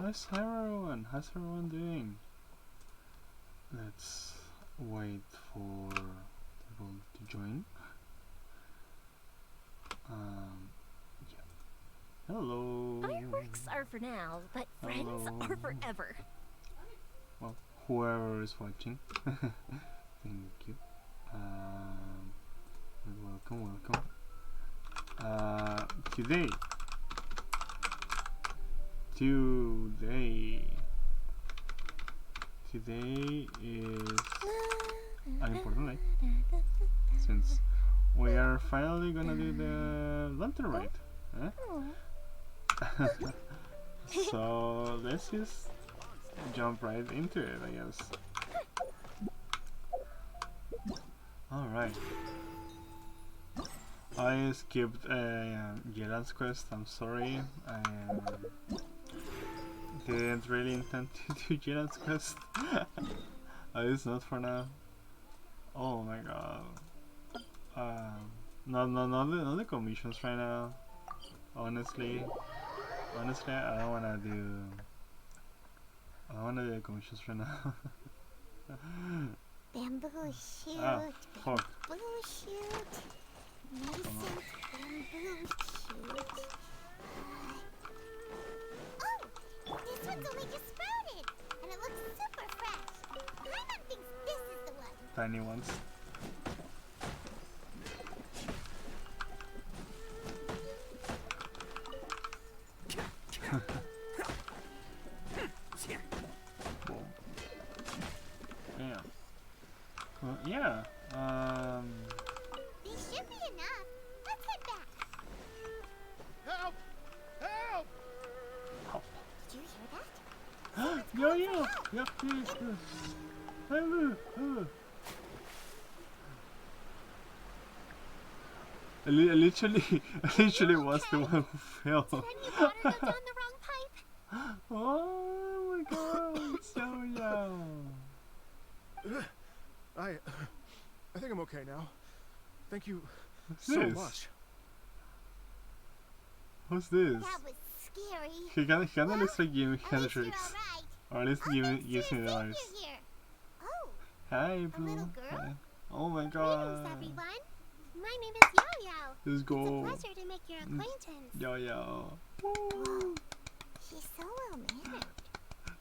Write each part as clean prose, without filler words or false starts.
How's everyone doing? Let's wait for people to join. Yeah. Hello. Fireworks are for now, but friends are forever. Well, whoever is watching, thank you. Welcome. Today is an important night since we are finally gonna do the lantern rite. So let's just jump right into it, I guess. Alright. I skipped Gerald's quest, I'm sorry. I didn't really intend to do Gerald's quest. At least not for now. Oh my god. Not the commissions right now. Honestly, I don't wanna do the commissions right now. Bamboo shoot. Ah, fuck. Bamboo shoot. Nascent bamboo shoot. Oh! This one's only just sprouted! And it looks super fresh! Paimon thinks this is the one! Tiny ones. Boom. Damn. Yeah. These should be enough. Let's head back. Help! Help! Help. Did you hear that? Yeah. Literally was the one who fell. Did any water go down the wrong pipe? Oh my god, Yo. I think I'm okay now. Thank you What's so this? much. Who's this? That was scary. He kinda looks like Jimi At least you're Hendrix. alright. Or at least I'll Jimi go see gives me if the Xavier eyes. here. Oh, Hi, a Blue. little girl? Hi. Oh my greetings, god. everyone. My name is Yo-Yo. Let's go. It's a pleasure to make your acquaintance. Yo. Whoa, she's so well mannered.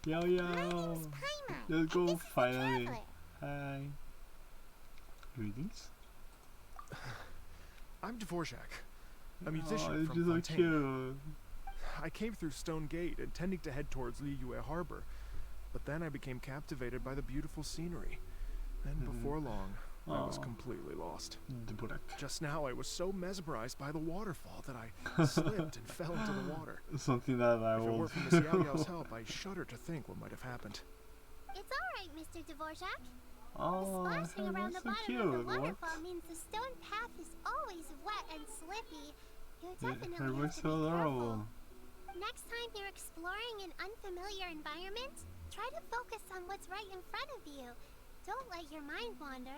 Yo. My name's Paimon. Let's go and this is the finally. traveler. Hi. Greetings. I'm Dvorak, a Oh, musician it's from just so Fontaine. cute. I came through Stone Gate, intending to head towards Liyue Harbor, but then I became captivated by the beautiful scenery. And before long, I was Aw. completely lost. Dvorak. Just now, I was so mesmerized by the waterfall that I slipped and fell into the water. Something that I If it will weren't for Miss Yaoyao's help, I shudder to think what might have happened. It's alright, Mr. Dvorak. Oh, The splashing around that's the so bottom cute. of the What? waterfall means the stone path is always wet and slippy. You're definitely Her have voice to so be adorable. careful. Next time you're exploring an unfamiliar environment, try to focus on what's right in front of you. Don't let your mind wander.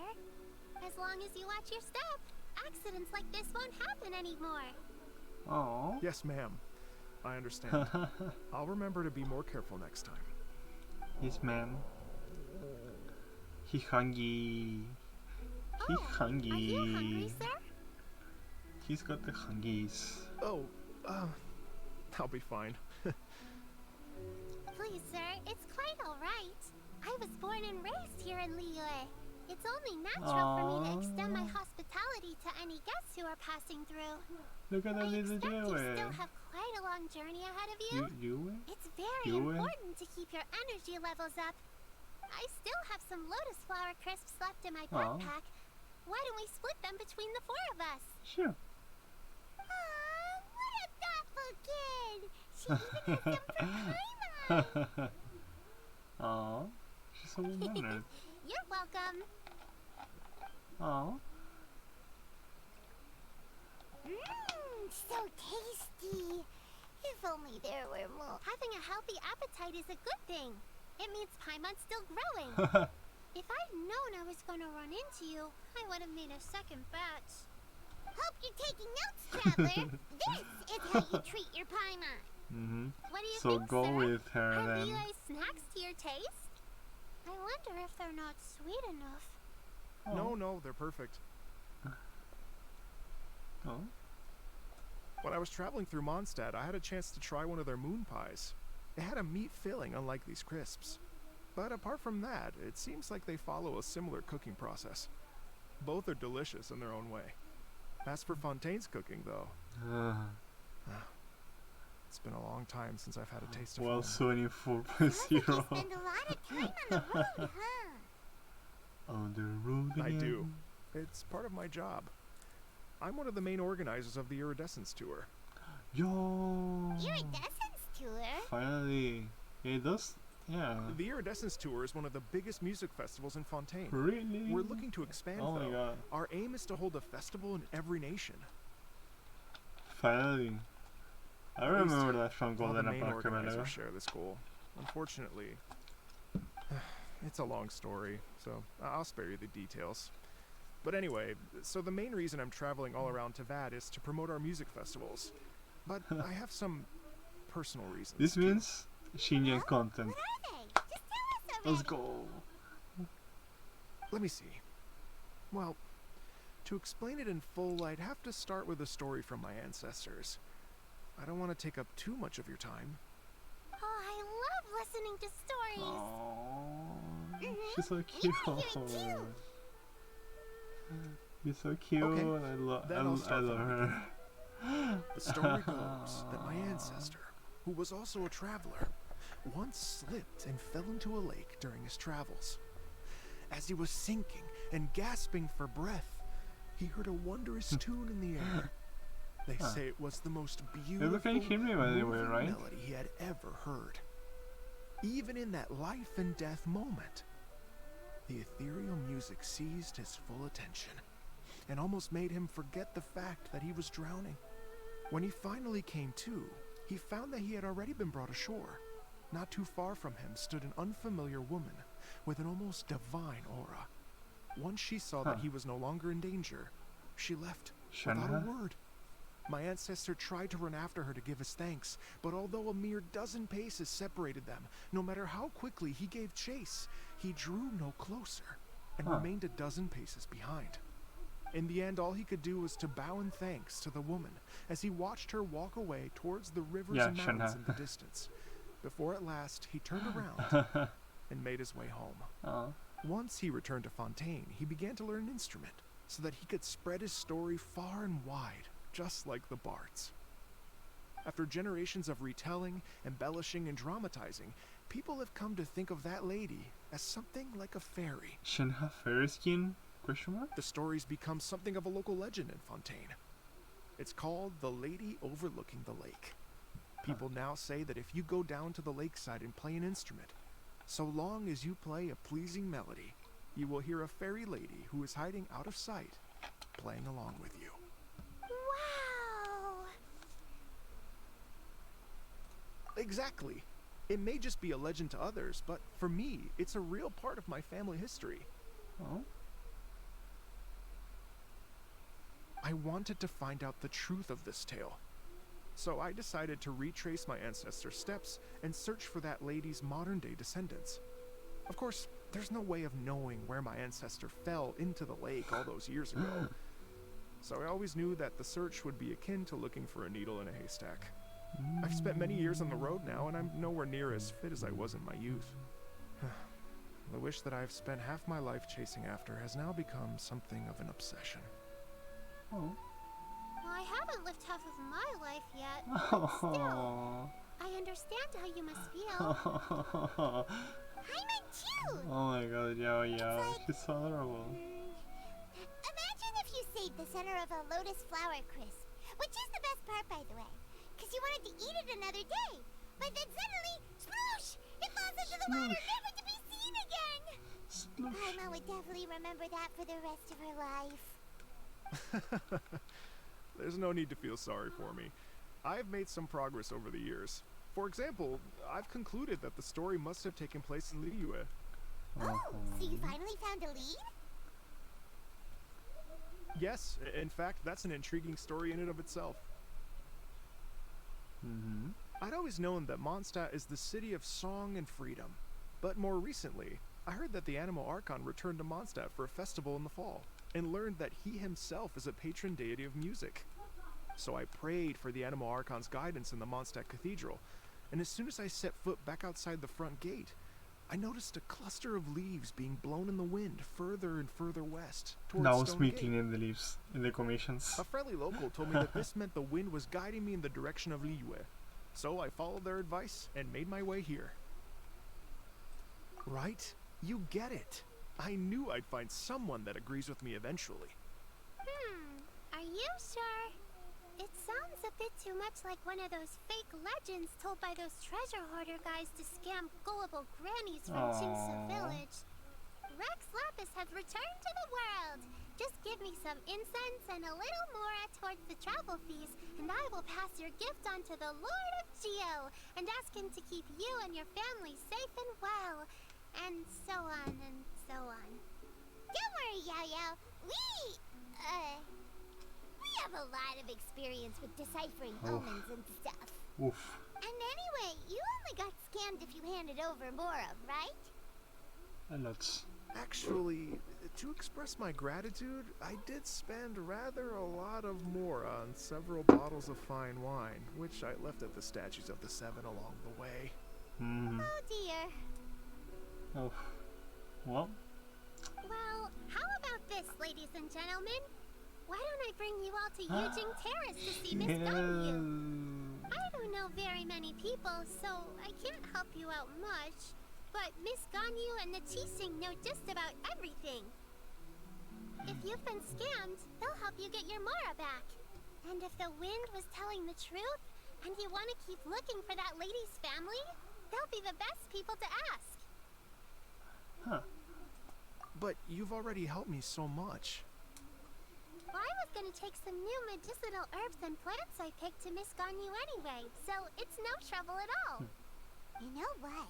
As long as you watch your step, accidents like this won't happen anymore. Oh. Yes, ma'am. I understand. I'll remember to be more careful next time. Yes, ma'am. He hungry. He Oh, are you hungry, hungry. sir? He's got the hungies. Oh, I'll be fine. Please, sir, it's quite alright. I was born and raised here in Liyue. It's only natural for me to extend my hospitality to any guests who are passing through. Look at I that little expect you Joey. still have quite a long journey ahead of you. You? It's very Joey? important to keep your energy levels up. I still have some lotus flower crisps left in my backpack. Why don't we split them between the four of us? Sure. Aw, what a thoughtful kid! She even has some for Paimon! Aw, she's so well-mannered. You're welcome. Aw. So tasty. If only there were more. Having a healthy appetite is a good thing. It means Paimon's still growing. If I'd known I was going to run into you, I would have made a second batch. Hope you're taking notes, traveler. This is how you treat your Paimon. What do you So think, go sir? with her Are then. Levi's snacks to your taste? I wonder if they're not sweet enough. No, no, they're perfect. Oh. When I was traveling through Mondstadt, I had a chance to try one of their moon pies. It had a meat filling, unlike these crisps. But apart from that, it seems like they follow a similar cooking process. Both are delicious in their own way. As for Fontaine's cooking, though, it's been a long time since I've had a taste of Well, home. Sony Sounds like you 4.0. spend a lot of time on the road, huh? On the road again. I do. It's part of my job. I'm one of the main organizers of the Iridescence Tour. Yo. Iridescence tour? Finally. It does. Yeah. The Iridescence Tour is one of the biggest music festivals in Fontaine. Really? We're looking to expand, Oh my though. god. Our aim is to hold a festival in every nation. Finally. I At least remember that from All the Golden main Epoch. organizers share this goal. Unfortunately, it's a long story, so I'll spare you the details. But anyway, so the main reason I'm traveling all around Tavad is to promote our music festivals. But I have some personal reasons. This too. means Shingen's content. What are they? Just tell us already. Let's go. Let me see. Well, to explain it in full, I'd have to start with a story from my ancestors. I don't want to take up too much of your time. Oh, I love listening to stories. Aww. She's so cute. You're cute. You're so cute. Okay, I then I'll start love from the her. The story goes that my ancestor, who was also a traveler, once slipped and fell into a lake during his travels. As he was sinking and gasping for breath, he heard a wondrous tune in the air. They say it was the most beautiful, can hear me by the way, moving right? melody he had ever heard. Even in that life and death moment, the ethereal music seized his full attention and almost made him forget the fact that he was drowning. When he finally came to, he found that he had already been brought ashore. Not too far from him stood an unfamiliar woman with an almost divine aura. Once she saw that he was no longer in danger, she left without a word. My ancestor tried to run after her to give his thanks, but although a mere dozen paces separated them, no matter how quickly he gave chase, he drew no closer and remained a dozen paces behind. In the end, all he could do was to bow in thanks to the woman as he watched her walk away towards the rivers and mountains in the distance, before at last he turned around and made his way home. Once he returned to Fontaine, he began to learn an instrument so that he could spread his story far and wide, just like the bards. After generations of retelling, embellishing, and dramatizing, people have come to think of that lady as something like a fairy. Shenha fairy skin? Question mark? The story's become something of a local legend in Fontaine. It's called the Lady Overlooking the Lake. People now say that if you go down to the lakeside and play an instrument, so long as you play a pleasing melody, you will hear a fairy lady who is hiding out of sight, playing along with you. Wow. Exactly. It may just be a legend to others, but for me, it's a real part of my family history. Oh. I wanted to find out the truth of this tale. So I decided to retrace my ancestors' steps and search for that lady's modern-day descendants. Of course, there's no way of knowing where my ancestor fell into the lake all those years ago. So I always knew that the search would be akin to looking for a needle in a haystack. I've spent many years on the road now, and I'm nowhere near as fit as I was in my youth. The wish that I've spent half my life chasing after has now become something of an obsession. Oh. Well, I haven't lived half of my life yet. But still, I understand how you must feel. I'm too. Oh my god, yeah, It's like, she's so adorable. Imagine if you saved the center of a lotus flower crisp, which is the best part, by the way, because you wanted to eat it another day, but then suddenly, sploosh! It falls into the water, never to be seen again. Paimon would definitely remember that for the rest of her life. There's no need to feel sorry for me. I've made some progress over the years. For example, I've concluded that the story must have taken place in Liyue. Oh, so you finally found a lead? Yes, in fact, that's an intriguing story in and of itself. Mm-hmm. I'd always known that Mondstadt is the city of song and freedom. But more recently, I heard that the Animal Archon returned to Mondstadt for a festival in the fall, and learned that he himself is a patron deity of music. So I prayed for the Animal Archon's guidance in the Mondstadt Cathedral, and as soon as I set foot back outside the front gate, I noticed a cluster of leaves being blown in the wind further and further west, towards Now Stone speaking Gate. in the leaves, in the commissions. A friendly local told me that this meant the wind was guiding me in the direction of Liyue. So I followed their advice and made my way here. Right? You get it. I knew I'd find someone that agrees with me eventually. Are you sure? It sounds a bit too much like one of those fake legends told by those treasure hoarder guys to scam gullible grannies from Chingsu Aww. Village. Rex Lapis has returned to the world. Just give me some incense and a little more towards the travel fees, and I will pass your gift on to the Lord of Geo and ask him to keep you and your family safe and well. And so on and so on. Don't worry, Yao Yao. We have a lot of experience with deciphering omens and stuff. Oof. And anyway, you only got scammed if you handed over Mora, right? A lot. Actually, to express my gratitude, I did spend rather a lot of more on several bottles of fine wine, which I left at the statues of the Seven along the way. Mm. Oh dear. Oh. Well. Well, how about this, ladies and gentlemen? Why don't I bring you all to Yujing Terrace to see Miss Ganyu? I don't know very many people, so I can't help you out much. But Miss Ganyu and the Qixing know just about everything. If you've been scammed, they'll help you get your Mora back. And if the wind was telling the truth, and you want to keep looking for that lady's family, they'll be the best people to ask. Huh. But you've already helped me so much. Well, I was gonna take some new medicinal herbs and plants I picked to Miss Ganyu anyway, so it's no trouble at all. You know what?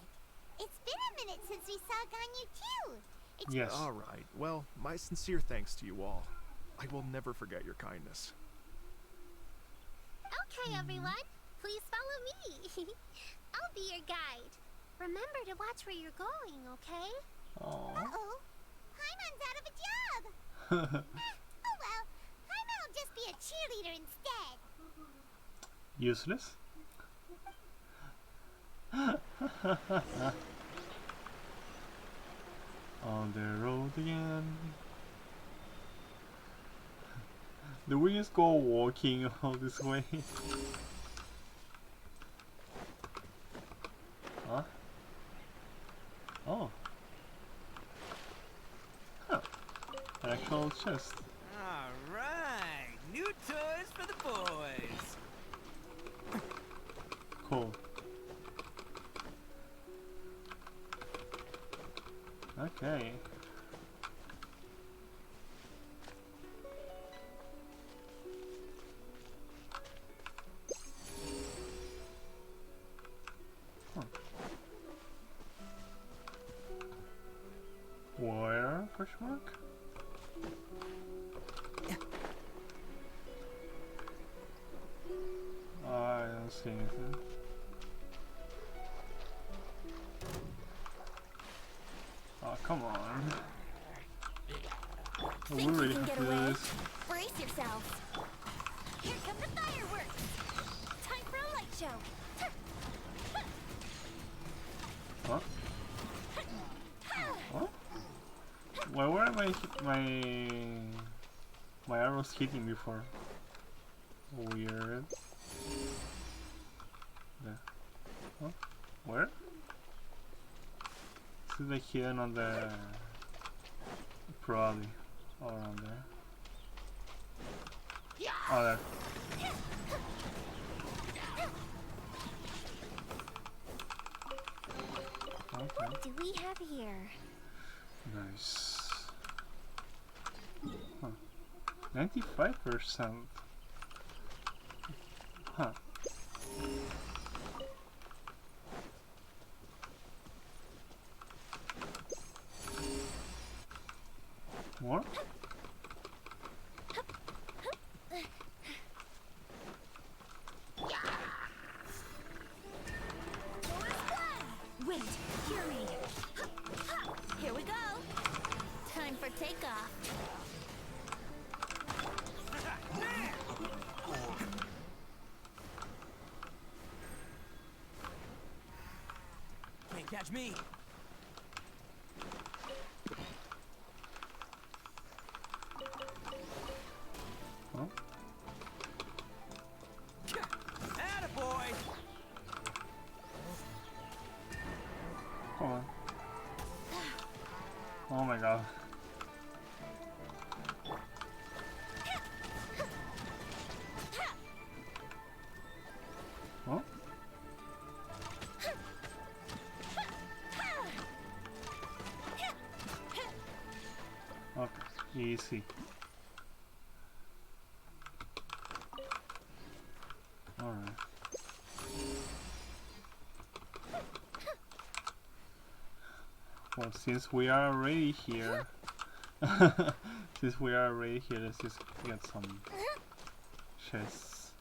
It's been a minute since we saw Ganyu too. It's Yes. All right. Well, my sincere thanks to you all. I will never forget your kindness. okay, everyone. Please follow me. I'll be your guide. Remember to watch where you're going, okay? Aww. Uh-oh. Paimon's out of a job. Oh well. Paimon will just be a cheerleader instead. Useless. On the road again. Do we just go walking all this way? Huh? Oh. Huh. An actual chest. Alright, new toys for the boys. Cool. Okay. Huh. Where? Question mark? I don't see anything. Oh, come on. Oh, we really have to do this. Brace yourselves. Here come the fireworks. Time for a light show. Huh? What? Why were my arrows hitting before? Weird. Yeah. Huh? Where? This is like hidden on the probably all around there. Oh, there. Okay. What do we have here? Nice. Huh. 95%. Huh. More? Wind, hear me. Here we go. Time for takeoff. Can't catch me. Huh? Attaboy! Hold on. Oh my god. Huh? Okay, easy. Alright. Well, since we are already here, let's just get some chests.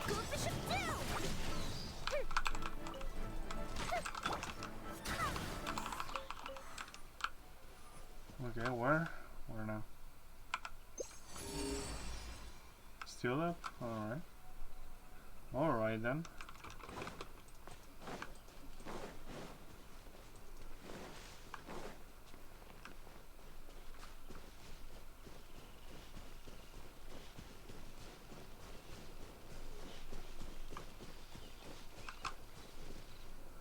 Go Bishop down! Okay, where? Where now? Still up? Alright. Alright then.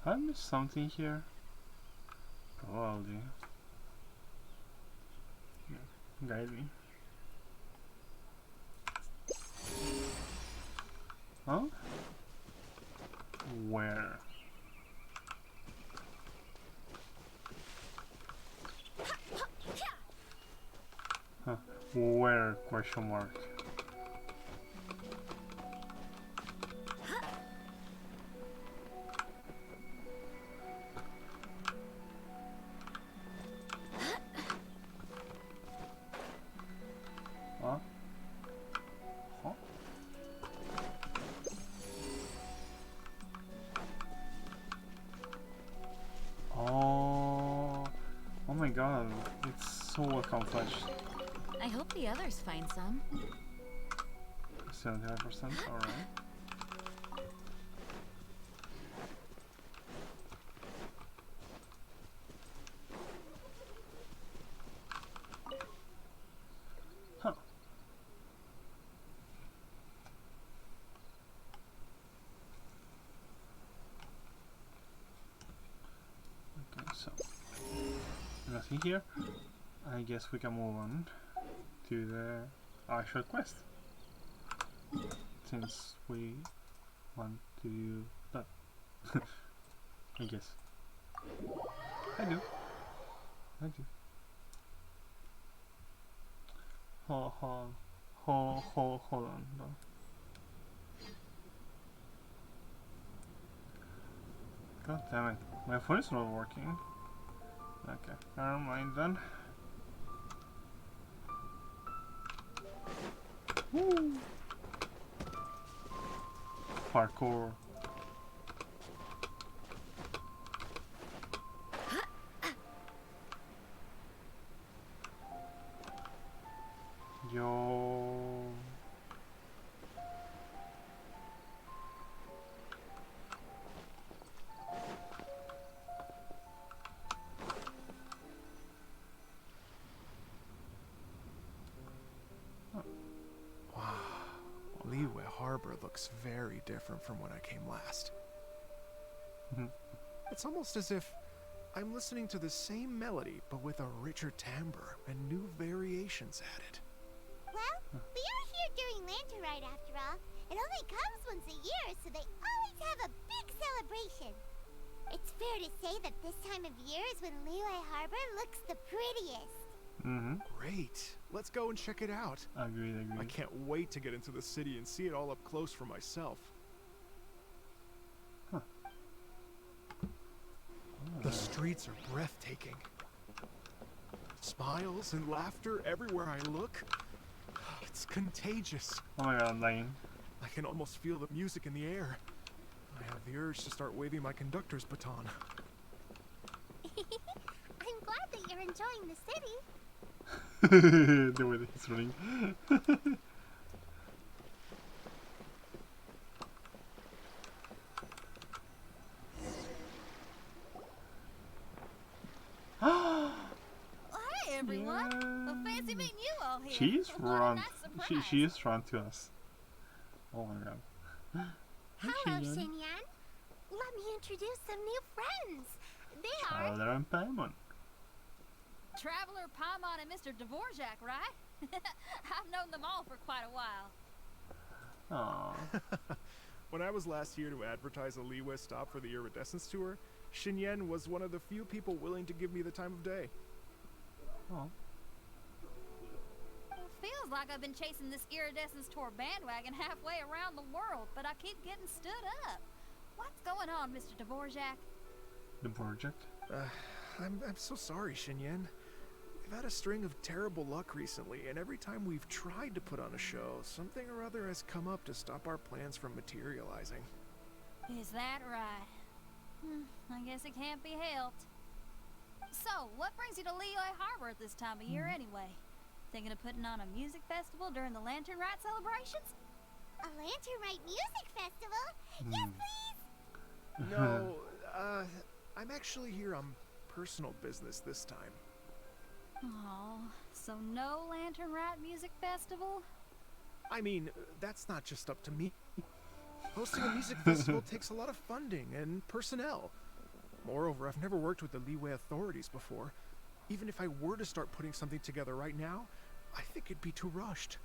I missed something here. Probably. Yeah, guide me. Huh? Where? Huh. Where? Question mark. Huh? Huh? Oh my god, it's so well accomplished. I hope the others find some. 75%, alright. Huh. Okay, so nothing here. I guess we can move on to the actual quest, since we want to do that. I guess. I do. Hold on though. God damn it. My phone is not working. Okay, never mind then. Woo! Parkour. Yo. Wow. Liyue Harbor looks very different from when I came last. It's almost as if I'm listening to the same melody, but with a richer timbre and new variations added. Well, we are here during Lantern Rite after all. It only comes once a year, so they always have a big celebration. It's fair to say that this time of year is when Liyue Harbor looks the prettiest. Great. Let's go and check it out. Agreed. I can't wait to get into the city and see it all up close for myself. Huh. The streets are breathtaking. Smiles and laughter everywhere I look. It's contagious. Oh my god, I'm dying. I can almost feel the music in the air. I have the urge to start waving my conductor's baton. I'm glad that you're enjoying the city. The way that he's running. Hey everyone! Well, fancy meeting you all here. She's What a run. nice surprise. She is run to us. Oh my god. Hello, Xinyan. Let me introduce some new friends. They are... Traveler and Paimon. Traveler, Paimon, and Mr. Dvorak, right? I've known them all for quite a while. Aww. When I was last here to advertise a Liyue stop for the Iridescence tour, Xinyan was one of the few people willing to give me the time of day. Oh. Feels like I've been chasing this Iridescence tour bandwagon halfway around the world, but I keep getting stood up. What's going on, Mr. Dvorak? The project? I'm so sorry, Xinyan. We've had a string of terrible luck recently, and every time we've tried to put on a show, something or other has come up to stop our plans from materializing. Is that right? I guess it can't be helped. So, what brings you to Liyue Harbor at this time of year anyway? Thinking of putting on a music festival during the Lantern Rite celebrations? A Lantern Rite music festival? Yes, please! No, I'm actually here on personal business this time. Oh, so no Lantern Rite music festival? I mean, that's not just up to me. Hosting a music festival takes a lot of funding and personnel. Moreover, I've never worked with the Liyue authorities before. Even if I were to start putting something together right now, I think it'd be too rushed.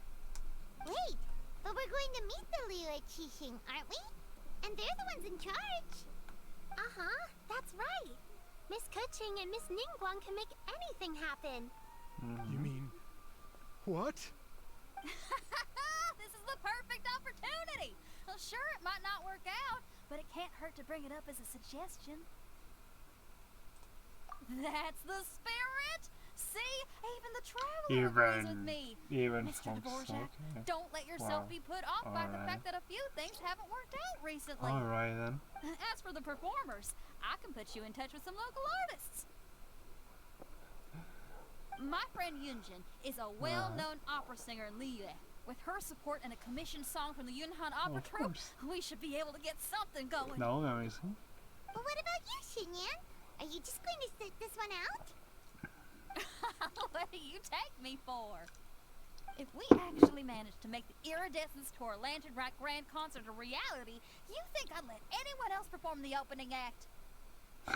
Wait, but we're going to meet the Liyue Qixing, aren't we? And they're the ones in charge. Uh-huh, that's right. Miss Kuching and Miss Ningguang can make anything happen. You mean... what? This is the perfect opportunity! Well, sure, it might not work out, but it can't hurt to bring it up as a suggestion. That's the spirit! See? Even the traveler agrees with me. Even Mr. folks. Dvorak, Okay. don't let yourself Wow. be put off by the Alright. fact that a few things haven't worked out recently. Alright then. As for the performers, I can put you in touch with some local artists. My friend Yunjin is a well-known opera singer in Liyue. With her support and a commissioned song from the Yunhan Opera Of Troupe, course. we should be able to get something going. No, amazing. But what about you, Xinyan? Are you just going to sit this one out? What do you take me for? If we actually manage to make the Iridescence Tour Lantern Rite Grand Concert a reality, you think I'd let anyone else perform the opening act? Wow!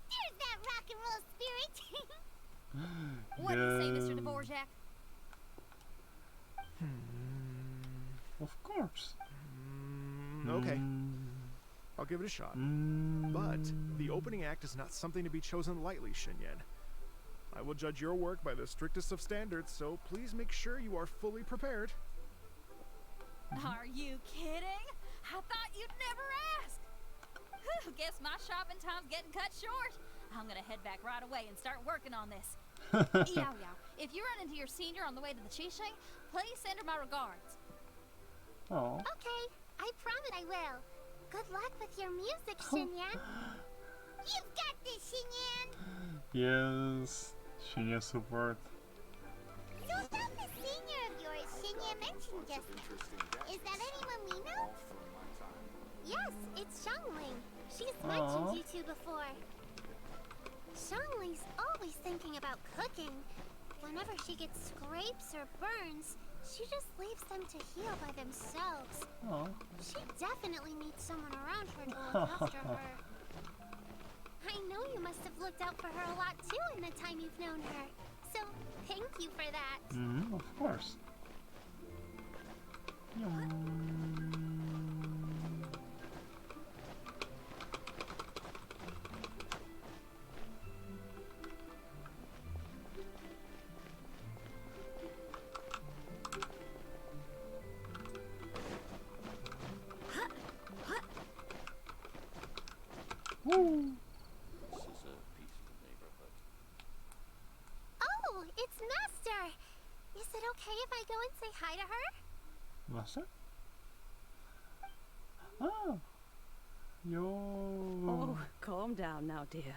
There's that rock and roll spirit! What do you say, Mr. Dvorak? Of course. Okay, I'll give it a shot. But the opening act is not something to be chosen lightly, Xinyan. I will judge your work by the strictest of standards, so please make sure you are fully prepared. Are you kidding? I thought you'd never ask. Whew, guess my shopping time's getting cut short. I'm gonna head back right away and start working on this. Yao Yao, if you run into your senior on the way to the Qixing, please send her my regards. Oh. Okay, I promise I will. Good luck with your music, Xinyan. You've got this, Xinyan! Yes. Shinya support. So about the senior of yours Xinyan mentioned just now. Is that anyone we know? Yes, it's Xiangling. She's mentioned you two before. Xiangling's always thinking about cooking. Whenever she gets scrapes or burns, she just leaves them to heal by themselves. Oh. She definitely needs someone around her to look after her. I know you must have looked out for her a lot too in the time you've known her. So, thank you for that. Of course. Woo! This is a peaceful neighborhood. Oh, Oh, it's Master! Is it okay if I go and say hi to her? Master? Oh! Yo! Oh, calm down now, dear.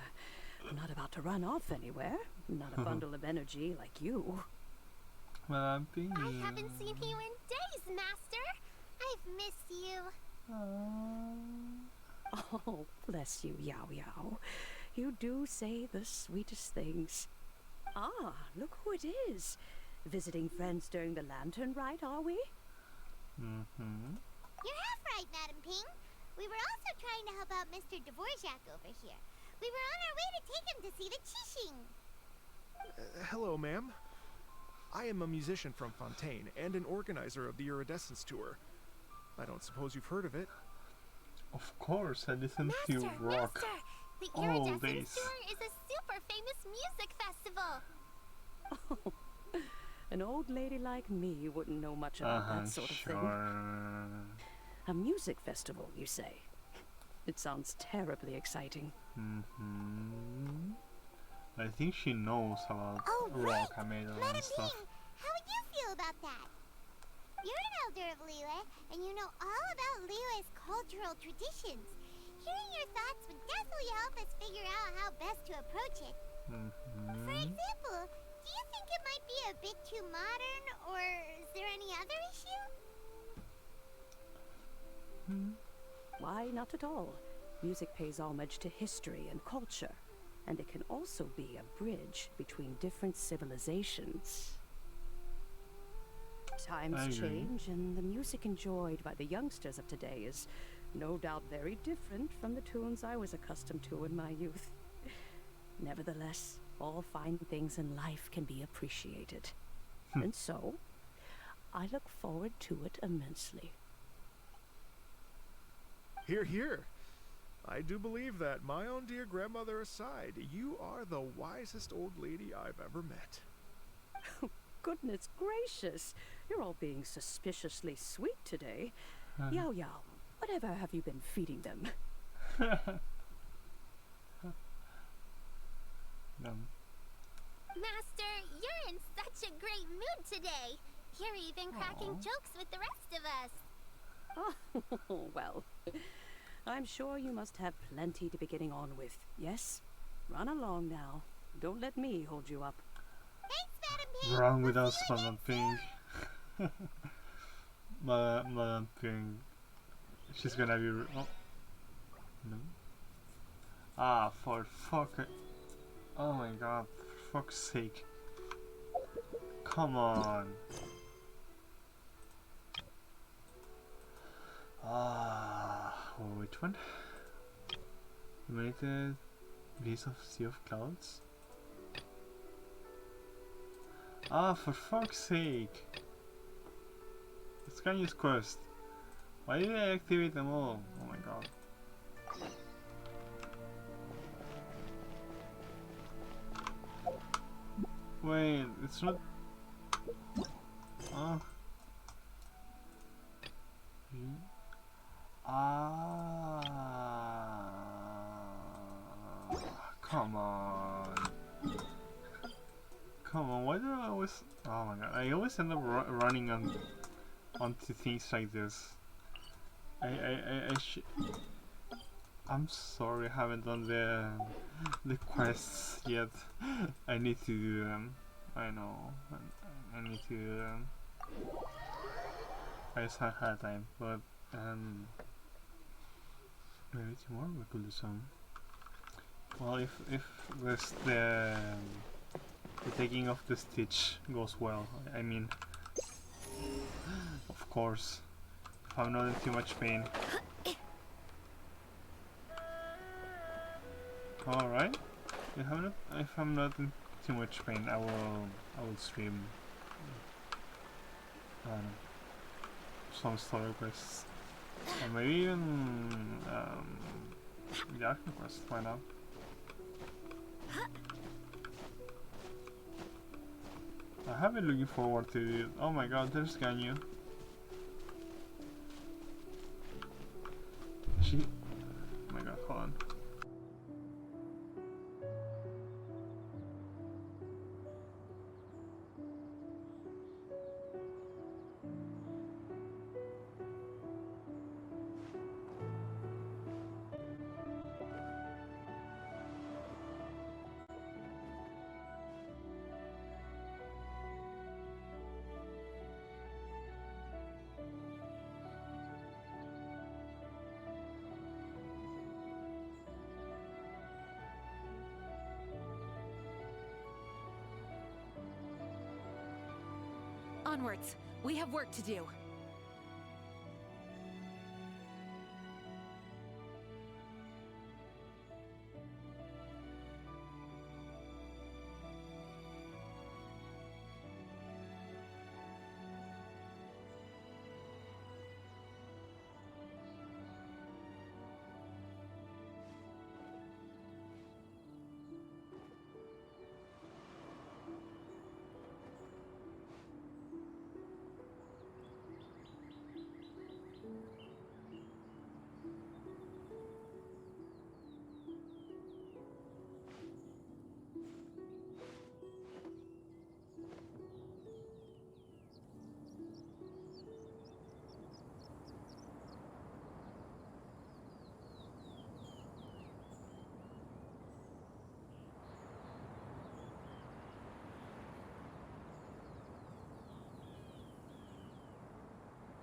I'm not about to run off anywhere. Not a bundle of energy like you. Well, I'm being... I haven't seen you in days, Master! I've missed you. Oh, bless you, Yao Yao. You do say the sweetest things. Ah, look who it is. Visiting friends during the Lantern Rite, are we? Mm-hmm. You're half right, Madam Ping. We were also trying to help out Mr. Dvorak over here. We were on our way to take him to see the Qixing. Hello, ma'am. I am a musician from Fontaine and an organizer of the Iridescence Tour. I don't suppose you've heard of it. Of course, I listen to Master, rock Master! The all Iridescence days. Tour is a super famous music festival. Oh, an old lady like me wouldn't know much about that sort of thing. A music festival, you say? It sounds terribly exciting. Mm-hmm. I think she knows about Oh, rock right. metal Madam and stuff. Ping, how would you feel about that? You're an elder of Liyue, and you know all about Liyue's cultural traditions. Hearing your thoughts would definitely help us figure out how best to approach it. For Mm-hmm. example, do you think it might be a bit too modern, or is there any other issue? Why, not at all. Music pays homage to history and culture, and it can also be a bridge between different civilizations. I Times agree. change, and the music enjoyed by the youngsters of today is no doubt very different from the tunes I was accustomed to in my youth. Nevertheless, all fine things in life can be appreciated. And so, I look forward to it immensely. Hear, hear. I do believe that, my own dear grandmother aside, you are the wisest old lady I've ever met. Goodness gracious, you're all being suspiciously sweet today. Yao Yao, whatever have you been feeding them? Master, you're in such a great mood today. You're even cracking Aw. jokes with the rest of us. Oh, well, I'm sure you must have plenty to be getting on with, yes? Run along now. Don't let me hold you up. Thanks, Madam Ping. Wrong with We'll us, see you Madam again Ping. Madam Ping. She's gonna be. Oh. No. Ah, for fuck. Oh my god, for fuck's sake. Come on. Which one? Limited Beast of Sea of Clouds? Ah, for fuck's sake! It's Kanye's quest. Why did I activate them all? Oh my god. Wait, it's not. Oh. Come on. Come on, why do I always... Oh my god, I always end up running onto things like this. I'm sorry, I haven't done the quests yet. I need to do them. I know. I need to do them. I just haven't had time, but maybe tomorrow we could do some. Well, if this the taking of the stitch goes well, I mean, of course, if I'm not in too much pain. All right. If I'm not in too much pain, I will stream. Some story quests, or maybe even the action quest. Why not? I have been looking forward to it. Oh my god, there's Ganyu. She. Oh my god, hold on. Onwards. We have work to do.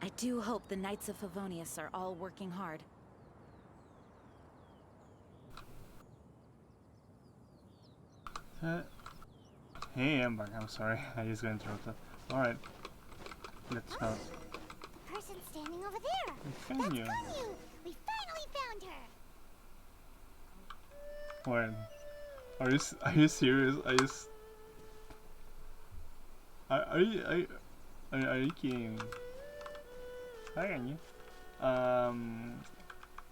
I do hope the Knights of Favonius are all working hard. Hey, I'm back. I'm sorry. I just got interrupted. Alright. Let's go. Person standing over there. Found That's you. Ganyu. We finally found her. Wait. Are you serious? Are you kidding me? Hi, Ganyu.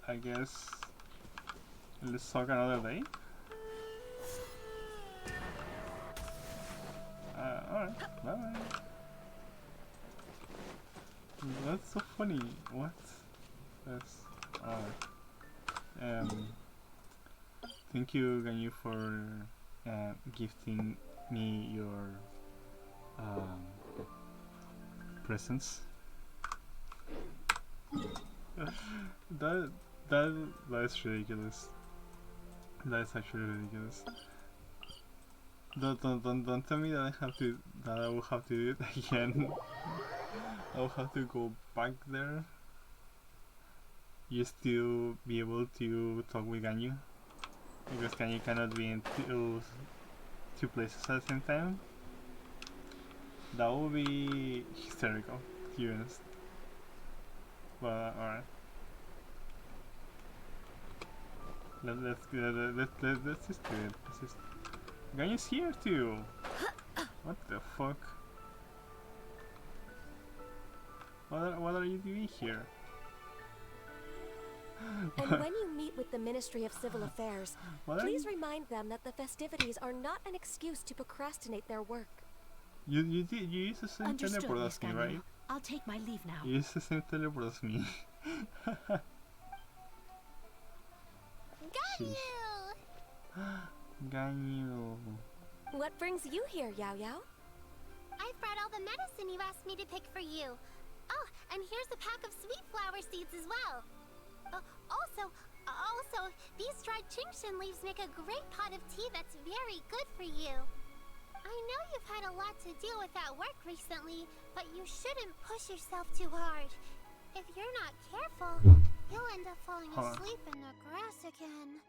I guess let's talk another day. Alright, bye bye. That's so funny. What? That's thank you, Ganyu, for gifting me your presents. That's ridiculous. That's actually ridiculous. Don't tell me that I will have to do it again. I will have to go back there just to be able to talk with Ganyu, because Ganyu cannot be in two places at the same time. That would be hysterical, to be honest. But alright. Let's just do it. Let's just. Ganyu's here too. What the fuck? What are you doing here? And when you meet with the Ministry of Civil Affairs, please remind them that the festivities are not an excuse to procrastinate their work. You used the same teleport as me, right? I'll take my leave now. You used the same teleport as me. Ganyu! Ganyu. What brings you here, Yao Yao? I've brought all the medicine you asked me to pick for you. Oh, and here's a pack of sweet flower seeds as well. Also, these dried Qingshan leaves make a great pot of tea that's very good for you. I know you've had a lot to deal with at work recently, but you shouldn't push yourself too hard. If you're not careful, you'll end up falling asleep in the grass again.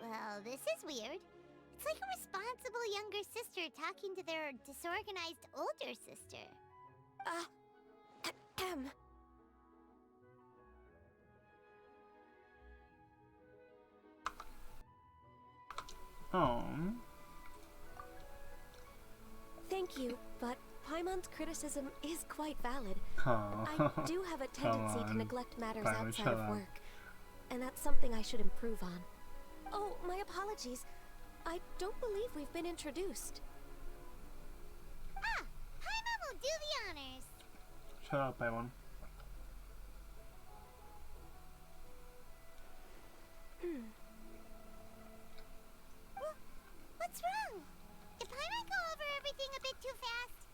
Well, this is weird. It's like a responsible younger sister talking to their disorganized older sister. Oh. Thank you, but Paimon's criticism is quite valid. Oh. I do have a tendency to neglect matters Paimon, outside shut of up. work, and that's something I should improve on. Oh, my apologies. I don't believe we've been introduced. Ah, Paimon will do the honors. Shut up, Paimon. What's wrong? Did Paimon go over everything a bit too fast?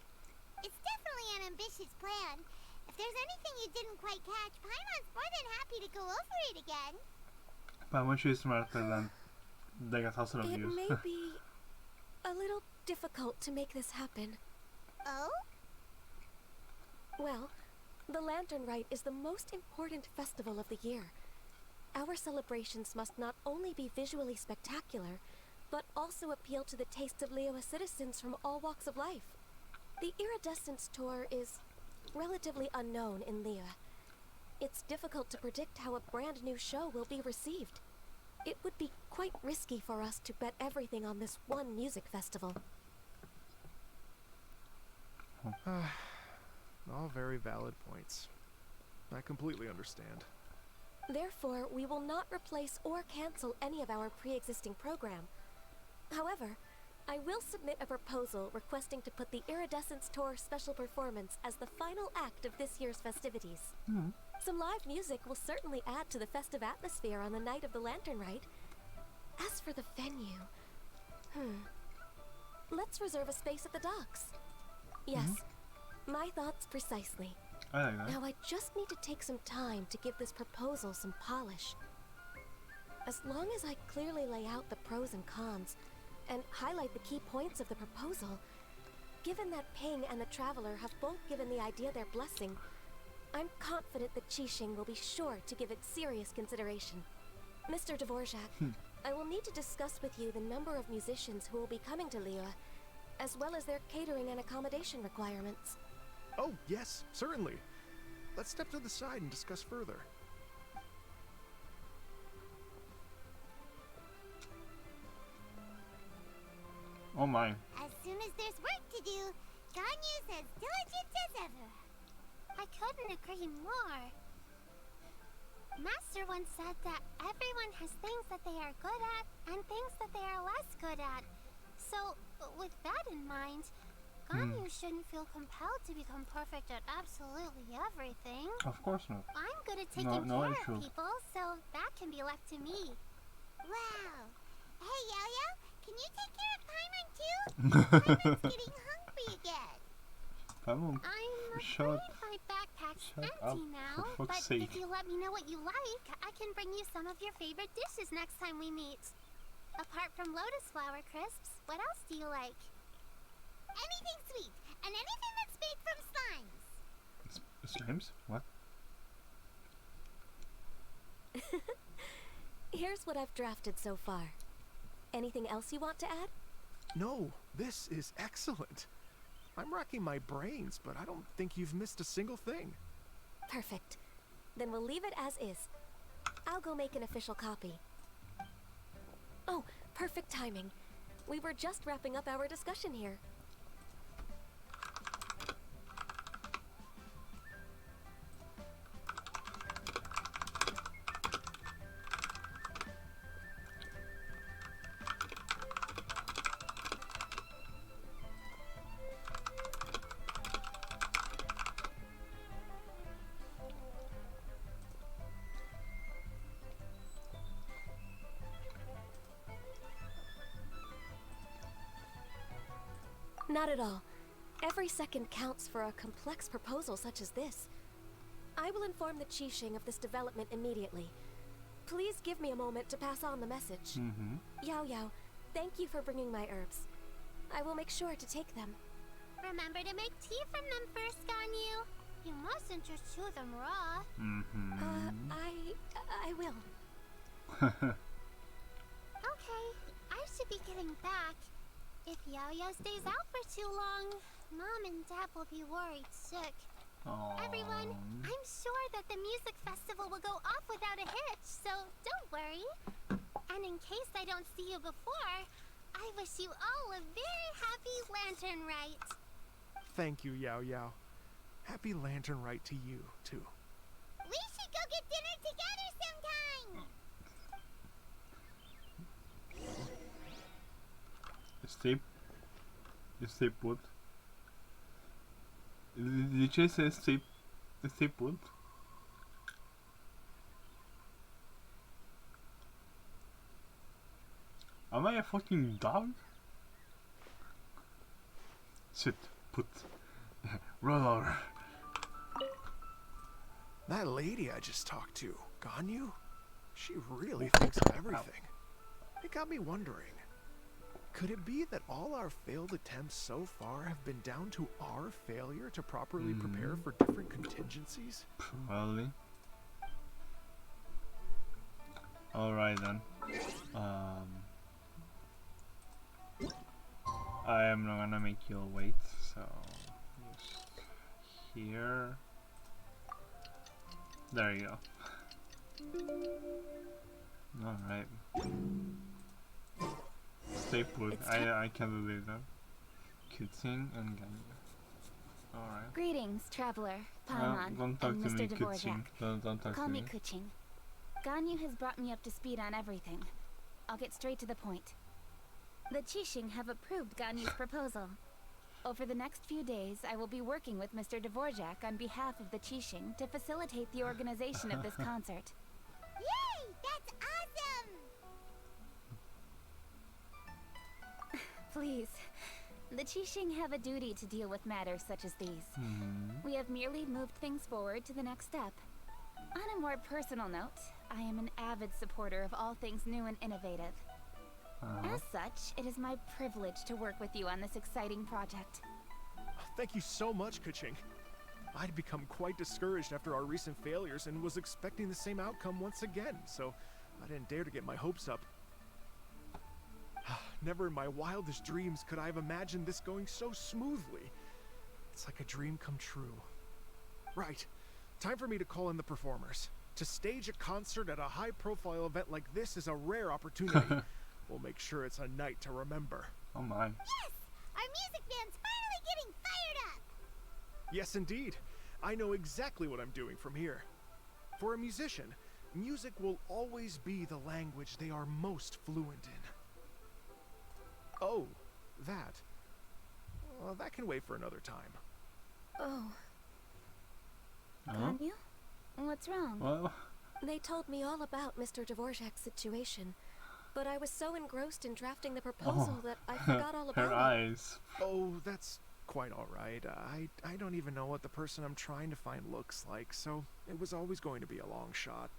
It's definitely an ambitious plan. If there's anything you didn't quite catch, Paimon's more than happy to go over it again. Paimon, she's smarter than like 1,000 of It you. may be a little difficult to make this happen. Oh? Well, the Lantern Rite is the most important festival of the year. Our celebrations must not only be visually spectacular, but also appeal to the tastes of Liyue citizens from all walks of life. The Iridescence tour is relatively unknown in Lea. It's difficult to predict how a brand new show will be received. It would be quite risky for us to bet everything on this one music festival. All very valid points. I completely understand. Therefore, we will not replace or cancel any of our pre-existing program. However, I will submit a proposal requesting to put the Iridescence Tour special performance as the final act of this year's festivities. Some live music will certainly add to the festive atmosphere on the night of the Lantern Rite. As for the venue, let's reserve a space at the docks. Yes, my thoughts precisely. I like that. Now I just need to take some time to give this proposal some polish. As long as I clearly lay out the pros and cons, and highlight the key points of the proposal, given that Ping and the Traveler have both given the idea their blessing, I'm confident that Qixing will be sure to give it serious consideration. Mr. Dvorak, I will need to discuss with you the number of musicians who will be coming to Liyue, as well as their catering and accommodation requirements. Oh, yes, certainly. Let's step to the side and discuss further. Oh my. As soon as there's work to do, Ganyu's as diligent as ever. I couldn't agree more. Master once said that everyone has things that they are good at and things that they are less good at. So, with that in mind, Ganyu shouldn't feel compelled to become perfect at absolutely everything. Of course not. I'm good at taking care of people, so that can be left to me. Wow. Hey, Yo-Yo, can you take care of Paimon too? Paimon's getting hungry again. Paimon, I'm shut afraid my backpack's up, empty now, for but fuck's sake. if you let me know what you like, I can bring you some of your favorite dishes next time we meet. Apart from lotus flower crisps, what else do you like? Anything sweet, and anything that's made from slimes. Slimes? What? Here's what I've drafted so far. Anything else you want to add? No, this is excellent. I'm racking my brains, but I don't think you've missed a single thing. Perfect. Then we'll leave it as is. I'll go make an official copy. Oh, perfect timing. We were just wrapping up our discussion here. Not at all. Every second counts for a complex proposal such as this. I will inform the Qixing of this development immediately. Please give me a moment to pass on the message. Yao Yao, thank you for bringing my herbs. I will make sure to take them. Remember to make tea from them first, Ganyu. You mustn't just chew them raw. I will. Okay, I should be getting back. If Yao-Yao stays out for too long, Mom and Dad will be worried sick. Everyone, I'm sure that the music festival will go off without a hitch, so don't worry. And in case I don't see you before, I wish you all a very happy Lantern Rite. Thank you, Yao Yao. Happy Lantern Rite to you, too. We should go get dinner together sometime! Stay put. Did you say stay put? Am I a fucking dog? Sit, put. Roll over. That lady I just talked to, Ganyu, she really thinks of everything. It got me wondering. Could it be that all our failed attempts so far have been down to our failure to properly prepare for different contingencies? Probably. Alright then. I am not gonna make you wait, so here. There you go. Alright. Stay put. I can't believe that. Kuting and Ganyu. Alright. Greetings, traveler, Paimon, Don't talk and to Mr. me, Dvorak. Kuting. Don't talk Call to me me. Kuching. Ganyu has brought me up to speed on everything. I'll get straight to the point. The Qixing have approved Ganyu's proposal. Over the next few days, I will be working with Mr. Dvorak on behalf of the Qixing to facilitate the organization of this concert. Yay! That's awesome! Please. The Qixing have a duty to deal with matters such as these. We have merely moved things forward to the next step. On a more personal note, I am an avid supporter of all things new and innovative. As such, it is my privilege to work with you on this exciting project. Thank you so much, Kuching. I'd become quite discouraged after our recent failures and was expecting the same outcome once again, so I didn't dare to get my hopes up. Never in my wildest dreams could I have imagined this going so smoothly. It's like a dream come true. Right. Time for me to call in the performers. To stage a concert at a high-profile event like this is a rare opportunity. We'll make sure it's a night to remember. Oh my. Yes! Our music band's finally getting fired up! Yes, indeed. I know exactly what I'm doing from here. For a musician, music will always be the language they are most fluent in. Oh, that. Well, that can wait for another time. Oh, Ganyu? What's wrong? Well, they told me all about Mr. Dvorak's situation, but I was so engrossed in drafting the proposal that I forgot all about her it. eyes. Oh, that's quite all right. I don't even know what the person I'm trying to find looks like, so it was always going to be a long shot.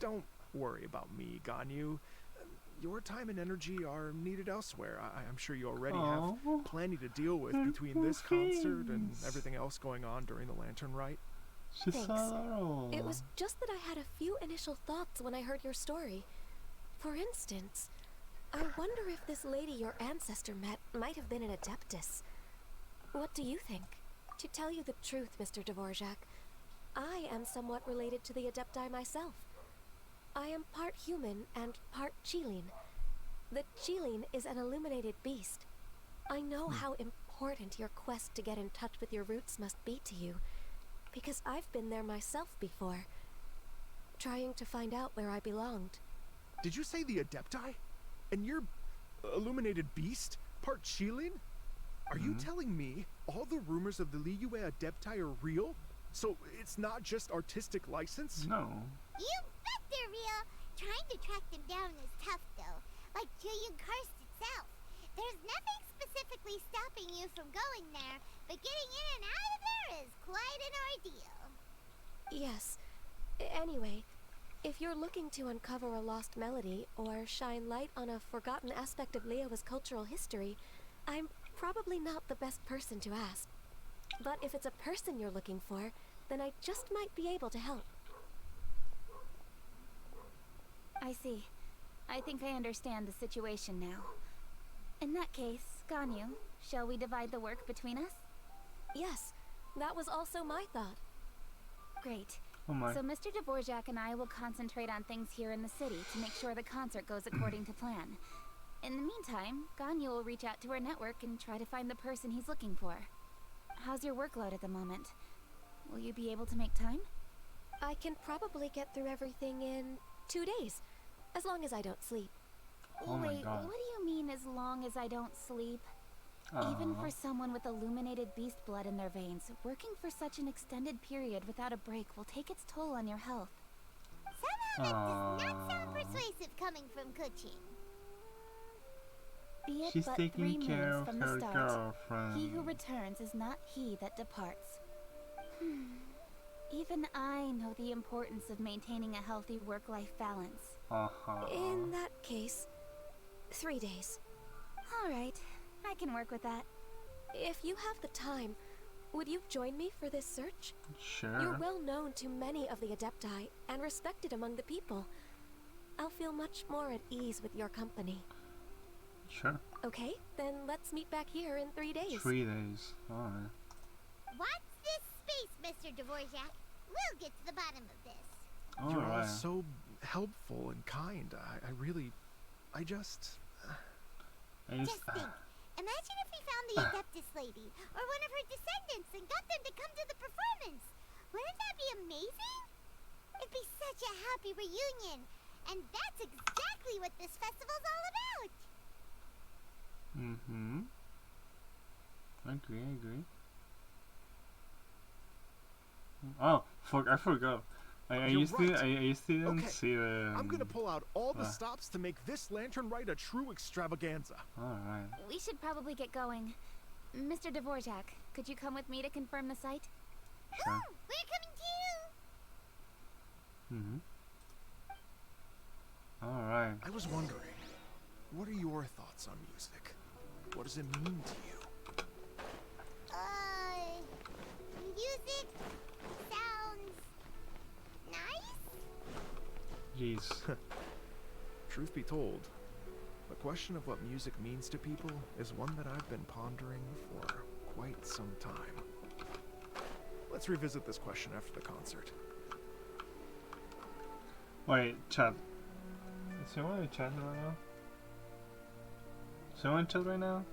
Don't worry about me, Ganyu. Your time and energy are needed elsewhere. I'm sure you already have plenty to deal with between this concert and everything else going on during the Lantern Rite. She's Thanks. so It was just that I had a few initial thoughts when I heard your story. For instance, I wonder if this lady your ancestor met might have been an Adeptus. What do you think? To tell you the truth, Mr. Dvorak, I am somewhat related to the Adepti myself. I am part human and part Qilin. The Qilin is an illuminated beast. I know how important your quest to get in touch with your roots must be to you, because I've been there myself before, trying to find out where I belonged. Did you say the Adepti? And you're illuminated beast? Part Qilin? Are you telling me all the rumors of the Liyue Adepti are real? So it's not just artistic license? no. You bet they're real! Trying to track them down is tough, though. Like Julian Karst itself. There's nothing specifically stopping you from going there, but getting in and out of there is quite an ordeal. Yes. Anyway, if you're looking to uncover a lost melody or shine light on a forgotten aspect of Liyue's cultural history, I'm probably not the best person to ask. But if it's a person you're looking for, then I just might be able to help. I see. I think I understand the situation now. In that case, Ganyu, shall we divide the work between us? Yes, that was also my thought. Great. Oh my. So Mr. Dvorak and I will concentrate on things here in the city to make sure the concert goes according to plan. In the meantime, Ganyu will reach out to our network and try to find the person he's looking for. How's your workload at the moment? Will you be able to make time? I can probably get through everything in 2 days, as long as I don't sleep. Oh my Wait, God. what do you mean as long as I don't sleep? Even for someone with illuminated beast blood in their veins, working for such an extended period without a break will take its toll on your health. Somehow that does not sound persuasive coming from Kuching. Be it She's but 3 taking care moons of from her the start. girlfriend. He who returns is not he that departs. Even I know the importance of maintaining a healthy work-life balance. In that case, 3 days. Alright, I can work with that. If you have the time, would you join me for this search? Sure. You're well known to many of the Adepti and respected among the people. I'll feel much more at ease with your company. Sure. Okay, then let's meet back here in 3 days. 3 days. Alright. What's this peace, Mr. Dvorak. We'll get to the bottom of this. You're all Alright. so helpful and kind. I just... I Just just, think. Imagine if we found the Adeptus lady, or one of her descendants, and got them to come to the performance. Wouldn't that be amazing? It'd be such a happy reunion. And that's exactly what this festival's all about. mm-hmm. I agree. Oh, fuck, I forgot. I You're used right. to, I used to didn't Okay, see the... I'm gonna pull out all the uh. stops to make this lantern rite a true extravaganza. Alright. We should probably get going. Mr. Dvorak, could you come with me to confirm the site? Sure. We're coming to you. Mm-hmm. Alright. I was wondering, what are your thoughts on music? What does it mean to you? Music sounds nice? Jeez. Truth be told, the question of what music means to people is one that I've been pondering for quite some time. Let's revisit this question after the concert. Wait, chat. Is someone in chat right now? Someone in chat right now?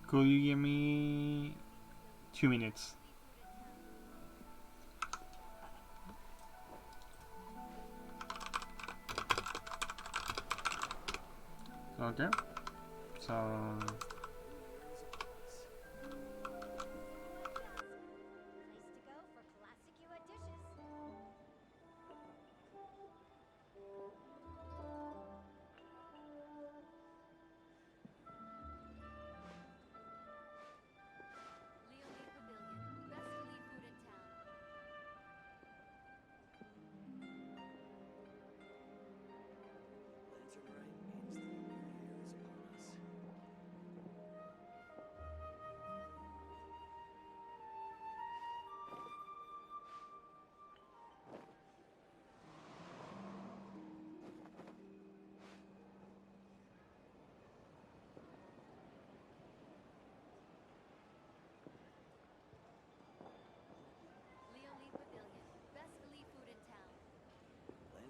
Could you give me 2 minutes? Okay. So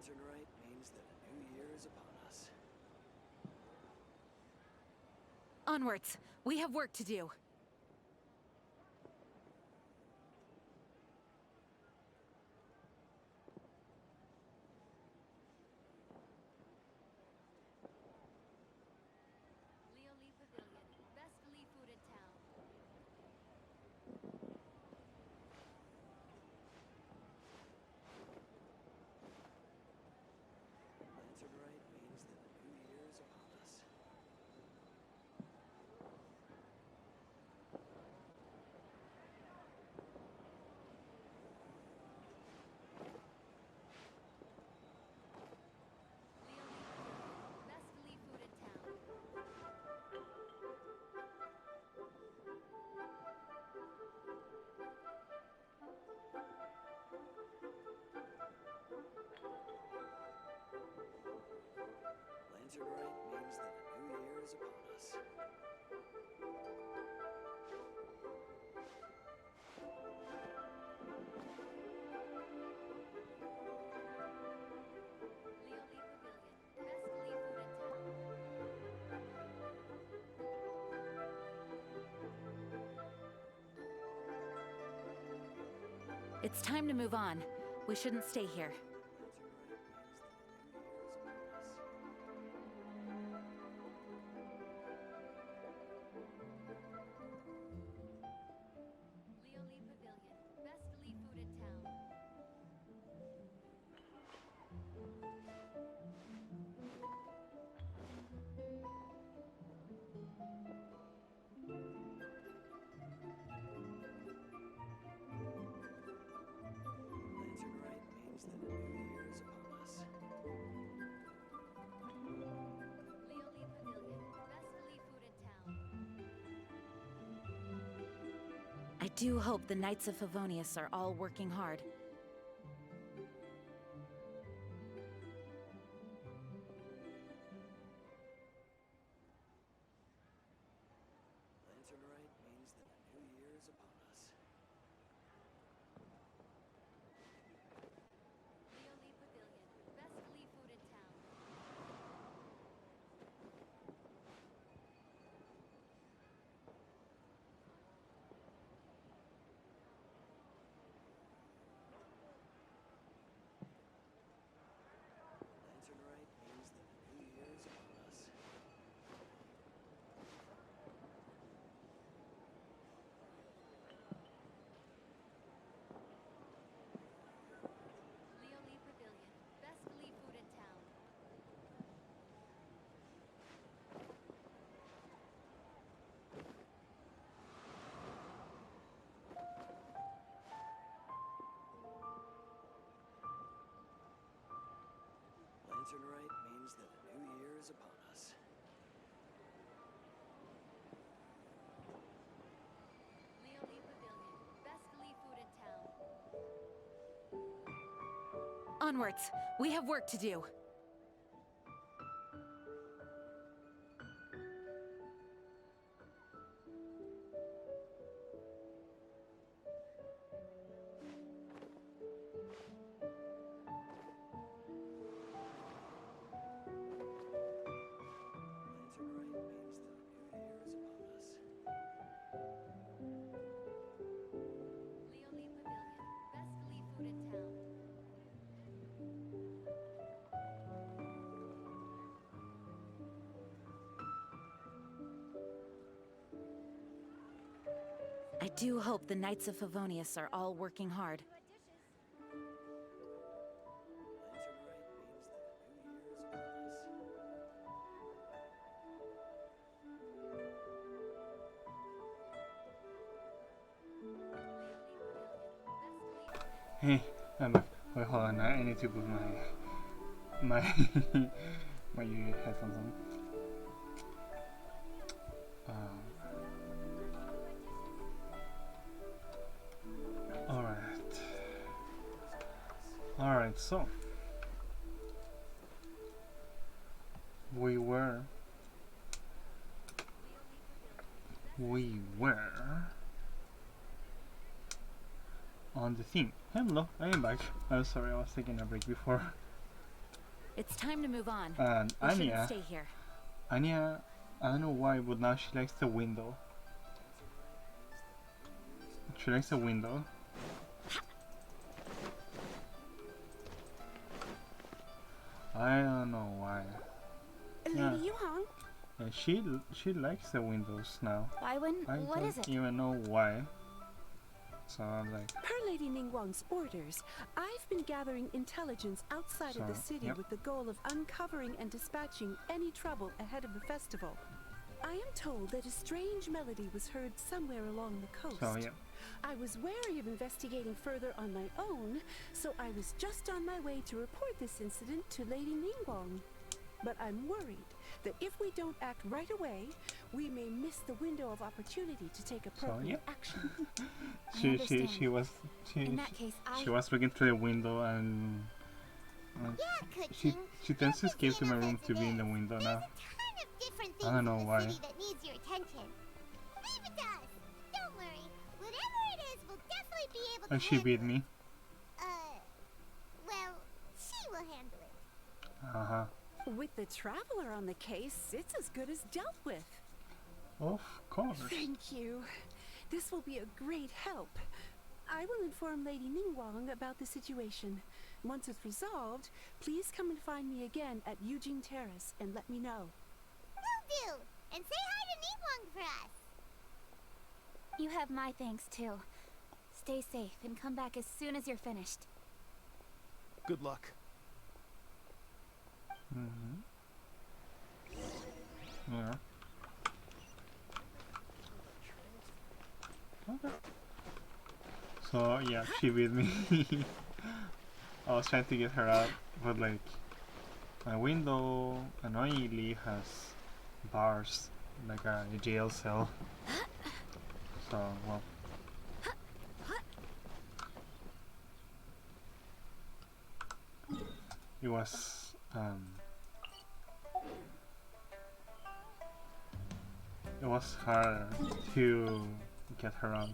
Lantern Rite means that a new year is upon us. Onwards. We have work to do. Lantern Rite means that a new year is upon us. Lantern Rite means that a new year is upon us. It's time to move on. We shouldn't stay here. Lantern Rite means that a new year is upon us. I do hope the Knights of Favonius are all working hard. Lantern Rite means that a Lantern Rite means that a new year is upon us. Leonie Pavilion. Best Lee food in town. Onwards. We have work to do. Lantern Rite means that a new year is upon us. Leonie Pavilion. Best Lee food in town. I do hope the Knights of Favonius are all working hard. Lantern Rite means that a new year is upon us. Hey, I'm back. Wait, hold on. I need to put my my headphones on. All right. So we were on the theme. Hello, I am back. I'm sorry, I was taking a break before. It's time to move on. And We shouldn't Anya, stay here. Anya, I don't know why, but now she likes the window. She likes the window. I don't know why. Lady Yuhong? Yeah, she likes the windows now. Bywin, I what don't is it? even know why. So I'm like, Per Lady Ningguang's orders, I've been gathering intelligence outside of the So, city yep. with the goal of uncovering and dispatching any trouble ahead of the festival. I am told that a strange melody was heard somewhere along the coast. so yeah. I was wary of investigating further on my own, so I was just on my way to report this incident to Lady Ningguang. But I'm worried that if we don't act right away, we may miss the window of opportunity to take appropriate action. She understand. was In that case, she was looking through the window and Yeah, Good she King. tends to Don't be escape to my room to be in the insensitive. window There's now. a ton of different I things don't know in the why. city that needs your attention. Leave it to us. Don't worry. Whatever it is, we'll definitely be able to And she beat handle me. it. Well, she will handle it. Uh-huh. With the traveler on the case, it's as good as dealt with. Of course. Thank you. This will be a great help. I will inform Lady Ningguang about the situation. Once it's resolved, please come and find me again at Eugene Terrace and let me know. Will do. And say hi to Ningguang for us. You have my thanks too. Stay safe and come back as soon as you're finished. Good luck. Mm-hmm. Yeah. Okay. So yeah, she beat me. I was trying to get her out, but like my window annoyingly has bars, like a jail cell. So well. It was harder to get her out,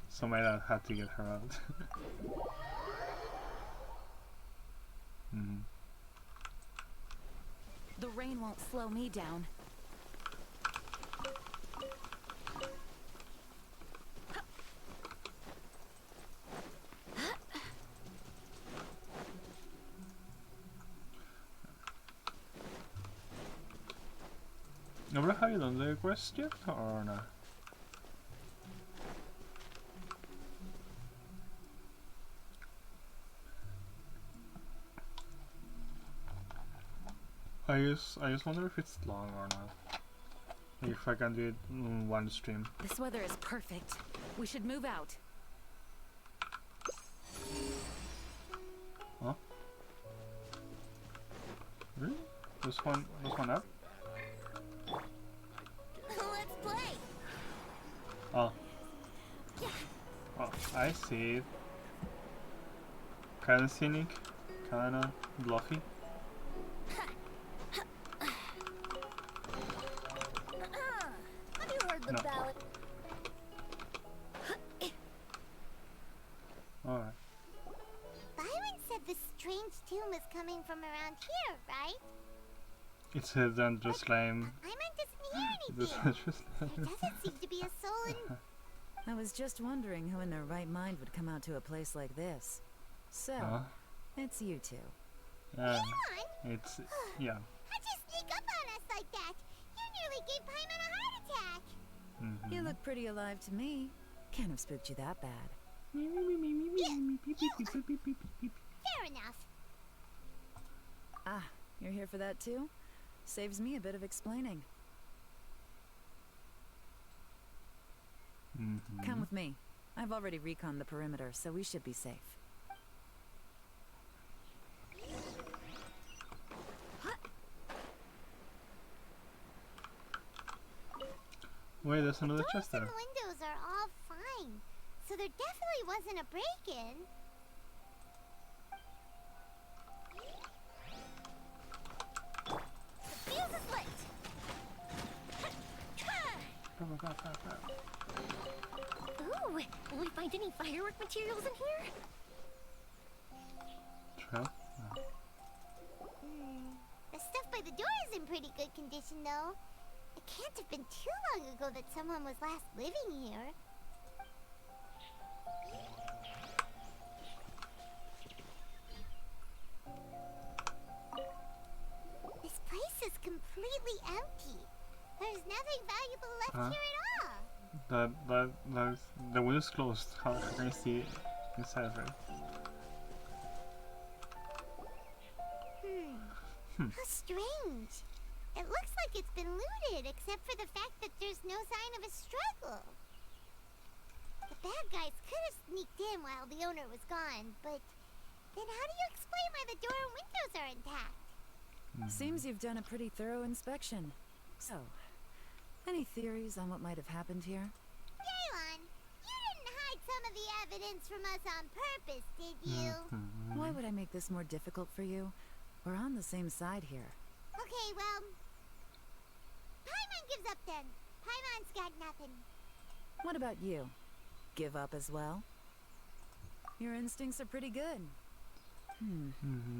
so my dad had to get her out. The rain won't slow me down. Nobra, have you done the quest yet, or not? I just wonder if it's long or not. If I can do it in one stream. This weather is perfect. We should move out. Huh? Really? This one up? Let's play. Oh. Oh, I see it. Kinda scenic, kinda bluffy. Have you heard the No. ballad? Alright. Byron said the strange tune was coming from around here, right? It's hidden just lame. Paimon doesn't hear This anything. is just There doesn't seem to be a soul in... I was just wondering who in their right mind would come out to a place like this. So, it's you two. Yeah. Paimon? It's yeah. How'd you sneak up on us like that? You nearly gave Paimon a heart attack. Mm-hmm. You look pretty alive to me. Can't have spooked you that bad. Fair enough. Ah, you're here for that too? Saves me a bit of explaining. Mm-hmm. Come with me. I've already reconned the perimeter, so we should be safe. Wait, there's another Doors chest and there. windows are all fine, so there definitely wasn't a break-in. The fuse is lit. Go, go, go, go, go. Ooh, will we find any firework materials in here? Trail? No. The stuff by the door is in pretty good condition, though. It can't have been too long ago that someone was last living here. This place is completely empty. There's nothing valuable left here at all. The window's closed. How can you see inside of it? How strange. It looks like it's been looted, except for the fact that there's no sign of a struggle. The bad guys could have sneaked in while the owner was gone, but then how do you explain why the door and windows are intact? Seems you've done a pretty thorough inspection. So, any theories on what might have happened here? Yaylon, you didn't hide some of the evidence from us on purpose, did you? Why would I make this more difficult for you? We're on the same side here. Okay, well... Paimon gives up then. Paimon's got nothing. What about you? Give up as well? Your instincts are pretty good.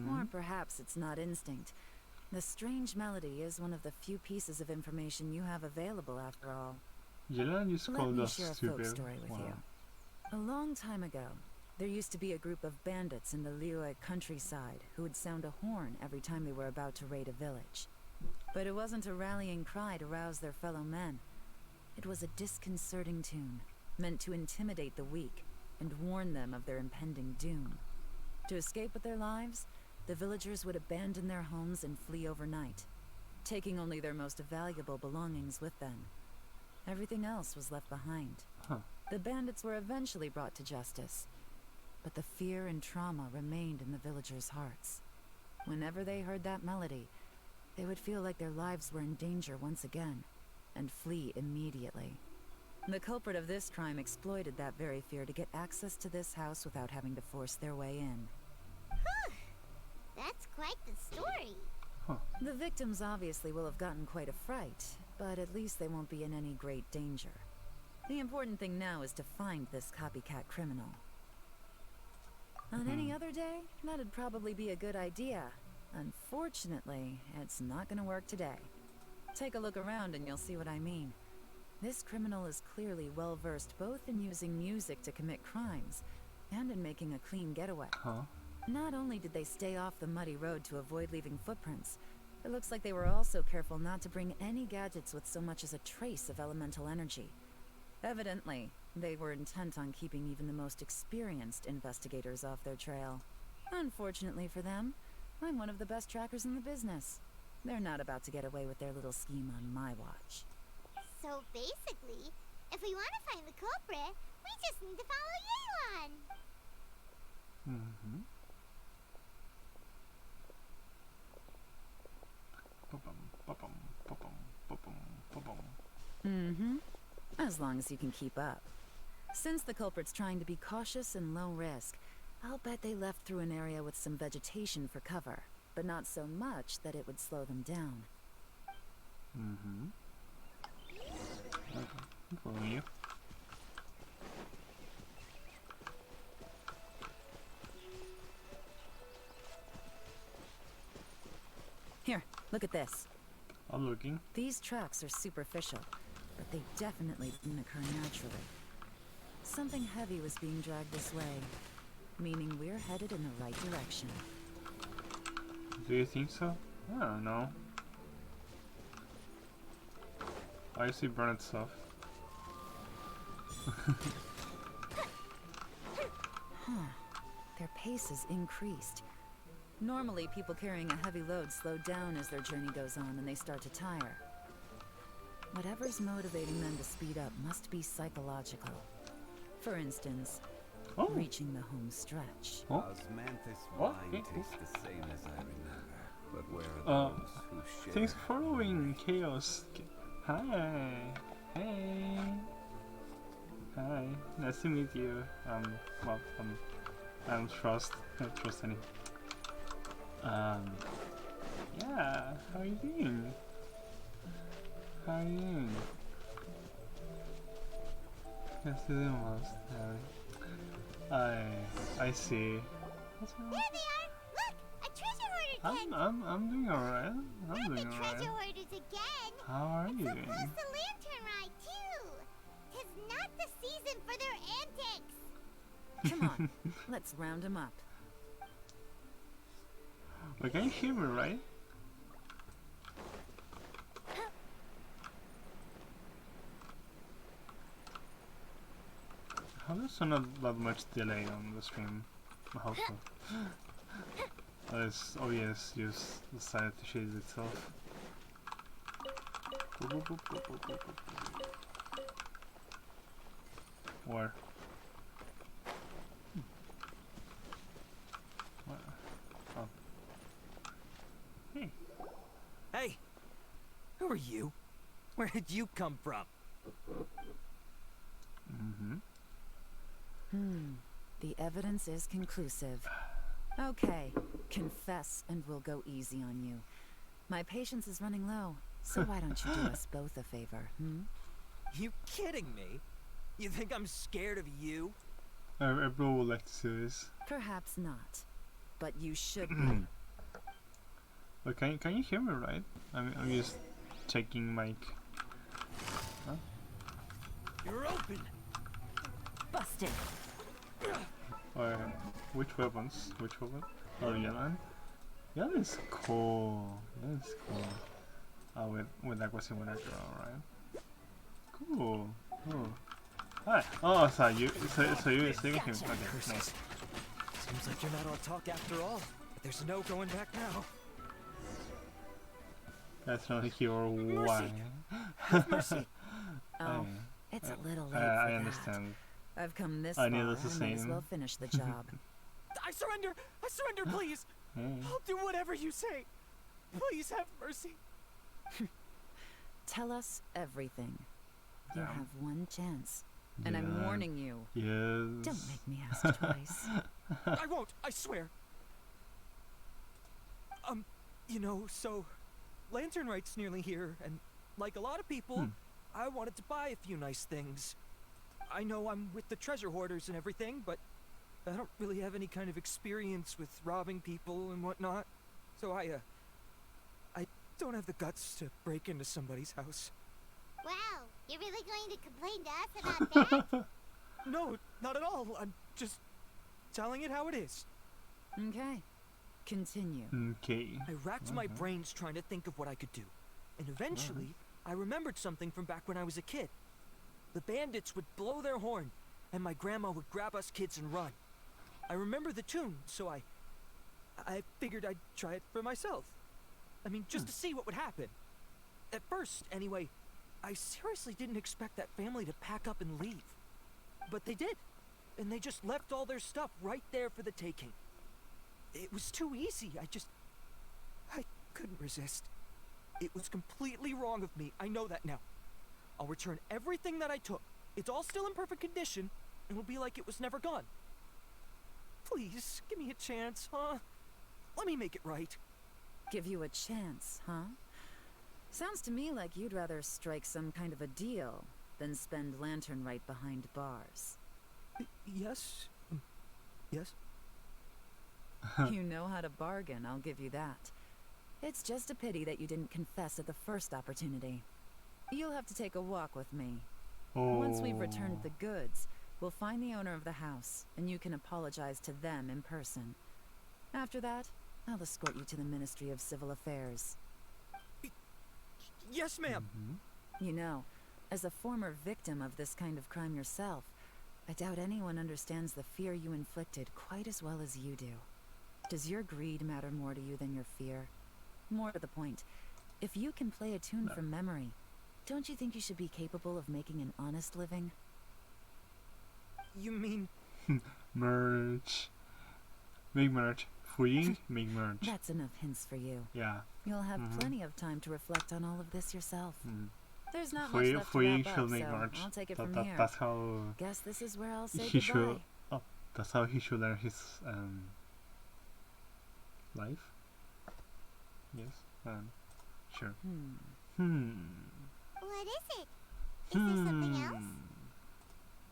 Or perhaps it's not instinct. The strange melody is one of the few pieces of information you have available after all. Yelena just Let called me us share a folk stupid. story with Wow. you. A long time ago, there used to be a group of bandits in the Liyue countryside who would sound a horn every time they were about to raid a village. But it wasn't a rallying cry to rouse their fellow men. It was a disconcerting tune, meant to intimidate the weak and warn them of their impending doom. To escape with their lives, the villagers would abandon their homes and flee overnight, taking only their most valuable belongings with them. Everything else was left behind. The bandits were eventually brought to justice, but the fear and trauma remained in the villagers' hearts. Whenever they heard that melody, they would feel like their lives were in danger once again, and flee immediately. The culprit of this crime exploited that very fear to get access to this house without having to force their way in. That's quite the story. The victims obviously will have gotten quite a fright, but at least they won't be in any great danger. The important thing now is to find this copycat criminal. On any other day, that'd probably be a good idea. Unfortunately, it's not gonna work today. Take a look around and you'll see what I mean. This criminal is clearly well-versed both in using music to commit crimes and in making a clean getaway. Not only did they stay off the muddy road to avoid leaving footprints, it looks like they were also careful not to bring any gadgets with so much as a trace of elemental energy. Evidently, they were intent on keeping even the most experienced investigators off their trail. Unfortunately for them, I'm one of the best trackers in the business. They're not about to get away with their little scheme on my watch. So basically, if we want to find the culprit, we just need to follow Yaylon. Mm-hmm. As long as you can keep up. Since the culprit's trying to be cautious and low risk, I'll bet they left through an area with some vegetation for cover, but not so much that it would slow them down. Mm-hmm. Okay, I'm following you. Here, look at this. I'm looking. These tracks are superficial, but they definitely didn't occur naturally. Something heavy was being dragged this way, meaning we're headed in the right direction. Do you think so? I don't know. I see burnt stuff. Huh. Their pace is increased. Normally, people carrying a heavy load slow down as their journey goes on and they start to tire. Whatever's motivating them to speed up must be psychological. For instance, reaching the home stretch. Osmanthus What? wine tastes the same as I remember, but where are those who share? Thanks for following Chaos. Hi. Hey. Hi. Nice to meet you. Well, I don't trust any. Yeah. How are you doing? How are you doing? Yes, to the most. I see. What's wrong? There they are! Look! A treasure hoarder tent! I'm doing alright. I'm doing the alright. treasure hoarders again! How are you It's doing? supposed to lantern ride too! 'Tis not the season for their antics! Come on, let's round them up. Like, can you hear me, right? How there's not that much delay on the stream? I hope so. Unless OBS just decided to shade itself. Or oh. Hey. Hey! Who are you? Where did you come from? Mm-hmm. The evidence is conclusive. Okay, confess and we'll go easy on you. My patience is running low, so why don't you do us both a favor, You kidding me? You think I'm scared of you? Everyone would like to see this. Perhaps not, but you should be. But can you hear me right? I'm just checking mic. Huh? You're open! Busted! Or which weapons? Which weapon? Oh, Yelan. Yelan is cool. Yelan is cool. With that question with that girl, right? Cool. Cool. Hi. Oh, so you can hear me. Okay, nice. Seems like you're not on talk after all. But there's no going back now. That's not your why. Mercy. Oh, it's a little late for I that. understand. I've come this I far, knew I that's the might as same. well finish the job. I surrender! I surrender, please! Hey. I'll do whatever you say. Please have mercy. Tell us everything. You Damn. have one chance. And I'm Yeah. warning you. Yes. Don't make me ask twice. I won't, I swear. You know, so Lantern Rite's nearly here, and like a lot of people, I wanted to buy a few nice things. I know I'm with the treasure hoarders and everything, but I don't really have any kind of experience with robbing people and whatnot. So I don't have the guts to break into somebody's house. Wow, you're really going to complain to us about that? No, not at all. I'm just telling it how it is. Okay. Continue. Okay. I racked my brains trying to think of what I could do. And eventually, I remembered something from back when I was a kid. The bandits would blow their horn, and my grandma would grab us kids and run. I remember the tune, so I figured I'd try it for myself. I mean, just to see what would happen. At first, anyway, I seriously didn't expect that family to pack up and leave. But they did. And they just left all their stuff right there for the taking. It was too easy. I couldn't resist. It was completely wrong of me. I know that now. I'll return everything that I took. It's all still in perfect condition, and it'll be like it was never gone. Please, give me a chance, huh? Let me make it right. Give you a chance, huh? Sounds to me like you'd rather strike some kind of a deal than spend Lantern Rite behind bars. Yes? Yes? You know how to bargain, I'll give you that. It's just a pity that you didn't confess at the first opportunity. You'll have to take a walk with me. Once we've returned the goods, we'll find the owner of the house, and you can apologize to them in person. After that, I'll escort you to the Ministry of Civil Affairs. Yes, ma'am. You know, as a former victim of this kind of crime yourself, I doubt anyone understands the fear you inflicted quite as well as you do. Does your greed matter more to you than your fear? More to the point, if you can play a tune from memory, don't you think you should be capable of making an honest living? You mean... Merch. Make merch. Fuying, make merch. That's enough hints for you. Yeah. You'll have plenty of time to reflect on all of this yourself. There's not Fuying, much left to wrap should up, make so merch. I'll take it from here. That's how Guess this is where I'll say he goodbye. should. Oh, that's how he should learn his life. Yes. Sure. What is it? Is there something else?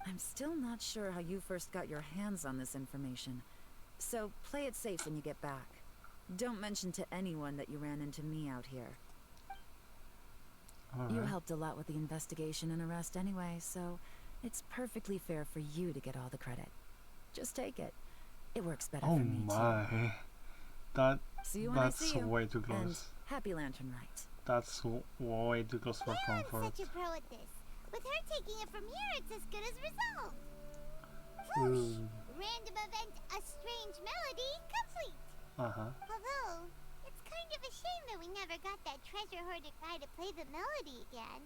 I'm still not sure how you first got your hands on this information. So play it safe when you get back. Don't mention to anyone that you ran into me out here. You helped a lot with the investigation and arrest anyway, so it's perfectly fair for you to get all the credit. Just take it. It works better for me too. That's way too close. And happy Lantern Rite. That's way too close for comfort. I'm such a pro at this. With her taking it from here, it's as good as resolved. Whoosh! Random event, a strange melody, complete. Although, it's kind of a shame that we never got that treasure hoarder guy to play the melody again.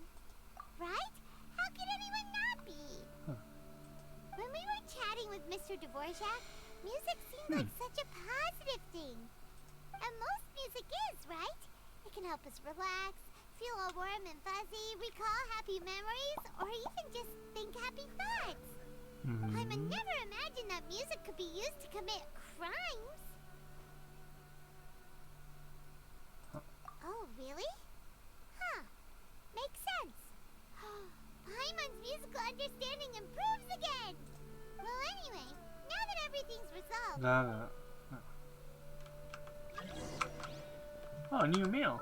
Right? How could anyone not be? When we were chatting with Mr. Dvorak, music seemed like such a positive thing. And most music is, right? It can help us relax, feel all warm and fuzzy, recall happy memories, or even just think happy thoughts. I would never imagine that music could be used to commit crimes. Oh, really? Huh. Makes sense. Paimon's musical understanding improves again. Well, anyway, now that everything's resolved... Oh, new mail.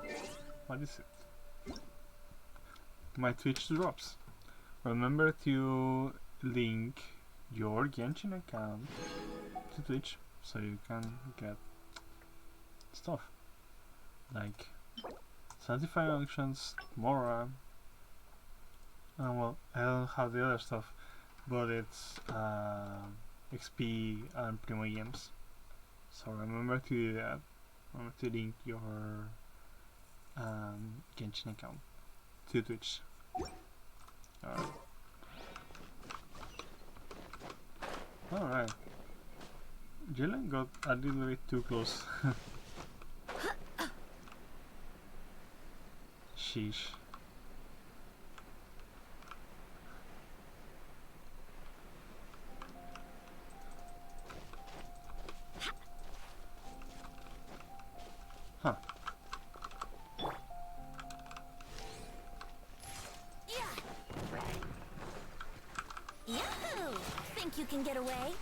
What is it? My Twitch drops. Remember to link your Genshin account to Twitch so you can get stuff like satisfying functions, Mora. Well, I don't have the other stuff, but it's XP and Primo Gems. So remember to do that. Remember to link your Genshin account to Twitch. Alright. Jillian got a little bit too close. Sheesh. Huh. Yahoo! Think you can get away?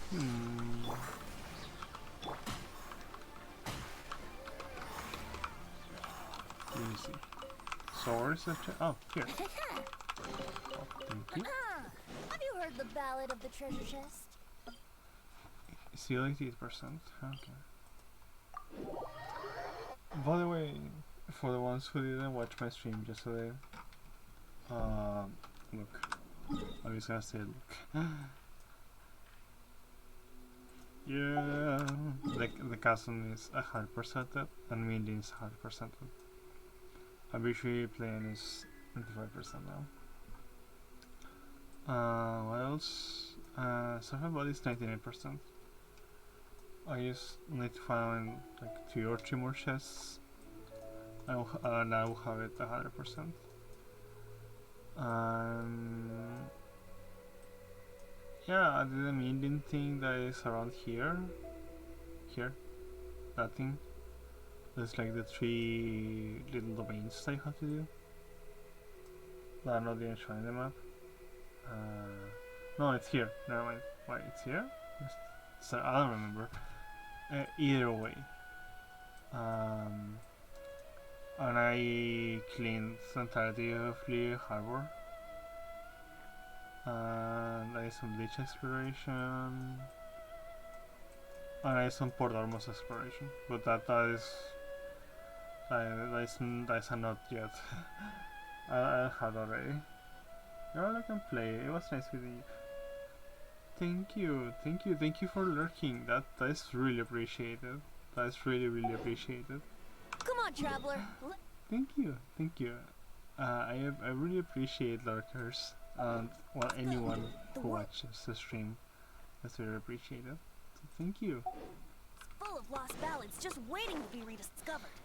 Let me see. Swords? Oh, here. Oh, thank you. Have you heard the ballad of the treasure chest? Still 88%. Okay. By the way, for the ones who didn't watch my stream yesterday, look. I'm just gonna say look. Yeah, the castle is 100% and Mindy is 100%. Obviously playing is 25% now. What else? Surfing body is 99%. I just need to find like 2 or 3 more chests and I will have it 100%. Um, yeah, the medium thing that is around here. Here. That thing. There's like the 3 little domains that you have to do. That are not even showing the map. No, it's here. Never mind. Wait, it's here? So I don't remember. Either way. And I cleaned the entirety of Lee Harbor. And I did some beach exploration. And I did some Port Ormuz exploration. But that is a not yet. I had already. Yeah, I can play. It was nice with you. Thank you for lurking. That is really appreciated. That is really appreciated. Come on, traveler. Thank you. I really appreciate lurkers and well anyone who watches the stream. That's very appreciated. So thank you. It's full of lost ballads just waiting to be rediscovered.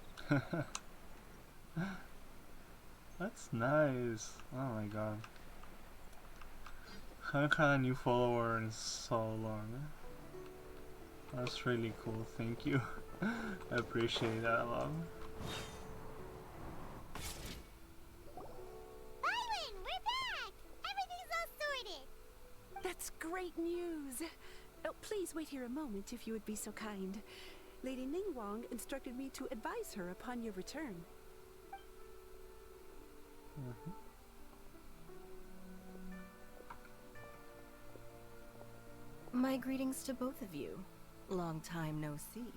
That's nice. Oh my god. I haven't had a new follower in so long. That's really cool. Thank you. I appreciate that a lot. Byron, we're back! Everything's all sorted! That's great news. Oh, please wait here a moment if you would be so kind. Lady Ningguang instructed me to advise her upon your return. My greetings to both of you. Long time no see.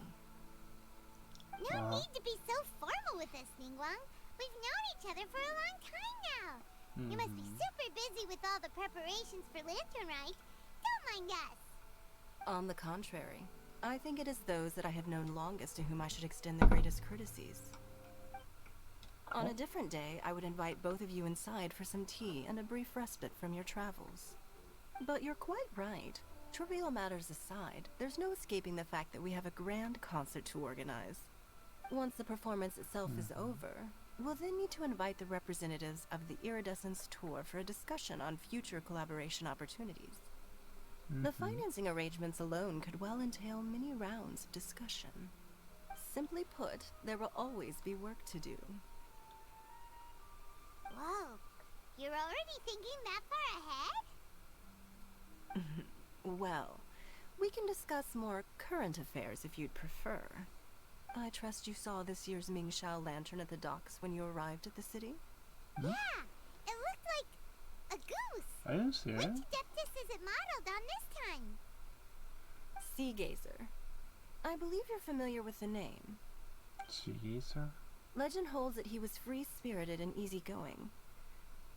No need to be so formal with us, Ningguang. We've known each other for a long time now. You must be super busy with all the preparations for Lantern Rite. Don't mind us. On the contrary, I think it is those that I have known longest to whom I should extend the greatest courtesies. On a different day, I would invite both of you inside for some tea and a brief respite from your travels. But you're quite right. Trivial matters aside, there's no escaping the fact that we have a grand concert to organize. Once the performance itself is over, we'll then need to invite the representatives of the Iridescence Tour for a discussion on future collaboration opportunities. The financing arrangements alone could well entail many rounds of discussion. Simply put, there will always be work to do. Whoa, you're already thinking that far ahead? Well, we can discuss more current affairs if you'd prefer. I trust you saw this year's Mingxiao lantern at the docks when you arrived at the city? Yeah, it looked like a goose. I didn't see it. Which adeptus is it modeled on this time? Sea Gazer. I believe you're familiar with the name. Sea Gazer? Legend holds that he was free-spirited and easygoing.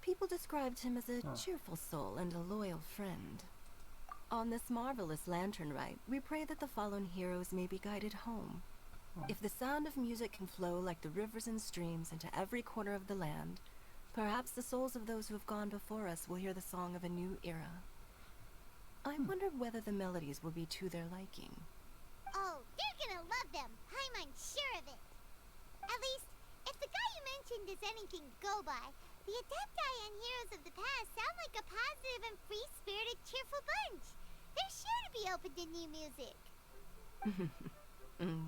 People described him as a cheerful soul and a loyal friend. On this marvelous lantern rite, we pray that the fallen heroes may be guided home. If the sound of music can flow like the rivers and streams into every corner of the land, perhaps the souls of those who have gone before us will hear the song of a new era. I wonder whether the melodies will be to their liking. Oh, they're gonna love them. I'm sure of it. At least, if the guy you mentioned is anything to go by, the Adepti and Heroes of the Past sound like a positive and free-spirited, cheerful bunch. They're sure to be open to new music.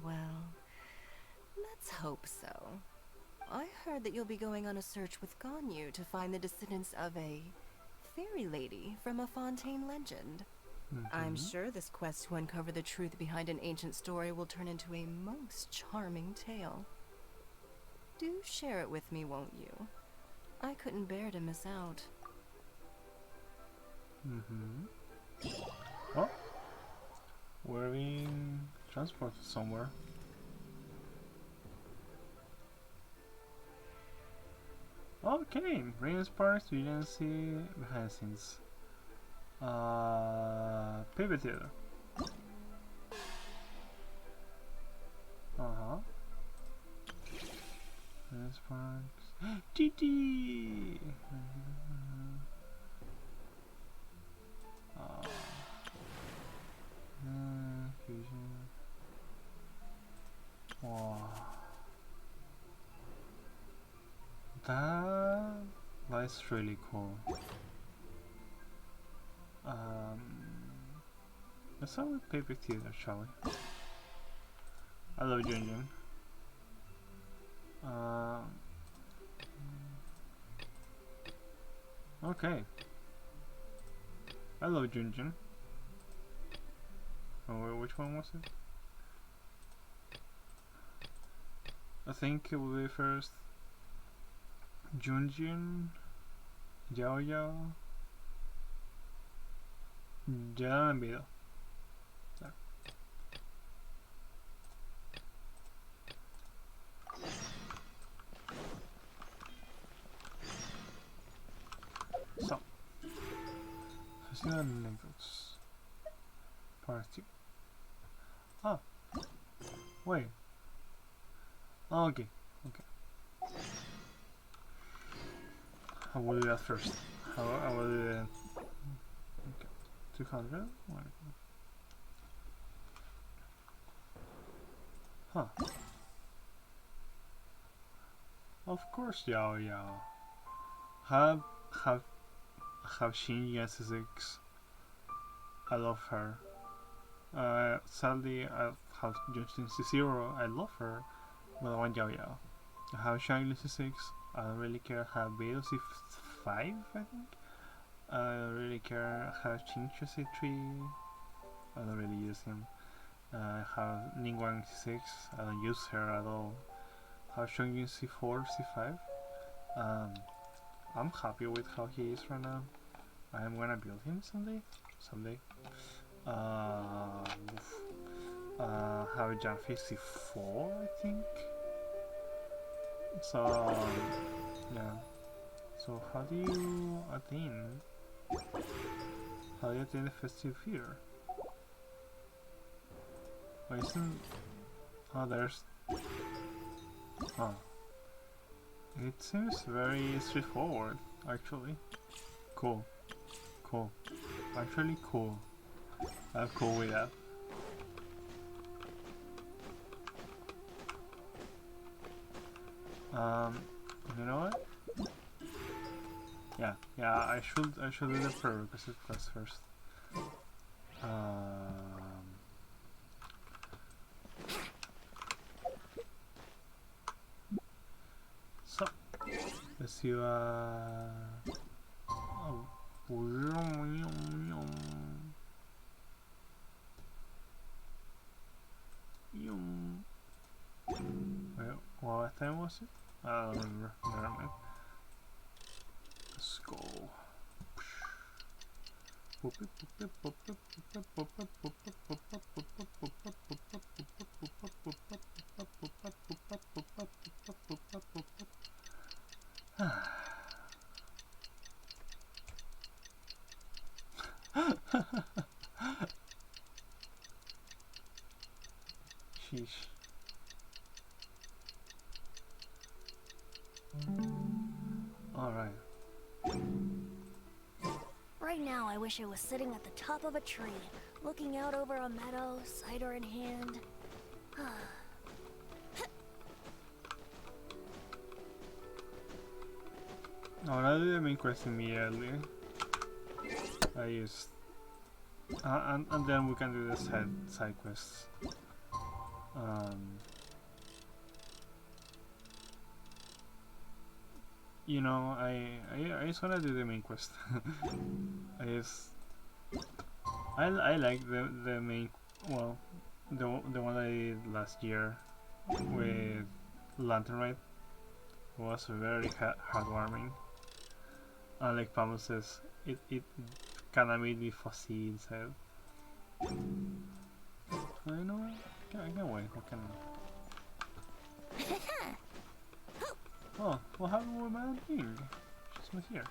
Well, let's hope so. I heard that you'll be going on a search with Ganyu to find the descendants of a fairy lady from a Fontaine legend. I'm sure this quest to uncover the truth behind an ancient story will turn into a most charming tale. Do share it with me, won't you? I couldn't bear to miss out. Oh, we're being transported somewhere. Okay, Rain Sparks, Regency, behind the scenes. Paper theater. Rain Sparks. GT! Fusion. Wow. That That's really cool. Let's start with Paper Theater, shall we? I love Junjun. Okay. I love Junjun. Oh, wait, which one was it? I think it will be first Junjun, Yao Yao, ya me olvidó. So, festival anecdotes. Part 2. Ah, wait. Oh, okay, okay. I will do that first. I will do that. Okay. 200? Huh. Of course, Yao Yao. Have Shin Yes6. I love her. Sadly, I have Justin C0. I love her. But I want Yao Yao. I have Shine C6. I don't really care. I have Beidou C5, I think. I don't really care. I have Chinchu C3. I don't really use him. I have Ningguang C6. I don't use her at all. I have Shongyun C4, C5. I'm happy with how he is right now. I am gonna build him someday. Have Janfei C4, I think. So yeah. So how do you attain? How do you attain the festive fear? Why isn't? Oh, there's. Oh. It seems very straightforward, actually. Cool. Cool. Actually cool. I'm cool with that. You know what? Yeah, I should do the prerequisite quest first. So let's do wait, what time was it? I don't remember. Never mind. Let's go. Sheesh. Alright. Right now, I wish I was sitting at the top of a tree, looking out over a meadow, cider in hand. Ahora do the main quest immediately. And then we can do the side quests. You know, I just wanna do the main quest. I like the main, well, the one I did last year with Lantern Rite. Was very heartwarming. Like Pablo says, it kinda made me fussy inside. You know what? I can wait. Oh, what happened with my thing? She's not here.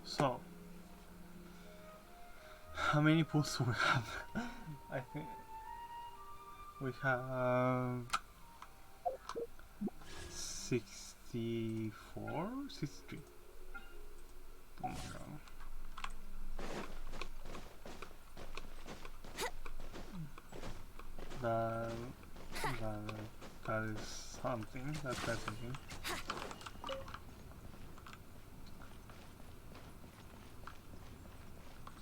So, how many pools do we have? I think we have 64, 63. Oh my god. That that is something. That's something.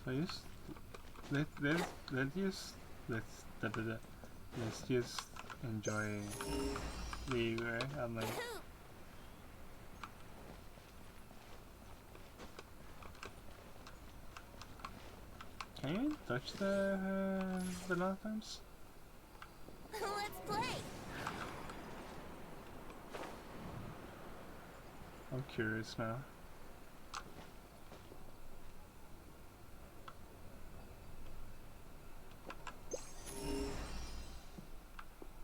So just let's just enjoy the eagle and like. Can you touch the lanterns? Let's play. I'm curious now.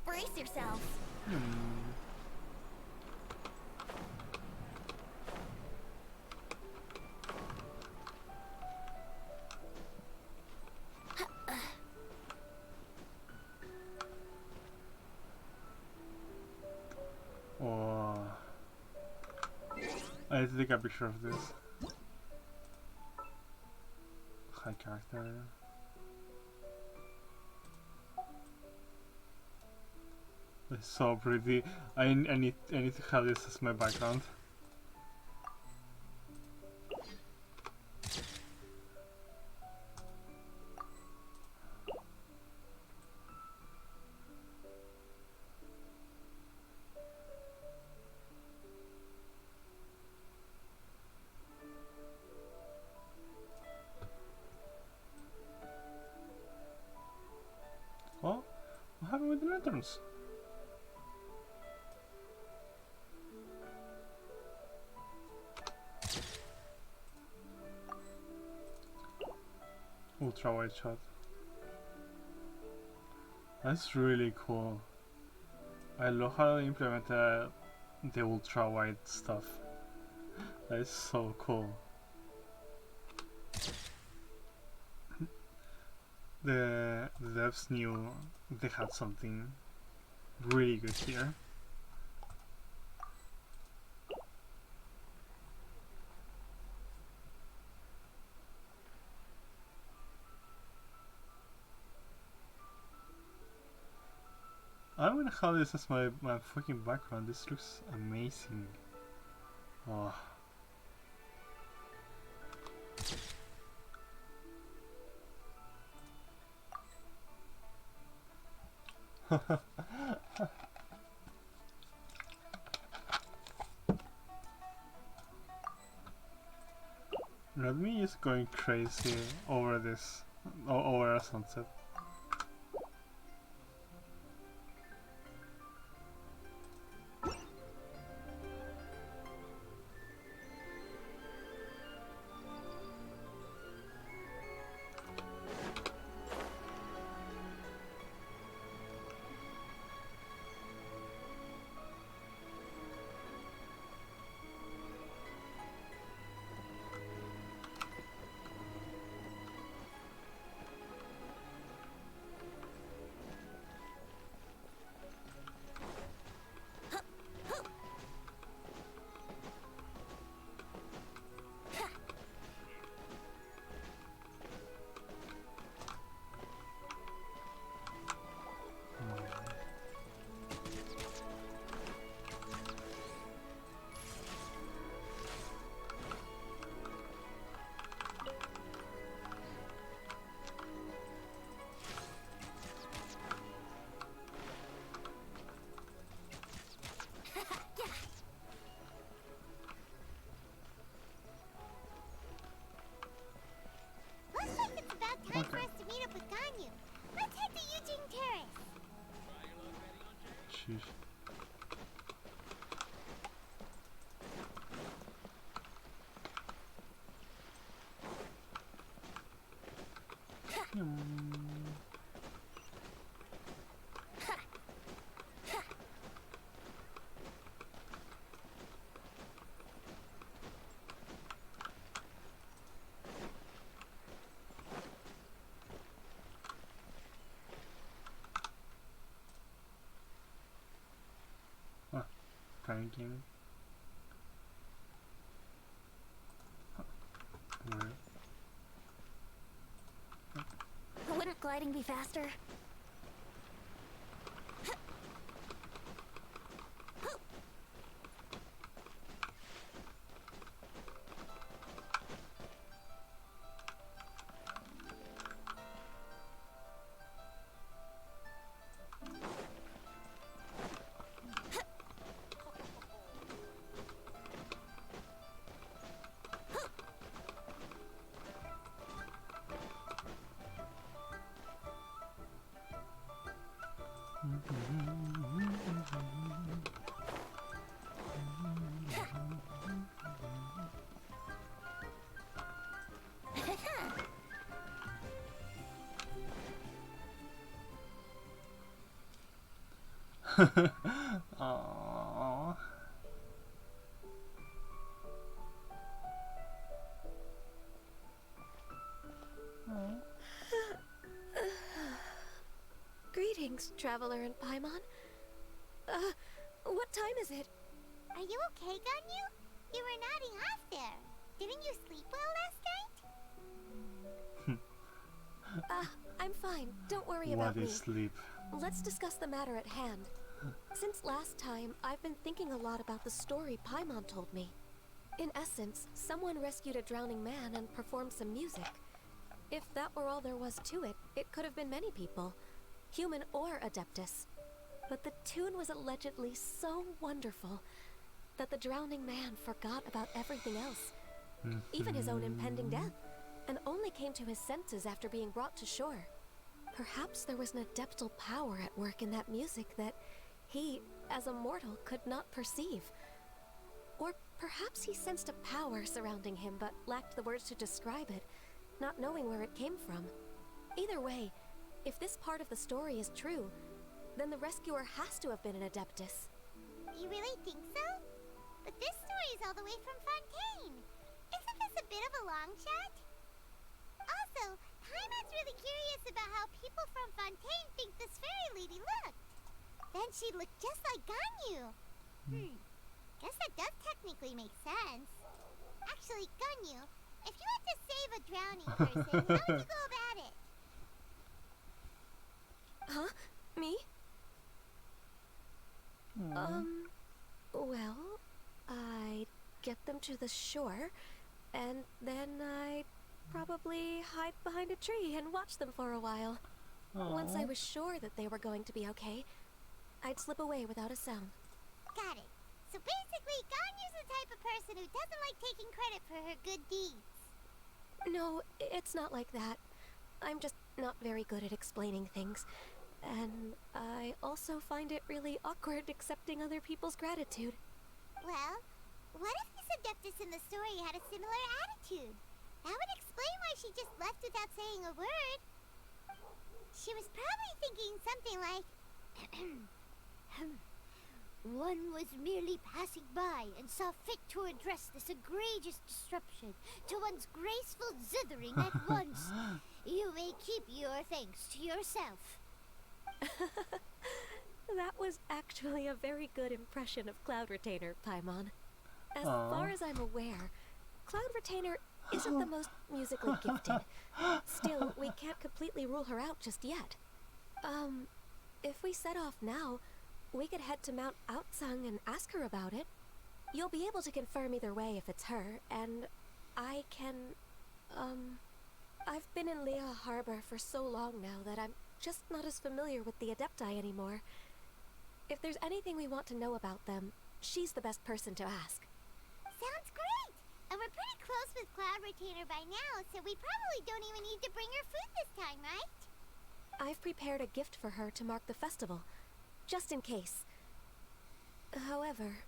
Brace yourselves. Oh, I need to take a picture of this. High character. It's so pretty. I need to have this as my background. Oh, what happened with the lanterns? Ultra wide shot. That's really cool. I love how they implemented the ultra wide stuff. That is so cool. The devs knew they had something really good here. I'm gonna have this as my fucking background. This looks amazing. Oh. Not me just going crazy over this, over a sunset. Time for us to meet up with Ganyu. Let's head to Eugene Terrace. Sheesh. Pranking. Where? Wouldn't gliding be faster? Aww. Greetings, traveler in Paimon. What time is it? Are you okay, Ganyu? You were nodding off there. Didn't you sleep well last night? I'm fine. Don't worry What about me. is sleep? Let's discuss the matter at hand. Since last time, I've been thinking a lot about the story Paimon told me. In essence, someone rescued a drowning man and performed some music. If that were all there was to it, it could have been many people, human or Adeptus. But the tune was allegedly so wonderful that the drowning man forgot about everything else, even his own impending death, and only came to his senses after being brought to shore. Perhaps there was an adeptal power at work in that music that he, as a mortal, could not perceive. Or perhaps he sensed a power surrounding him but lacked the words to describe it, not knowing where it came from. Either way, if this part of the story is true, then the rescuer has to have been an Adeptus. You really think so? But this story is all the way from Fontaine. Isn't this a bit of a long shot? Also, Paimon's really curious about how people from Fontaine think this fairy lady looked. Then she looked just like Ganyu. Guess that does technically make sense. Actually, Ganyu, if you had to save a drowning person, how would you go about it? Huh? Me? Well, I'd get them to the shore, and then I'd probably hide behind a tree and watch them for a while. Once I was sure that they were going to be okay, I'd slip away without a sound. Got it. So basically, Ganyu's the type of person who doesn't like taking credit for her good deeds. No, it's not like that. I'm just not very good at explaining things. And I also find it really awkward accepting other people's gratitude. Well, what if this Adeptus in the story had a similar attitude? That would explain why she just left without saying a word. She was probably thinking something like, one was merely passing by and saw fit to address this egregious disruption to one's graceful zithering at once. You may keep your thanks to yourself. That was actually a very good impression of Cloud Retainer, Paimon. As far as I'm aware, Cloud Retainer isn't the most musically gifted. Still, we can't completely rule her out just yet. If we set off now, we could head to Mount Outsung and ask her about it. You'll be able to confirm either way if it's her, and I can, I've been in Lea Harbor for so long now that I'm just not as familiar with the Adepti anymore. If there's anything we want to know about them, she's the best person to ask. Sounds great! And we're pretty close with Cloud Retainer by now, so we probably don't even need to bring her food this time, right? I've prepared a gift for her to mark the festival, just in case. However,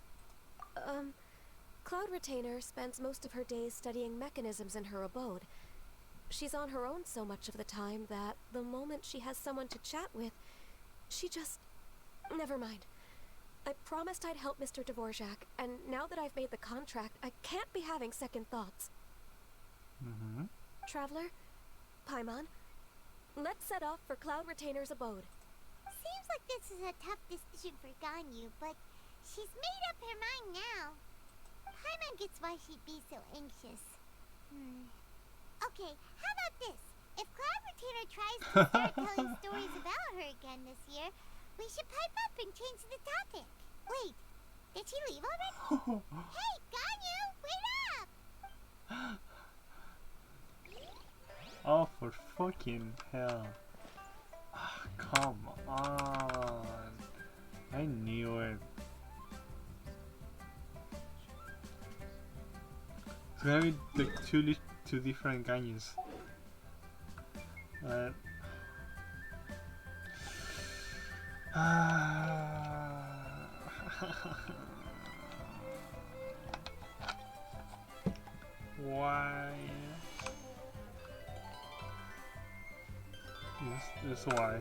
Cloud Retainer spends most of her days studying mechanisms in her abode. She's on her own so much of the time that the moment she has someone to chat with, she just... Never mind. I promised I'd help Mr. Dvorak, and now that I've made the contract, I can't be having second thoughts. Traveler, Paimon, let's set off for Cloud Retainer's abode. Seems like this is a tough decision for Ganyu, but she's made up her mind now. Paimon gets why she'd be so anxious. Okay, how about this? If Cloud Retainer tries to start telling stories about her again this year, we should pipe up and change the topic. Wait, did she leave already? Hey, Ganyu, wait up! Oh, for fucking hell. Come on. I knew it. It's gonna be like two different Ganyus. Why? Yes, that's why.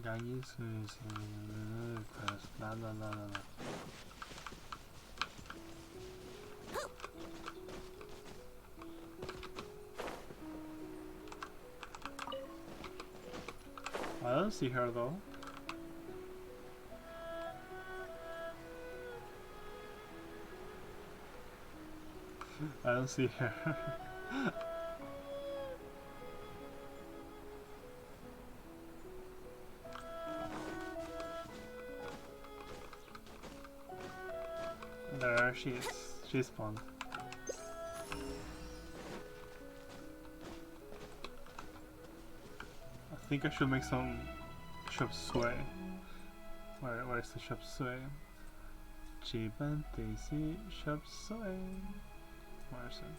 Ganyu la la la la la. I don't see her though. I don't see her. There she is. She spawned. I think I should make some chop suey. Where's the chop suey? Chiban Daisy chop suey. Where's it?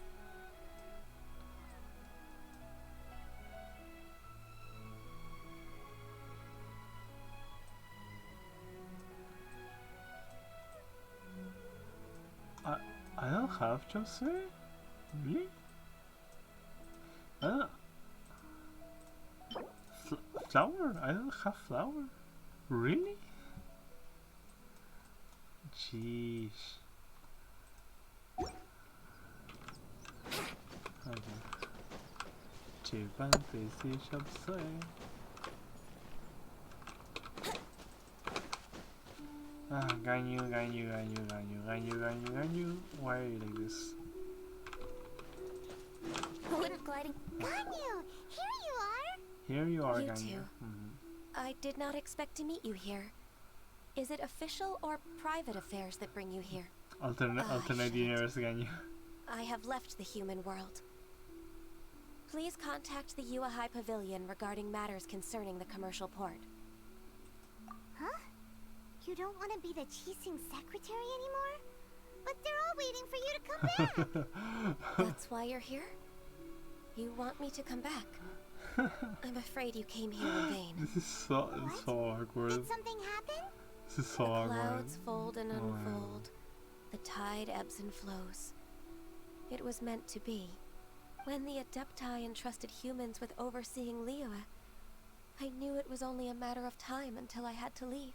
I don't have chop suey? Really? Flour? I don't have flour. Really? Jeez. Okay. Chiban Daisy chop suey. Ganyu. Why are you like this? Water gliding. Ganyu! Here you are! Here you are, You Ganyu. two. I did not expect to meet you here. Is it official or private affairs that bring you here? Alternate universe, Ganyu. I have left the human world. Please contact the Yua High Pavilion regarding matters concerning the commercial port. Huh? You don't want to be the Qixing secretary anymore? But they're all waiting for you to come back! That's why you're here? You want me to come back? I'm afraid you came here in vain. This is so awkward. Did something happen? This is so awkward. Clouds fold and unfold. The tide ebbs and flows. It was meant to be. When the Adepti entrusted humans with overseeing Liyue, I knew it was only a matter of time until I had to leave.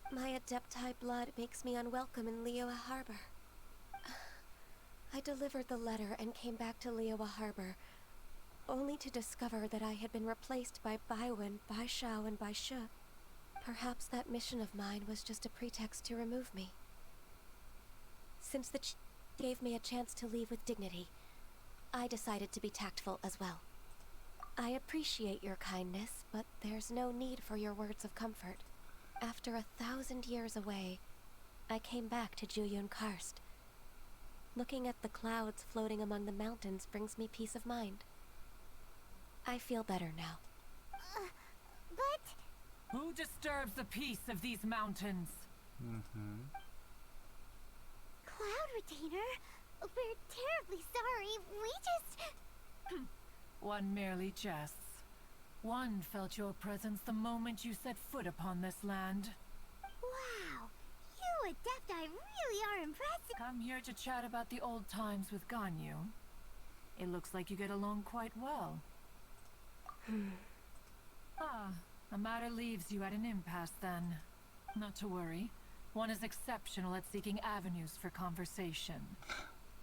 My Adepti blood makes me unwelcome in Liyue Harbor. I delivered the letter and came back to Liyue Harbor, only to discover that I had been replaced by Baiwen, Baishao, and Baishu. Perhaps that mission of mine was just a pretext to remove me. Since the gave me a chance to leave with dignity, I decided to be tactful as well. I appreciate your kindness, but there's no need for your words of comfort. After 1,000 years away, I came back to Juyun Karst. Looking at the clouds floating among the mountains brings me peace of mind. I feel better now. But... Who disturbs the peace of these mountains? Cloud Retainer, we're terribly sorry. We just... One merely jests. One felt your presence the moment you set foot upon this land. Wow, you Adepti really are impressive. Come here to chat about the old times with Ganyu. It looks like you get along quite well. The matter leaves you at an impasse then. Not to worry. One is exceptional at seeking avenues for conversation.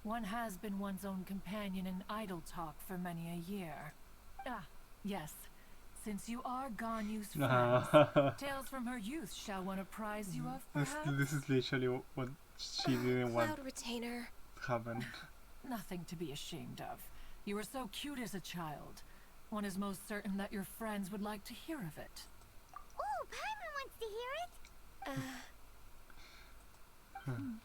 One has been one's own companion in idle talk for many a year. Yes. Since you are Ganyu's friends, tales from her youth shall one apprise you of, perhaps? This is literally what she didn't want Cloud Retainer. to happen. Nothing to be ashamed of. You were so cute as a child. One is most certain that your friends would like to hear of it. Oh, Paimon wants to hear it.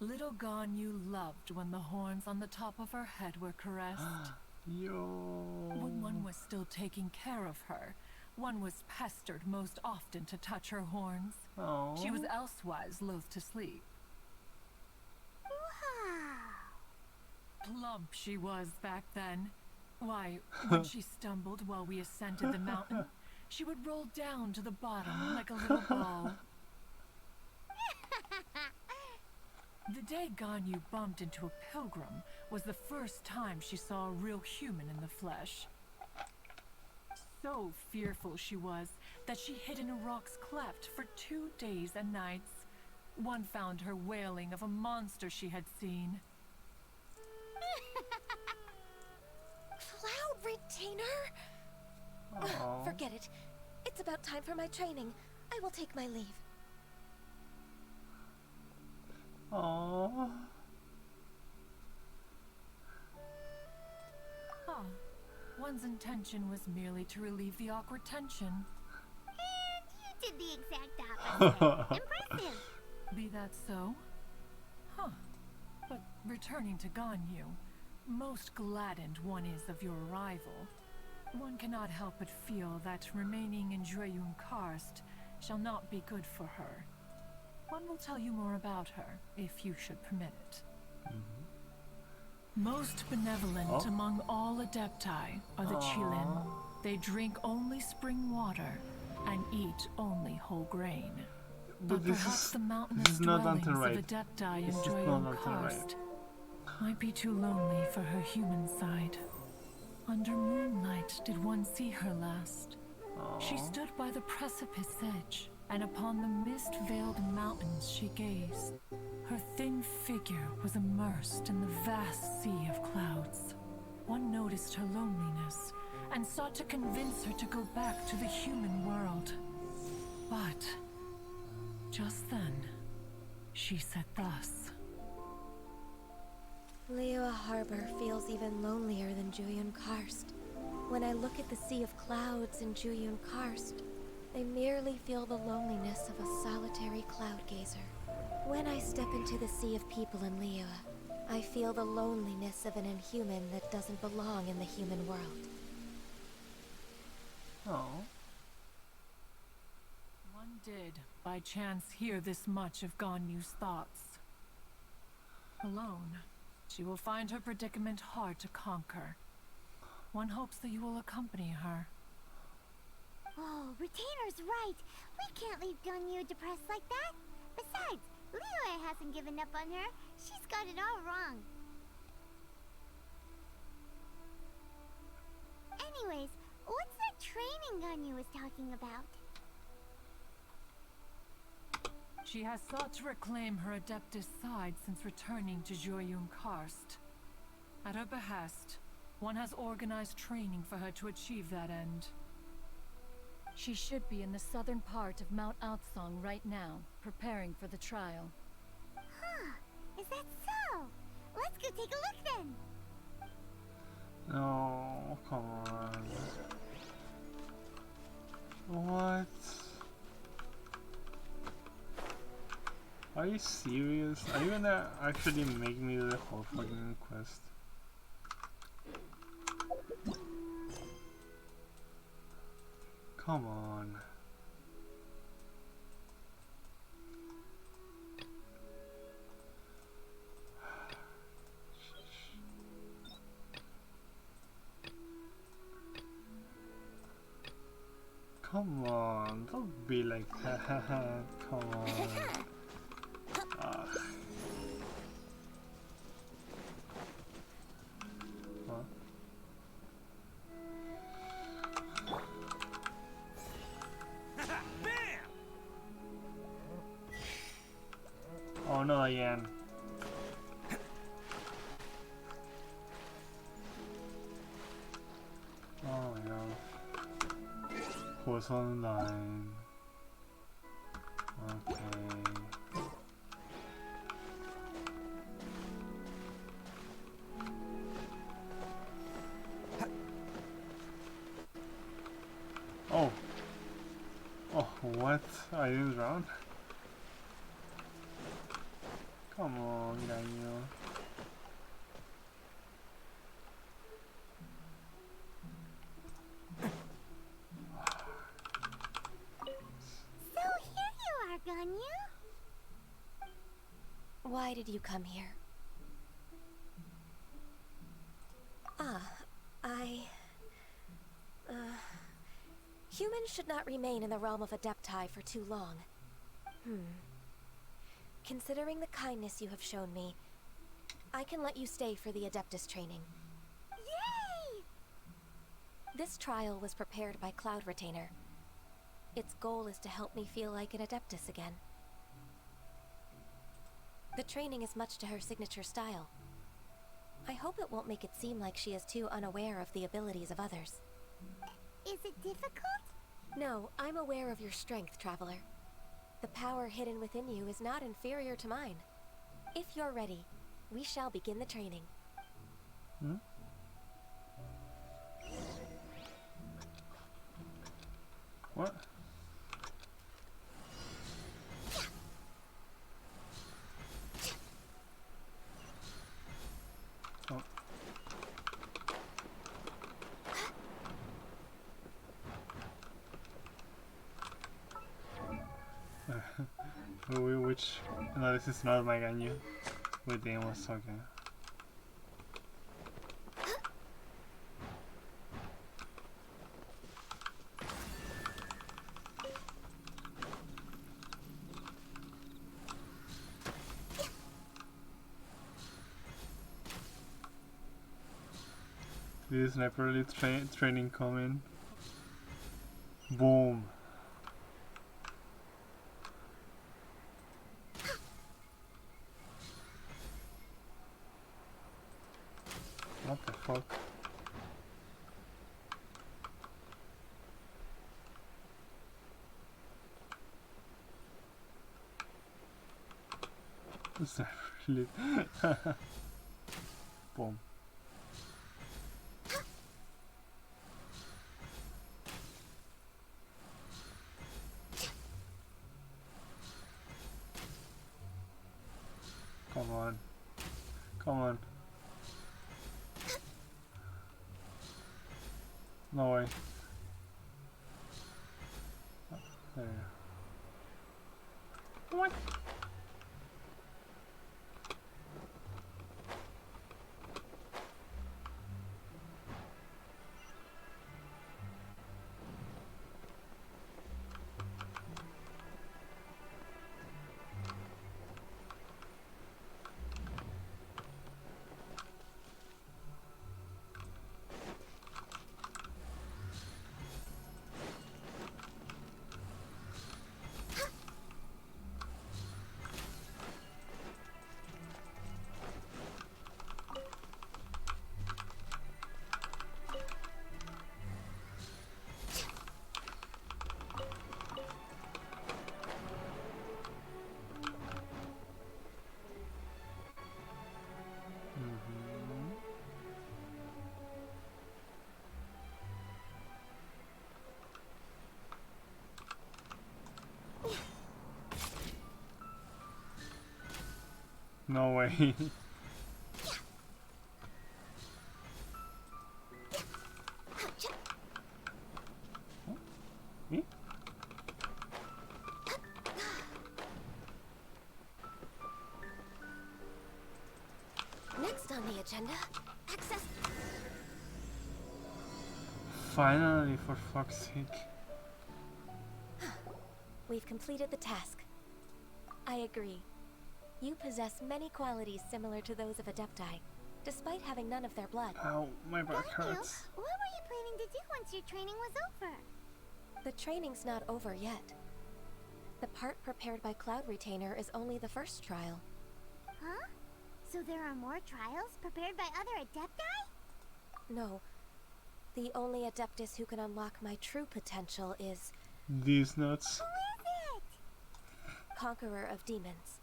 Little Ganyu loved when the horns on the top of her head were caressed. When one was still taking care of her, one was pestered most often to touch her horns. She was elsewise loath to sleep. Wow. Plump she was back then. Why, when she stumbled while we ascended the mountain, she would roll down to the bottom like a little ball. The day Ganyu bumped into a pilgrim was the first time she saw a real human in the flesh. So fearful she was that she hid in a rock's cleft for 2 days and nights. One found her wailing of a monster she had seen. Cloud Retainer? Aw. Forget it. It's about time for my training. I will take my leave. Aww. Huh. One's intention was merely to relieve the awkward tension. And you did the exact opposite. Impressive. Be that so? Huh. But returning to Ganyu, most gladdened one is of your arrival. One cannot help but feel that remaining in Jueyun Karst shall not be good for her. One will tell you more about her, if you should permit it. Most benevolent among all Adepti are the Qilin. They drink only spring water and eat only whole grain. But perhaps the mountainous dwellings of Adepti in Jueyun Karst might be too lonely for her human side. Under moonlight did one see her last. She stood by the precipice edge, and upon the mist-veiled mountains she gazed. Her thin figure was immersed in the vast sea of clouds. One noticed her loneliness, and sought to convince her to go back to the human world. But just then, she said thus. Liyue Harbor feels even lonelier than Jueyun Karst. When I look at the sea of clouds in Jueyun Karst, I merely feel the loneliness of a solitary cloud gazer. When I step into the sea of people in Liyue, I feel the loneliness of an inhuman that doesn't belong in the human world. Oh. One did, by chance, hear this much of Ganyu's thoughts. Alone, she will find her predicament hard to conquer. One hopes that you will accompany her. Oh, Retainer's right. We can't leave Ganyu depressed like that. Besides, Liyue hasn't given up on her. She's got it all wrong. Anyways, what's that training Ganyu was talking about? She has sought to reclaim her Adeptus side since returning to Jueyun Karst. At her behest, one has organized training for her to achieve that end. She should be in the southern part of Mount Aotsong right now, preparing for the trial. Huh, is that so? Let's go take a look then. No, come on. What? Are you serious? Are you gonna actually make me do the whole fucking quest? Come on. Come on, don't be like that. Come on. What? Oh no, again. Oh my god. Horizon line. Okay. Oh. Oh, what? I didn't drown? Come on, Daniel. So here you are, Ganyu. Why did you come here? Humans should not remain in the realm of Adepti for too long. Considering the kindness you have shown me, I can let you stay for the Adeptus training. Yay! This trial was prepared by Cloud Retainer. Its goal is to help me feel like an Adeptus again. The training is much to her signature style. I hope it won't make it seem like she is too unaware of the abilities of others. Is it difficult? No, I'm aware of your strength, Traveler. The power hidden within you is not inferior to mine. If you're ready, we shall begin the training. Hmm? What? Oh. Which? No, this is not my Ganyu. Wait, they was talking. This sniper elite training coming. Boom. What the fuck? Sniper elite. Boom. Come on. Come on. No way. Oh, there. What? No way. Me? Next on the agenda, access. Finally, for fuck's sake. We've completed the task. I agree. You possess many qualities similar to those of Adepti, despite having none of their blood. Ow, my back hurts. What were you planning to do once your training was over? The training's not over yet. The part prepared by Cloud Retainer is only the first trial. Huh? So there are more trials prepared by other Adepti? No. The only Adeptus who can unlock my true potential is... These nuts. Who is it? Conqueror of Demons.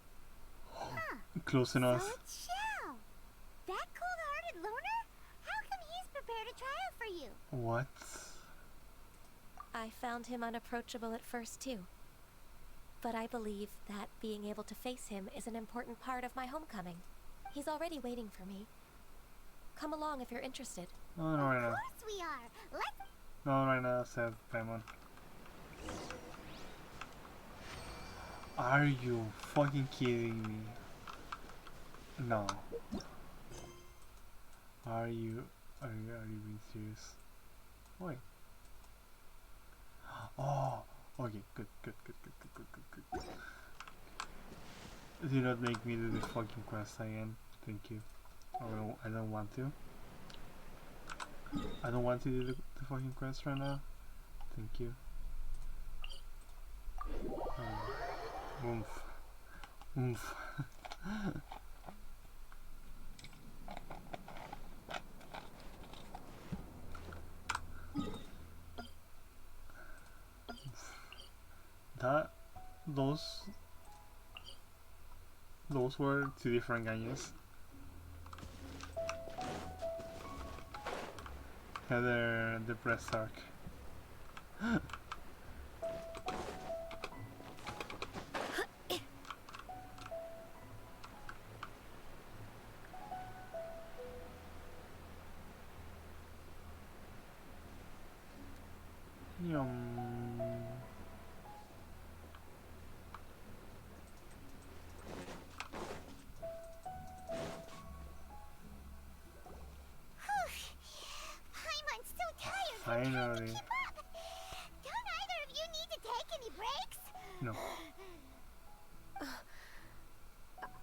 Huh. Close enough. So it's Shell. That cold-hearted loner? How come he's prepared a trial for you? What? I found him unapproachable at first too. But I believe that being able to face him is an important part of my homecoming. He's already waiting for me. Come along if you're interested. No, right now. Of course we are. Let's... No, right now, said Paimon. Are you fucking kidding me? No. Are you being serious? Wait. Oh, okay, good. Do not make me do this fucking quest again. Thank you. I don't want to. I don't want to do the fucking quest right now. Thank you. Oomph. Oomph. Those were two different ganges. Heather the breast arc. Yum. Paimon's so tired from trying to Finally. keep up. Don't either of you need to take any breaks? No.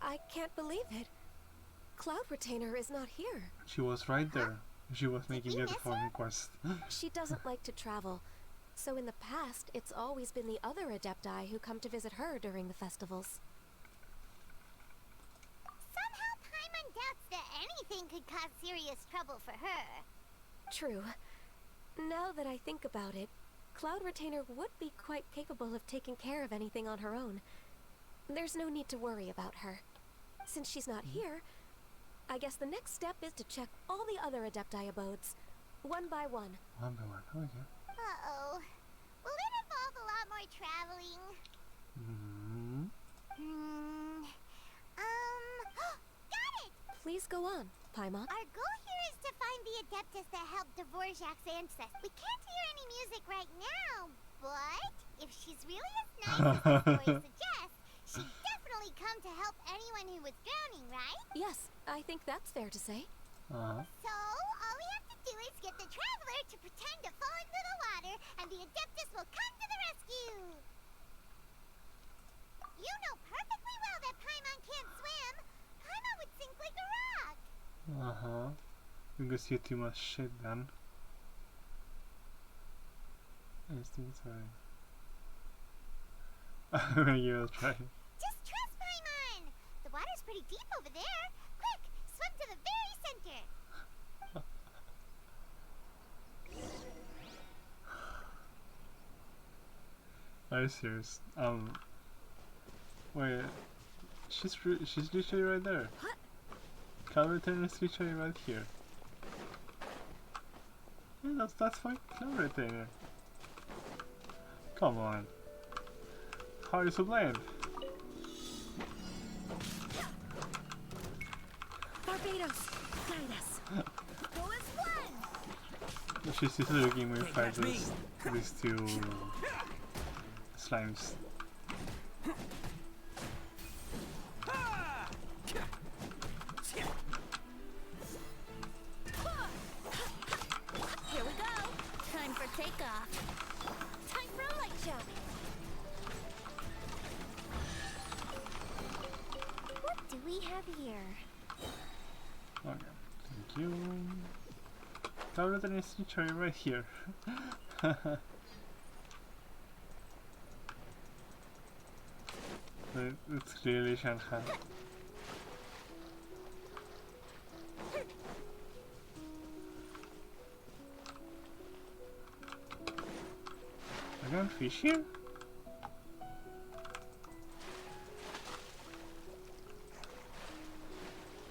I can't believe it. Cloud Retainer is not here. She was right there. She was making the other fucking quest. She doesn't like to travel, so in the past, it's always been the other Adepti who come to visit her during the festivals. Somehow Paimon doubts that anything could cause serious trouble for her. True. Now that I think about it, Cloud Retainer would be quite capable of taking care of anything on her own. There's no need to worry about her. Since she's not here, I guess the next step is to check all the other Adepti abodes, one by one. One by one, okay. Uh-oh. Will it involve a lot more traveling? Got it! Please go on, Paimon. Our goal here is to find the Adeptus that helped Dvorak's ancestors. We can't hear any music right now, but if she's really as nice as the story suggests, she'd definitely come to help anyone who was drowning, right? Yes, I think that's fair to say. So, all we have to do is get the Traveler to pretend to fall into the water, and the Adeptus will come to the rescue! You know perfectly well that Paimon can't swim! Paimon would sink like a rock! Because you too much shit then. I just think it's right. I'm gonna give it a try. Just trust Paimon! The water's pretty deep over there! Quick, swim to the very center! Are you serious? Wait, she's literally right there. What? Cloud Retainer is literally right here. Yeah, that's fine. Cloud Retainer. Come on. How are you so blind? Barbados, guide us. Go as one! She's just looking when we fight these two slimes. Here we go! Time for takeoff! Time for a light jump! What do we have here? Okay, thank you. Cloud Retainer is literally right here. It's clearly Shanghai. I got fish here?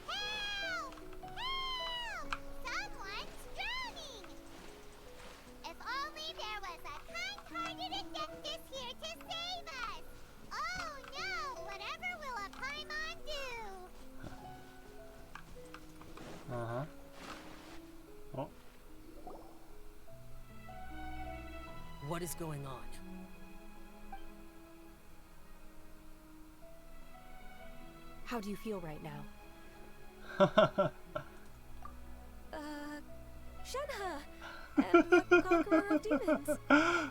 Help! Help! Someone's drowning! If only there was a kind-hearted Adeptus here to save us! Oh no! Whatever will a Paimon do? Oh. What is going on? How do you feel right now? Shenhe! And the Conqueror of Demons! Why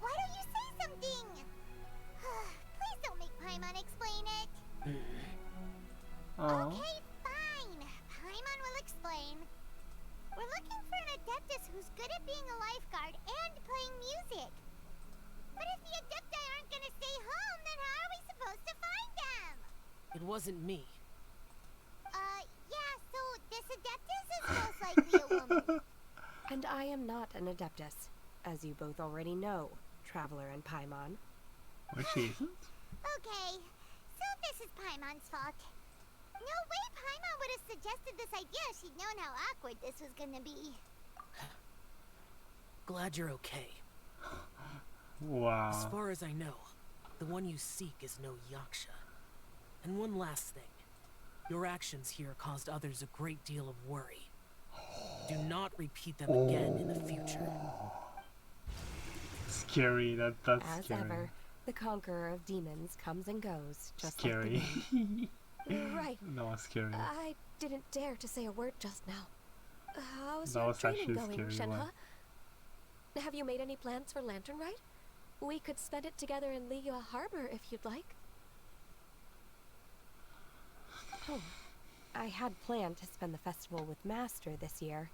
don't you say something? Please don't make Paimon explain it. Oh. Okay, fine. Paimon will explain. We're looking for an Adeptus who's good at being a lifeguard and playing music. But if the Adepti aren't gonna stay home, then how are we supposed to find them? It wasn't me. Yeah, so this Adeptus is most likely a woman. And I am not an Adeptus, as you both already know, Traveler and Paimon. Well, she isn't. Okay, so this is Paimon's fault. No way Paimon would have suggested this idea if she'd known how awkward this was gonna be. Glad you're okay. Wow. As far as I know, the one you seek is no Yaksha. And one last thing. Your actions here caused others a great deal of worry. Do not repeat them again in the future. Scary, that's As scary. ever, the conqueror of demons comes and goes, just Scary. like the wind. Right. No, scary. I didn't dare to say a word just now. How's That your was training actually going, scary, Shenhe? what? Have you made any plans for Lantern Rite? We could spend it together in Liyue Harbor if you'd like. Oh, I had planned to spend the festival with Master this year.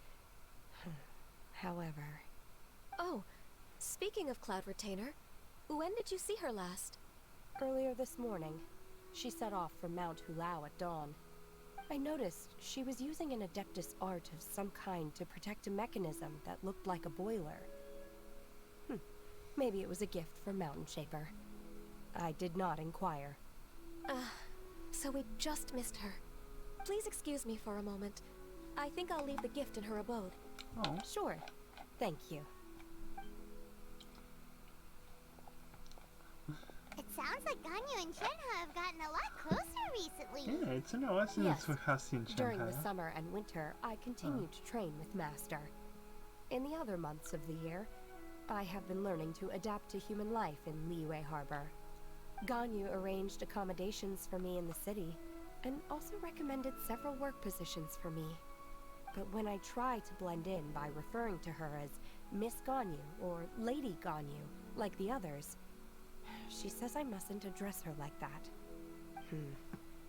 However... Oh, speaking of Cloud Retainer, when did you see her last? Earlier this morning, she set off for Mount Hulao at dawn. I noticed she was using an Adeptus art of some kind to protect a mechanism that looked like a boiler. Maybe it was a gift from Mountain Shaper. I did not inquire. So we just missed her. Please excuse me for a moment. I think I'll leave the gift in her abode. Oh. Sure. Thank you. It sounds like Ganyu and Shenhe have gotten a lot closer recently. Yeah, it's an awesome Yes. we have seen During the Shanghai. summer and winter, I continued to train with Master. In the other months of the year, I have been learning to adapt to human life in Liyue Harbor. Ganyu arranged accommodations for me in the city, and also recommended several work positions for me. But when I try to blend in by referring to her as Miss Ganyu or Lady Ganyu, like the others, she says I mustn't address her like that.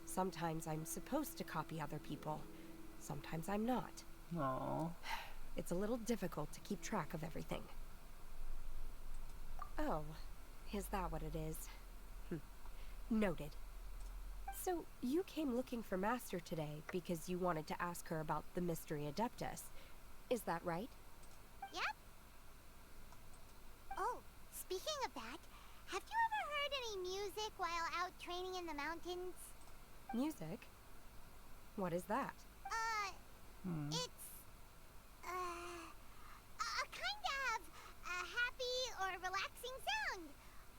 Sometimes I'm supposed to copy other people, sometimes I'm not. Aww. It's a little difficult to keep track of everything. Oh, is that what it is? Noted. So, you came looking for Master today because you wanted to ask her about the Mystery Adeptus. Is that right? Yep. Oh, speaking of that, have you ever heard any music while out training in the mountains? Music? What is that? It's, a kind of a happy or relaxing sound.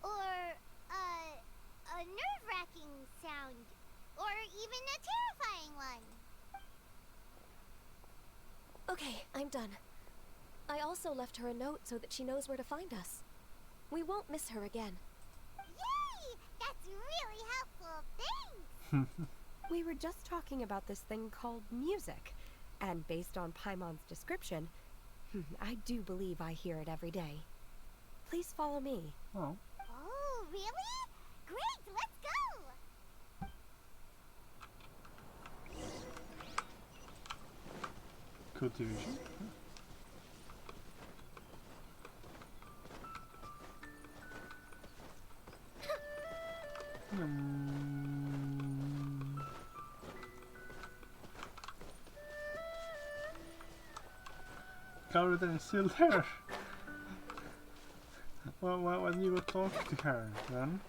Or, a nerve-wracking sound. Or even a terrifying one. Okay, I'm done. I also left her a note so that she knows where to find us. We won't miss her again. Yay! That's really helpful. Thanks! We were just talking about this thing called music, and based on Paimon's description, I do believe I hear it every day. Please follow me. Oh. Oh, really? Great, let's go! Cultivation. Carlton is still there. Well, why didn't you go talk to her then?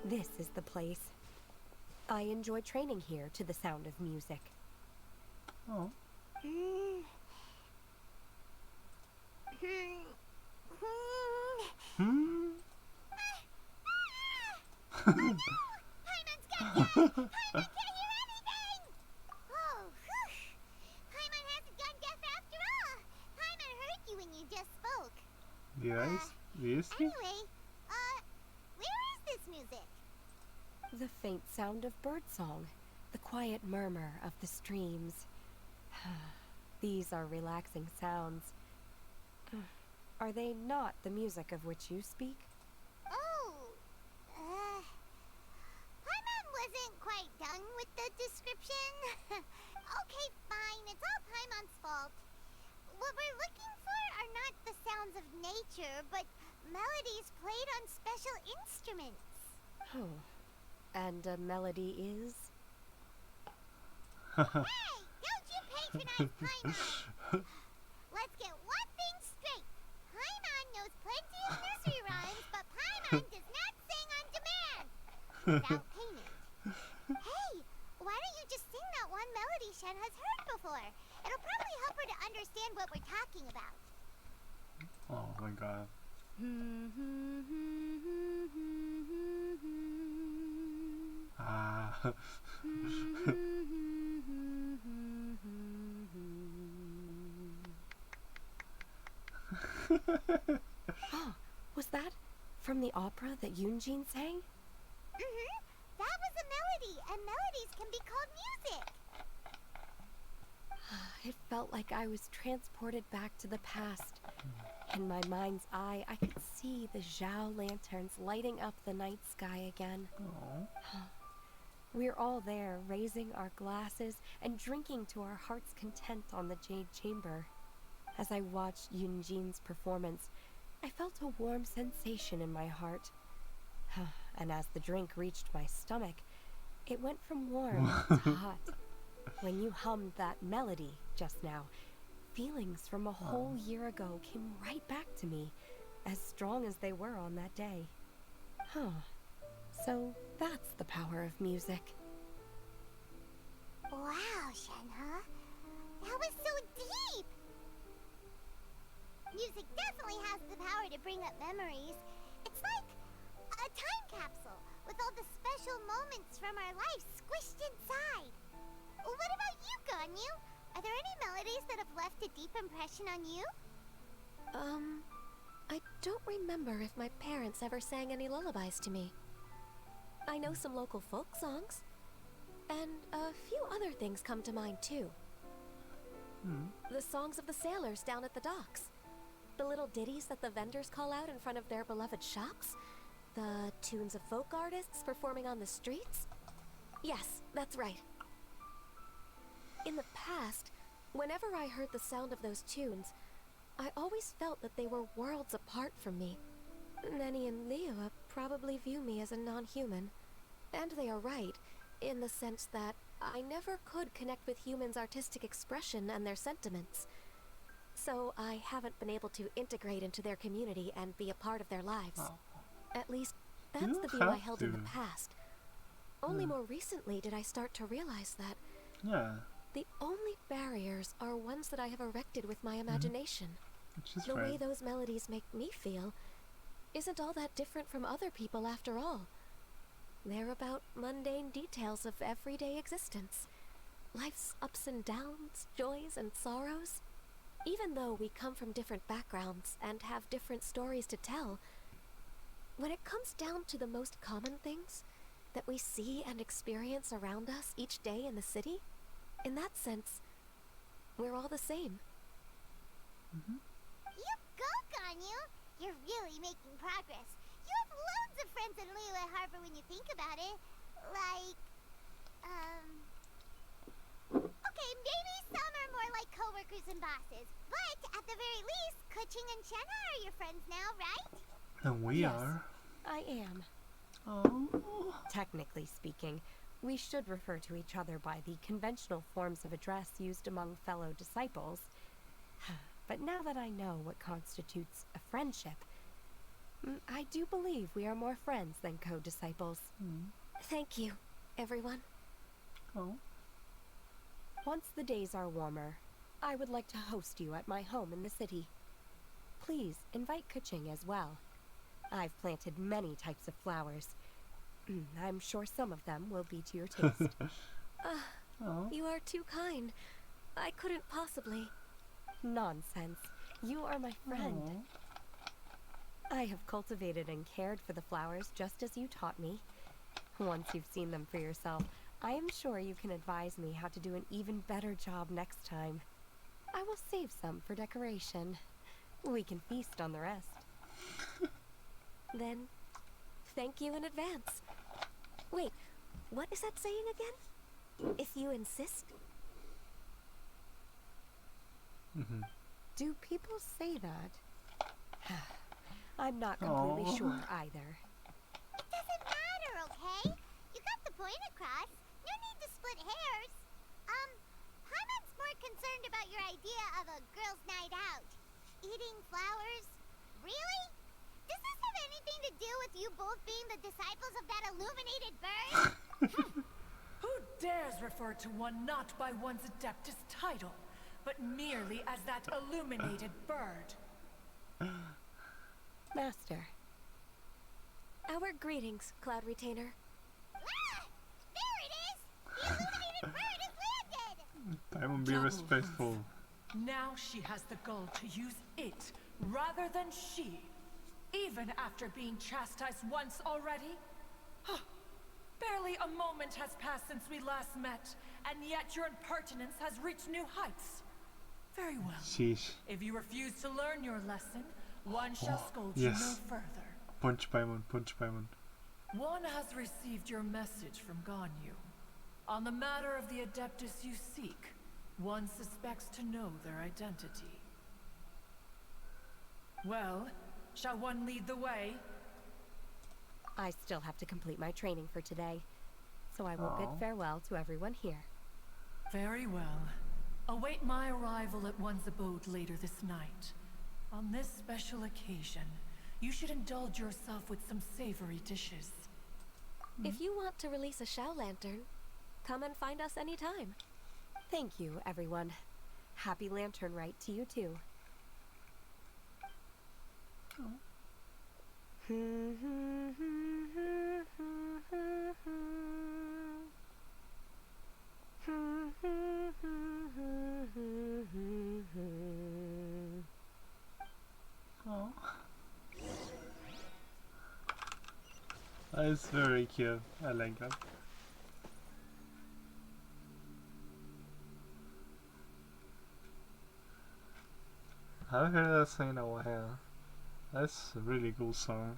This is the place. I enjoy training here to the sound of music. Oh. I'm Paimon can't hear anything! Oh, whew. Paimon hasn't gone deaf after all. Paimon heard you when you just spoke. Yes, Anyway, where is this music? The faint sound of birdsong, the quiet murmur of the streams. These are relaxing sounds. Are they not the music of which you speak? Oh, Paimon wasn't quite done with the description. Okay, fine, it's all Paimon's fault. What we're looking for are not the sounds of nature, but melodies played on special instruments. Oh, and a melody is? Hey, don't you patronize Paimon! Let's get one thing straight. Paimon knows plenty of nursery rhymes, but Paimon does not sing on demand. Without payment. Hey, why don't you just sing that one melody Shen has heard before? It'll probably help her to understand what we're talking about. Oh my god. Ah. Oh, was that from the opera that Yoonjin sang? That was a melody, and melodies can be called music. It felt like I was transported back to the past. In my mind's eye, I could see the Zhao lanterns lighting up the night sky again. We're all there, raising our glasses and drinking to our heart's content on the Jade Chamber. As I watched Yoonjin's performance, I felt a warm sensation in my heart. And as the drink reached my stomach, it went from warm to hot. When you hummed that melody just now, feelings from a whole year ago came right back to me, as strong as they were on that day. So that's the power of music. Wow, Shenhe. That was so deep! Music definitely has the power to bring up memories. It's like a time capsule with all the special moments from our lives squished inside. What about you, Ganyu? Are there any melodies that have left a deep impression on you? I don't remember if my parents ever sang any lullabies to me. I know some local folk songs, and a few other things come to mind too. The songs of the sailors down at the docks. The little ditties that the vendors call out in front of their beloved shops. The tunes of folk artists performing on the streets. Yes, that's right. In the past, whenever I heard the sound of those tunes, I always felt that they were worlds apart from me. Nenny and Leah probably view me as a non-human. And they are right, in the sense that I never could connect with humans' artistic expression and their sentiments. So I haven't been able to integrate into their community and be a part of their lives. At least, that's the view I held in the past. Only more recently did I start to realize that the only barriers are ones that I have erected with my imagination. The way those melodies make me feel isn't all that different from other people after all. They're about mundane details of everyday existence. Life's ups and downs, joys and sorrows. Even though we come from different backgrounds and have different stories to tell, when it comes down to the most common things that we see and experience around us each day in the city, in that sense, we're all the same. You go, Ganyu! You're really making progress. You have loads of friends in Liyue Harbor when you think about it. Like, okay, maybe some are more like coworkers and bosses, but at the very least, Keqing and Shenhe are your friends now, right? And we are. I am. Technically speaking, we should refer to each other by the conventional forms of address used among fellow disciples. But now that I know what constitutes a friendship, I do believe we are more friends than co-disciples. Thank you, everyone. Once the days are warmer, I would like to host you at my home in the city. Please invite Keqing as well. I've planted many types of flowers. I'm sure some of them will be to your taste. You are too kind. I couldn't possibly. Nonsense. You are my friend. I have cultivated and cared for the flowers just as you taught me. Once you've seen them for yourself, I am sure you can advise me how to do an even better job next time. I will save some for decoration. We can feast on the rest. Then, thank you in advance. Wait, what is that saying again? If you insist? Do people say that? I'm not completely sure either. It doesn't matter, okay? You got the point across. No need to split hairs. Paimon's more concerned about your idea of a girls' night out. Eating flowers? Really? Does this have anything to do with you both being the disciples of that illuminated bird? Who dares refer to one not by one's Adeptus title, but merely as that illuminated bird? Master. Our greetings, Cloud Retainer. Ah! There it is! The illuminated bird has landed! Paimon, be respectful. Now she has the gall to use it rather than she, even after being chastised once already. Barely a moment has passed since we last met, and yet your impertinence has reached new heights. Very well. Sheesh. If you refuse to learn your lesson, one shall scold you no further. Punch Paimon, punch Paimon. One has received your message from Ganyu. On the matter of the Adeptus you seek, one suspects to know their identity. Well, shall one lead the way? I still have to complete my training for today, so I will bid farewell to everyone here. Very well. Await my arrival at one's abode later this night. On this special occasion, you should indulge yourself with some savory dishes. If you want to release a Shao Lantern, come and find us anytime. Thank you, everyone. Happy Lantern Rite to you too. That's very cute. I like that. I haven't heard that song in a while. That's a really cool song.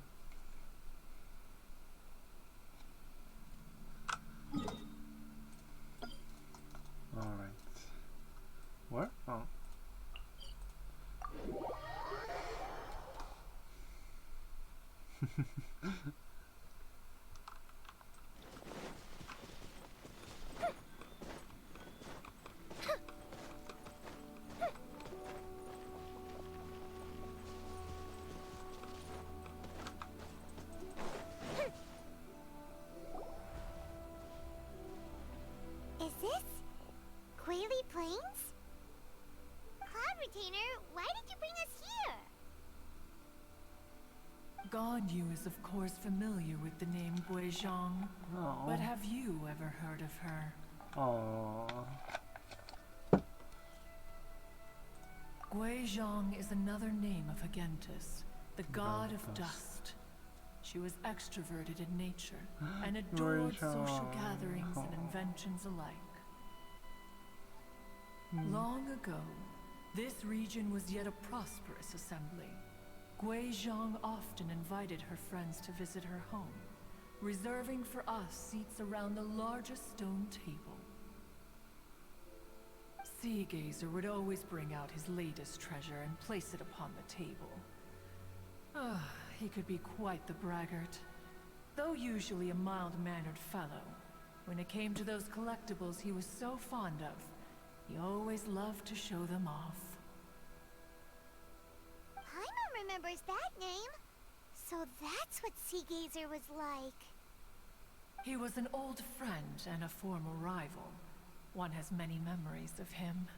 Alright. What? Oh. Is this Quaily Plains? Cloud Retainer, why did you bring us here? Ganyu is of course familiar with the name Guizhong, but have you ever heard of her? Guizhong is another name of Agentis, the god of dust. She was extroverted in nature and adored social gatherings and inventions alike. Long ago, this region was yet a prosperous assembly. Guizhong often invited her friends to visit her home, reserving for us seats around the largest stone table. Sea Gazer would always bring out his latest treasure and place it upon the table. He could be quite the braggart. Though usually a mild-mannered fellow, when it came to those collectibles he was so fond of, he always loved to show them off. Paimon remembers that name. So that's what Sea Gazer was like. He was an old friend and a former rival. One has many memories of him.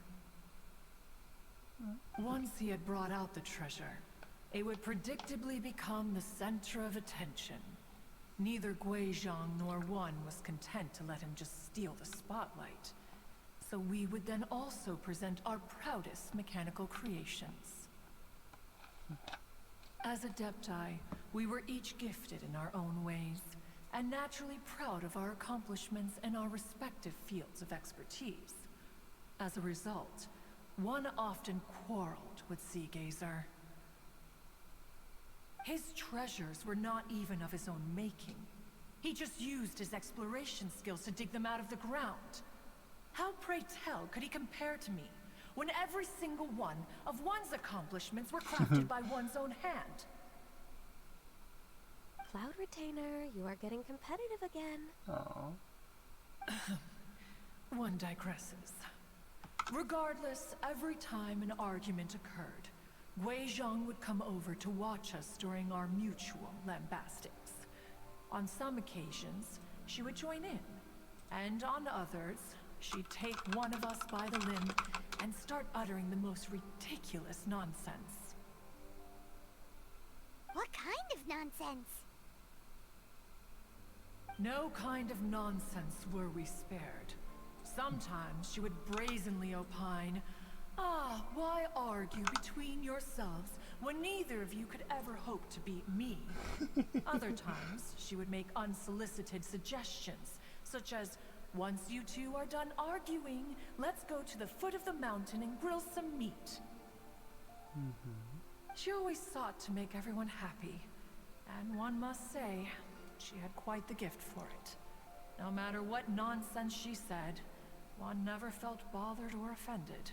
Once he had brought out the treasure, it would predictably become the center of attention. Neither Gui Zhang nor one was content to let him just steal the spotlight. So we would then also present our proudest mechanical creations. As Adepti, we were each gifted in our own ways, and naturally proud of our accomplishments in our respective fields of expertise. As a result, one often quarreled with Seagazer. His treasures were not even of his own making. He just used his exploration skills to dig them out of the ground. How, pray tell, could he compare to me, when every single one of one's accomplishments were crafted by one's own hand? Cloud Retainer, you are getting competitive again. Aww. One digresses. Regardless, every time an argument occurred, Gui Zhang would come over to watch us during our mutual lambastics. On some occasions, she would join in, and on others, she'd take one of us by the limb and start uttering the most ridiculous nonsense. What kind of nonsense? No kind of nonsense were we spared. Sometimes she would brazenly opine, "Ah, why argue between yourselves when neither of you could ever hope to beat me?" Other times, she would make unsolicited suggestions, such as, "Once you two are done arguing, let's go to the foot of the mountain and grill some meat." She always sought to make everyone happy, and one must say, she had quite the gift for it. No matter what nonsense she said, one never felt bothered or offended.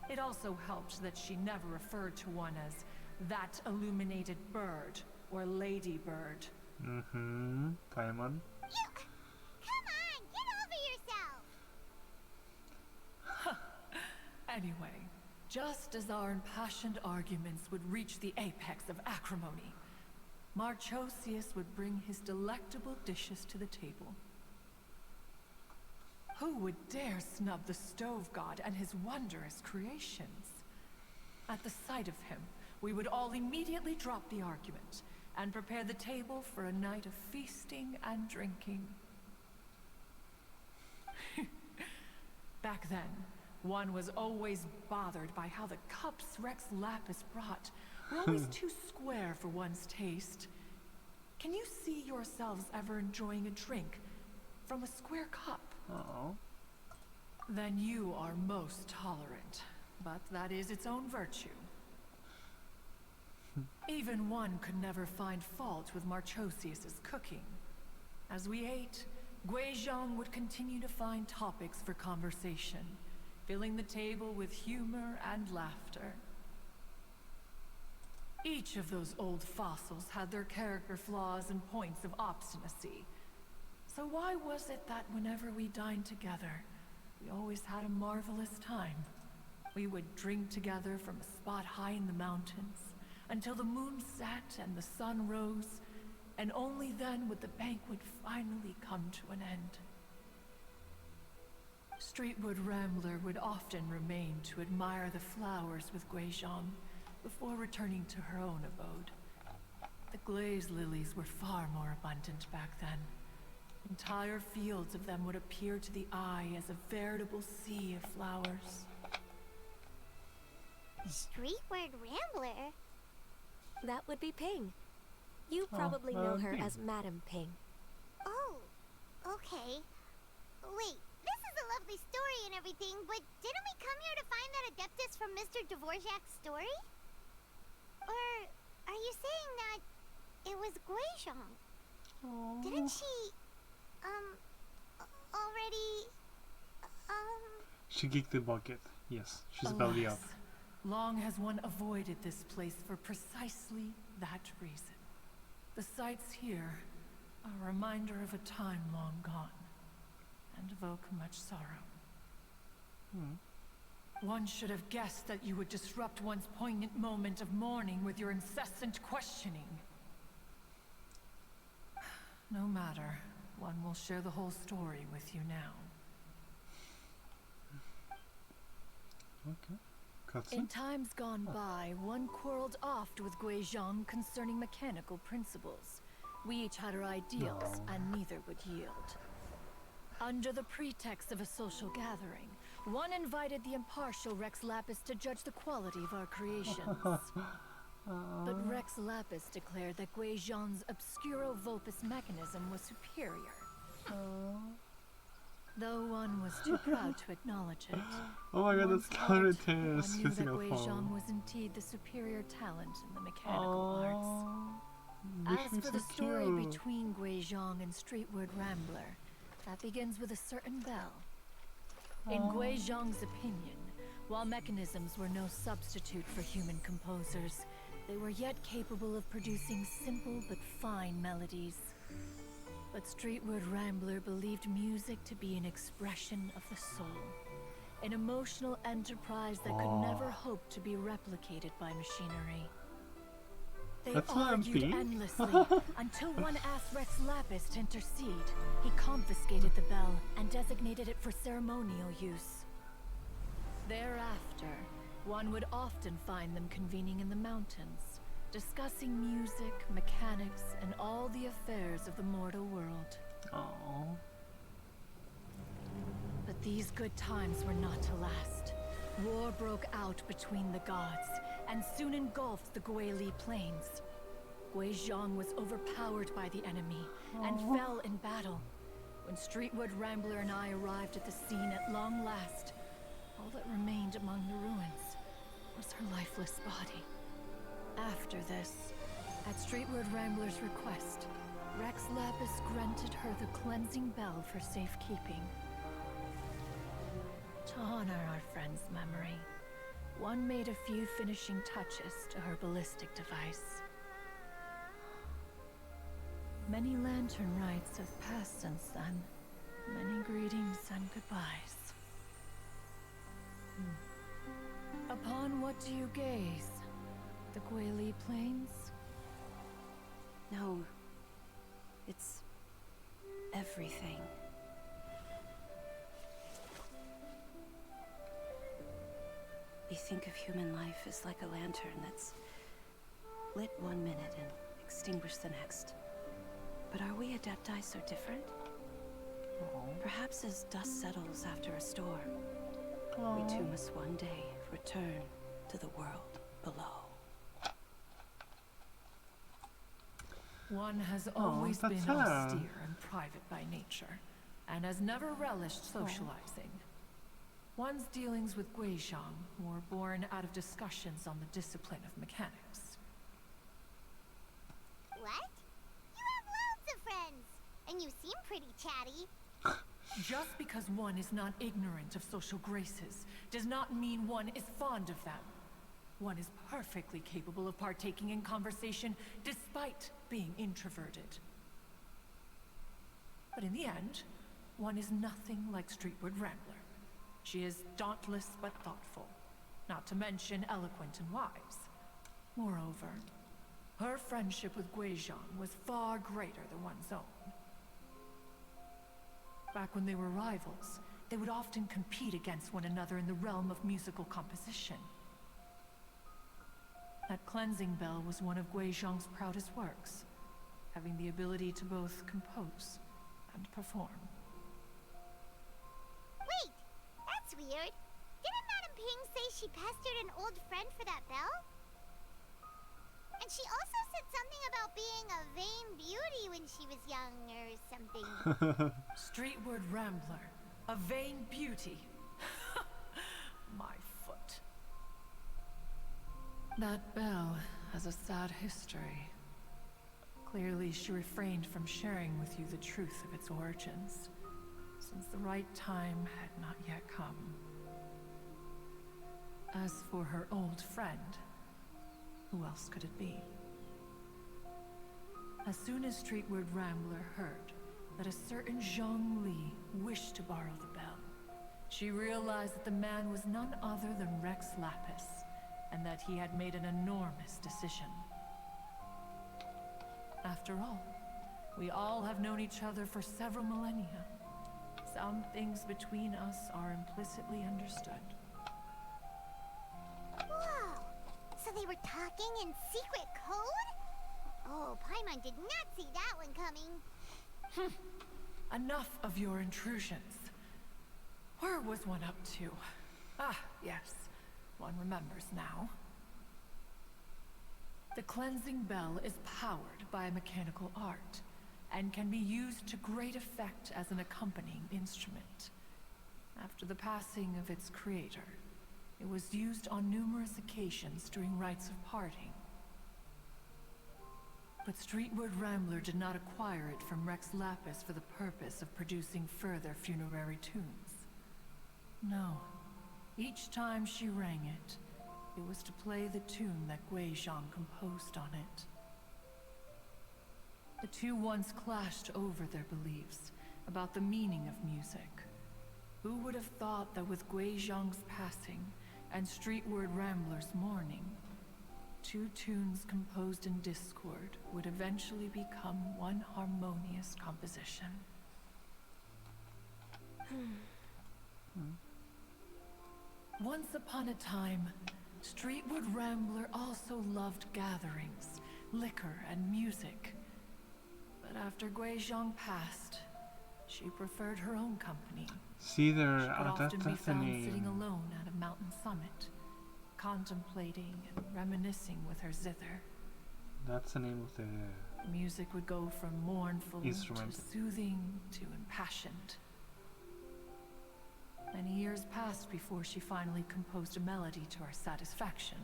It also helped that she never referred to one as that illuminated bird or ladybird. Paimon. Come on, get over yourself! Anyway, just as our impassioned arguments would reach the apex of acrimony, Marchosius would bring his delectable dishes to the table. Who would dare snub the stove god and his wondrous creations? At the sight of him, we would all immediately drop the argument and prepare the table for a night of feasting and drinking. Back then, one was always bothered by how the cups Rex Lapis brought were always too square for one's taste. Can you see yourselves ever enjoying a drink from a square cup? Oh. Then you are most tolerant, but that is its own virtue. Even one could never find fault with Marchosius's cooking. As we ate, Gui Zhang would continue to find topics for conversation, filling the table with humor and laughter. Each of those old fossils had their character flaws and points of obstinacy. So why was it that whenever we dined together, we always had a marvelous time? We would drink together from a spot high in the mountains, until the moon set and the sun rose, and only then would the banquet finally come to an end. Streetwood Rambler would often remain to admire the flowers with Gui Zhang before returning to her own abode. The glaze lilies were far more abundant back then. Entire fields of them would appear to the eye as a veritable sea of flowers. Streetward Rambler? That would be Ping. You probably know her as Madam Ping. Oh, okay. Wait, this is a lovely story and everything, but didn't we come here to find that Adeptus from Mr. Dvorak's story? Or are you saying that it was Gui Zhang? Didn't she, already, She kicked the bucket. Yes, she's belly up. Long has one avoided this place for precisely that reason. The sights here are a reminder of a time long gone, and evoke much sorrow. One should have guessed that you would disrupt one's poignant moment of mourning with your incessant questioning. No matter, one will share the whole story with you now. Okay. In times gone by, one quarreled oft with Gui Zhang concerning mechanical principles. We each had our ideals, and neither would yield. Under the pretext of a social gathering, one invited the impartial Rex Lapis to judge the quality of our creations. But Rex Lapis declared that Gui Zhang's Obscuro Vulpus mechanism was superior. Though one was too proud to acknowledge it. Oh my god, that's counterintuitive. One knew that Gui Zhang was indeed the superior talent in the mechanical arts. As for the story between Gui Zhang and Streetward Rambler, that begins with a certain bell. In Gui Zhang's opinion, while mechanisms were no substitute for human composers, they were yet capable of producing simple but fine melodies. But Streetward Rambler believed music to be an expression of the soul, an emotional enterprise that could never hope to be replicated by machinery. They argued endlessly until one asked Rex Lapis to intercede. He confiscated the bell and designated it for ceremonial use. Thereafter, one would often find them convening in the mountains, discussing music, mechanics, and all the affairs of the mortal world. But these good times were not to last. War broke out between the gods, and soon engulfed the Guili plains. Gui Zhang was overpowered by the enemy, and fell in battle. When Streetward Rambler and I arrived at the scene at long last, all that remained among the ruins was her lifeless body. After this, at Streetward Rambler's request, Rex Lapis granted her the cleansing bell for safekeeping. To honor our friend's memory, one made a few finishing touches to her ballistic device. Many lantern rites have passed since then. Many greetings and goodbyes. Upon what do you gaze? The Guili Plains? No. It's everything. We think of human life as like a lantern that's lit one minute and extinguished the next. But are we Adepti so different? Perhaps as dust settles after a storm, we too must one day return to the world below. One has always been austere and private by nature, and has never relished socializing. One's dealings with Gui Zhang were born out of discussions on the discipline of mechanics. What? You have loads of friends, and you seem pretty chatty. Just because one is not ignorant of social graces does not mean one is fond of them. One is perfectly capable of partaking in conversation despite being introverted. But in the end, one is nothing like Streetward Rambler. She is dauntless but thoughtful, not to mention eloquent and wise. Moreover, her friendship with Gui Zhang was far greater than one's own. Back when they were rivals, they would often compete against one another in the realm of musical composition. That cleansing bell was one of Gui Zhang's proudest works, having the ability to both compose and perform. Wait! That's weird. Didn't Madame Ping say she pestered an old friend for that bell? And she also said something about being a vain beauty when she was young or something. Streetward Rambler, a vain beauty. My foot. That bell has a sad history. Clearly, she refrained from sharing with you the truth of its origins, since the right time had not yet come. As for her old friend, who else could it be? As soon as Streetward Rambler heard that a certain Zhang Li wished to borrow the bell, she realized that the man was none other than Rex Lapis, and that he had made an enormous decision. After all, we all have known each other for several millennia. Some things between us are implicitly understood. Whoa! So they were talking in secret code? Oh, Paimon did not see that one coming. Enough of your intrusions. Where was one up to? Ah, yes. One remembers now. The cleansing bell is powered by a mechanical art, and can be used to great effect as an accompanying instrument. After the passing of its creator, it was used on numerous occasions during rites of parting. But Streetward Rambler did not acquire it from Rex Lapis for the purpose of producing further funerary tunes. No. Each time she rang it, it was to play the tune that Guizhong composed on it. The two once clashed over their beliefs about the meaning of music. Who would have thought that with Guizhong's passing and Streetward Rambler's mourning, two tunes composed in discord would eventually become one harmonious composition? Once upon a time, Streetward Rambler also loved gatherings, liquor, and music. But after Guizhong passed, she preferred her own company. See there, She could often be that's the found name. sitting alone at a mountain summit, contemplating and reminiscing with her zither. That's the name of the Music would go from mournful instrument. to soothing to impassioned. Many years passed before she finally composed a melody to her satisfaction.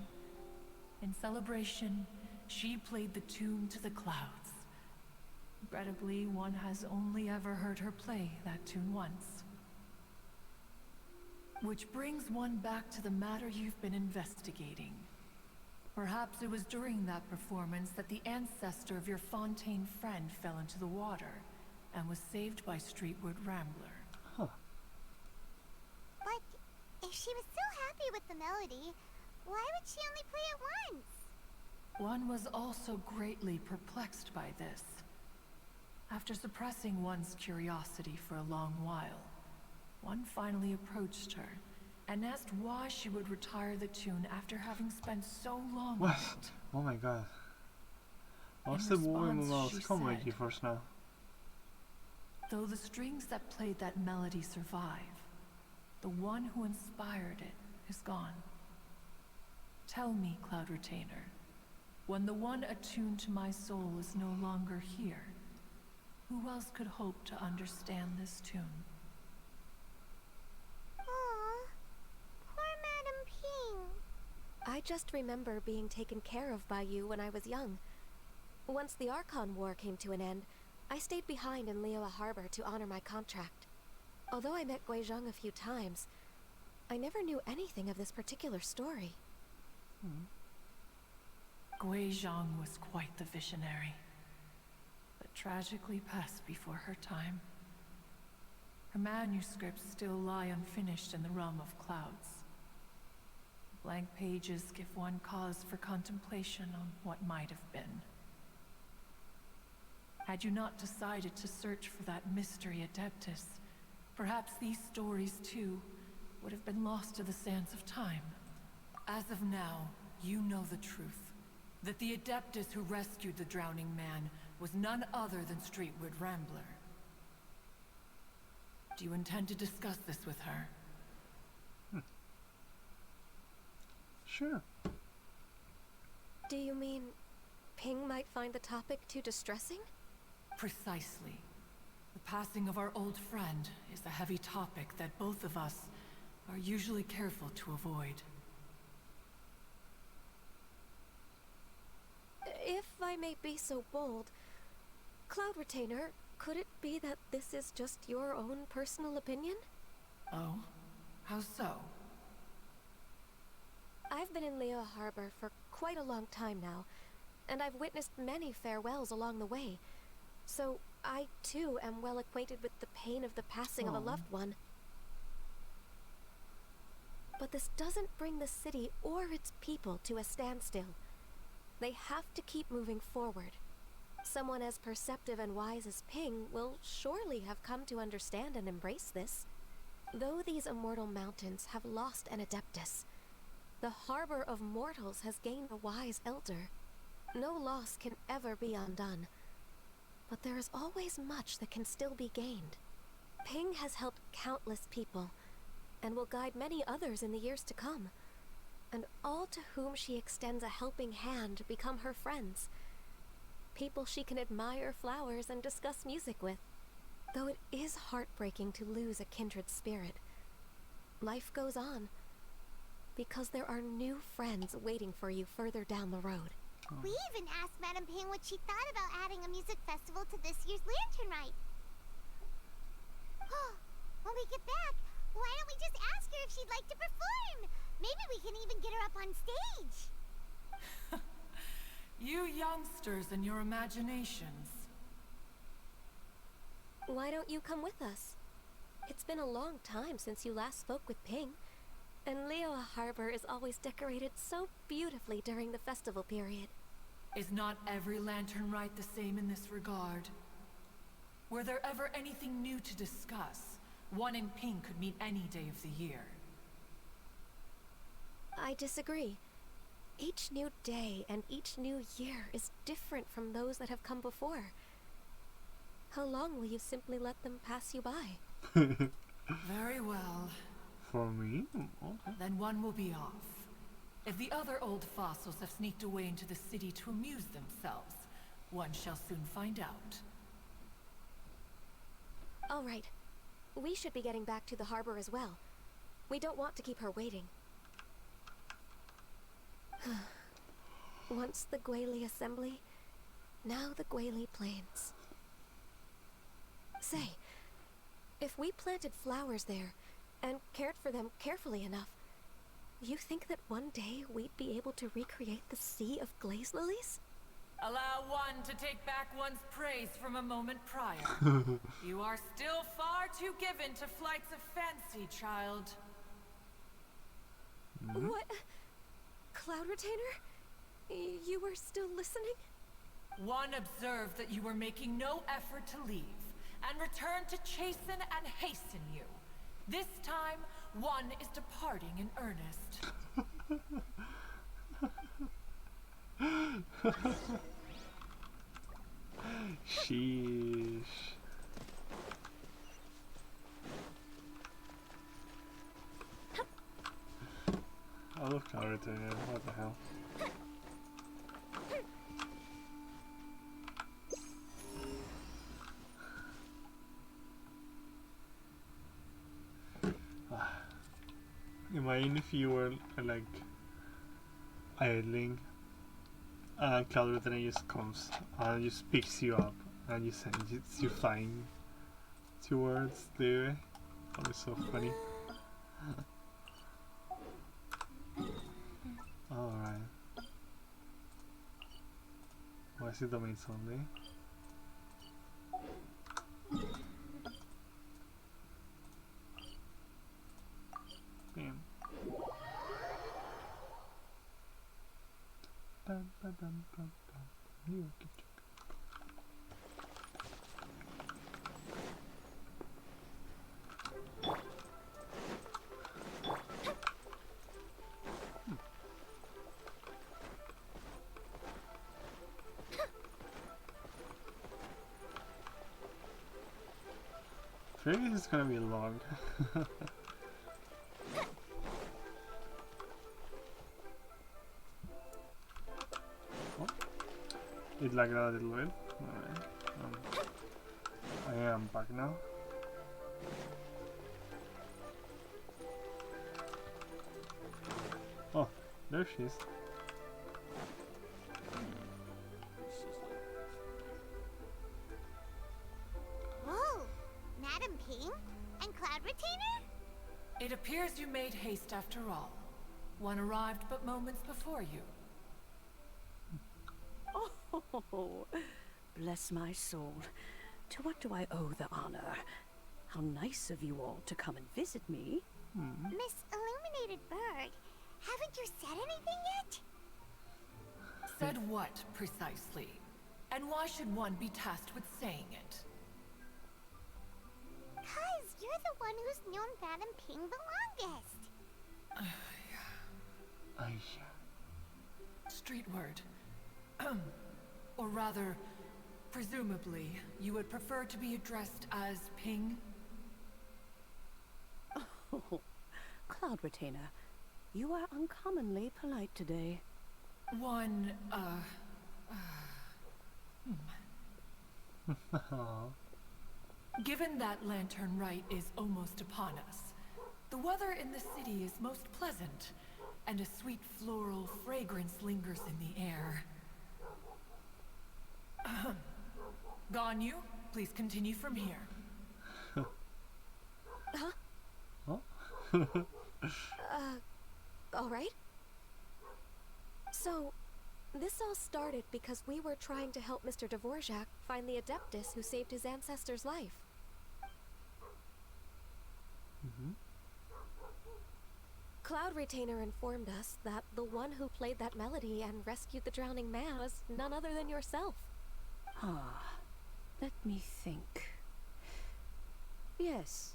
In celebration, she played the tune to the clouds. Regrettably, one has only ever heard her play that tune once. Which brings one back to the matter you've been investigating. Perhaps it was during that performance that the ancestor of your Fontaine friend fell into the water and was saved by Streetward Rambler. But if she was so happy with the melody, why would she only play it once? One was also greatly perplexed by this. After suppressing one's curiosity for a long while, one finally approached her and asked why she would retire the tune after having spent so long What? on it. Oh my god. In What's the response, most she common said, first now? Though the strings that played that melody survive, the one who inspired it is gone. Tell me, Cloud Retainer, when the one attuned to my soul is no longer here, who else could hope to understand this tune? Aw, poor Madam Ping. I just remember being taken care of by you when I was young. Once the Archon War came to an end, I stayed behind in Liyue Harbor to honor my contract. Although I met Guizhong a few times, I never knew anything of this particular story. Guizhong was quite the visionary, but tragically passed before her time. Her manuscripts still lie unfinished in the realm of clouds. Blank pages give one cause for contemplation on what might have been. Had you not decided to search for that mystery Adeptus, perhaps these stories, too, would have been lost to the sands of time. As of now, you know the truth. That the Adeptus who rescued the drowning man was none other than Streetward Rambler. Do you intend to discuss this with her? Sure. Do you mean Ping might find the topic too distressing? Precisely. The passing of our old friend is a heavy topic that both of us are usually careful to avoid. If I may be so bold, Cloud Retainer, could it be that this is just your own personal opinion? Oh? How so? I've been in Liyue Harbor for quite a long time now, and I've witnessed many farewells along the way. So I, too, am well acquainted with the pain of the passing of a loved one. But this doesn't bring the city or its people to a standstill. They have to keep moving forward. Someone as perceptive and wise as Ping will surely have come to understand and embrace this. Though these immortal mountains have lost an Adeptus, the harbor of mortals has gained a wise elder. No loss can ever be undone, but there is always much that can still be gained. Ping has helped countless people, and will guide many others in the years to come. And all to whom she extends a helping hand become her friends. People she can admire flowers and discuss music with. Though it is heartbreaking to lose a kindred spirit, life goes on, because there are new friends waiting for you further down the road. We even asked Madame Ping what she thought about adding a music festival to this year's Lantern Rite. When we get back, why don't we just ask her if she'd like to perform? Maybe we can even get her up on stage. You youngsters and your imaginations. Why don't you come with us? It's been a long time since you last spoke with Ping, and Liyue Harbor is always decorated so beautifully during the festival period. Is not every Lantern Rite the same in this regard? Were there ever anything new to discuss? One in Ping could meet any day of the year. I disagree. Each new day and each new year is different from those that have come before. How long will you simply let them pass you by? Very well. For me? Okay. Then one will be off. If the other old fossils have sneaked away into the city to amuse themselves, one shall soon find out. All right. We should be getting back to the harbor as well. We don't want to keep her waiting. Once the Guili Assembly, now the Guili Plains. Say, if we planted flowers there and cared for them carefully enough, you think that one day we'd be able to recreate the sea of glaze lilies? Allow one to take back one's praise from a moment prior. You are still far too given to flights of fancy, child. What? Cloud Retainer? You were still listening? One observed that you were making no effort to leave, and returned to chasten and hasten you. This time, one is departing in earnest. Sheesh. I love Cloud Retainer, what the hell. Imagine if you were like idling and Cloud Retainer just comes and just picks you up and you send you flying towards the... That was so funny. Alright. Why is it domain only? Bam. Bam, bam, bam, bam, bam. You get I feel like this is gonna be long. Oh. It lagged a little bit. Alright. I am back now. Oh, there she is. Whoa! Madam Ping? And Cloud Retainer? It appears you made haste after all. One arrived but moments before you. Oh, bless my soul. To what do I owe the honor? How nice of you all to come and visit me. Miss Illuminated Bird, haven't you said anything yet? Said what, precisely? And why should one be tasked with saying it? 'Cause you're the one who's known Madam Ping the longest. Street word. Or rather, presumably, you would prefer to be addressed as Ping? Oh, Cloud Retainer, you are uncommonly polite today. Given that Lantern Rite is almost upon us, the weather in the city is most pleasant, and a sweet floral fragrance lingers in the air. Ganyu, please continue from here. Huh? Huh? Alright. So, this all started because we were trying to help Mr. Dvorak find the Adeptus who saved his ancestor's life. Cloud Retainer informed us that the one who played that melody and rescued the drowning man was none other than yourself. Ah, let me think. Yes,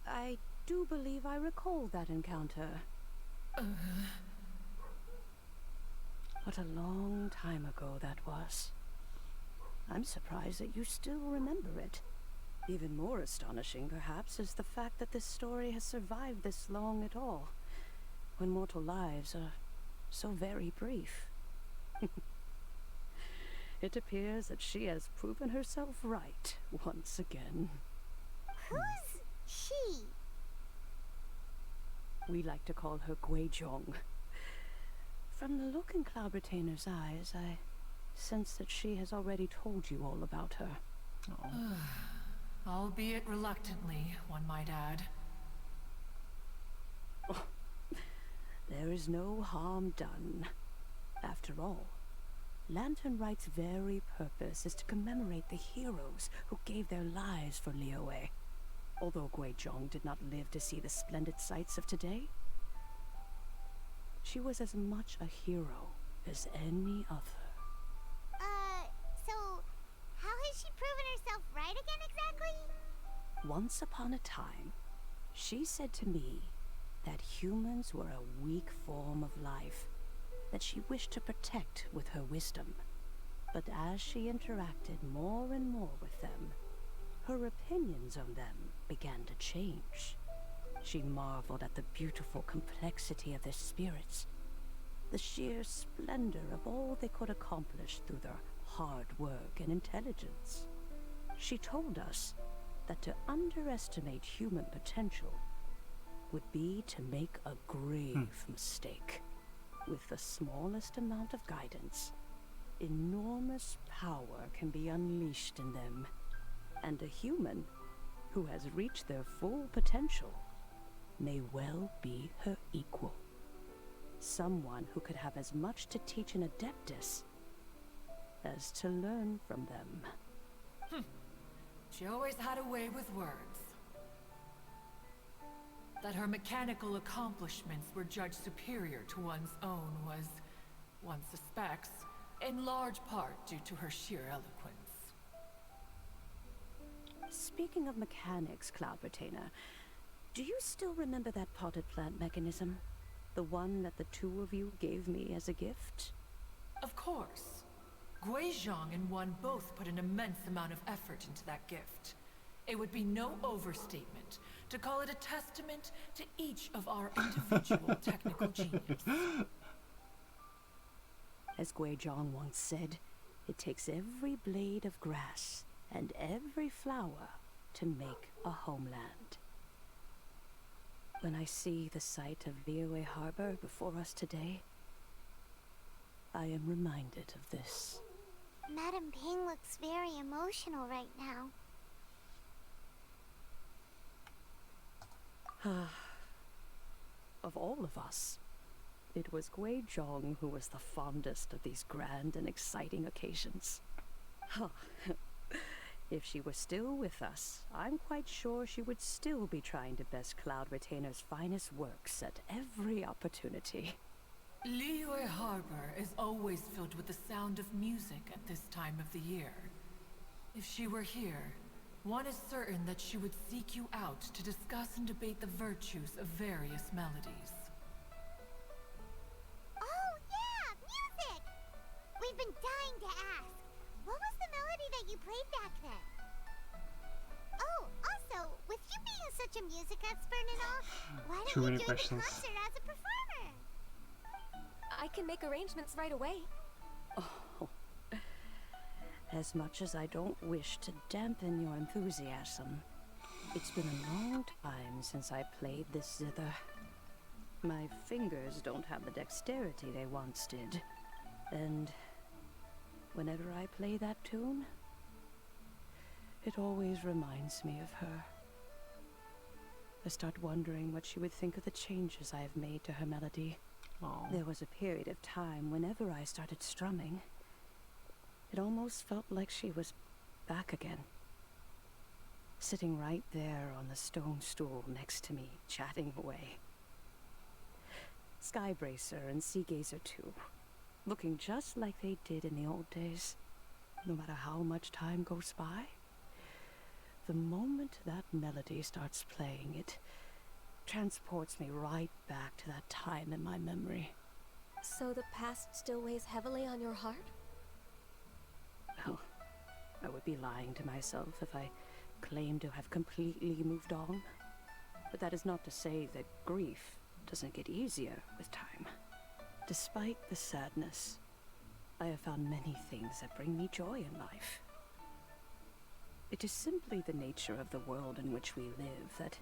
I do believe I recall that encounter. What a long time ago that was. I'm surprised that you still remember it. Even more astonishing, perhaps, is the fact that this story has survived this long at all, when mortal lives are so very brief. It appears that she has proven herself right once again. Who's she? We like to call her Guizhong. From the look in Cloud Retainer's eyes, I sense that she has already told you all about her. Albeit reluctantly, one might add. Oh, there is no harm done. After all, Lantern Rite's very purpose is to commemorate the heroes who gave their lives for Liyue. Although Guizhong did not live to see the splendid sights of today, she was as much a hero as any other. So, how has she proven herself right again exactly? Once upon a time, she said to me that humans were a weak form of life that she wished to protect with her wisdom. But as she interacted more and more with them, her opinions on them began to change. She marveled at the beautiful complexity of their spirits, the sheer splendor of all they could accomplish through their hard work and intelligence. She told us that to underestimate human potential would be to make a grave mistake. With the smallest amount of guidance, enormous power can be unleashed in them, and a human who has reached their full potential may well be her equal. Someone who could have as much to teach an Adeptus as to learn from them. She always had a way with words. That her mechanical accomplishments were judged superior to one's own was, one suspects, in large part due to her sheer eloquence. Speaking of mechanics, Cloud Retainer, do you still remember that potted plant mechanism? The one that the two of you gave me as a gift? Of course. Guizhong and one both put an immense amount of effort into that gift. It would be no overstatement to call it a testament to each of our individual technical genius. As Guizhong once said, it takes every blade of grass and every flower to make a homeland. When I see the sight of Liyue Harbor before us today, I am reminded of this. Madam Ping looks very emotional right now. Of all of us, it was Guizhong who was the fondest of these grand and exciting occasions. If she were still with us, I'm quite sure she would still be trying to best Cloud Retainer's finest works at every opportunity. Liyue Harbor is always filled with the sound of music at this time of the year. If she were here, one is certain that she would seek you out to discuss and debate the virtues of various melodies. Oh yeah, music! We've been funny that you played back then. Oh, also, with you being such a music expert and all, why Too don't many you join the questions. concert as a performer? I can make arrangements right away. Oh, as much as I don't wish to dampen your enthusiasm, it's been a long time since I played this zither. My fingers don't have the dexterity they once did, and whenever I play that tune, it always reminds me of her. I start wondering what she would think of the changes I have made to her melody. Oh. There was a period of time whenever I started strumming, it almost felt like she was back again. Sitting right there on the stone stool next to me, chatting away. Skybracer and Seagazer too, looking just like they did in the old days. No matter how much time goes by, the moment that melody starts playing, it transports me right back to that time in my memory. So the past still weighs heavily on your heart? Well, I would be lying to myself if I claimed to have completely moved on. But that is not to say that grief doesn't get easier with time. Despite the sadness, I have found many things that bring me joy in life. It is simply the nature of the world in which we live that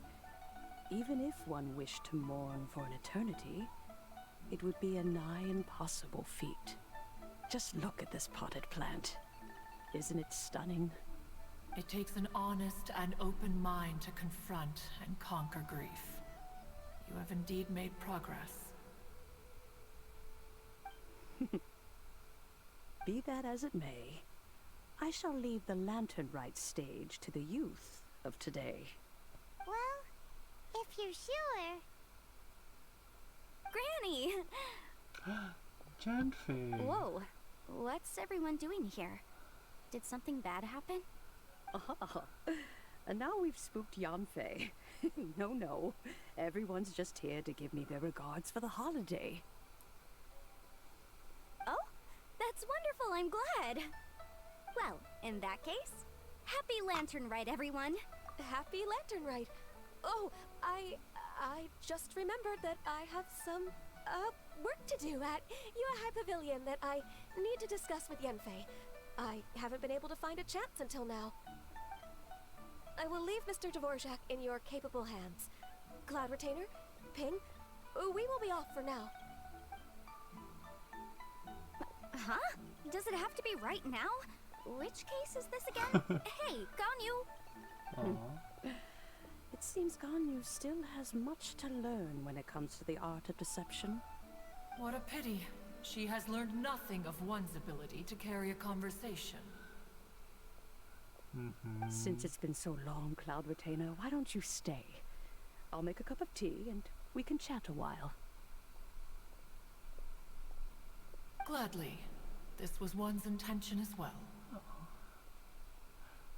even if one wished to mourn for an eternity, it would be a nigh impossible feat. Just look at this potted plant. Isn't it stunning? It takes an honest and open mind to confront and conquer grief. You have indeed made progress. Be that as it may, I shall leave the Lantern Rite stage to the youth of today. Well, if you're sure. Granny! Janfei. Whoa, what's everyone doing here? Did something bad happen? Ah, and now we've spooked Yanfei. No, everyone's just here to give me their regards for the holiday. Oh, that's wonderful, I'm glad. Well, in that case, happy Lantern Rite, everyone. Happy Lantern Rite. Oh, I just remembered that I have some, work to do at Yuehai Pavilion that I need to discuss with Yanfei. I haven't been able to find a chance until now. I will leave Mr. Dvorak in your capable hands. Cloud Retainer, Ping, we will be off for now. Huh? Does it have to be right now? Which case is this again? Hey, Ganyu! It seems Ganyu still has much to learn when it comes to the art of deception. What a pity. She has learned nothing of one's ability to carry a conversation. Since it's been so long, Cloud Retainer, why don't you stay? I'll make a cup of tea and we can chat a while. Gladly. This was one's intention as well.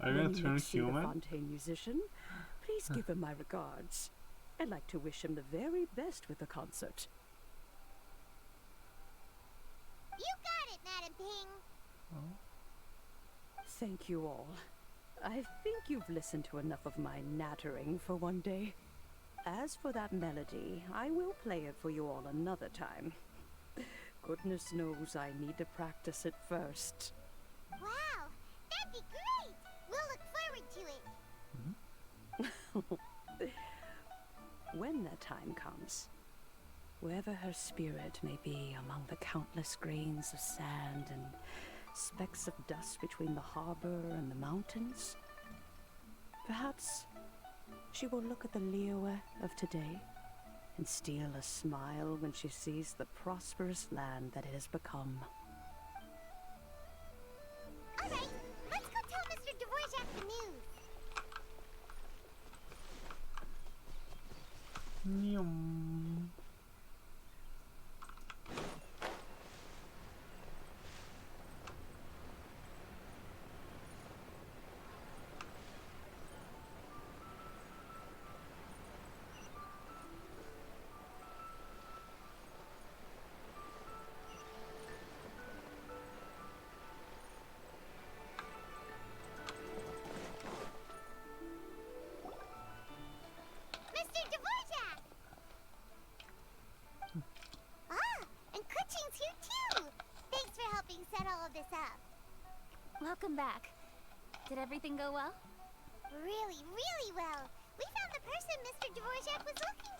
Are you gonna When you turn see the human? Fontaine musician, please give him my regards. I'd like to wish him the very best with the concert. You got it, Madam Ping. Thank you all. I think you've listened to enough of my nattering for one day. As for that melody, I will play it for you all another time. Goodness knows I need to practice it first. Wow, that'd be great. We'll look forward to it. When that time comes, wherever her spirit may be among the countless grains of sand and specks of dust between the harbor and the mountains, perhaps she will look at the Liyue of today and steal a smile when she sees the prosperous land that it has become. All right, let's go tell Mr. Dvorak the news. Nyum. Welcome back. Did everything go well? Really, really well. We found the person Mr. Dvorak was looking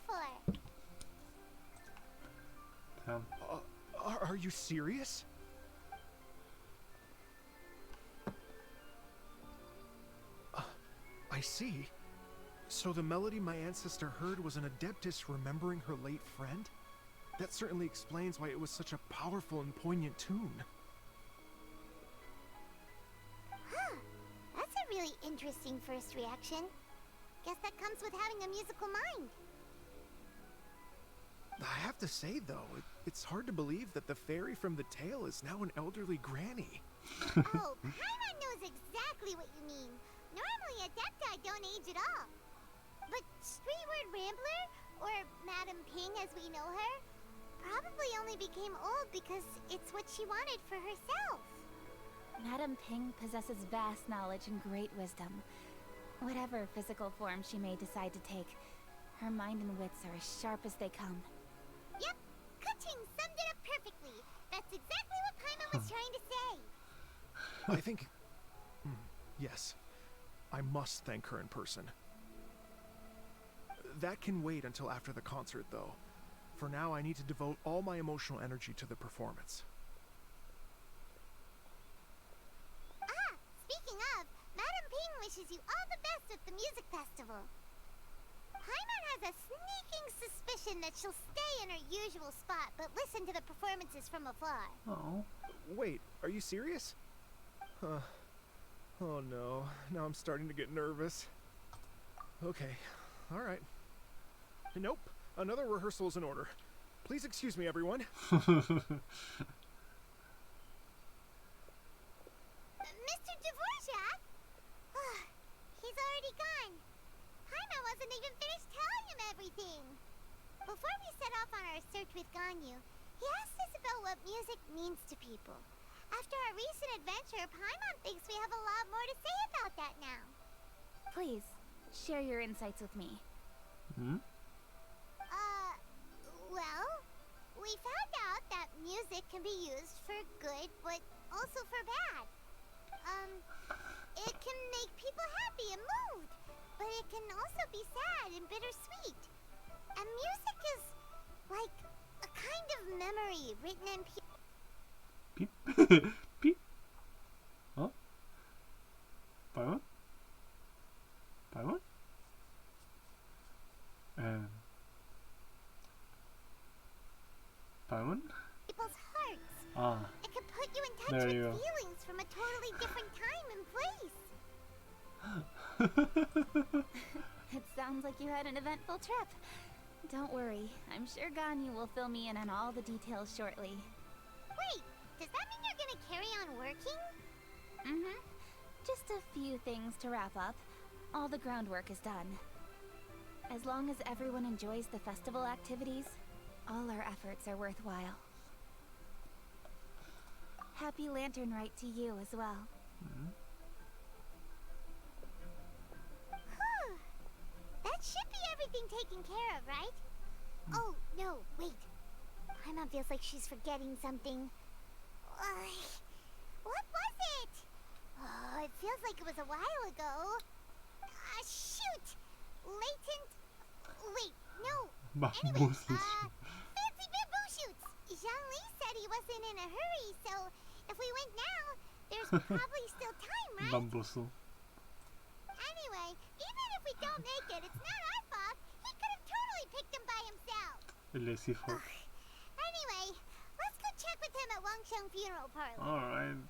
for. Are you serious? I see. So the melody my ancestor heard was an adeptus remembering her late friend? That certainly explains why it was such a powerful and poignant tune. Huh. That's a really interesting first reaction. Guess that comes with having a musical mind. I have to say, though, it's hard to believe that the fairy from the tale is now an elderly granny. Oh, Paimon knows exactly what you mean. Normally, Adepti don't age at all. But Streetward Rambler, or Madam Ping as we know her, probably only became old because it's what she wanted for herself. Madam Ping possesses vast knowledge and great wisdom. Whatever physical form she may decide to take, her mind and wits are as sharp as they come. Yep, Kuching summed it up perfectly. That's exactly what Paimon was trying to say. I think... yes. I must thank her in person. That can wait until after the concert, though. For now, I need to devote all my emotional energy to the performance. Ah, speaking of, Madam Ping wishes you all the best at the music festival. Paimon has a sneaking suspicion that she'll stay in her usual spot, but listen to the performances from afar. Oh. Wait, are you serious? Oh no, now I'm starting to get nervous. Okay, alright. Nope, another rehearsal is in order. Please excuse me, everyone. Mr. Dvorak? He's already gone. Paimon wasn't even finished telling him everything. Before we set off on our search with Ganyu, he asked us about what music means to people. After our recent adventure, Paimon thinks we have a lot more to say about that now. Please, share your insights with me. Well, we found out that music can be used for good, but also for bad. It can make people happy and moved, but it can also be sad and bittersweet. And music is like a kind of memory written in Beep. Beep. Oh? Paimon? Paimon? Paimon? people's hearts. Ah. It can put you in touch There with you go. feelings from a totally different time and place. It sounds like you had an eventful trip. Don't worry, I'm sure Ganyu will fill me in on all the details shortly. Wait, does that mean you're gonna carry on working? Just a few things to wrap up. All the groundwork is done. As long as everyone enjoys the festival activities, all our efforts are worthwhile. Happy Lantern Rite to you as well. That should be everything taken care of, right? Oh, no, wait. Paimon feels like she's forgetting something. What was it? Oh, it feels like it was a while ago. Shoot! Latent... Wait, no. Anyway, fancy bamboo shoots! Zhangli said he wasn't in a hurry, so if we went now, there's probably still time, right? Bambusu. Anyway, even if we don't make it, it's not our fault. He could have totally picked them by himself. Lazy folk. Anyway, let's go check with him at Wangsheng Funeral Parlor. Alright.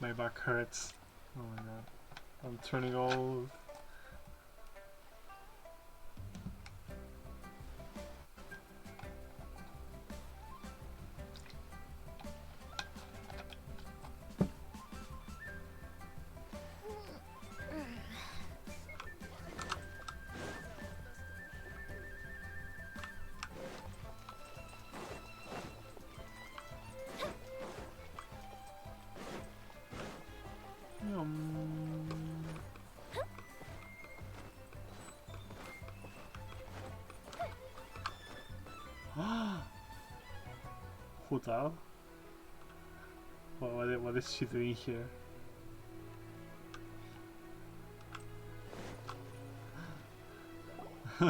My back hurts. Oh my god. I'm turning old. hotel? What is she doing here? Da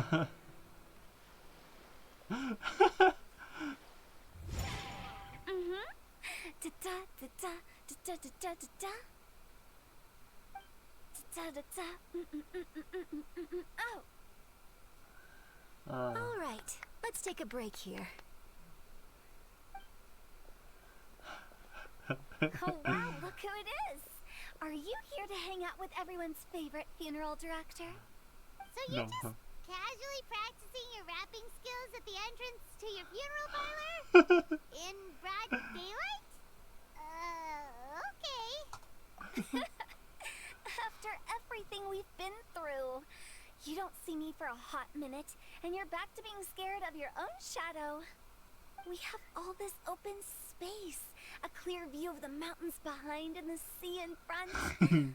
da da da da da da da da. Da da da. Oh. All right, let's take a break here. Oh wow, look who it is! Are you here to hang out with everyone's favorite funeral director? So you're just casually practicing your rapping skills at the entrance to your funeral parlor? In broad daylight? Okay. After everything we've been through, you don't see me for a hot minute, and you're back to being scared of your own shadow. We have all this open space, a clear view of the mountains behind and the sea in front.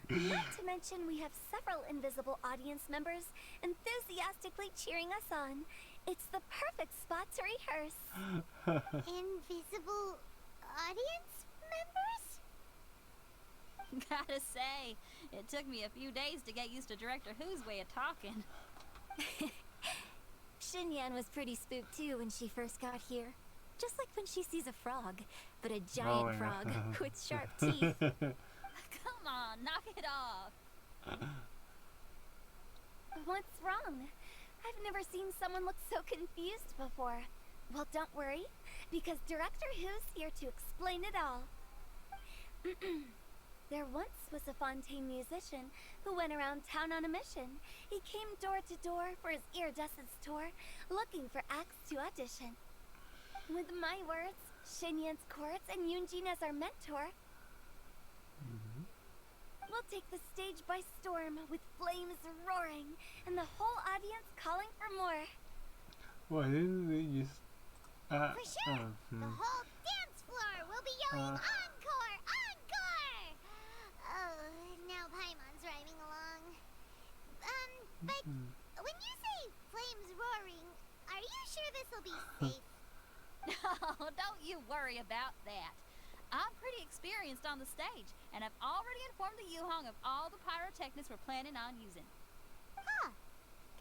Not to mention we have several invisible audience members enthusiastically cheering us on. It's the perfect spot to rehearse. Invisible audience members? Gotta say, it took me a few days to get used to Director Who's way of talking. Xinyan was pretty spooked too when she first got here. Just like when she sees a frog, but a giant frog with sharp teeth. Come on, knock it off. What's wrong? I've never seen someone look so confused before. Well, don't worry, because Director Who's here to explain it all. There once was a Fontaine musician who went around town on a mission. He came door to door for his iridescence tour, looking for acts to audition. With my words, Xinyan's chords, and Yunjin as our mentor, we'll take the stage by storm with flames roaring and the whole audience calling for more. Why didn't they just... For sure! The whole dance floor will be yelling encore! Encore! Oh, now Paimon's rhyming along. But when you say flames roaring, are you sure this'll be safe? No, don't you worry about that. I'm pretty experienced on the stage, and I've already informed the Yuhong of all the pyrotechnics we're planning on using. Huh.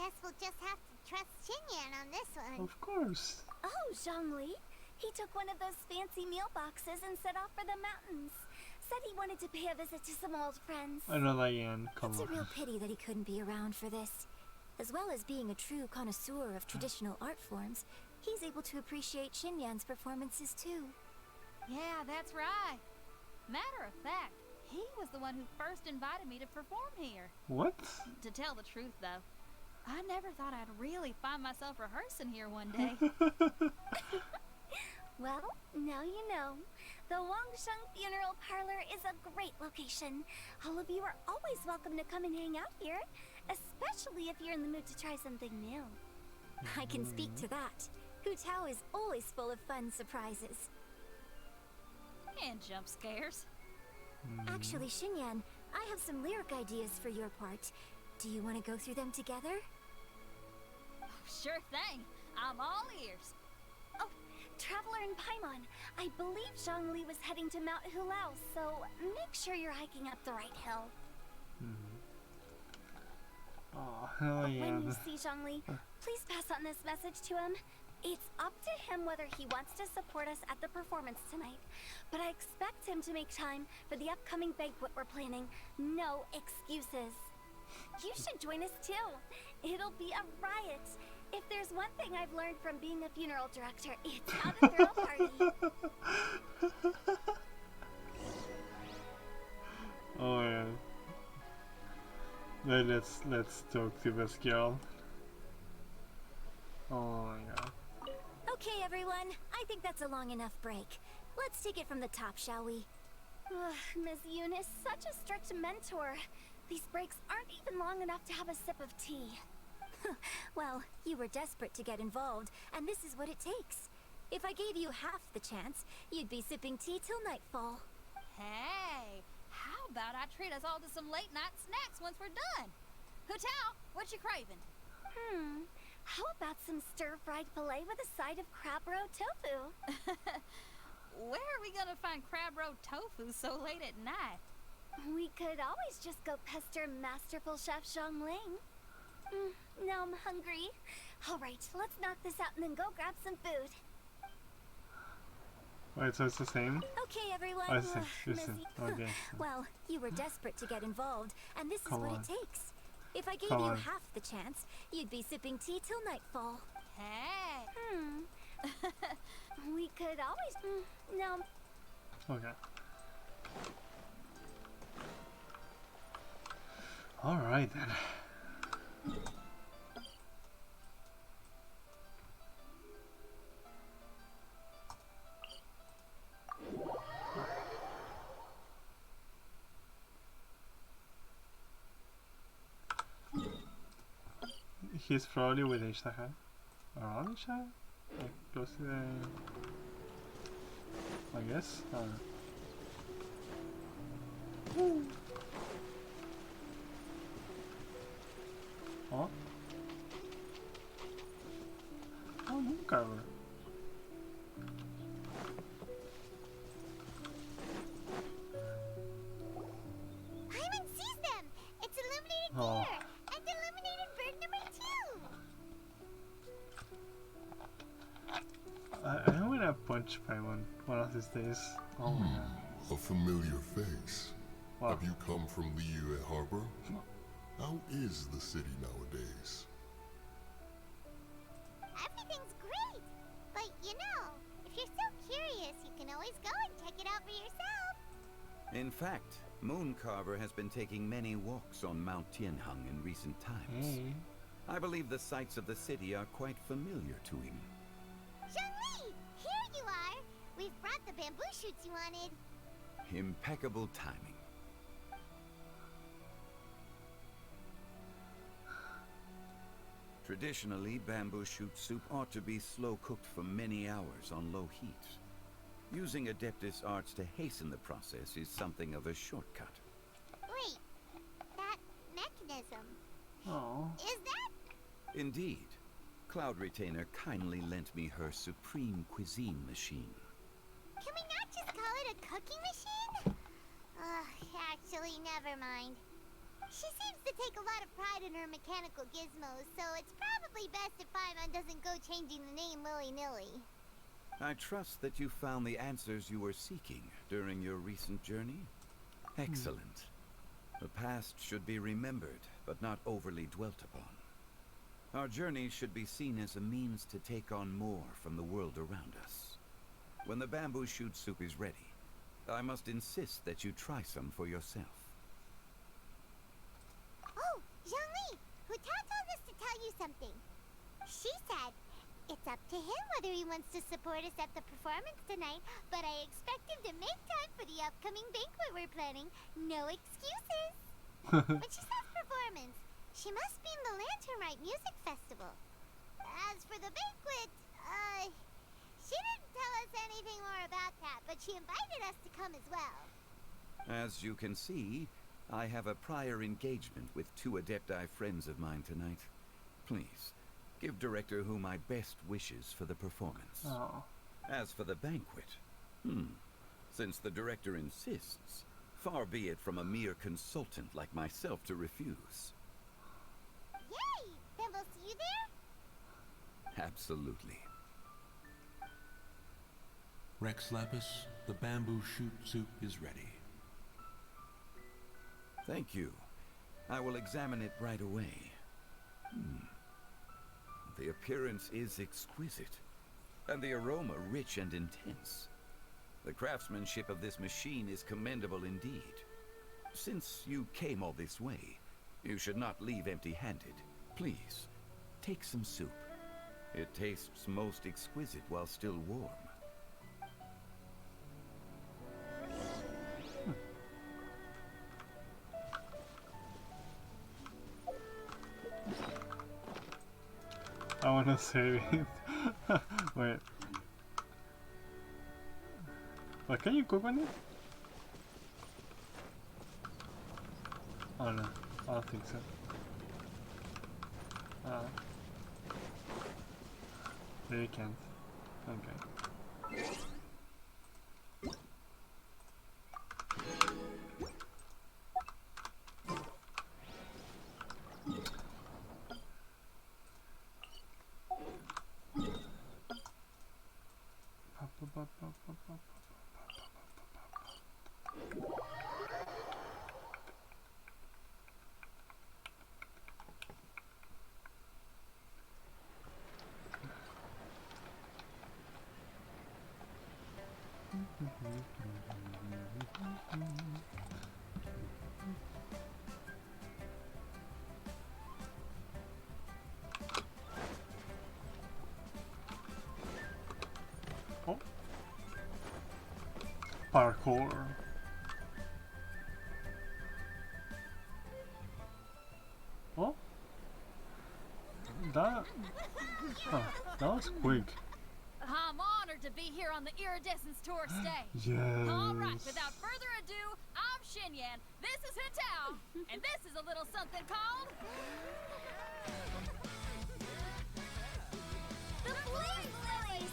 Guess we'll just have to trust Xinyan on this one. Of course. Oh, Zhongli. He took one of those fancy meal boxes and set off for the mountains. Said he wanted to pay a visit to some old friends. I know Diane, come It's on. a real pity that he couldn't be around for this. As well as being a true connoisseur of traditional art forms, he's able to appreciate Xinyan's performances too. Yeah, that's right. Matter of fact, he was the one who first invited me to perform here. What? To tell the truth, though, I never thought I'd really find myself rehearsing here one day. Well, now you know. The Wangsheng Funeral Parlor is a great location. All of you are always welcome to come and hang out here, especially if you're in the mood to try something new. I can speak to that. Hu Tao is always full of fun surprises. And jump scares. Actually, Xinyan, I have some lyric ideas for your part. Do you want to go through them together? Oh, sure thing. I'm all ears. Oh, Traveler and Paimon, I believe Zhongli was heading to Mount Hulao, so make sure you're hiking up the right hill. Oh, hell yeah. When you see Zhongli, please pass on this message to him. It's up to him whether he wants to support us at the performance tonight, but I expect him to make time for the upcoming banquet we're planning. No excuses. You should join us too. It'll be a riot. If there's one thing I've learned from being a funeral director, it's how to throw a party. Oh yeah. Let's talk to this girl. Oh my god. Okay, everyone. I think that's a long enough break. Let's take it from the top, shall we? Miss Eunice, such a strict mentor. These breaks aren't even long enough to have a sip of tea. Well, you were desperate to get involved, and this is what it takes. If I gave you half the chance, you'd be sipping tea till nightfall. Hey, how about I treat us all to some late night snacks once we're done? Hu Tao, what you craving? How about some stir-fried filet with a side of crab roe tofu? gonna find crab roe tofu so late at night? We could always just go pester masterful Chef Zhongling. Now I'm hungry. Alright, let's knock this out and then go grab some food. Wait, so it's the same? Okay, everyone. Oh, it's the same. It's the Missy. same. Okay. Well, you were desperate to get involved, and this is Come what on. it takes. If I gave Come you on. half the chance, you'd be sipping tea till nightfall. Hey. We could always. No. Okay. Alright then. He's probably with Ishtaha. Around Ishtaha? Like close to the... I guess? I don't know. Oh? Oh, moon cover. Paimon sees them! It's illuminated Oh. gear! And illuminated bird number 2! I'm gonna punch Paimon one of these days. Oh my god. A familiar face. Wow. Have you come from Liyue Harbor? How is the city nowadays? Everything's great! But you know, if you're so curious, you can always go and check it out for yourself! In fact, Mooncarver has been taking many walks on Mount Tianheng in recent times. Hey. I believe the sights of the city are quite familiar to him. Zhongli! Here you are! We've brought the bamboo shoots you wanted. Impeccable timing. Traditionally, bamboo shoot soup ought to be slow cooked for many hours on low heat. Using Adeptus arts to hasten the process is something of a shortcut. Wait, that mechanism. Oh. Is that? Indeed. Cloud Retainer kindly lent me her supreme cuisine machine. Can we not just call it a cooking machine? Actually, never mind. She seems to take a lot of pride in her mechanical gizmos, so it's probably best if Paimon doesn't go changing the name willy-nilly. I trust that you found the answers you were seeking during your recent journey. Excellent. The past should be remembered, but not overly dwelt upon. Our journey should be seen as a means to take on more from the world around us. When the bamboo shoot soup is ready, I must insist that you try some for yourself. Oh, Zhongli! Hutao told us to tell you something. She said, it's up to him whether he wants to support us at the performance tonight, but I expect him to make time for the upcoming banquet we're planning. No excuses! When she says performance, she must mean the Lantern Rite Music Festival. As for the banquet, she didn't tell us anything more about that, but she invited us to come as well. As you can see, I have a prior engagement with 2 Adepti friends of mine tonight. Please, give Director Hu my best wishes for the performance. Oh. As for the banquet, since the Director insists, far be it from a mere consultant like myself to refuse. Yay! Then we'll see you there? Absolutely. Rex Lapis, the bamboo shoot soup is ready. Thank you. I will examine it right away. The appearance is exquisite, and the aroma rich and intense. The craftsmanship of this machine is commendable indeed. Since you came all this way, you should not leave empty-handed. Please, take some soup. It tastes most exquisite while still warm. I wanna save it. Wait. What, can you cook on it? Oh no, I don't think so. No, you can't. Okay. Oh. Parkour. Oh. That was quick. I'm honored to be here on the Iridescence Tour stage. Yes. All right, without further ado, I'm Xinyan, this is Hitao, and this is a little something called... The Blaze Lilies!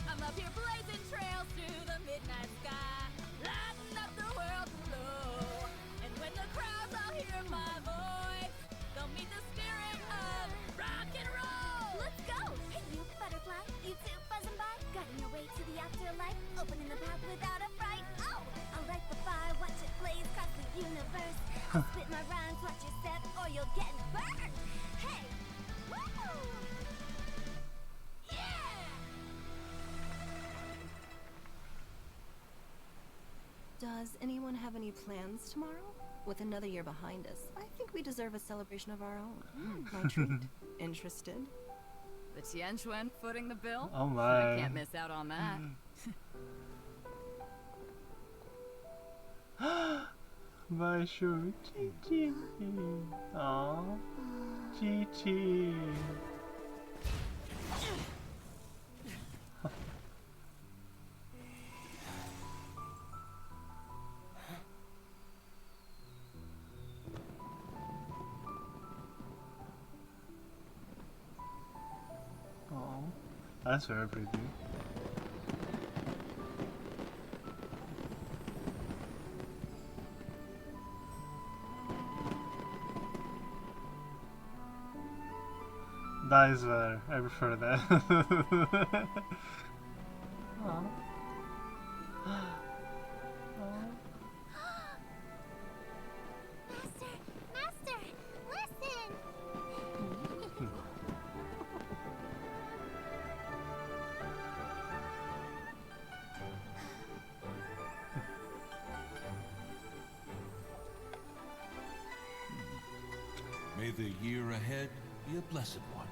I'm up here blazing trails through the midnight sky, lighting up the world below. And when the crowds all hear my voice, they'll meet the spirit of rock and roll. Let's go! Hey, you butterfly, you two buzzing by, guiding your way to the afterlife, opening the path without a fright. Oh, I'll light the fire, watch it blaze across the universe. I'll spit my rhymes, watch your step, or you'll get burned. Hey, woo! Does anyone have any plans tomorrow? With another year behind us, I think we deserve a celebration of our own. My treat. Interested? The Tianquan footing the bill? Oh my. I can't miss out on that. My shoe. Chi-chi. Aww. Chi-chi. Oh, that's very pretty. That is better. I prefer that. Aw. Master, listen! May the year ahead be a blessed one.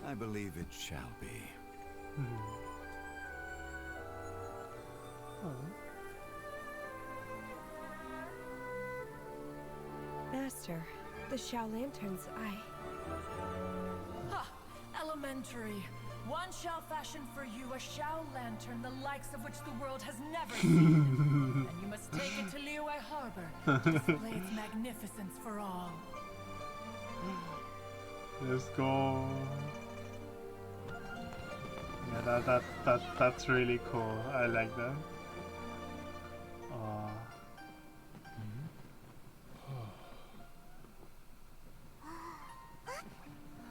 I believe it shall be. Master, the Xiao Lanterns, Ha! Elementary. One shall fashion for you a Xiao Lantern, the likes of which the world has never seen. And you must take it to Liyue Harbor to display its magnificence for all. Let's go. Yeah, that's really cool. I like that.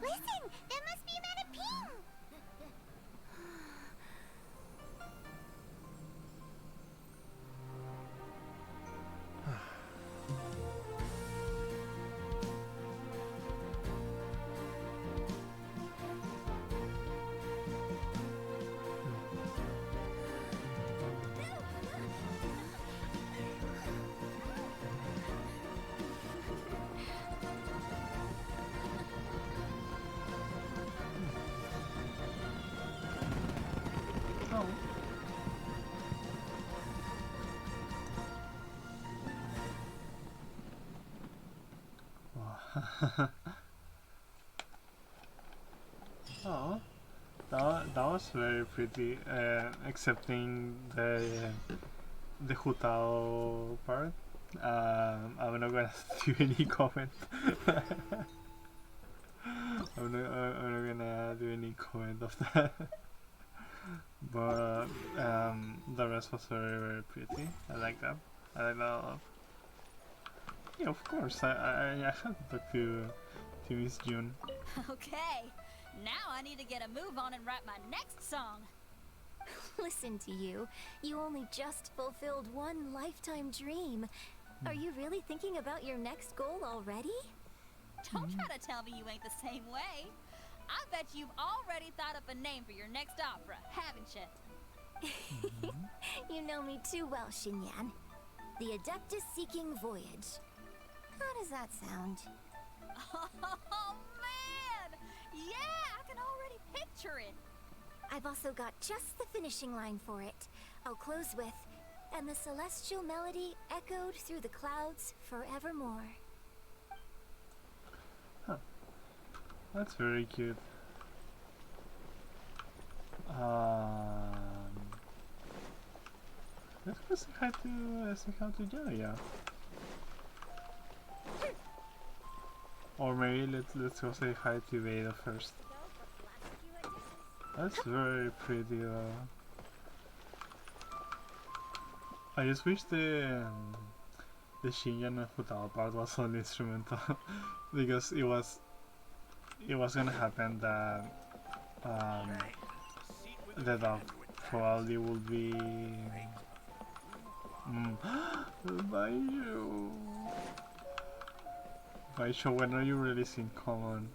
Listen! That must be Manaping! Oh, that was very pretty, excepting the Hutao part. I'm not gonna do any comment. I'm not gonna do any comment of that. But the rest was very, very pretty. I like that. I like that a lot. Yeah, of course. I had to talk to Miss June. Okay, now I need to get a move on and write my next song. Listen to you. You only just fulfilled one lifetime dream. Are you really thinking about your next goal already? Don't try to tell me you ain't the same way. I bet you've already thought up a name for your next opera, haven't you? You know me too well, Xinyan. The Adeptus Seeking Voyage. How does that sound? Oh, man! Yeah, I can already picture it. I've also got just the finishing line for it. I'll close with, and the celestial melody echoed through the clouds forevermore. Huh. That's very cute. Let's go say hi to Jaya. Or maybe let's go say hi to Veda first. That's very pretty though. I just wish the Xinyan and Futaba part was only instrumental because it was gonna happen that the dog probably would be Baishu, when are you releasing Common?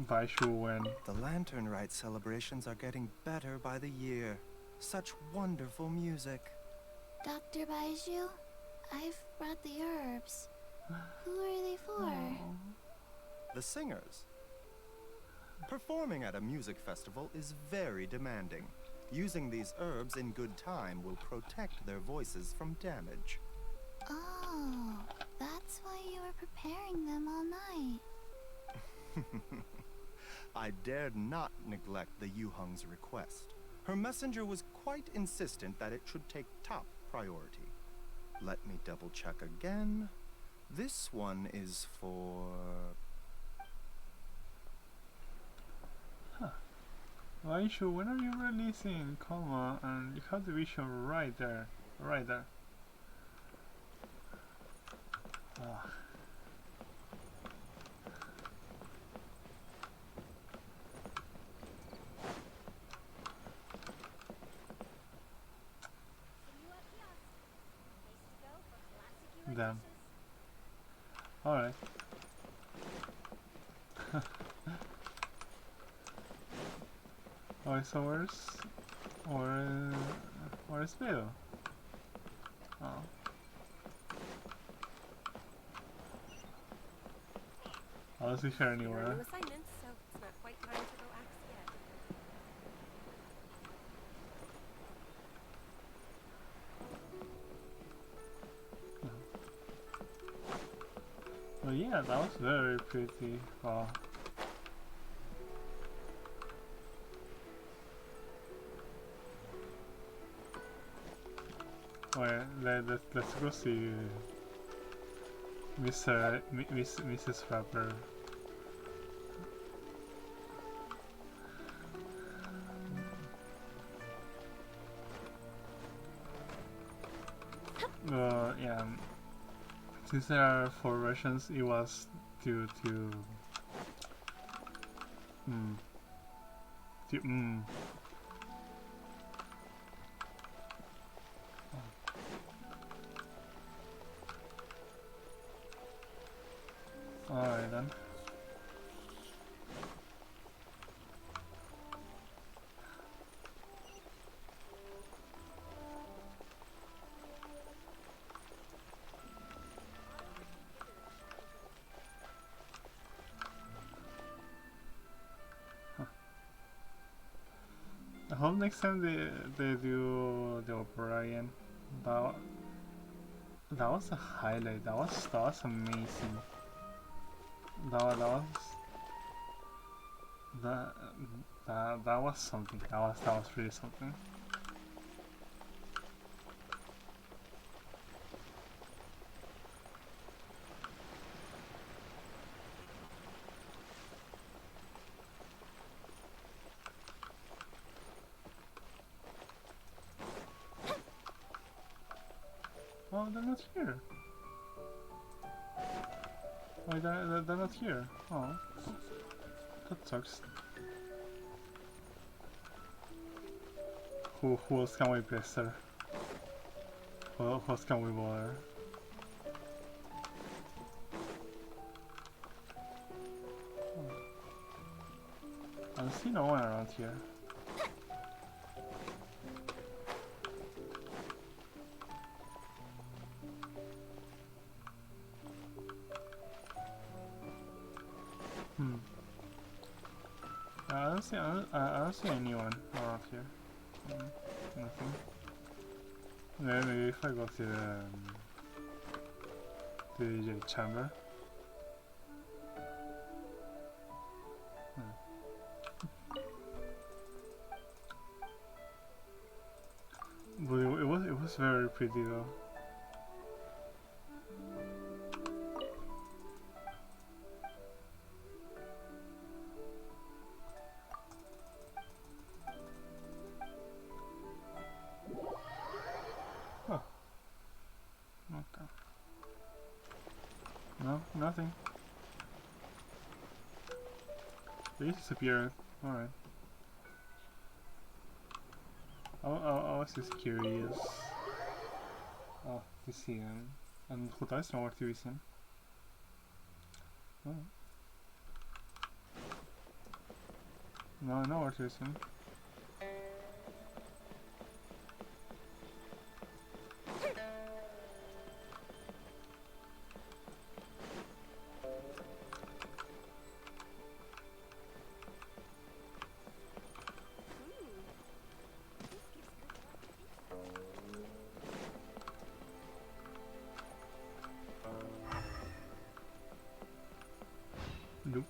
Baishu, when? The Lantern Rite celebrations are getting better by the year. Such wonderful music. Dr. Baiju, I've brought the herbs. Who are they for? The singers. Performing at a music festival is very demanding. Using these herbs in good time will protect their voices from damage. Oh, that's why you were preparing them all night. I dared not neglect the Yuheng's request. Her messenger was quite insistent that it should take top priority. Let me double check again. This one is for... Baishu, when are you releasing Coma? And you have the vision right there. Right there. Ah. Damn. Alright. Alright, so where's Bill? Oh. I don't see her anywhere. New assignments, so it's not quite time to go axe yet. Well, yeah, that was very pretty. Wow. Well, let's go see Mrs. Rapper. Yeah. Since there are 4 versions, it was due to Alright then. I hope next time they do the opera again. That was a highlight. That was amazing. That was something. That was really something. Oh, they're not here. Oh, they're not here. Oh, that sucks. Who else can we pester? Who else can we bother? I see no one around here. I don't see anyone around here. Nothing. Maybe if I go to the DJ chamber. But it was very pretty though. Huh. Okay. No, nothing. They disappeared. Alright. I was just curious. To see him. En goed huis nog wordt u zien. No wordt u zien. Nope.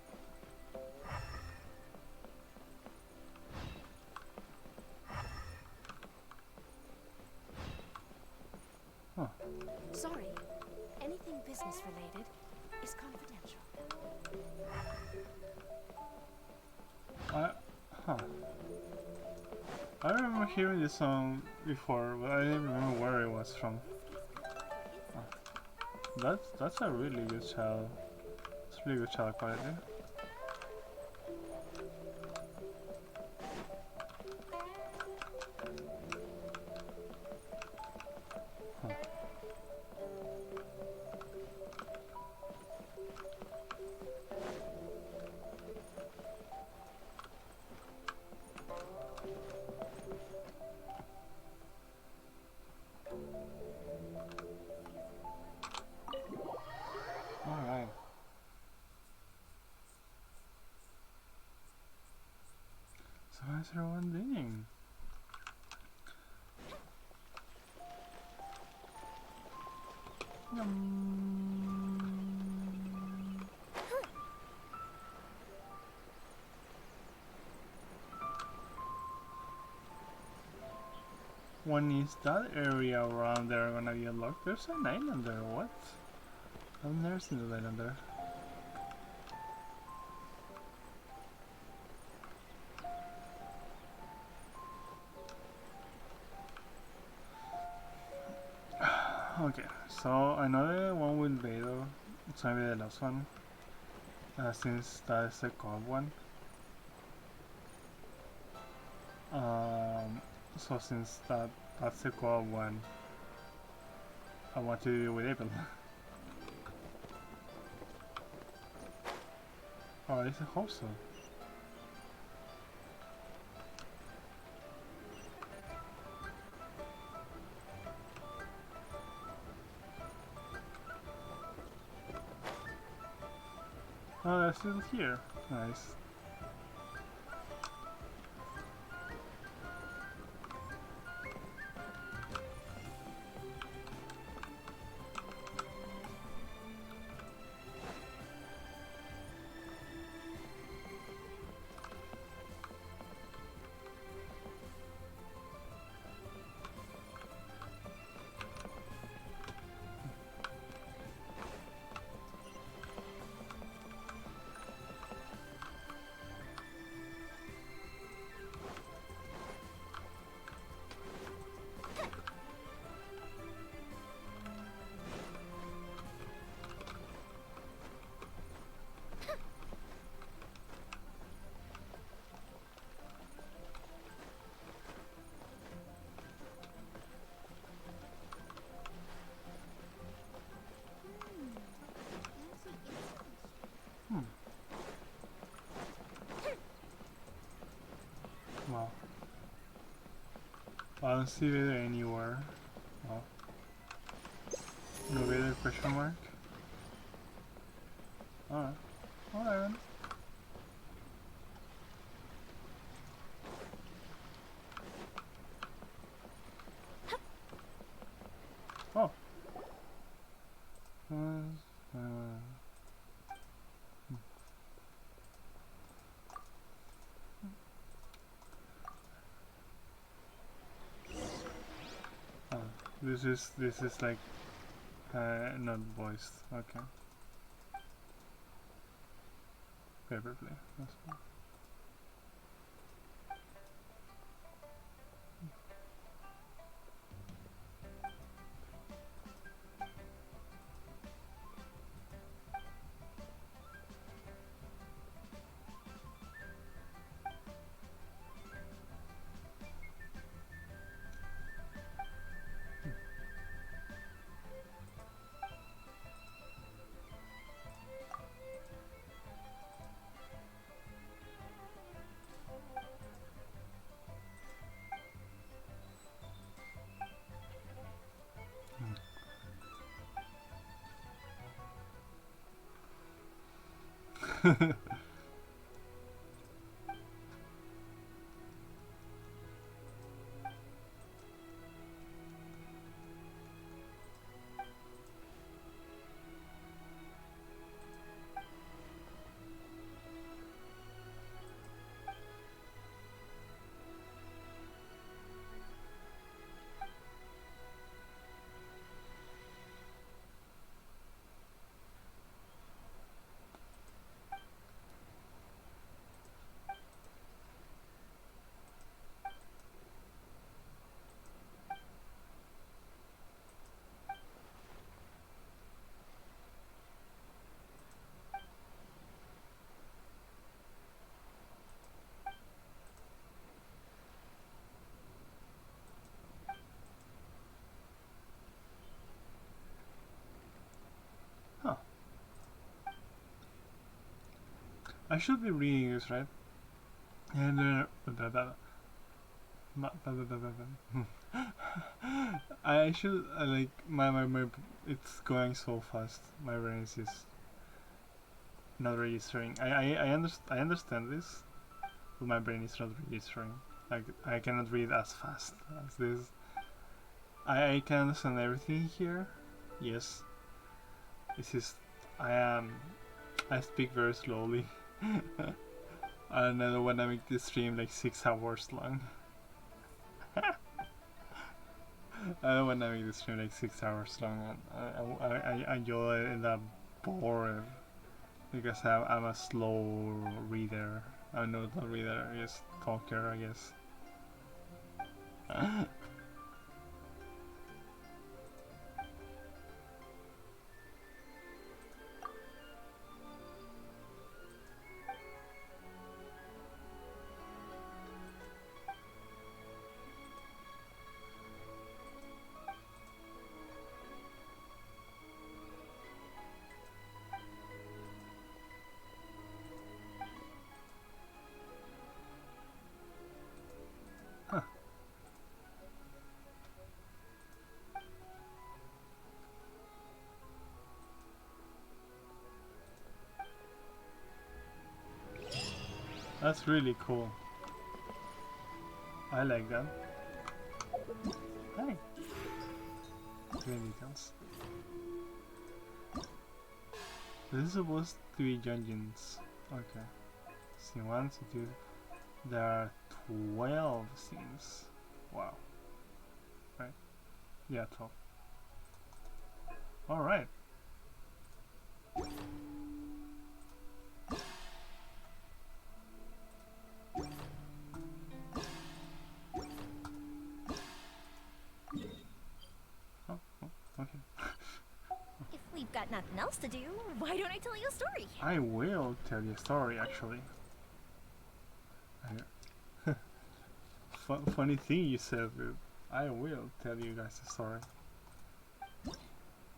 Huh. Sorry, anything business related is confidential. I remember hearing this song before, but I didn't remember where it was from. That's a really good child. It's really good child quality. Alright. So how's everyone doing? When is that area around there gonna be unlocked? There's an island there, what? I've never seen an island there. Okay, so another one will be though. It's gonna be the last one. Since that's the co-op one. So since that's the co-op one, I want to do it with April. Oh, at least I hope so. Oh, they're still here. Nice. don't see it anywhere. Oh. No Vader question mark? Alright. Alright then. Oh. This is like not voiced. Okay. Paper play. That's fine. Huh. I should be reading this, right? And I should like my it's going so fast. My brain is just not registering. I understand this, but my brain is not registering. Like I cannot read as fast as this. I can understand everything here. Yes. This is I speak very slowly. And I don't want to make this stream like 6 hours long. I don't want to make this stream like 6 hours long. I enjoy end up bored because I'm a slow reader. I'm not a reader, just talker, I guess. That's really cool. I like that. Hey. Green details. This is supposed to be dungeons. Okay. Scene 1, scene 2. There are 12 scenes. Wow. Right. Yeah, 12. Alright. Okay. If we've got nothing else to do, why don't I tell you a story? I will tell you a story, actually. Funny thing you said, dude. I will tell you guys a story.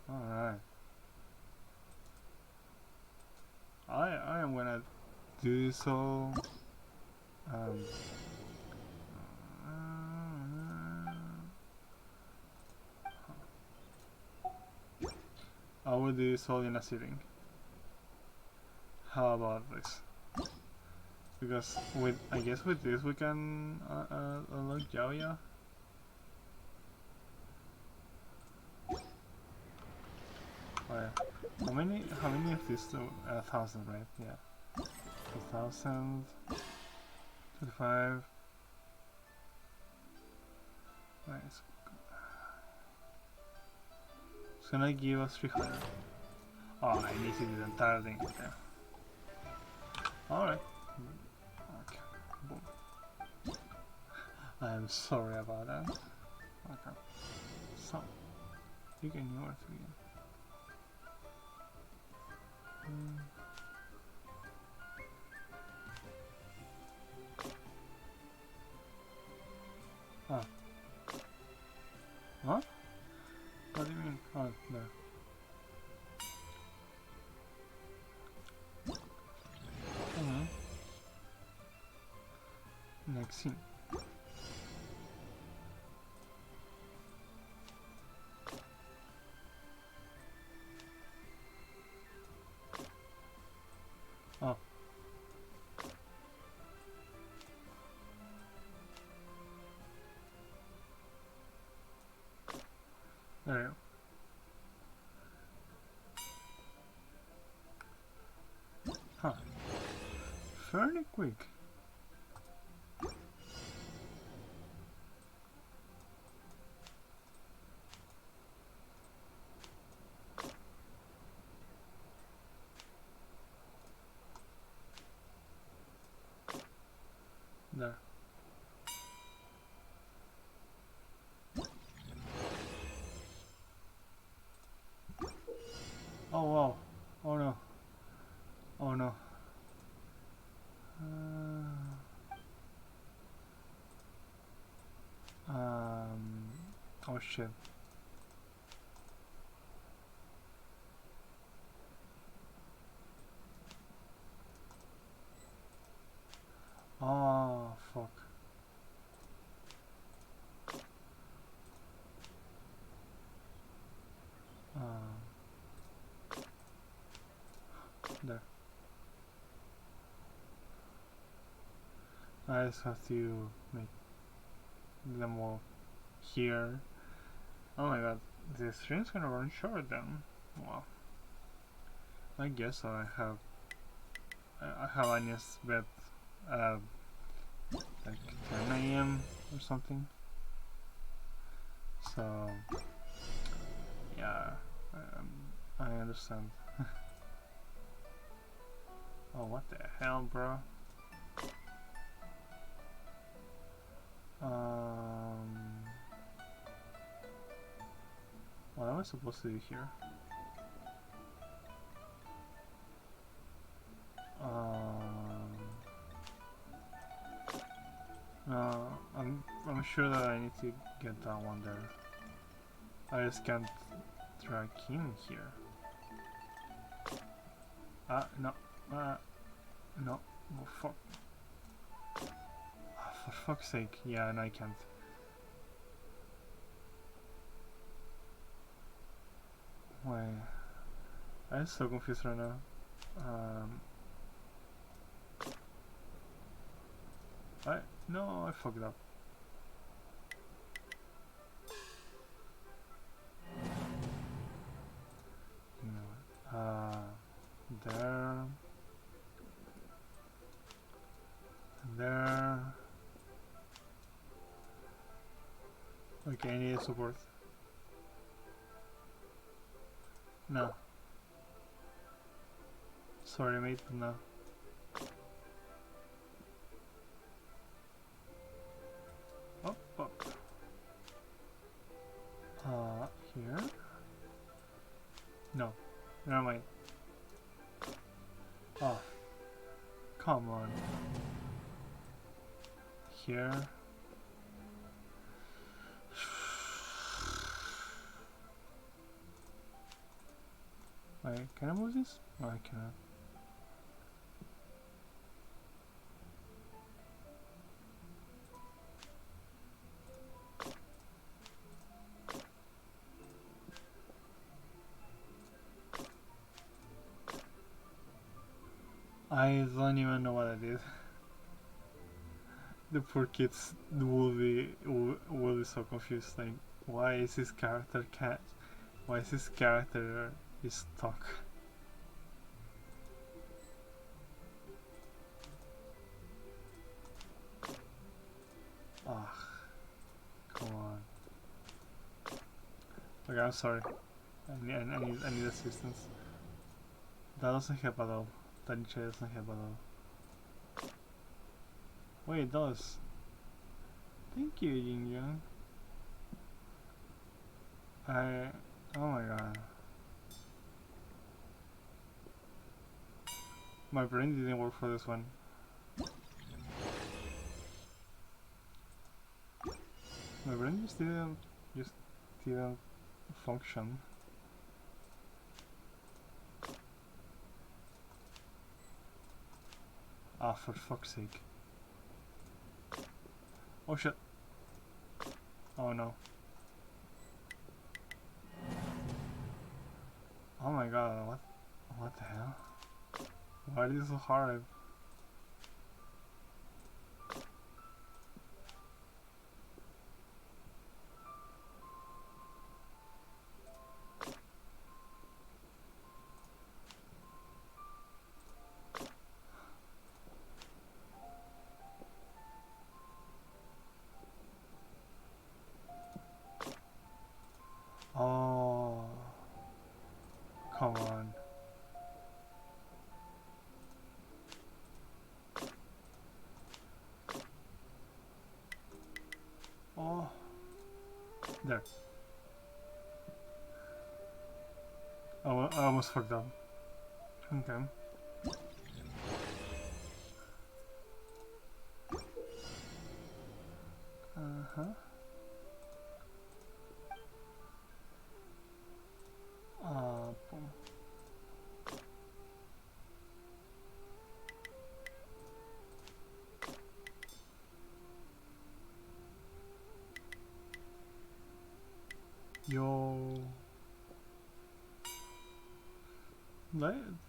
Alright. I am gonna do so. I will do this all in a sitting. How about this? Because with, I guess with this we can unlock Yaoya. Oh yeah. How many of these? 1,000, right? Yeah. 2,000. 25. Nice. It's gonna give us 300. Oh, I need to do the entire thing. Okay. Alright. Okay. Boom. I'm sorry about that. Okay. So, you can north again. Ah. What? What do you mean? Oh, there. Next scene. Oh. There you go. Huh. Fairly quick. There. Oh wow. Oh no. Oh no. Oh shit. Oh fuck. There. I just have to make them all here. Oh my god, this stream's gonna run short then. Wow. I guess I have Anya's bed like 10 AM or something. So yeah, I understand. Oh, what the hell, bro? What am I supposed to do here? No, I'm sure that I need to get that one there. I just can't drag him here. No. No. Oh, fuck. Oh, for fuck's sake. Yeah, and I can't. Wait. I'm so confused right now. No, I fucked up. You know, there. There. Okay, I need support. No. Sorry, mate, no. Up. Here? No. Never mind. Oh. Come on. Here. Wait, can I move this? No, I cannot. I don't even know what I did. The poor kids will be so confused. Like, why is his character cat? Why is his character is stuck? Ah, come on. Okay, I'm sorry. I need assistance. That doesn't help at all. That chair doesn't help at all. Wait, it does. Thank you, Yin Yang. Oh my god. My brain didn't work for this one. My brain just didn't function. Ah, for fuck's sake. Oh shit. Oh no. Oh my god, what the hell? Why is this so hard? Oh, come on. Oh, there. Oh, I almost fucked up. Okay. Uh-huh. Boom. Yo.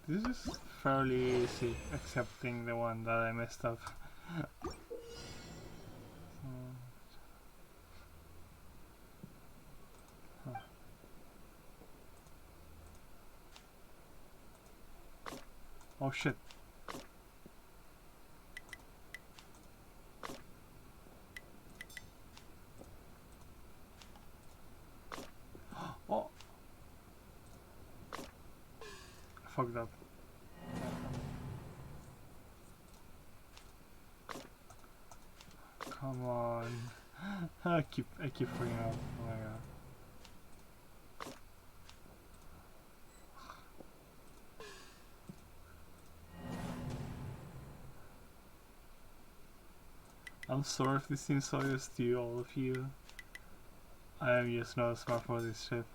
This is fairly easy, excepting the one that I messed up. Huh. Oh shit. Oh. I fucked up. Come on. I keep freaking out. Oh my god. I'm sorry if this seems so obvious to you, all of you. I am just not smart for this shit.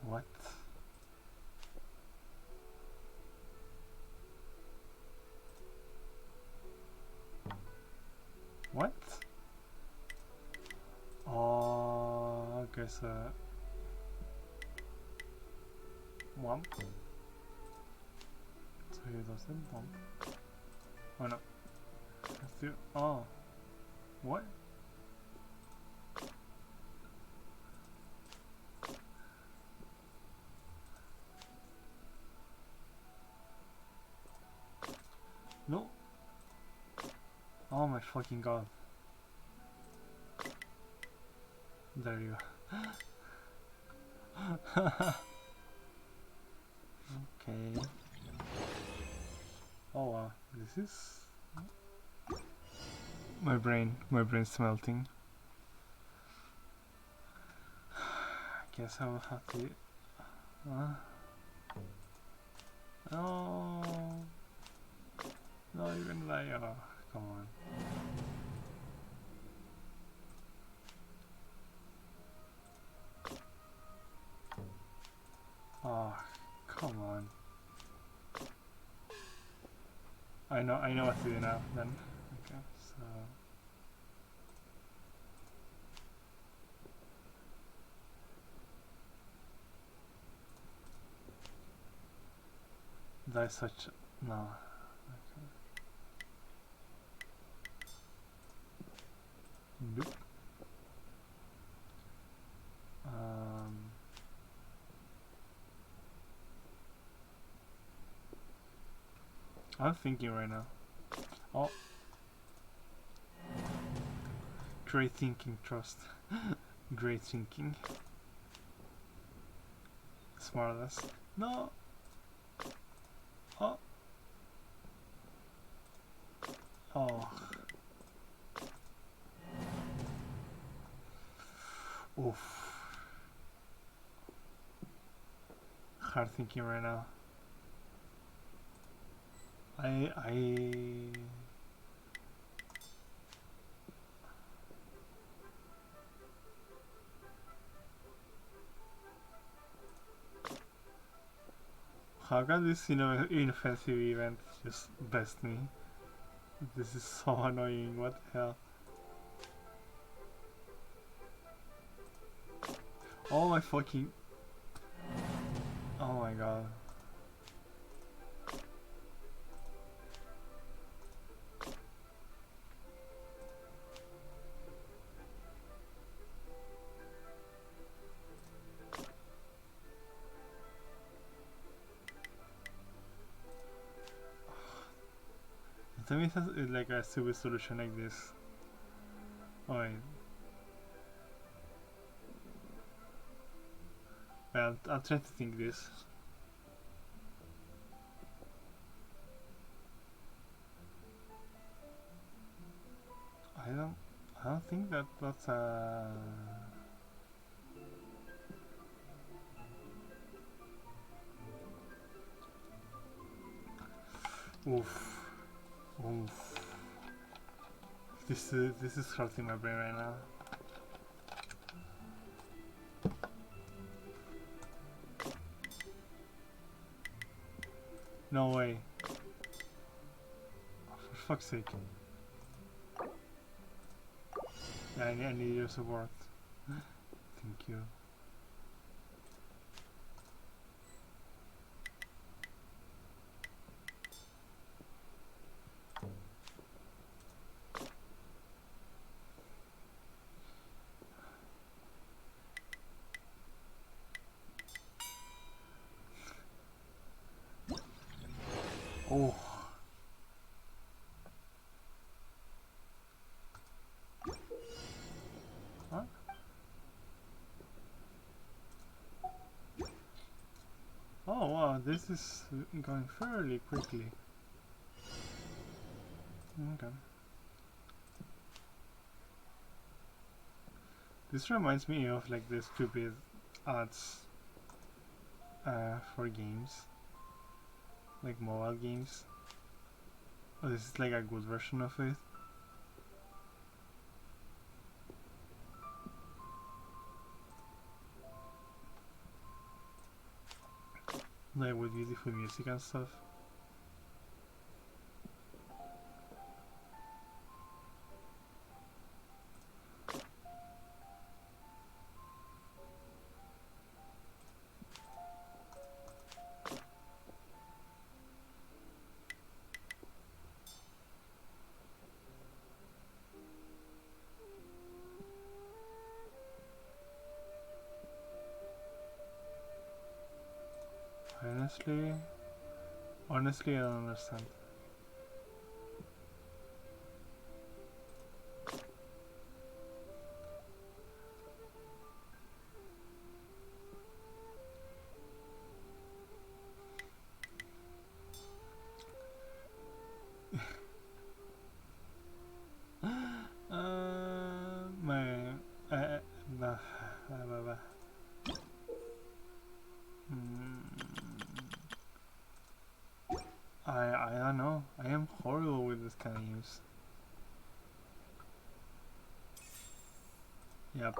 What? What? Oh, okay, so... Womp. So he doesn't womp. Oh no. Let's do... Oh. What? No. Oh my fucking god. There you go. Okay. Oh wow, this is... My brain's melting. I guess I will have to... No. Not even like... Oh, come on. Oh, come on. I know what to do now then. Okay, so... That's such no. Okay. Nope. I'm thinking right now. Oh, great thinking, trust. Great thinking. Smartest. No. Oh. Oh. Oof. Hard thinking right now. How can this inoffensive event just best me? This is so annoying, what the hell? Oh my fucking... Oh my god. Tell me it has like a stupid solution like this. Oh wait. Well, I'll try to think this. I don't think that's a... Oof. Oof. This is hurting my brain right now. No way. For fuck's sake. Yeah, I need your support. Thank you. Oh. Huh? Oh wow, this is going fairly quickly. Okay. This reminds me of like the stupid ads for games, like mobile games. Oh, this is like a good version of it. Like with beautiful music and stuff. Honestly, I don't understand. Blah, blah, blah. I don't know. I am horrible with this kind of news. Yep.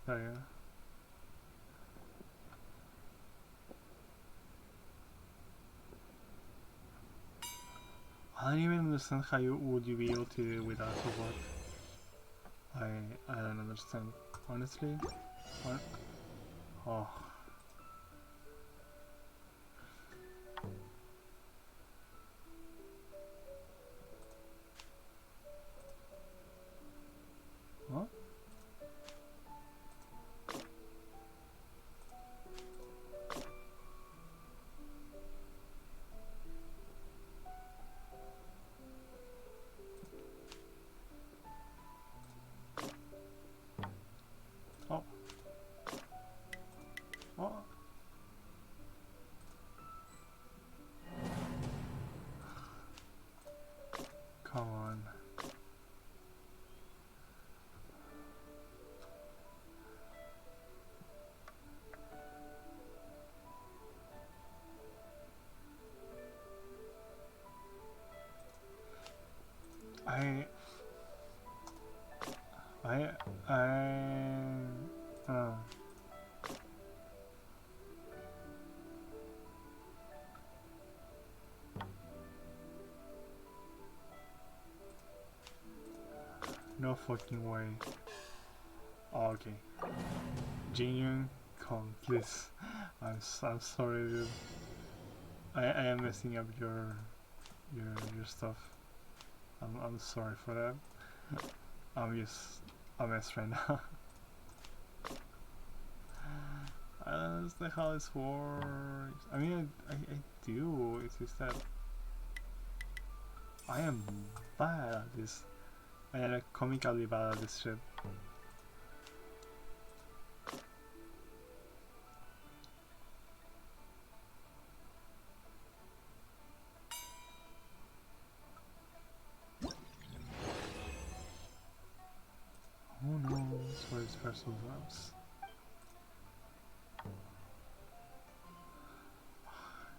There you go. understand how you would you be able to do it without support. I don't understand, honestly. Oh. What? Oh. Oh. Come on. Uh, no fucking way. Oh, okay. Jingyun, come, please. I'm sorry, dude. I am messing up your stuff. I'm sorry for that. I'm just a mess right now. I don't understand how this works. I mean, I do. It's just that I am bad at this. I am comically bad at this shit. Who knows where his first was?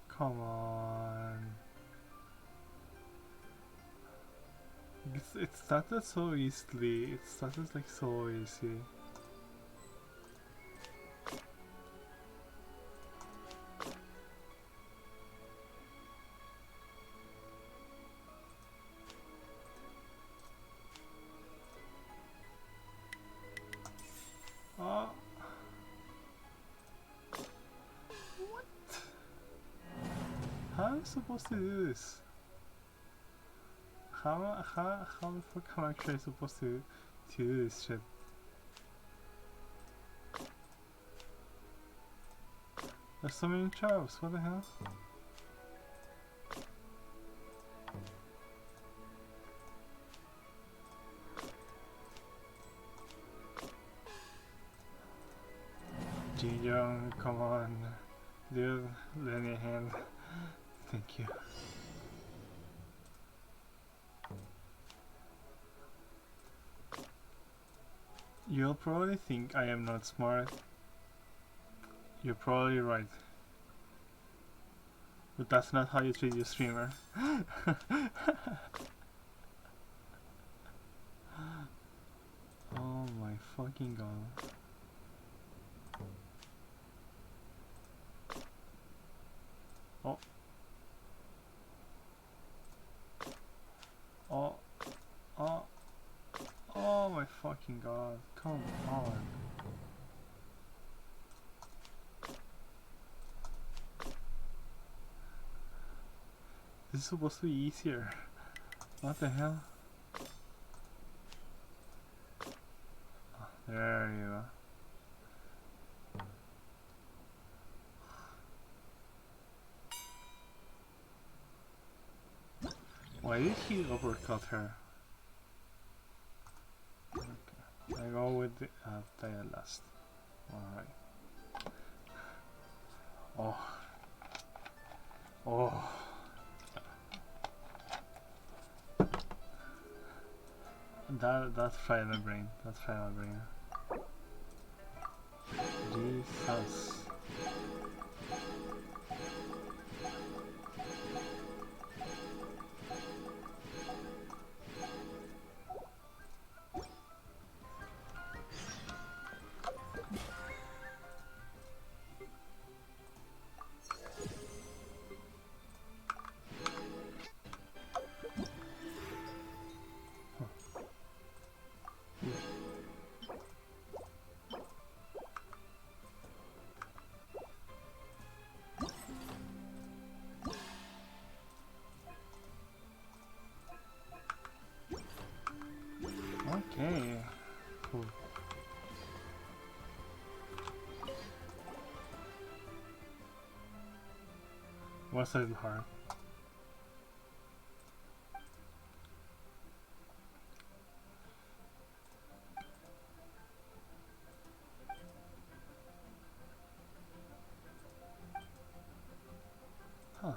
Come on. It started so easily. It started like so easy. Oh. What? How am I supposed to do this? How the fuck am I actually supposed to do this shit? There's so many traps, what the hell? Jinyoung, come on. Dude, lend me a hand. Thank you. You'll probably think I am not smart. You're probably right. But that's not how you treat your streamer. Oh my fucking god. Oh. Oh. Oh. Oh my fucking god. Come on. This is supposed to be easier. What the hell? Oh, there you go. Why did he uppercut her? Okay. I go with the tail last. Alright. Oh. Oh. That fried my brain. That fried my brain. Jesus. Okay, cool. What's a little hard? Huh.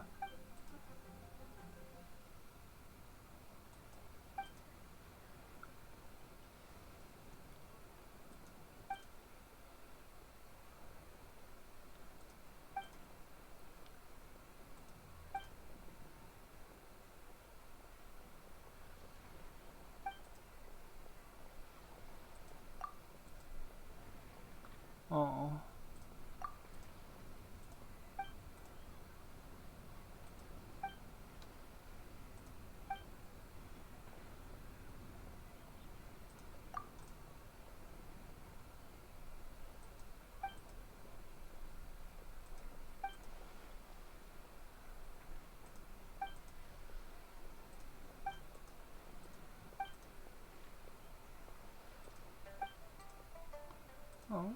Oh. Oh.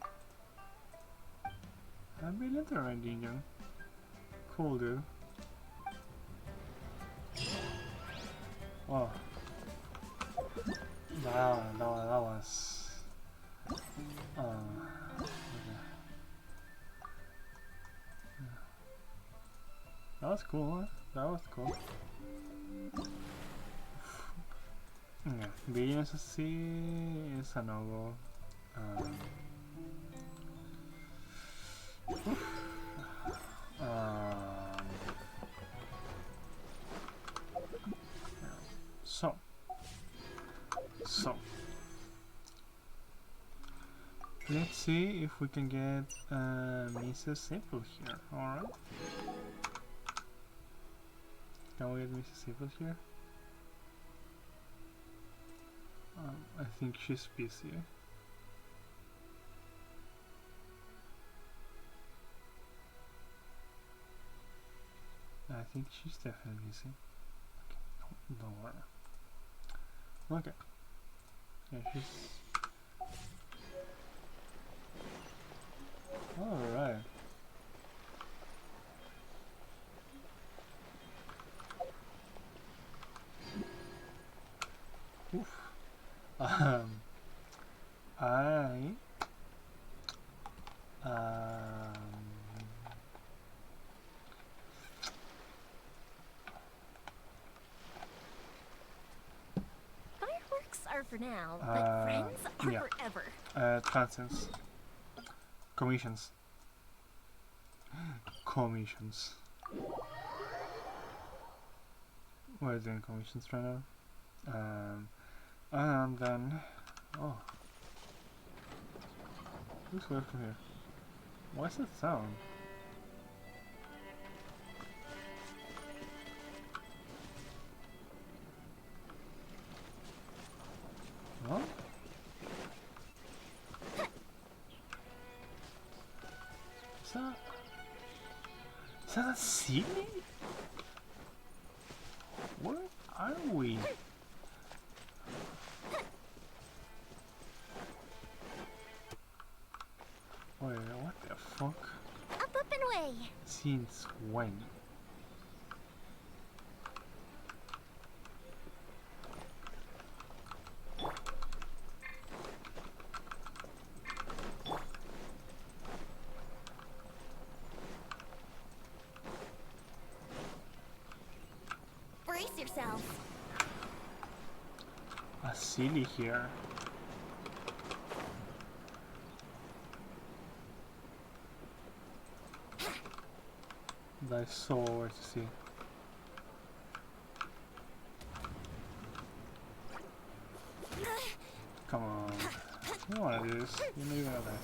A brilliant engine. Cool, dude. Oh. That was... okay. That was cool, huh? That was cool. Okay, villains así es a no-go. So let's see if we can get Mrs. Simple here. Alright. Can we get Mrs. Simple here? I think she's busy. I think she's definitely busy. Okay, don't worry. Okay. Yeah, she's... Alright. Oof. Fireworks are for now, but friends are yeah. forever. Transients. Commissions. Commissions. We're doing commissions right now. And then... Oh. Who's away from here? What's that sound? What? Is that a ceiling? Where are we? Wait, what the fuck? Up and away. Since when? Brace yourself. A silly here. That's so weird to see. Come on. You don't wanna do this. You know you're gonna die.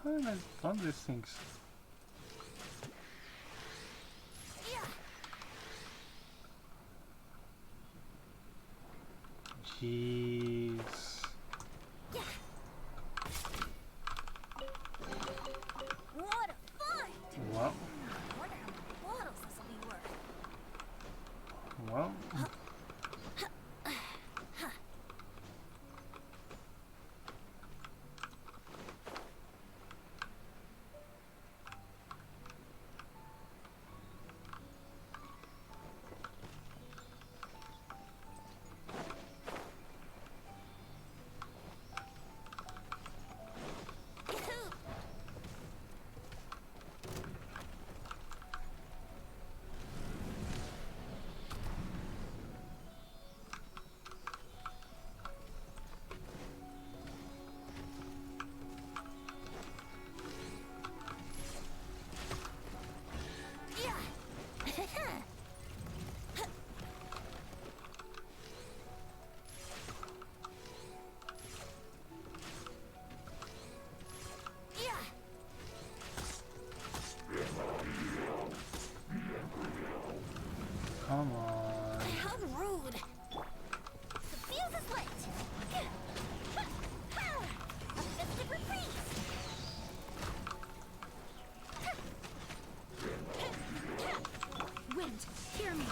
haven't I done these things? Jeez. What a find! Well. I wonder how many bottles this will be worth. Well. Come on. How rude! The fuse is lit! A fisted reprise! Wind, hear me.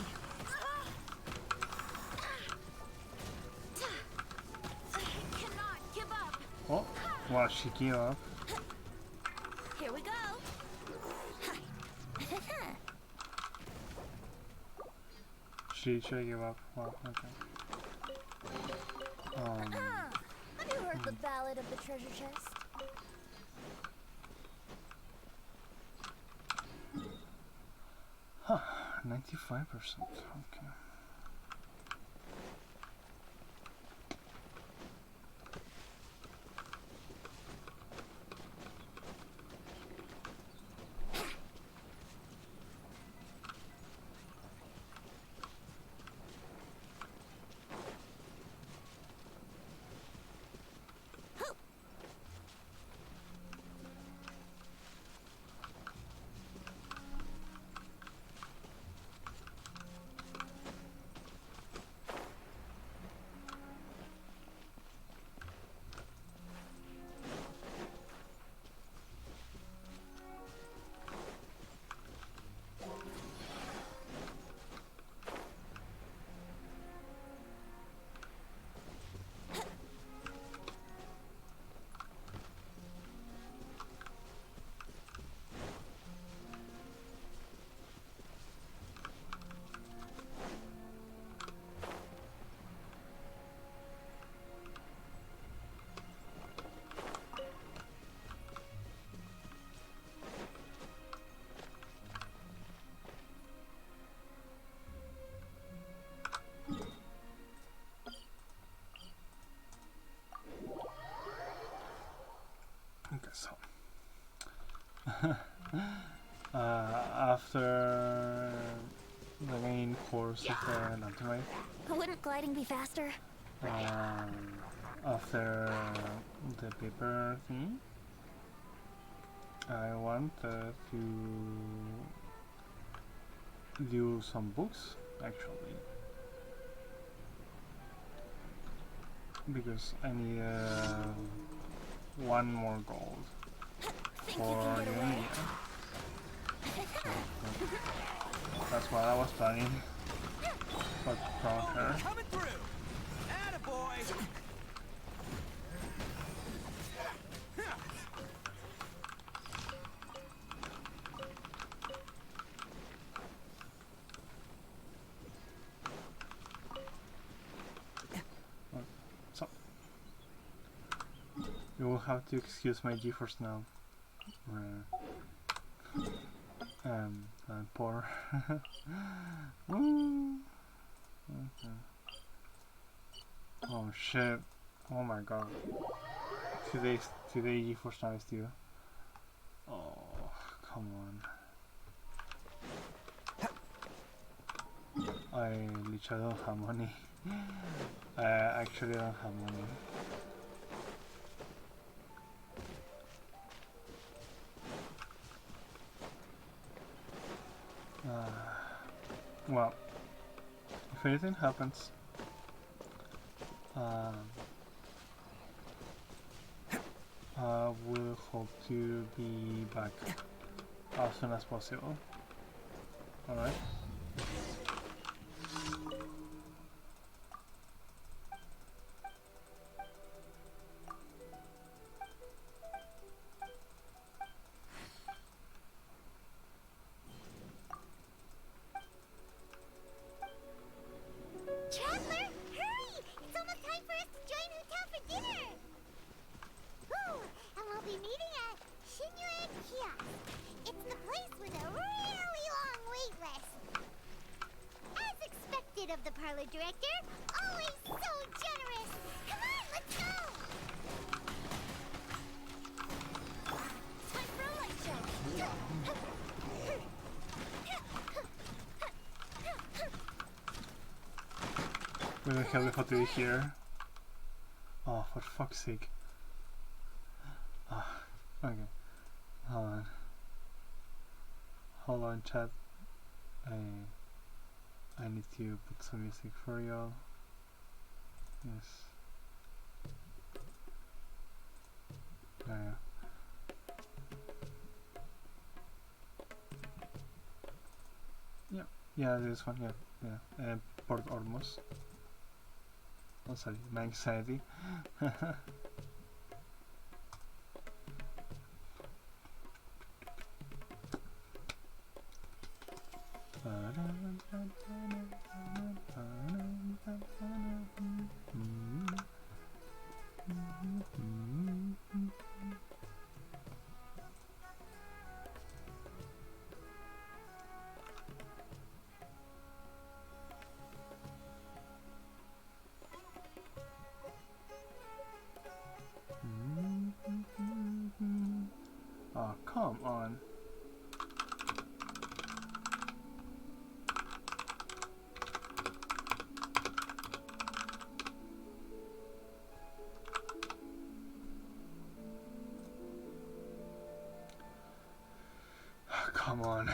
I cannot give up! Oh, wow, she gave up. Here we go! She gave up. Wow, okay. Have you heard the ballad of the treasure chest? Huh, 95%. Okay. Okay, so after the main course of the Lantern Rite, Wouldn't gliding be faster? after the paper thing, I wanted to do some books actually, because I need one more gold for Unity. That's what I was planning. But from her. Coming through! Attaboy! So you will have to excuse my GeForce now. Poor. Okay. Oh shit! Oh my god! Today GeForce Now is due. Oh, come on! I literally don't have money. I actually don't have money. Well, if anything happens, I will hope to be back as soon as possible. Alright? Traveler, hurry! It's almost time for us to join Hotel for dinner! Woo! And we'll be meeting at Shinyuan Kiosk. It's the place with a really long wait list. As expected of the parlor director, always so generous! Come on, let's go! Time for a light show! Where the hell have to be here? Oh, for fuck's sake. Ah, okay. Hold on. Hold on, chat. I need to put some music for y'all. Yes. Yeah. Yeah. Yeah, this one. Yeah. Yeah. Port Ormos. Oh, sorry, my anxiety. Oh, come on. Come on.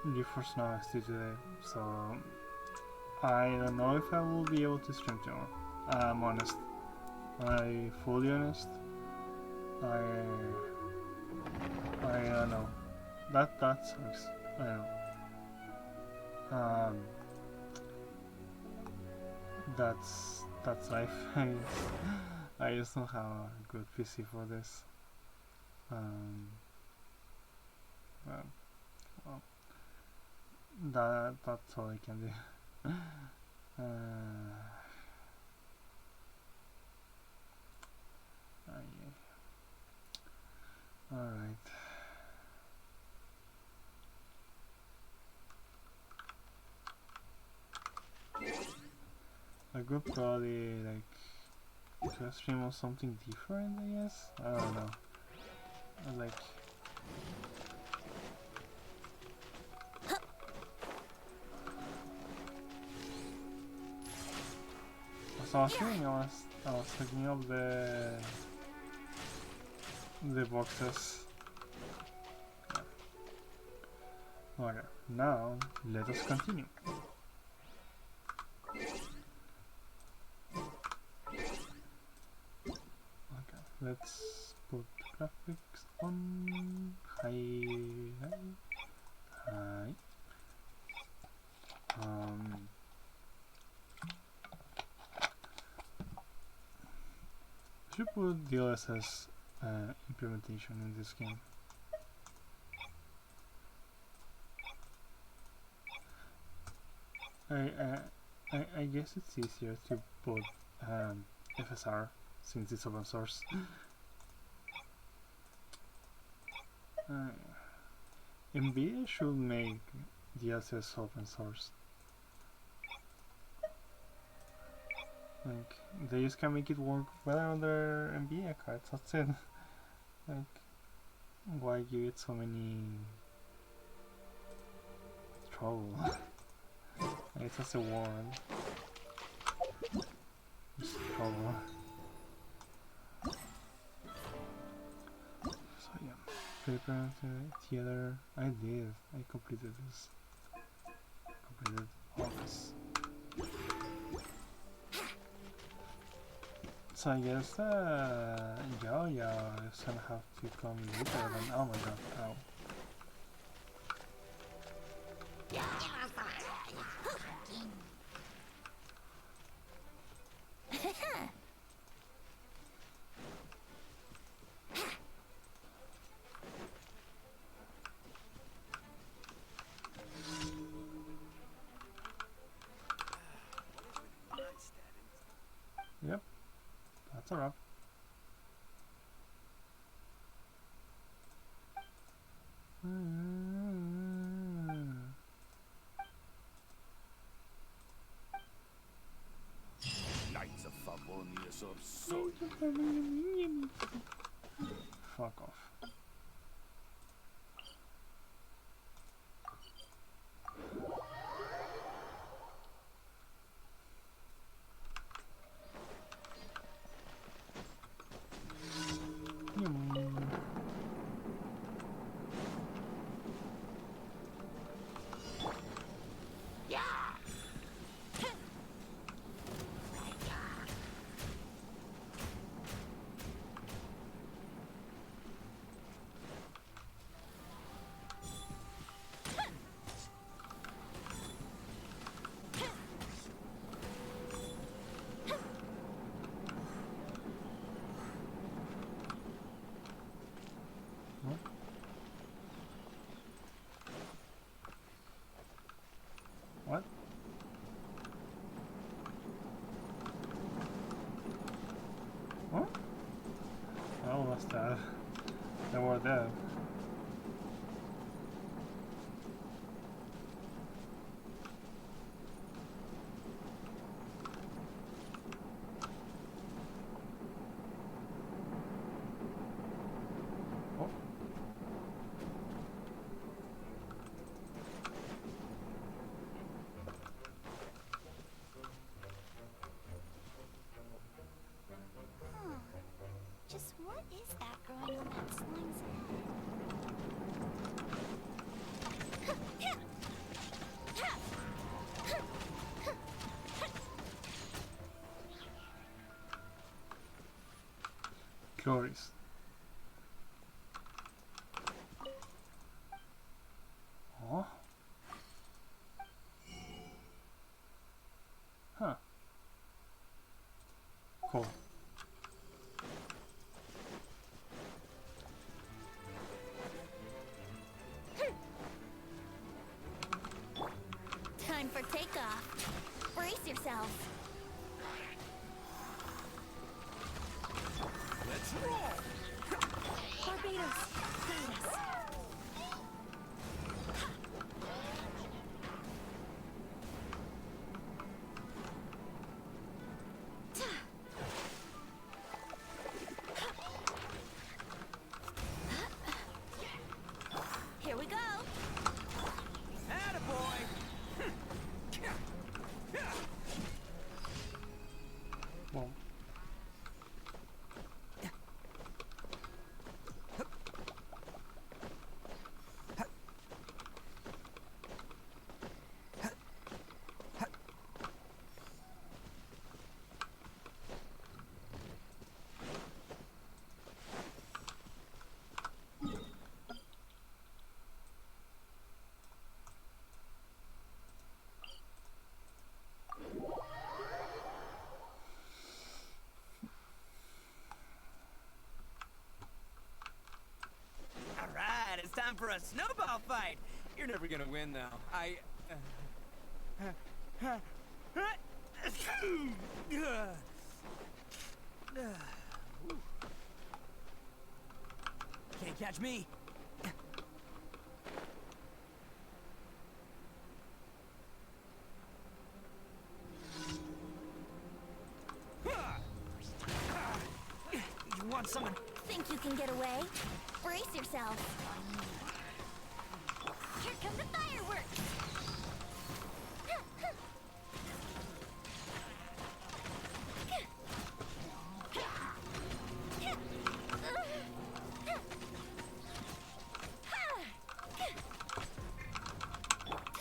GeForce Now is due today, so I don't know if I will be able to stream tomorrow. I'm honest. I fully honest. I don't know. That sucks. I know. That's life. I just don't have a good PC for this. Well, that's all I can do. Alright. I could probably like just stream on something different, I guess. I don't know. So I was thinking I was looking up the boxes. Yeah. Okay, now let us continue. Okay, let's put graphics on high. Should put DLSS implementation in this game. I guess it's easier to put FSR since it's open source. NVIDIA should make DLSS open source. Like, they just can make it work better on their NVIDIA cards, that's it. Like, why give it so many trouble? It's just a warrant. Just trouble. So yeah, paper theater. I did. I completed this. Completed all this. So I guess Yao is gonna have to come later than. Oh my god! Ow. Yep, that's a wrap. Knights of Favonius of Soy. Fuck off. What? What? Oh, what's that? They were there. Oh. Just what is that growing on that slime's Glorious. Oh. Huh. Cool. Time for takeoff. Brace yourself. Let's roll! Barbados, guide us. Here we go. Attaboy! Well. Alright, it's time for a snowball fight. You're never gonna win, though. Can't catch me. You want someone? Think you can get away? Brace yourself. Here come the fireworks.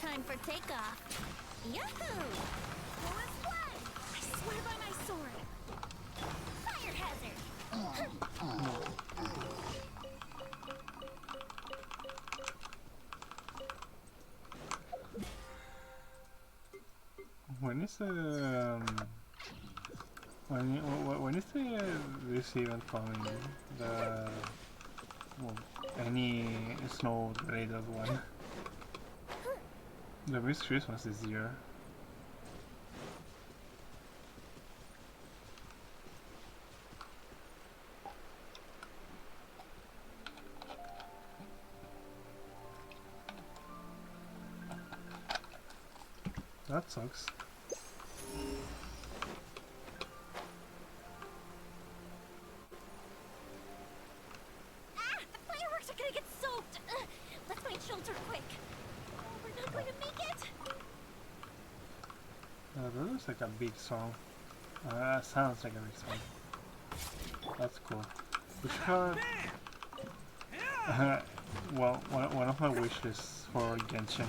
Time for takeoff. Yahoo! Full as fly! I swear by my sword. Fire hazard! When is the when is the this event coming? The well, any snow related one. The missed Christmas this year. That sucks. Ah! The fireworks are gonna get soaked! Let's find shelter quick! Oh, we're not going to make it! That looks like a big song. Sounds like a big song. That's cool. Which one? Well, one of my wish lists for Genshin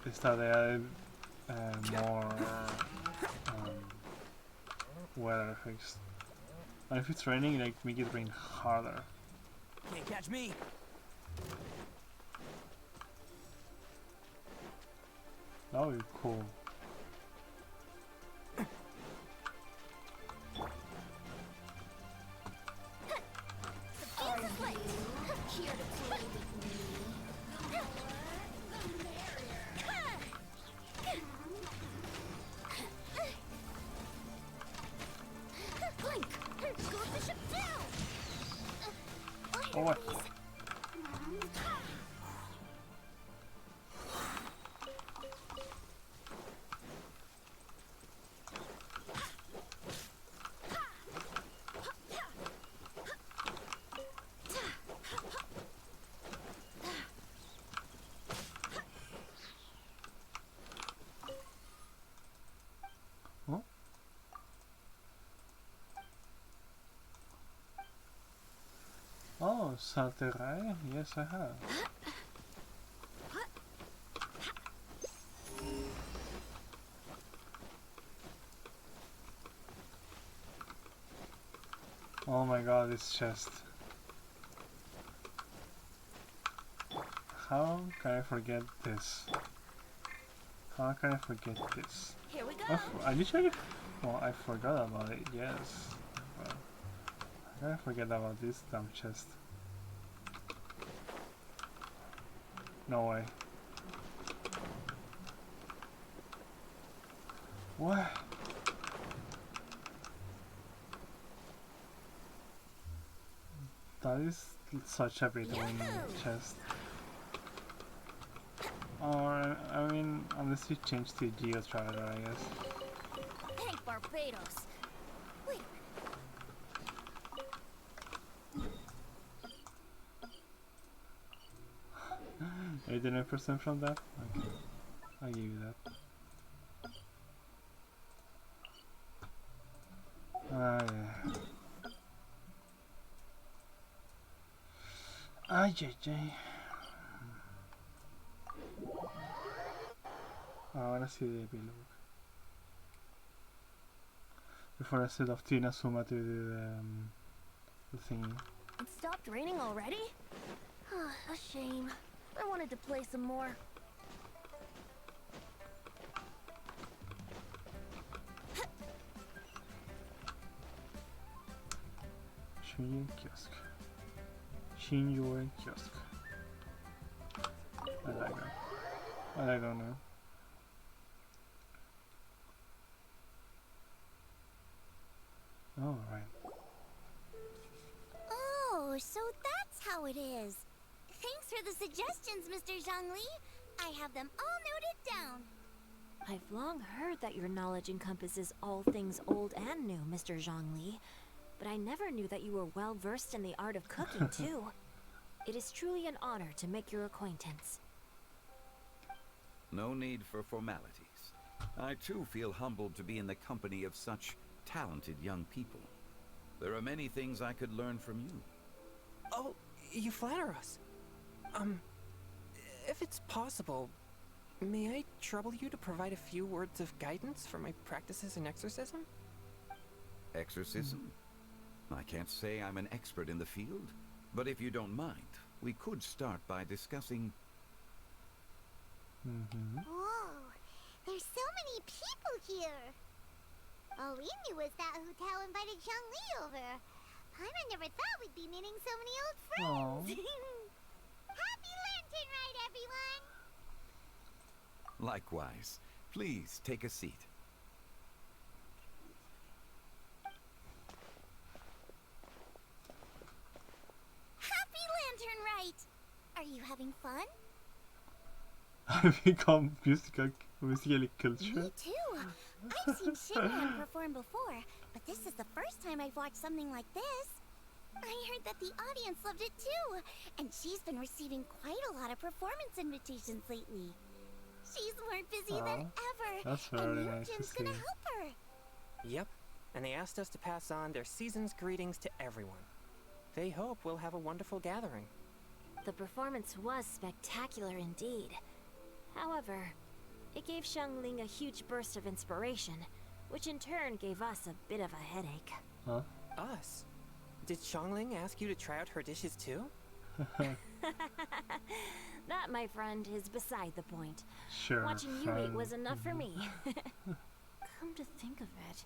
is that they added more weather effects. And if it's raining, like make it rain harder. Can't catch me. That would be cool. Here to play with me. Blink! Go the ship down! Oh, what? Oh, LANTERN RITE? Yes, I have. Oh my god, this chest. How can I forget this? How can I forget this? Here we go. I literally... Well, I forgot about it, yes. But how can I forget about this dumb chest? No way. What? That is such a bit winning chest. Or, I mean, unless you change to Geo Traveler, I guess. Thank Barbados. Wait. 89% from that? Okay. I'll give you that. Ah, yeah. Ay, ay, ay. Ahora sí de epílogo. Before I set off to Inazuma to the thingy. It stopped raining already? A shame. I wanted to play some more. Shinjuei Kiosk. Shinjuei Kiosk. I like that. I like that now. Oh, right. Oh, so that's how it is. Thanks for the suggestions, Mr. Zhongli. I have them all noted down. I've long heard that your knowledge encompasses all things old and new, Mr. Zhongli, but I never knew that you were well versed in the art of cooking, too. It is truly an honor to make your acquaintance. No need for formalities. I too feel humbled to be in the company of such talented young people. There are many things I could learn from you. Oh, you flatter us. If it's possible, may I trouble you to provide a few words of guidance for my practices in exorcism? Exorcism? I can't say I'm an expert in the field, but if you don't mind, we could start by discussing... Whoa, there's so many people here. All we knew was that Hu Tao invited Zhongli over. Paimon never thought we'd be meeting so many old friends. Happy Lantern Rite, everyone! Likewise. Please take a seat. Happy Lantern Rite! Are you having fun? I've become musically cultured. Me too. I've seen Shinran perform before, but this is the first time I've watched something like this. I heard that the audience loved it too, and she's been receiving quite a lot of performance invitations lately. She's more busy than ever, That's and very your nice to gym's see. gonna help her. Yep, and they asked us to pass on their season's greetings to everyone. They hope we'll have a wonderful gathering. The performance was spectacular indeed. However, it gave Xiangling a huge burst of inspiration, which in turn gave us a bit of a headache. Huh? Us? Did Xiangling ask you to try out her dishes too? That, my friend, is beside the point. Sure, Watching you eat friend. was enough for me. Come to think of it,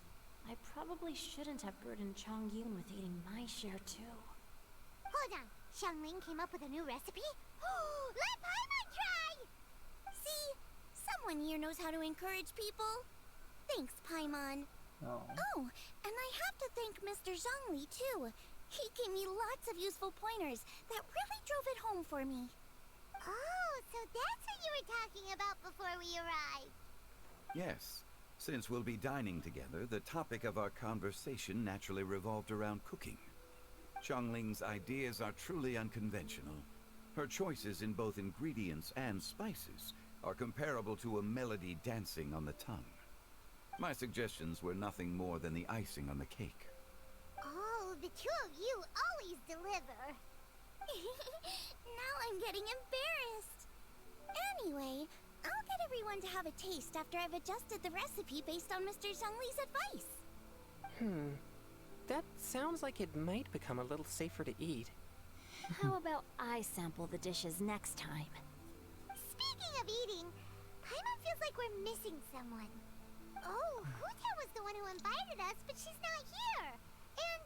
I probably shouldn't have burdened Chongyun with eating my share too. Hold on, Xiangling came up with a new recipe? Let Paimon try! See? Someone here knows how to encourage people. Thanks, Paimon. Oh. Oh, and I have to thank Mr. Zhongli too. He gave me lots of useful pointers that really drove it home for me. Oh, so that's what you were talking about before we arrived. Yes. Since we'll be dining together, the topic of our conversation naturally revolved around cooking. Xiangling's ideas are truly unconventional. Her choices in both ingredients and spices are comparable to a melody dancing on the tongue. My suggestions were nothing more than the icing on the cake. Oh, the two of you always deliver. Now I'm getting embarrassed. Anyway, I'll get everyone to have a taste after I've adjusted the recipe based on Mr. Zhongli's advice. That sounds like it might become a little safer to eat. How about I sample the dishes next time? Speaking of eating, Paimon feels like we're missing someone. Oh, Hu Tao was the one who invited us, but she's not here. And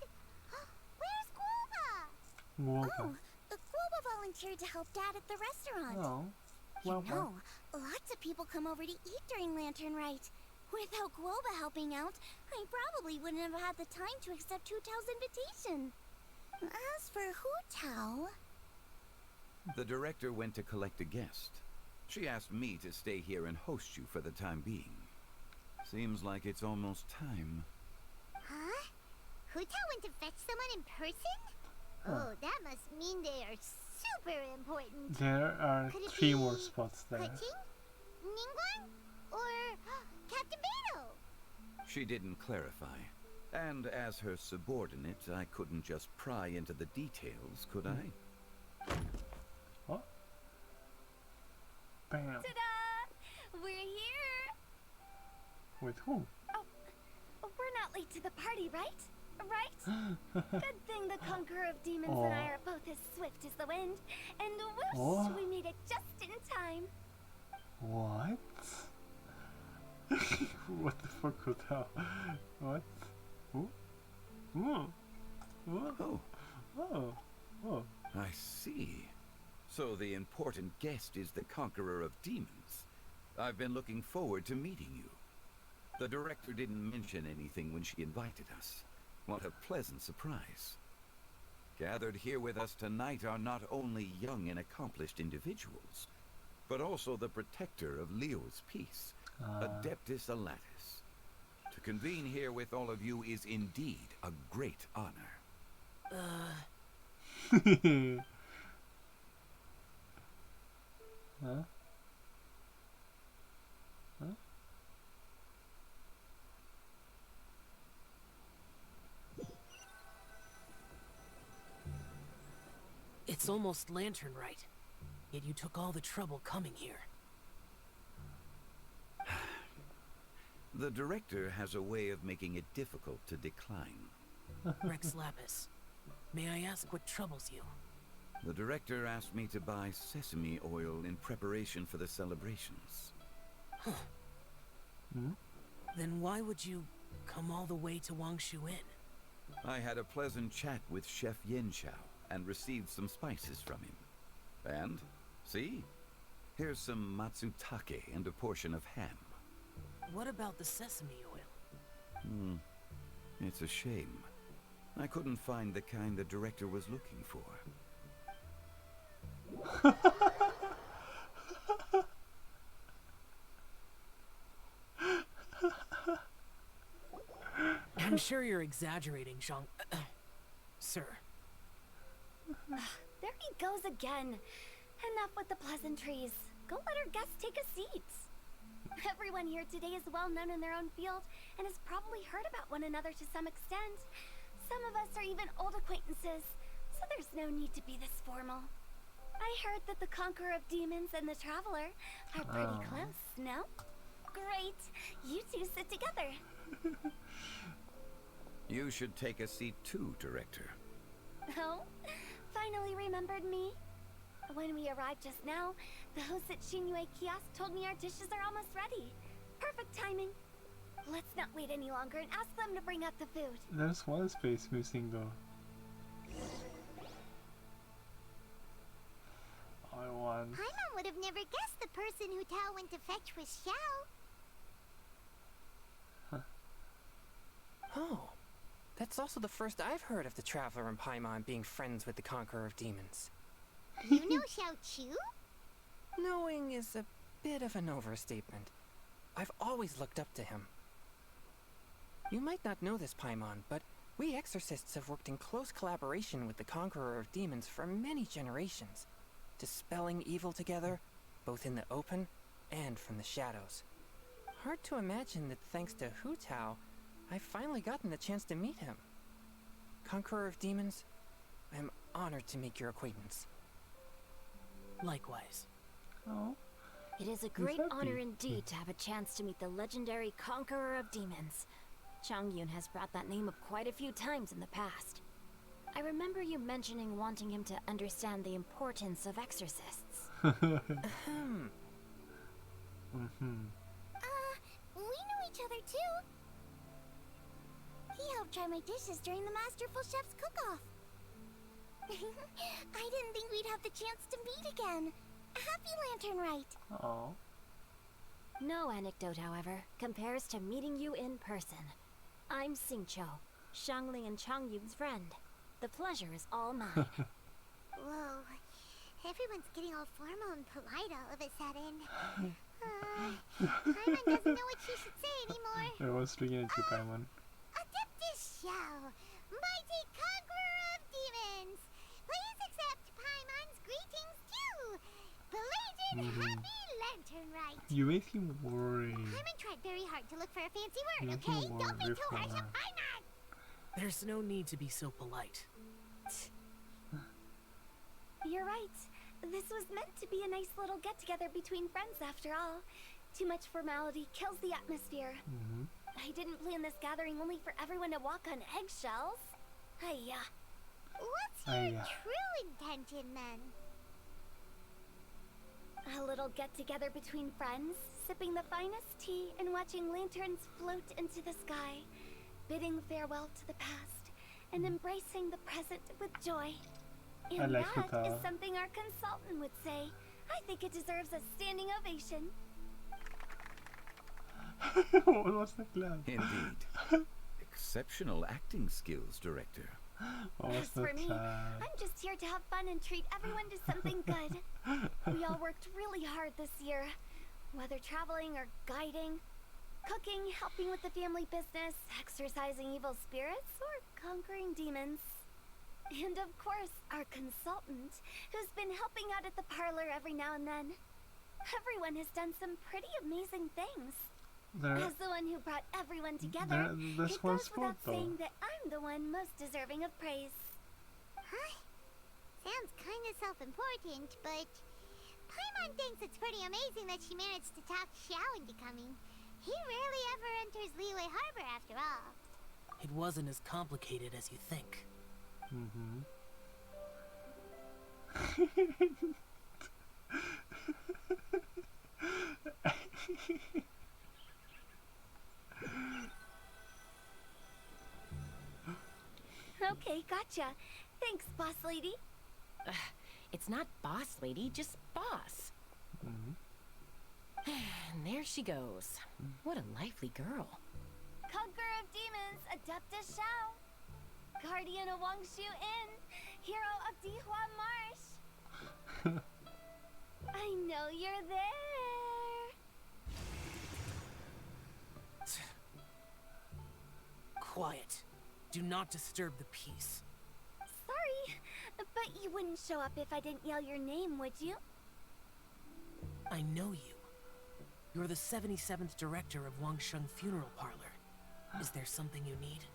where's Guoba? Oh, Guoba volunteered to help Dad at the restaurant. Oh. You know, lots of people come over to eat during Lantern Rite. Without Guoba helping out, I probably wouldn't have had the time to accept Hu Tao's invitation. As for Hu Tao... The director went to collect a guest. She asked me to stay here and host you for the time being. Seems like it's almost time. Huh? Hu Tao went to fetch someone in person? Oh, that must mean they are super important. There are Could it 3 be more spots there. Kuching? Ningguang? Or Captain Beto? She didn't clarify. And as her subordinate, I couldn't just pry into the details, could I? What? Bam. Ta-da! We're here! With whom? Oh, we're not late to the party, right? Right? Good thing the conqueror of demons and I are both as swift as the wind. And whoosh, we made it just in time. What? What the fuck was that? What? Ooh? Ooh. Ooh. Oh. Oh. I see. So the important guest is the conqueror of demons. I've been looking forward to meeting you. The director didn't mention anything when she invited us. What a pleasant surprise. Gathered here with us tonight are not only young and accomplished individuals, but also the protector of Leo's peace, Adeptus Alatus. To convene here with all of you is indeed a great honor. Huh? Huh? It's almost Lantern Rite, yet you took all the trouble coming here. The director has a way of making it difficult to decline. Rex Lapis, may I ask what troubles you? The director asked me to buy sesame oil in preparation for the celebrations. Then why would you come all the way to Wangshu Inn? I had a pleasant chat with Chef Yin Chao and received some spices from him. And, see? Here's some matsutake and a portion of ham. What about the sesame oil? It's a shame. I couldn't find the kind the director was looking for. I'm sure you're exaggerating, Zhang. Sir. There he goes again. Enough with the pleasantries. Go let our guests take a seat. Everyone here today is well known in their own field and has probably heard about one another to some extent. Some of us are even old acquaintances, so there's no need to be this formal. I heard that the Conqueror of Demons and the Traveler are pretty close, no? Great. You two sit together. You should take a seat too, Director. Oh? Finally remembered me? When we arrived just now, the hosts at Shinue Kiosk told me our dishes are almost ready. Perfect timing. Let's not wait any longer and ask them to bring out the food. There's one space missing though. Paimon would have never guessed the person who Tao went to fetch was Xiao. Oh, that's also the first I've heard of the Traveler and Paimon being friends with the Conqueror of Demons. You know Xiao Chu? Knowing is a bit of an overstatement. I've always looked up to him. You might not know this, Paimon, but we exorcists have worked in close collaboration with the Conqueror of Demons for many generations, dispelling evil together, both in the open and from the shadows. Hard to imagine that thanks to Hu Tao, I've finally gotten the chance to meet him. Conqueror of Demons, I'm honored to make your acquaintance. Likewise. Oh. It is a great honor indeed to have a chance to meet the legendary Conqueror of Demons. Changyun has brought that name up quite a few times in the past. I remember you mentioning wanting him to understand the importance of exorcists. We know each other too. He helped try my dishes during the Masterful Chef's cook-off. I didn't think we'd have the chance to meet again. Happy Lantern Rite. Oh. No anecdote, however, compares to meeting you in person. I'm Xingqiu, Shangling and Changyun's friend. The pleasure is all mine. Whoa. Everyone's getting all formal and polite all of a sudden. Paimon doesn't know what she should say anymore. I was looking at you, Paimon. Adeptus Xiao, mighty conqueror of demons. Please accept Paimon's greetings too. Belated Happy Lantern Rite. You make him worry. Paimon tried very hard to look for a fancy word, You okay? make him Don't be worry too harsh for on Paimon. There's no need to be so polite. You're right. This was meant to be a nice little get-together between friends after all. Too much formality kills the atmosphere. I didn't plan this gathering only for everyone to walk on eggshells. Hiya. What's your true intention then? A little get-together between friends, sipping the finest tea and watching lanterns float into the sky, bidding farewell to the past and embracing the present with joy. And like that is something our consultant would say. I think it deserves a standing ovation. What was that clap? Indeed. exceptional acting skills, Director. As for me, I'm just here to have fun and treat everyone to something good. We all worked really hard this year, whether traveling or guiding, cooking, helping with the family business, exorcising evil spirits, or conquering demons. And of course, our consultant, who's been helping out at the parlor every now and then. Everyone has done some pretty amazing things. As the one who brought everyone together, it goes without saying that I'm the one most deserving of praise. Huh? Sounds kind of self-important, but Paimon thinks it's pretty amazing that she managed to talk Xiao into coming. He rarely ever enters Liyue Harbor after all. It wasn't as complicated as you think. Okay, gotcha. Thanks, boss lady. It's not boss lady, just boss. And there she goes. What a lively girl. Conqueror of demons, Adeptus Xiao. Guardian of Wangshu Inn, hero of Dihua Marsh. I know you're there. Quiet. Do not disturb the peace. Sorry, but you wouldn't show up if I didn't yell your name, would you? I know you. You're the 77th director of Wangsheng Funeral Parlor. Is there something you need?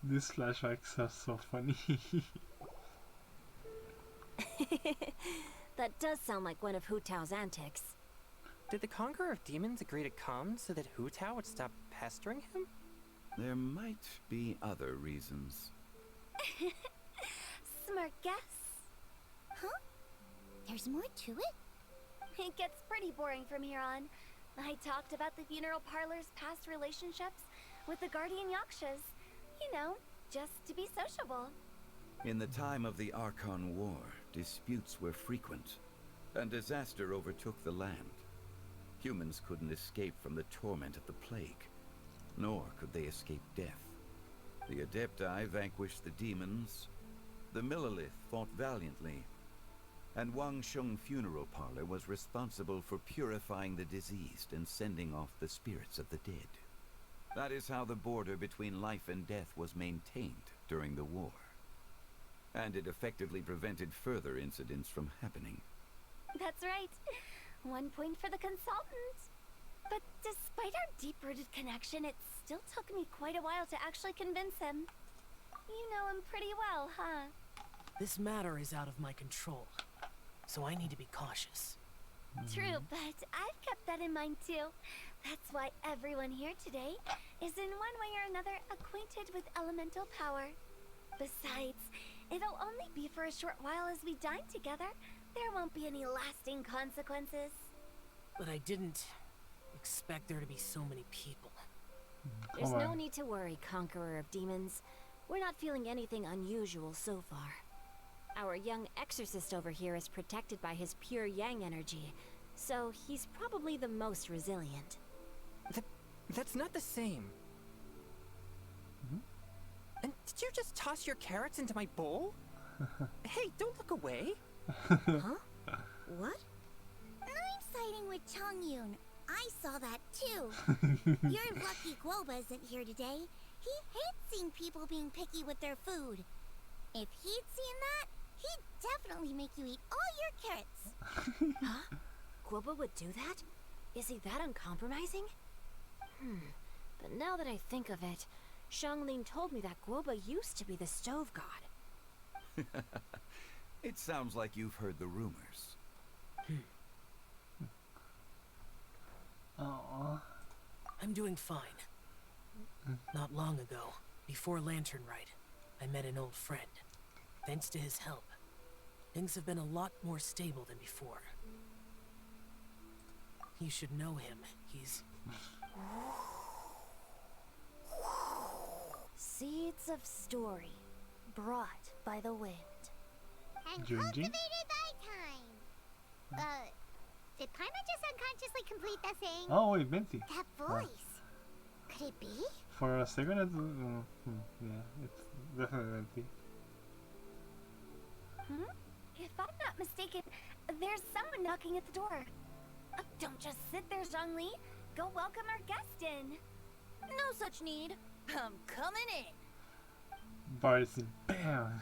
These flashbacks are so funny. That does sound like one of Hu Tao's antics. Did the Conqueror of Demons agree to come so that Hu Tao would stop pestering him? There might be other reasons. Smart guess. Huh? There's more to it? It gets pretty boring from here on. I talked about the funeral parlor's past relationships with the Guardian Yakshas. You know, just to be sociable. In the time of the Archon War, disputes were frequent, and disaster overtook the land. Humans couldn't escape from the torment of the plague, nor could they escape death. The Adepti vanquished the demons, the Millelith fought valiantly, and Wangsheng Funeral Parlor was responsible for purifying the diseased and sending off the spirits of the dead. That is how the border between life and death was maintained during the war. And it effectively prevented further incidents from happening. That's right. 1 point for the consultant. But despite our deep-rooted connection, it still took me quite a while to actually convince him. You know him pretty well, huh? This matter is out of my control, so I need to be cautious. True, but I've kept that in mind too. That's why everyone here today is in one way or another acquainted with elemental power. Besides, it'll only be for a short while as we dine together. There won't be any lasting consequences. But I didn't expect there to be so many people. There's no need to worry, Conqueror of Demons. We're not feeling anything unusual so far. Our young exorcist over here is protected by his pure yang energy, so he's probably the most resilient. That's not the same. And did you just toss your carrots into my bowl? Hey, don't look away. Huh? What? I'm siding with Chongyun. I saw that too. You're lucky Guoba isn't here today. He hates seeing people being picky with their food. If he'd seen that, he'd definitely make you eat all your carrots. Huh? Guoba would do that? Is he that uncompromising? But now that I think of it, Xianglin told me that Guoba used to be the stove god. It sounds like you've heard the rumors. I'm doing fine. Not long ago, before Lantern Rite, I met an old friend. Thanks to his help, things have been a lot more stable than before. You should know him. He's... Seeds of story, brought by the wind. And cultivated by time. Did Paima just unconsciously complete the thing? Oh wait, Venti. That voice. Could it be? For a second, yeah, it's definitely Venti. If I'm not mistaken, there's someone knocking at the door. Don't just sit there, Zhongli. Go welcome our guest in. No such need. I'm coming in. Bars in. Bam.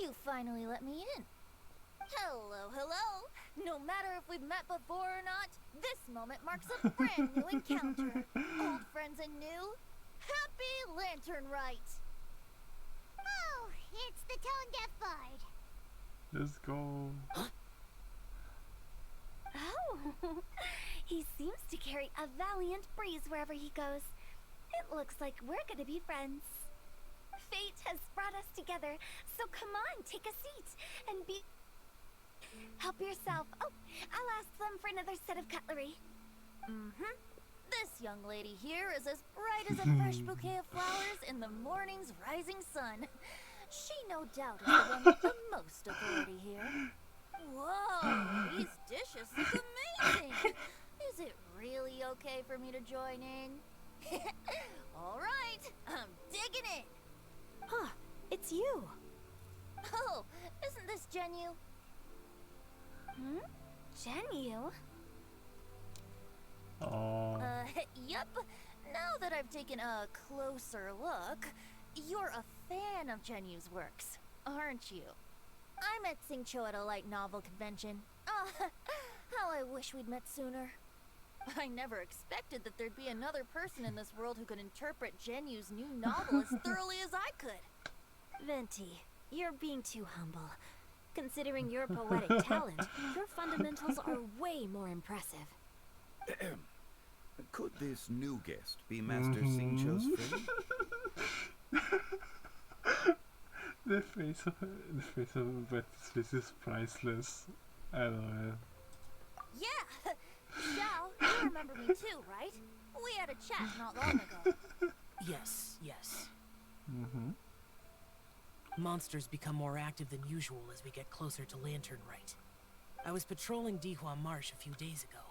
You finally let me in. Hello, hello. No matter if we've met before or not, this moment marks a brand new encounter. Old friends and new. Happy Lantern Rite. Oh, it's the Tone Deaf Bard. Let's go. Oh, he seems to carry a valiant breeze wherever he goes. It looks like we're gonna be friends. Fate has brought us together, so come on, take a seat and be... Help yourself. Oh, I'll ask them for another set of cutlery. This young lady here is as bright as a fresh bouquet of flowers in the morning's rising sun. She no doubt is the one with the most authority here. Whoa, these dishes look amazing. Is it really okay for me to join in? All right, I'm digging in. Huh, it's you. Oh, isn't this Genyu? Genyu? Oh. Yup. Now that I've taken a closer look, you're a fan of Genyu's works, aren't you? I met Xingqiu at a light novel convention. How I wish we'd met sooner. I never expected that there'd be another person in this world who could interpret Genyu's new novel as thoroughly as I could. Venti, you're being too humble. Considering your poetic talent, your fundamentals are way more impressive. Could this new guest be Master Xingqiu's friend? The face of Betty's face is priceless. I love it. Yeah! Xiao, you remember me too, right? We had a chat not long ago. Yes. Monsters become more active than usual as we get closer to Lantern Rite. I was patrolling Dihua Marsh a few days ago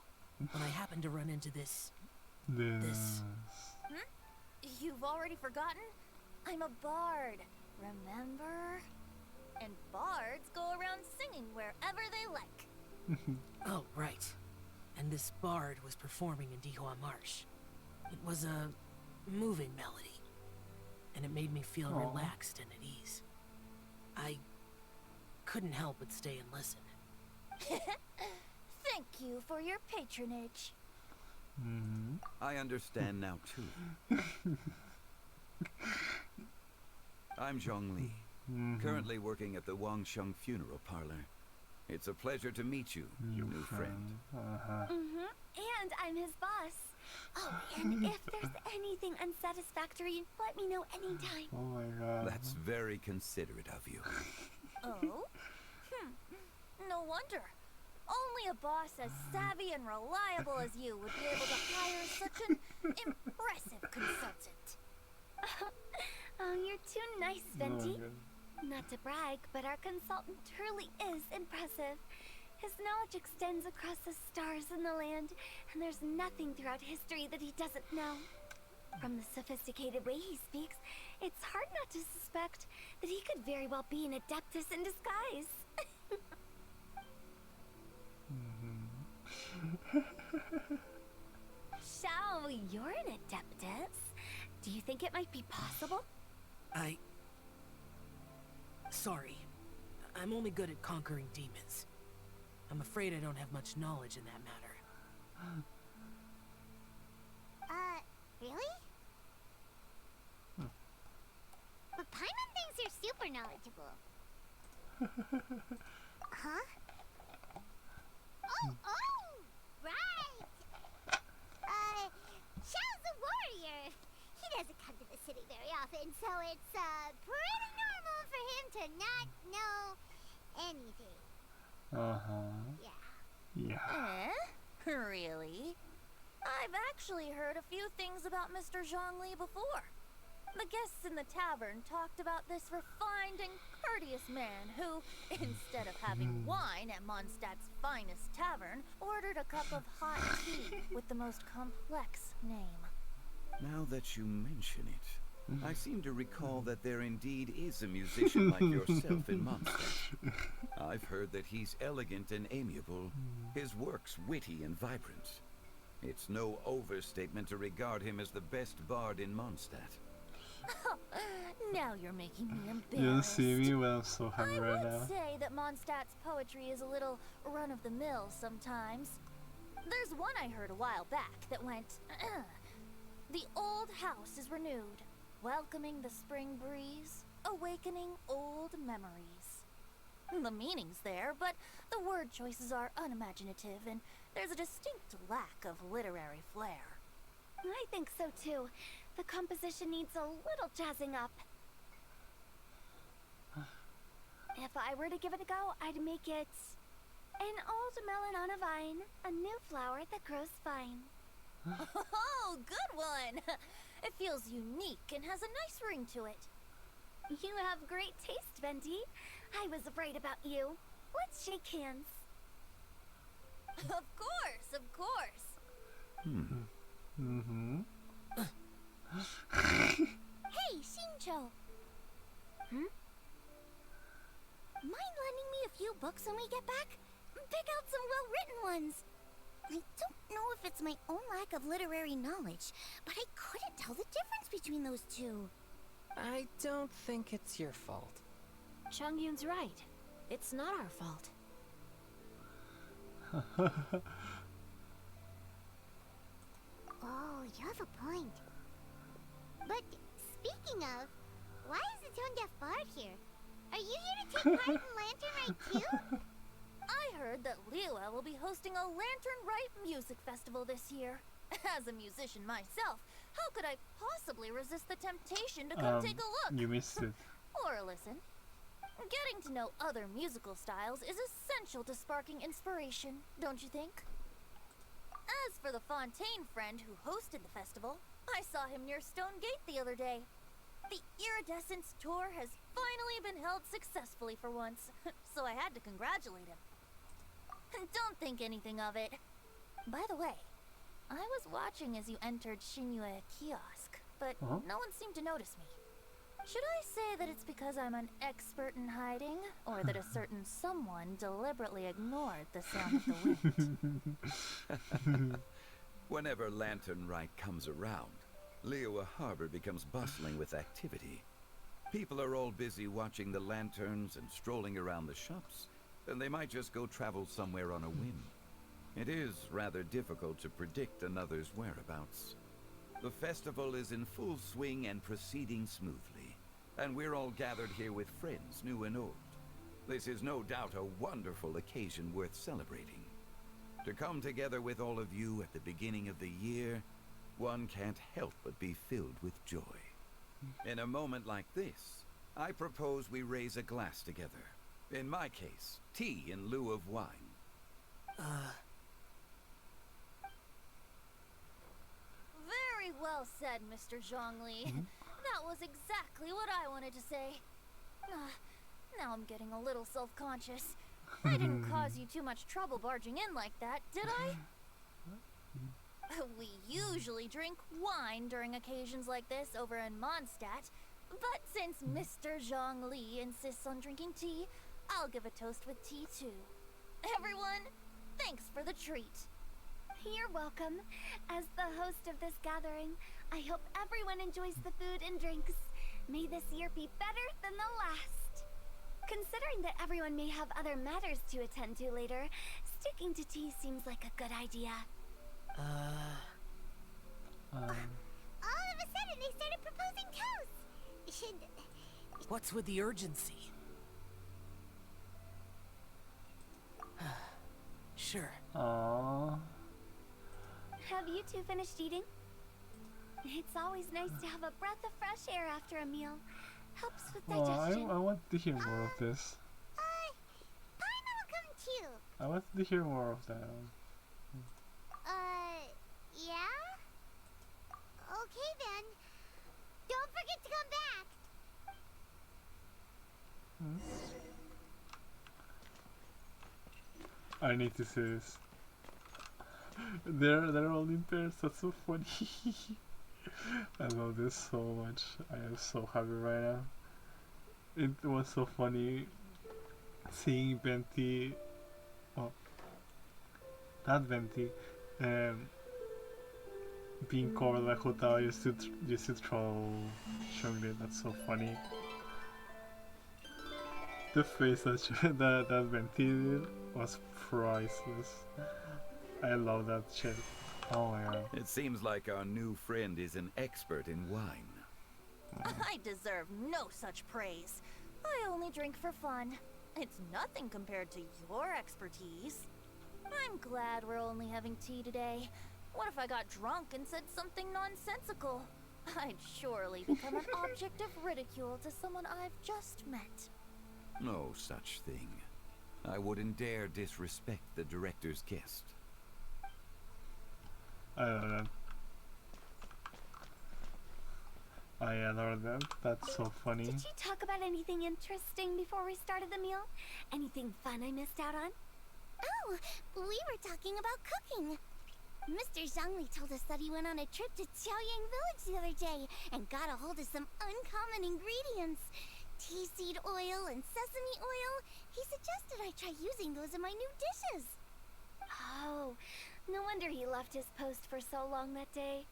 when I happened to run into this. You've already forgotten? I'm a bard, remember? And bards go around singing wherever they like. Oh, right. And this bard was performing in Dihua Marsh. It was a moving melody, and it made me feel relaxed and at ease. I couldn't help but stay and listen. Thank you for your patronage. I understand now, too. I'm Zhongli, currently working at the Wangsheng Funeral Parlor. It's a pleasure to meet you, new friend. And I'm his boss. Oh, and if there's anything unsatisfactory, let me know anytime. Oh my god. That's very considerate of you. Oh? No wonder. Only a boss as savvy and reliable as you would be able to hire such an impressive consultant. Oh, you're too nice, Venti. Oh, Not to brag, but our consultant truly is impressive. His knowledge extends across the stars and the land, and there's nothing throughout history that he doesn't know. From the sophisticated way he speaks, it's hard not to suspect that he could very well be an adeptus in disguise. Xiao, you're an adeptus. Do you think it might be possible? Sorry. I'm only good at conquering demons. I'm afraid I don't have much knowledge in that matter. Really? But Paimon thinks you're super knowledgeable. Huh? Oh, right! Xiao's a warrior. He doesn't come to the city very often, so it's, pretty normal for him to not know anything. Yeah. Really? I've actually heard a few things about Mr. Zhongli before. The guests in the tavern talked about this refined and courteous man who, instead of having wine at Mondstadt's finest tavern, ordered a cup of hot tea with the most complex name. Now that you mention it, I seem to recall that there indeed is a musician like yourself in Mondstadt. I've heard that he's elegant and amiable, his works witty and vibrant. It's no overstatement to regard him as the best bard in Mondstadt. Now you're making me embarrassed. You don't see me when I'm so happy right now. I would say that Mondstadt's poetry is a little run-of-the-mill sometimes. There's one I heard a while back that went, the old house is renewed, welcoming the spring breeze, awakening old memories. The meaning's there, but the word choices are unimaginative, and there's a distinct lack of literary flair. I think so too. The composition needs a little jazzing up. If I were to give it a go, I'd make it an old melon on a vine, a new flower that grows fine. Oh, good one! It feels unique and has a nice ring to it. You have great taste, Venti. I was right about you. Let's shake hands. Of course, of course. Hey, Shincho! Mind lending me a few books when we get back? Pick out some well-written ones. I don't know if it's my own lack of literary knowledge, but I couldn't tell the difference between those two. I don't think it's your fault. Chongyun's right. It's not our fault. Oh, you have a point. But speaking of, why is the tone-deaf bard here? Are you here to take part in Lantern Rite too? I heard that Liyue will be hosting a Lantern Rite music festival this year. As a musician myself, how could I possibly resist the temptation to come take a look? You missed it. Or listen. Getting to know other musical styles is essential to sparking inspiration, don't you think? As for the Fontaine friend who hosted the festival, I saw him near Stone Gate the other day. The Iridescence tour has finally been held successfully for once, so I had to congratulate him. Don't think anything of it. By the way, I was watching as you entered Shinyue Kiosk, but no one seemed to notice me. Should I say that it's because I'm an expert in hiding, or that a certain someone deliberately ignored the sound of the wind? Whenever Lantern Rite comes around, Liyue Harbor becomes bustling with activity. People are all busy watching the lanterns and strolling around the shops, and they might just go travel somewhere on a whim. It is rather difficult to predict another's whereabouts. The festival is in full swing and proceeding smoothly, and we're all gathered here with friends new and old. This is no doubt a wonderful occasion worth celebrating. To come together with all of you at the beginning of the year, one can't help but be filled with joy. In a moment like this, I propose we raise a glass together. In my case, tea in lieu of wine. Very well said, Mr. Zhongli. That was exactly what I wanted to say. Now I'm getting a little self-conscious. I didn't cause you too much trouble barging in like that, did I? We usually drink wine during occasions like this over in Mondstadt, but since Mr. Zhongli insists on drinking tea, I'll give a toast with tea too. Everyone, thanks for the treat. You're welcome. As the host of this gathering, I hope everyone enjoys the food and drinks. May this year be better than the last. Considering that everyone may have other matters to attend to later, sticking to tea seems like a good idea. All of a sudden, they started proposing toasts. What's with the urgency? Sure. Aww. Have you two finished eating? It's always nice to have a breath of fresh air after a meal. Helps with digestion. I want to hear more of this. Paimon will come too. I want to hear more of that. Yeah? Okay then. Don't forget to I need to see this. They're all in pairs. That's so funny. I love this so much. I am so happy right now. It was so funny seeing Venti. Oh, that Venti. Being covered like Hotel used to troll Shungri. That's so funny. The face that Venti did was priceless. I love that shit. Oh my god. It seems like our new friend is an expert in wine. I deserve no such praise. I only drink for fun. It's nothing compared to your expertise. I'm glad we're only having tea today. What if I got drunk and said something nonsensical? I'd surely become an object of ridicule to someone I've just met. No such thing. I wouldn't dare disrespect the director's guest. I love that. I adore that. That's so funny. Did you talk about anything interesting before we started the meal? Anything fun I missed out on? Oh, we were talking about cooking. Mr. Zhangli told us that he went on a trip to Qiaoyang Village the other day and got a hold of some uncommon ingredients. Tea seed oil and sesame oil. He suggested I try using those in my new dishes. Oh, no wonder he left his post for so long that day.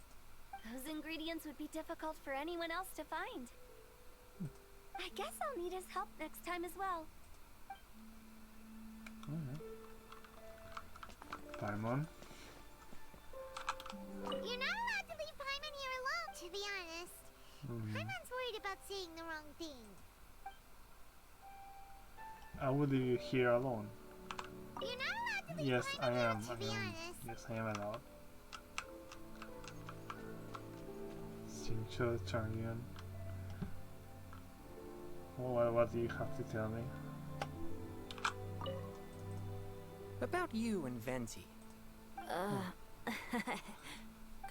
Those ingredients would be difficult for anyone else to find. I guess I'll need his help next time as well. Paimon. You're not allowed to leave Paimon here alone, to be honest. Paimon's worried about saying the wrong thing. I will leave you here alone. You're not allowed to leave Yes, I Paimon am. alone, to be honest. Yes, I am allowed. Xingqiu Changyuan. What do you have to tell me? About you and Venti.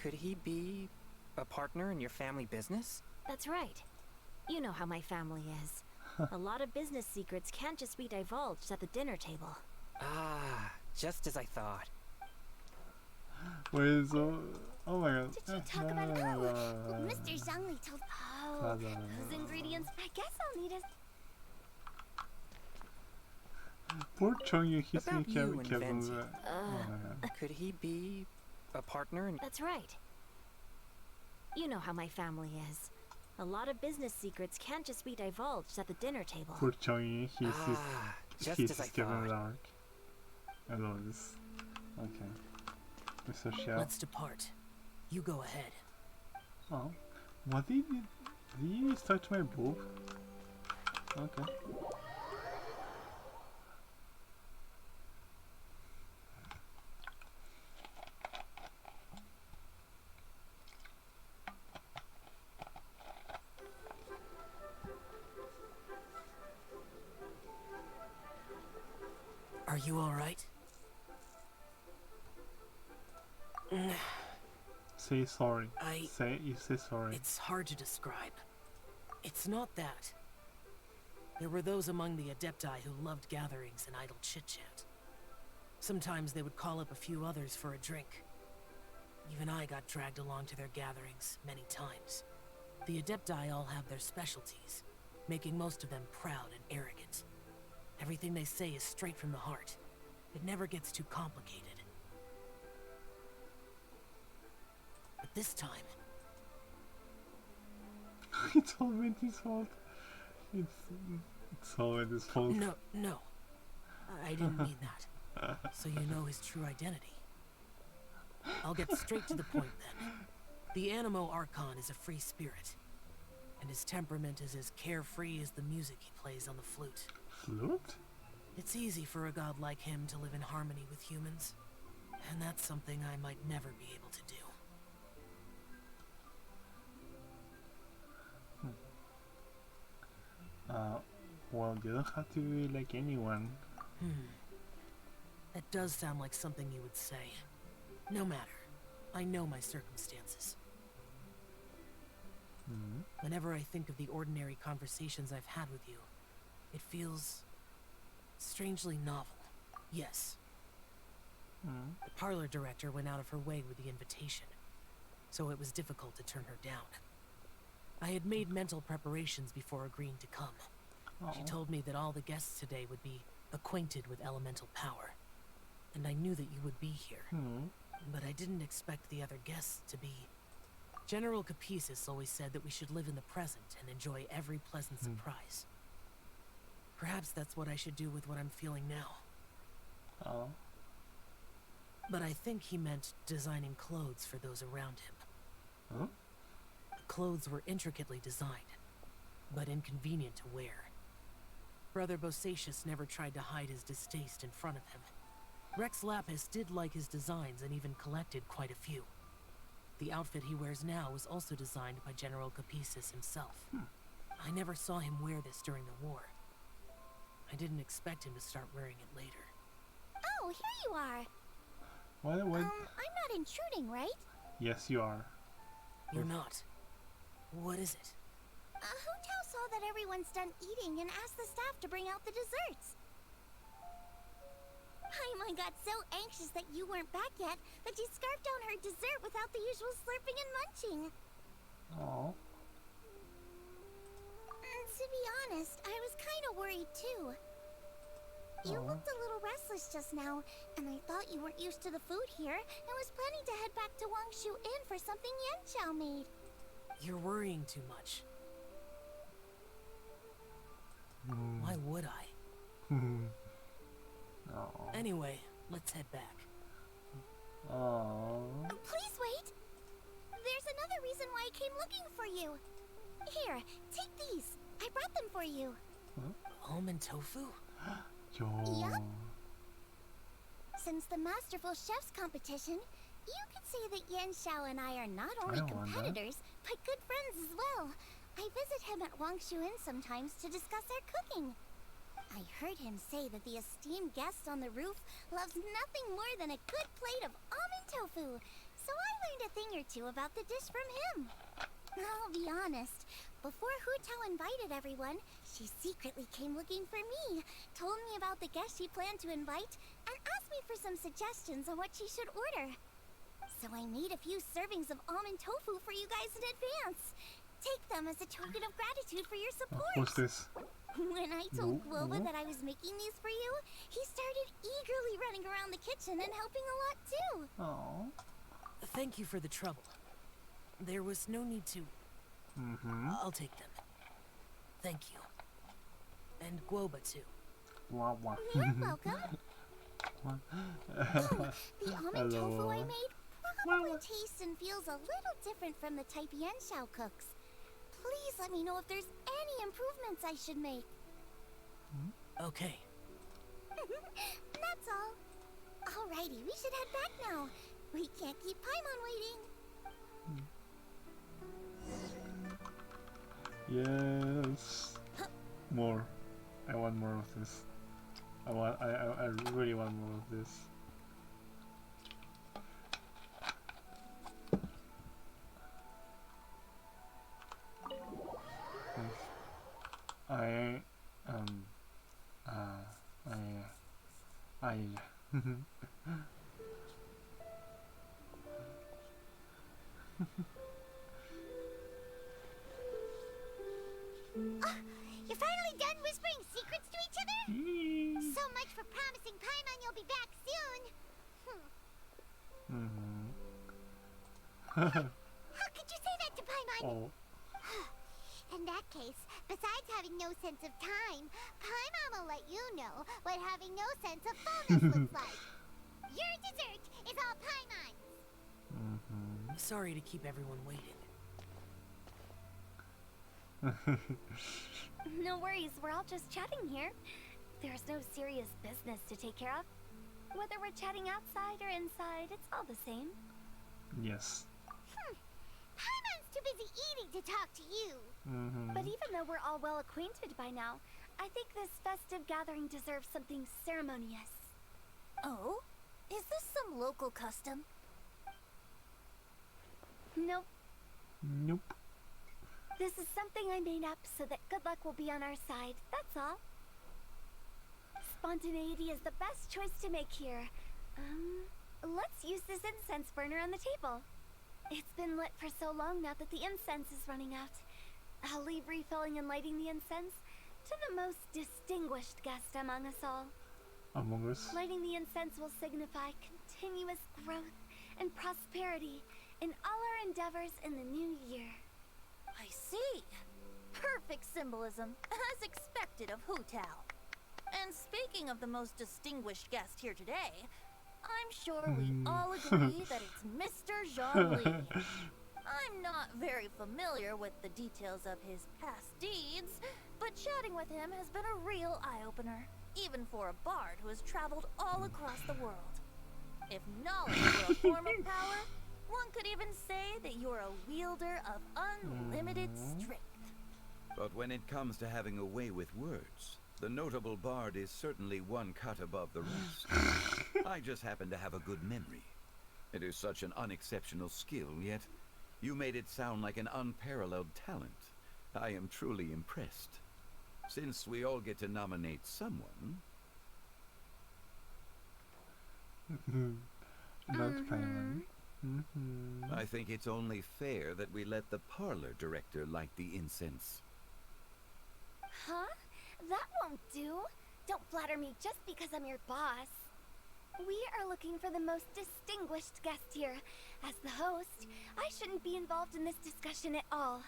Could he be a partner in your family business? That's right. You know how my family is. A lot of business secrets can't just be divulged at the dinner table. Ah, just as I thought. Wait, so... Oh my god. Did you talk about it? Oh, Mr. Zhangli told... Oh, those ingredients... I guess I'll need his... Poor Chongyu, he's About in you and Kevin. Venti. Could he be a partner in... That's right. You know how my family is. A lot of business secrets can't just be divulged at the dinner table. Poor Chongyu, just he's as I Kevin thought. Dark. I love this. Okay. Mr. Xiao. Let's depart. You go ahead. Oh. What did you touch my boob? Okay. Are you alright? Say sorry. You say sorry. It's hard to describe. It's not that. There were those among the Adepti who loved gatherings and idle chit-chat. Sometimes they would call up a few others for a drink. Even I got dragged along to their gatherings many times. The Adepti all have their specialties, making most of them proud and arrogant. Everything they say is straight from the heart. It never gets too complicated. But this time... It's all Venti's fault. It's all Venti's fault. No. I didn't mean that. So you know his true identity. I'll get straight to the point then. The Animo Archon is a free spirit, and his temperament is as carefree as the music he plays on the flute. Flute? It's easy for a god like him to live in harmony with humans, and that's something I might never be able to do. Well, you don't have to be like anyone. That does sound like something you would say. No matter. I know my circumstances. Whenever I think of the ordinary conversations I've had with you, It feels strangely novel. Yes. The parlor director went out of her way with the invitation, so it was difficult to turn her down. I had made mental preparations before agreeing to come. She told me that all the guests today would be acquainted with elemental power, and I knew that you would be here. But I didn't expect the other guests to be. General Capisis always said that we should live in the present and enjoy every pleasant surprise. Perhaps that's what I should do with what I'm feeling now. But I think he meant designing clothes for those around him. The clothes were intricately designed, but inconvenient to wear. Brother Bosacius never tried to hide his distaste in front of him. Rex Lapis did like his designs and even collected quite a few. The outfit he wears now was also designed by General Capisis himself. I never saw him wear this during the war. I didn't expect him to start wearing it later. Oh, here you are. What? I'm not intruding, right? Yes, you are. You're not. What is it? Hu Tao saw that everyone's done eating and asked the staff to bring out the desserts. Paimon got so anxious that you weren't back yet that she scarfed down her dessert without the usual slurping and munching. Oh. To be honest, I was kind of worried too. You looked a little restless just now, and I thought you weren't used to the food here and was planning to head back to Wangshu Inn for something Yanxiao made. You're worrying too much. Why would I? Anyway, let's head back. Please wait! There's another reason why I came looking for you. Here, take these. I brought them for you. Almond tofu? Yup. Since the Masterful Chef's competition, you could say that Yanxiao and I are not only competitors, but good friends as well. I visit him at Wangshu Inn sometimes to discuss our cooking. I heard him say that the esteemed guest on the roof loves nothing more than a good plate of almond tofu, so I learned a thing or two about the dish from him. I'll be honest, before Hu Tao invited everyone, she secretly came looking for me, told me about the guests she planned to invite, and asked me for some suggestions on what she should order. So I made a few servings of almond tofu for you guys in advance. Take them as a token of gratitude for your support. What's this? When I told Guoba that I was making these for you, he started eagerly running around the kitchen and helping a lot too. Thank you for the trouble. There was no need to... I'll take them. Thank you. And Guoba too. You're welcome. The almond tofu I made probably tastes and feels a little different from the type Yanxiao cooks. Please let me know if there's any improvements I should make. Okay. That's all. Alrighty, we should head back now. We can't keep Paimon waiting. Yes. More. I want more of this. I really want more of this. You're finally done whispering secrets to each other? So much for promising Paimon you'll be back soon. How could you say that to Paimon? In that case, besides having no sense of time, Paimon will let you know what having no sense of fullness looks like. Your dessert is all Paimon's. Sorry to keep everyone waiting. No worries, we're all just chatting here. There's no serious business to take care of. Whether we're chatting outside or inside, it's all the same. Yes. Paimon's too busy eating to talk to you. But even though we're all well acquainted by now, I think this festive gathering deserves something ceremonious. Oh? Is this some local custom? Nope. Nope. This is something I made up so that good luck will be on our side, that's all. spontaneity is the best choice to make here. Let's use this incense burner on the table. It's been lit for so long now that the incense is running out. I'll leave refilling and lighting the incense to the most distinguished guest among us all. Among us? Lighting the incense will signify continuous growth and prosperity in all our endeavors in the new year. I see. Perfect symbolism, as expected of Hu Tao. And speaking of the most distinguished guest here today, I'm sure we all agree that it's Mr. Zhang Li. I'm not very familiar with the details of his past deeds, but chatting with him has been a real eye-opener, even for a bard who has traveled all across the world. If knowledge were a form of power, one could even say that you're a wielder of unlimited strength. But when it comes to having a way with words, the notable bard is certainly one cut above the rest. I just happen to have a good memory. It is such an unexceptional skill, yet you made it sound like an unparalleled talent. I am truly impressed. Since we all get to nominate someone... That's fine. I think it's only fair that we let the parlor director light the incense. Huh? That won't do. Don't flatter me just because I'm your boss. We are looking for the most distinguished guest here. As the host, I shouldn't be involved in this discussion at all.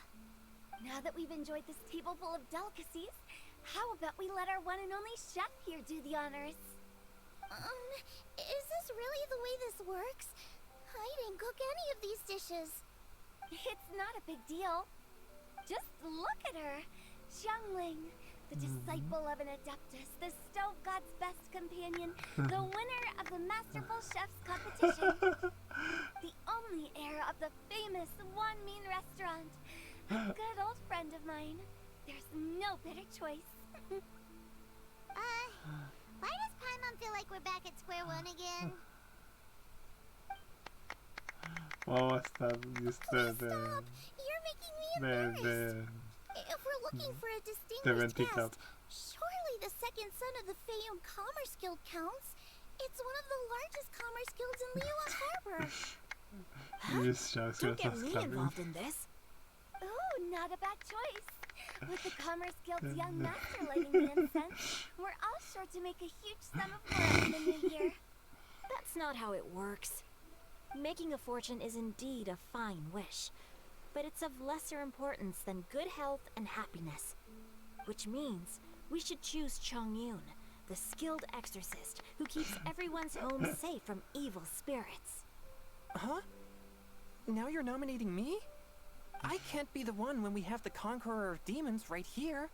Now that we've enjoyed this table full of delicacies, how about we let our one and only chef here do the honors? Is this really the way this works? I didn't cook any of these dishes. It's not a big deal. Just look at her. Xiangling, the disciple of an adeptus, the stove god's best companion, the winner of the Masterful Chef's competition, the only heir of the famous One Mean restaurant, a good old friend of mine. There's no better choice. Why does Paimon feel like we're back at square one again? What was that? Just You're making me embarrassed. If we're looking for a distinguished guest, surely the second son of the Feyun Commerce Guild counts. It's one of the largest commerce guilds in Liyue Harbor. Don't get me involved in this. Oh, not a bad choice. With the Commerce Guild's young master lighting the incense, we're all sure to make a huge sum of money in the new year. That's not how it works. Making a fortune is indeed a fine wish, but it's of lesser importance than good health and happiness. Which means we should choose Chongyun, the skilled exorcist who keeps everyone's home safe from evil spirits. Huh? Now you're nominating me? I can't be the one when we have the Conqueror of Demons right here.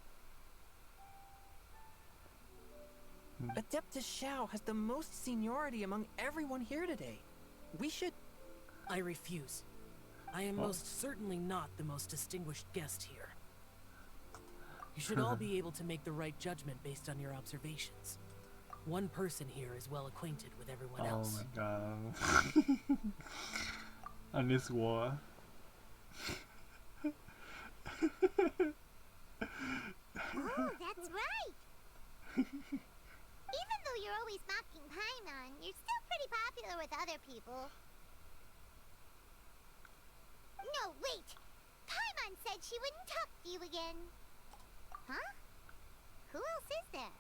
Adeptus Xiao has the most seniority among everyone here today. We should... I refuse. I am most certainly not the most distinguished guest here. You should all be able to make the right judgment based on your observations. One person here is well acquainted with everyone else. Oh my god. On this war. Oh, that's right. Even though you're always mocking Paimon, you're still pretty popular with other people. No, wait! Paimon said she wouldn't talk to you again. Huh? Who else is there?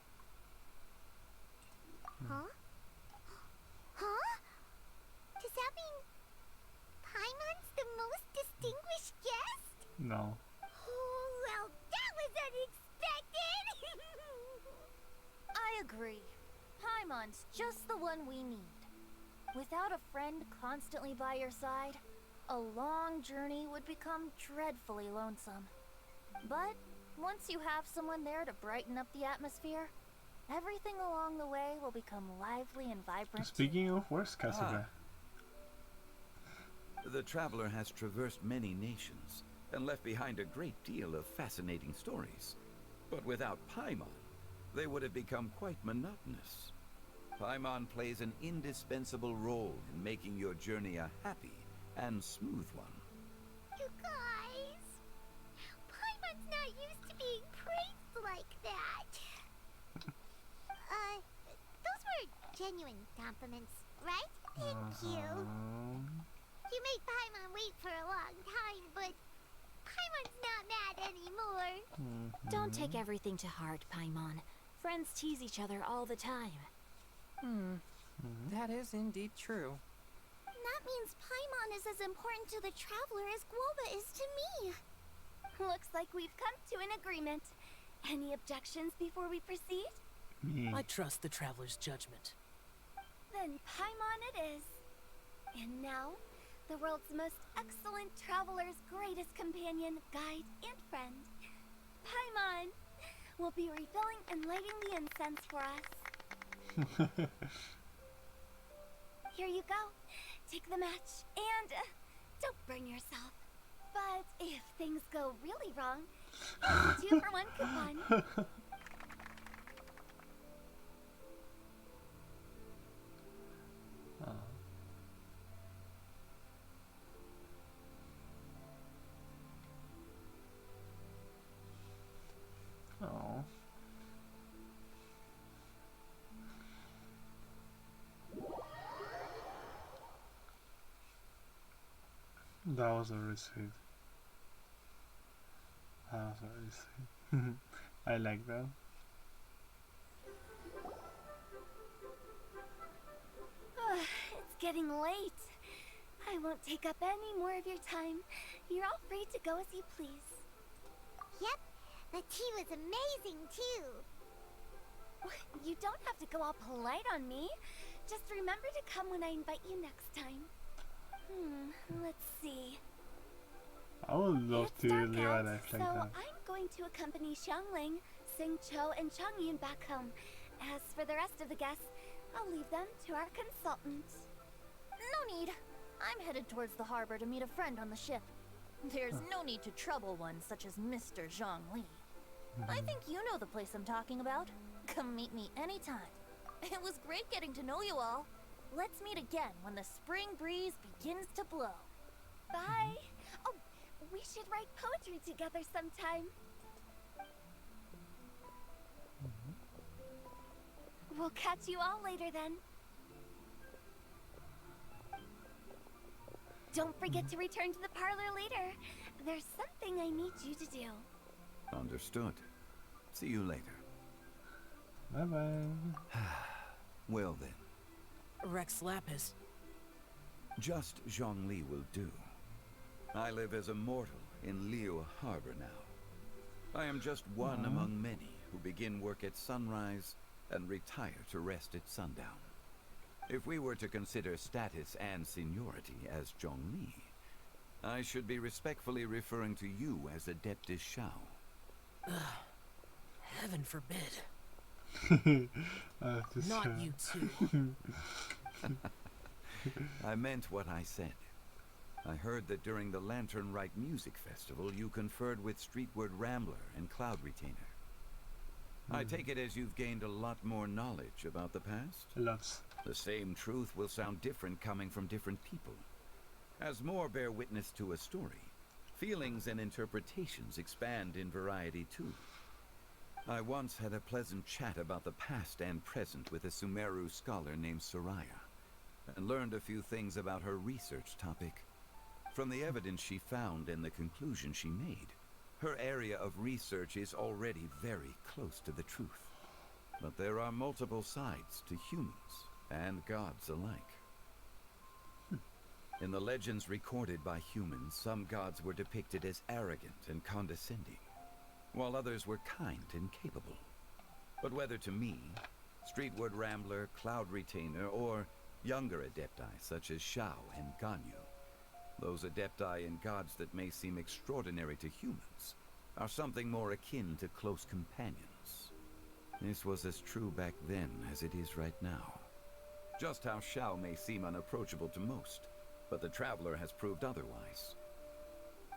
Huh? Huh? Does that mean Paimon's the most distinguished guest? No. Oh, well, that was unexpected! I agree. Paimon's just the one we need. Without a friend constantly by your side, a long journey would become dreadfully lonesome. But once you have someone there to brighten up the atmosphere, everything along the way will become lively and vibrant. Speaking of, where's Cassidy? The traveler has traversed many nations and left behind a great deal of fascinating stories. But without Paimon, they would have become quite monotonous. Paimon plays an indispensable role in making your journey a happy and smooth one. You guys, Paimon's not used to being praised like that. you. You made Paimon wait for a long time, but Paimon's not mad anymore. Don't take everything to heart, Paimon. Friends tease each other all the time. That is indeed true. That means Paimon is as important to the Traveler as Guoba is to me. Looks like we've come to an agreement. Any objections before we proceed? I trust the Traveler's judgment. Then Paimon it is. And now, the world's most excellent Traveler's greatest companion, guide, and friend, Paimon, will be refilling and lighting the incense for us. Here you go. Take the match, and don't burn yourself. But if things go really wrong, here's a 2-for-1 coupon. Oh. That was a receipt. That was a receipt. I like that. It's getting late. I won't take up any more of your time. You're all free to go as you please. Yep, the tea was amazing too. You don't have to go all polite on me. Just remember to come when I invite you next time. Let's see. I would love to live a life like So that. I'm going to accompany Xiangling, Xingqiu, and Changyun back home. As for the rest of the guests, I'll leave them to our consultant. No need. I'm headed towards the harbor to meet a friend on the ship. There's no need to trouble one such as Mr. Zhongli. I think you know the place I'm talking about. Come meet me anytime. It was great getting to know you all. Let's meet again when the spring breeze begins to blow. Bye. Oh, we should write poetry together sometime. We'll catch you all later then. Don't forget to return to the parlor later. There's something I need you to do. Understood. See you later. Bye-bye. Well then. Rex Lapis. Just Zhongli will do. I live as a mortal in Liu Harbor now. I am just one among many who begin work at sunrise and retire to rest at sundown. If we were to consider status and seniority as Zhongli, I should be respectfully referring to you as Adeptus Shao. Heaven forbid. Just Not you too. I meant what I said. I heard that during the Lantern Rite Music Festival you conferred with Streetward Rambler and Cloud Retainer. I take it as you've gained a lot more knowledge about the past? Lots. The same truth will sound different coming from different people. As more bear witness to a story, feelings and interpretations expand in variety too. I once had a pleasant chat about the past and present with a Sumeru scholar named Soraya, and learned a few things about her research topic. From the evidence she found and the conclusion she made, her area of research is already very close to the truth. But there are multiple sides to humans and gods alike. In the legends recorded by humans, some gods were depicted as arrogant and condescending, while others were kind and capable. But whether to me, Streetward Rambler, Cloud Retainer, or younger adepti such as Shao and Ganyu, those adepti and gods that may seem extraordinary to humans are something more akin to close companions. This was as true back then as it is right now. Just how Shao may seem unapproachable to most, but the Traveler has proved otherwise.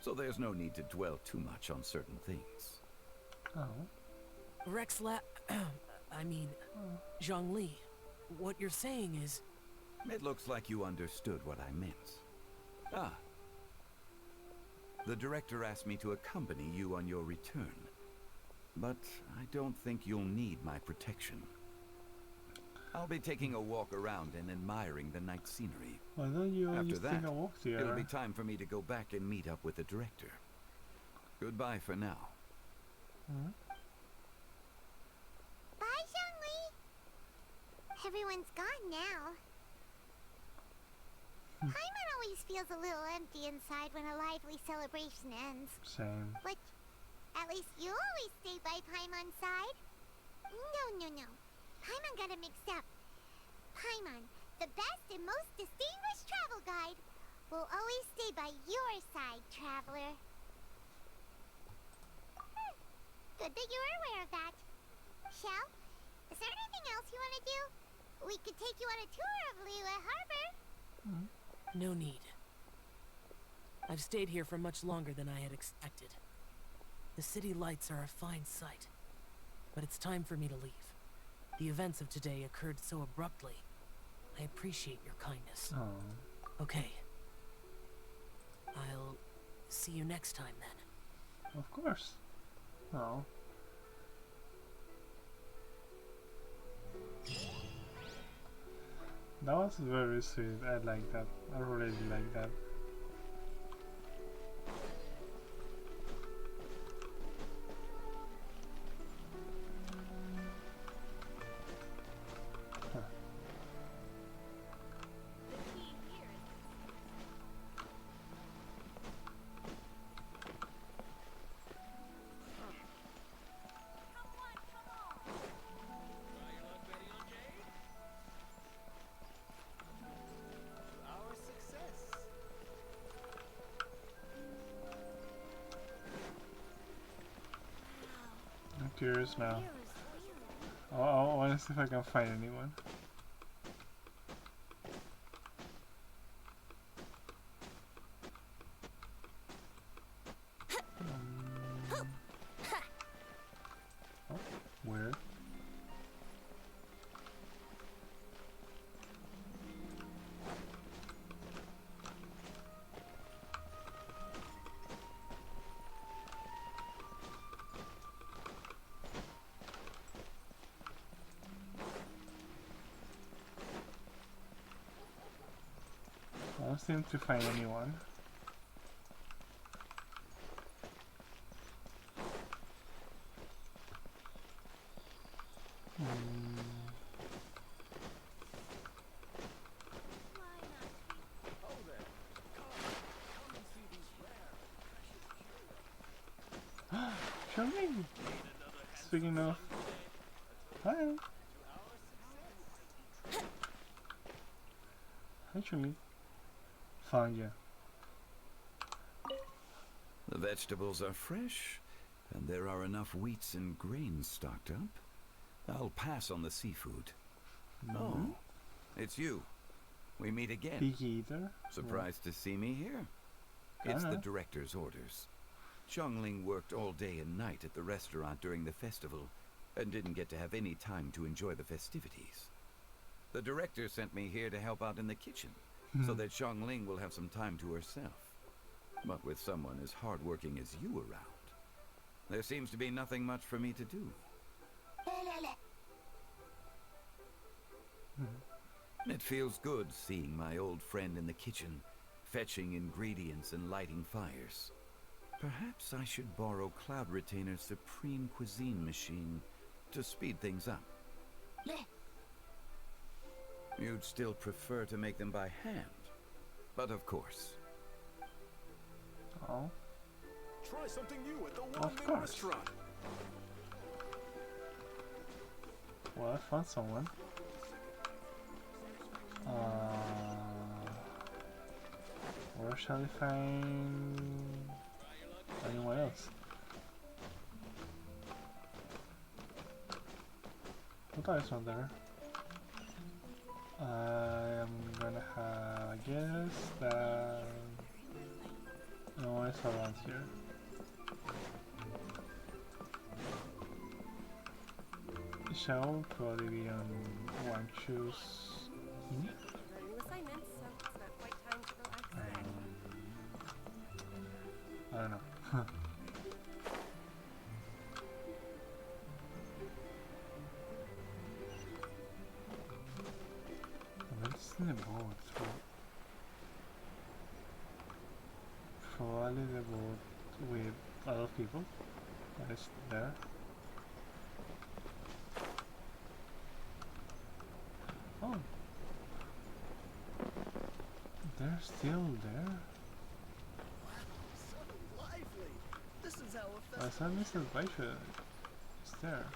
So there's no need to dwell too much on certain things. Rex Zhongli, what you're saying is... It looks like you understood what I meant. The director asked me to accompany you on your return, but I don't think you'll need my protection. I'll be taking a walk around and admiring the night scenery. Why don't you After just that, take a walk together? it'll be time for me to go back and meet up with the director. Goodbye for now. Bye, Xiangli. Everyone's gone now. Paimon always feels a little empty inside when a lively celebration ends. Same. But at least you always stay by Paimon's side. No. Paimon got it mixed up. Paimon, the best and most distinguished travel guide, will always stay by your side, traveler. Good that you were aware of that. Shell, is there anything else you want to do? We could take you on a tour of Liyue Harbor. No need. I've stayed here for much longer than I had expected. The city lights are a fine sight, but it's time for me to leave. The events of today occurred so abruptly. I appreciate your kindness. Okay. I'll see you next time then. Of course. Oh. That was very sweet. I like that. I really like that. I'm curious now. I want to see if I can find anyone. Oh, weird. I don't seem to find anyone. Show me. Speaking of, hi. Actually, found you. The vegetables are fresh, and there are enough wheats and grains stocked up. I'll pass on the seafood. Oh, it's you. We meet again. Big eater. Surprised to see me here? It's the director's orders. Xiangling worked all day and night at the restaurant during the festival and didn't get to have any time to enjoy the festivities. The director sent me here to help out in the kitchen so that Xiangling will have some time to herself. But with someone as hardworking as you around, there seems to be nothing much for me to do. It feels good seeing my old friend in the kitchen, fetching ingredients and lighting fires. Perhaps I should borrow Cloud Retainer's Supreme Cuisine machine to speed things up. You'd still prefer to make them by hand, but of course. Oh. Try something new at the Of One-Man course. Restaurant. Well, I found someone. Where shall I find anyone else? I thought I saw there. I am gonna have a guess that no one is around here. Shall probably be on one choose. New assignments, so it's not quite time to relax yet. I don't know. in the boat? Probably the boat with other people that is there. Oh, they're still there. So lively. This is how a I saw Mrs. Baisha is there.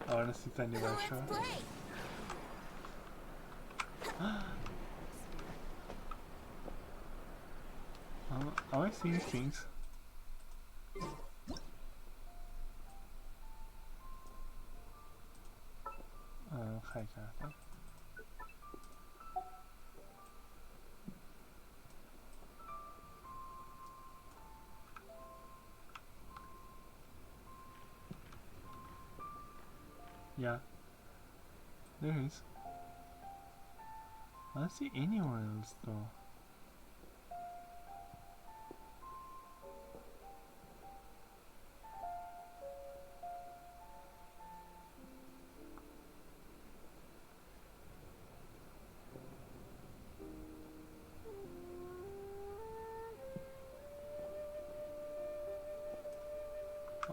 I wanna see Tiny Baisha. Am I seeing things? Hi, character. Yeah, there is. I don't see anyone else though.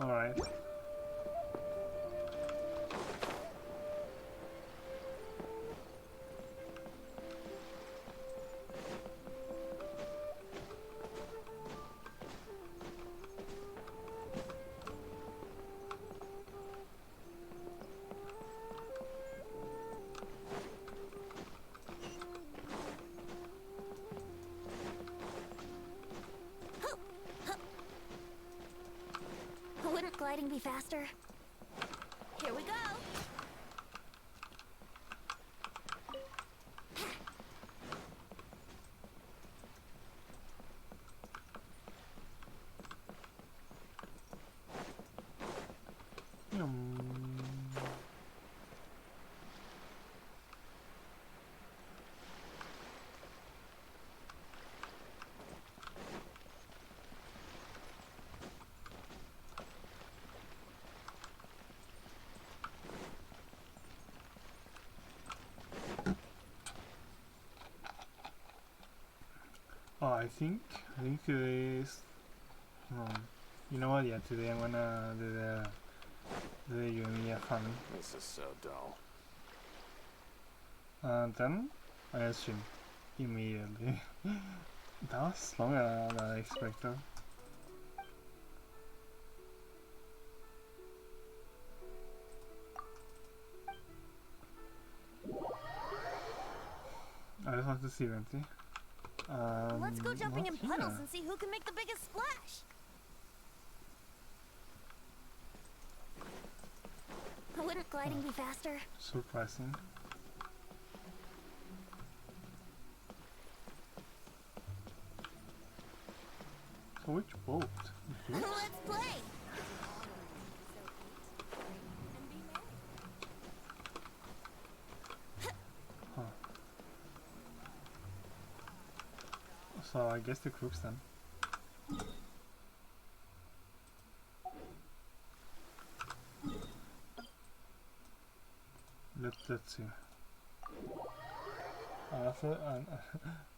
Alright. Wouldn't gliding be faster? Here we go. Oh, I think today is. You know what? Yeah, today I'm gonna do the Yumiya farming. This is so dull. And then I assume immediately. That was longer than I expected. I just want to see empty. Let's go jumping in not puddles here. and see who can make the biggest splash. Wouldn't gliding be faster? Surprising. So which boat? Let's play. Huh. So I guess the crooks then. Let's see.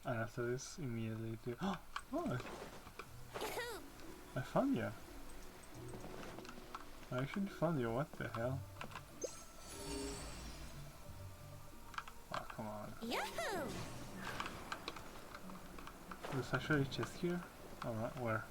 And after this, immediately do. Oh, I found you. I actually found you. What the hell? Oh, come on. Yahoo! There's actually a chest here. Alright, where?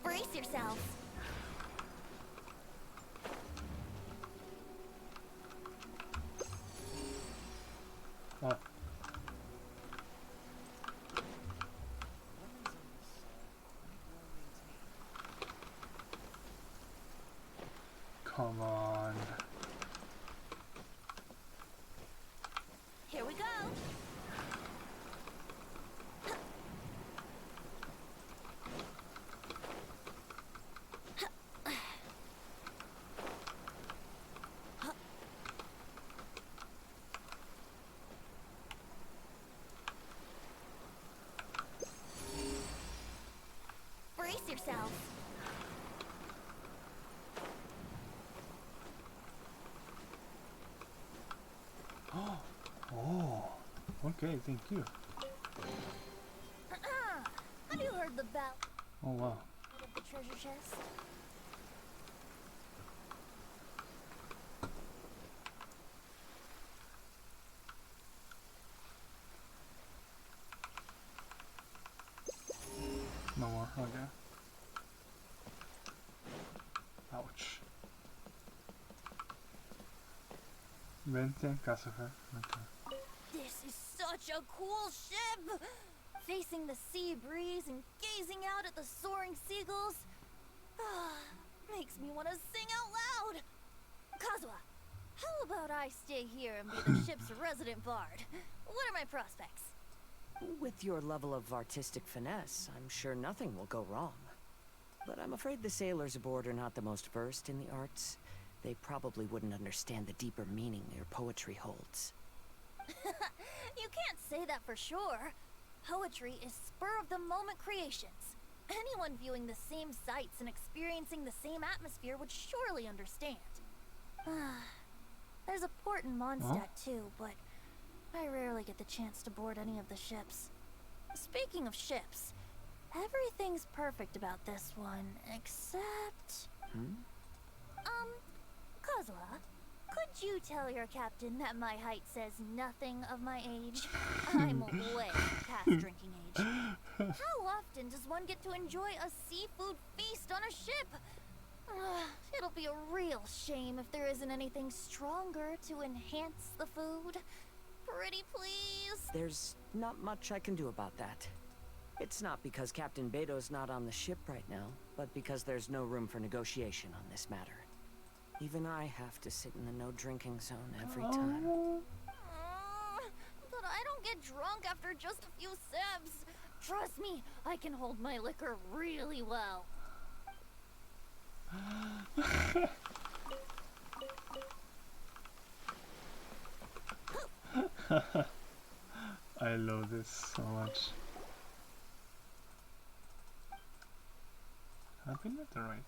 Brace yourselves. Oh. Come on. Here we go. Brace yourself. Oh, okay, thank you. Have you heard the bell Oh wow. of the treasure chest? No more, okay. Ouch. Vente en casa, okay. This is such a cool ship! Facing the sea breeze and gazing out at the soaring seagulls. Makes me want to sing out loud! Kazuha, how about I stay here and be the ship's resident bard? What are my prospects? With your level of artistic finesse, I'm sure nothing will go wrong. But I'm afraid the sailors aboard are not the most versed in the arts. They probably wouldn't understand the deeper meaning your poetry holds. You can't say that for sure. Poetry is spur-of-the-moment creations. Anyone viewing the same sights and experiencing the same atmosphere would surely understand. There's a port in Mondstadt too, but I rarely get the chance to board any of the ships. Speaking of ships, everything's perfect about this one, except... Kazuha, could you tell your captain that my height says nothing of my age? I'm way past drinking age. How often does one get to enjoy a seafood feast on a ship? It'll be a real shame if there isn't anything stronger to enhance the food. Pretty please? There's not much I can do about that. It's not because Captain Beto's not on the ship right now, but because there's no room for negotiation on this matter. Even I have to sit in the no-drinking zone every time. But I don't get drunk after just a few sips. Trust me, I can hold my liquor really well. I love this so much. Happy LANTERN RITE.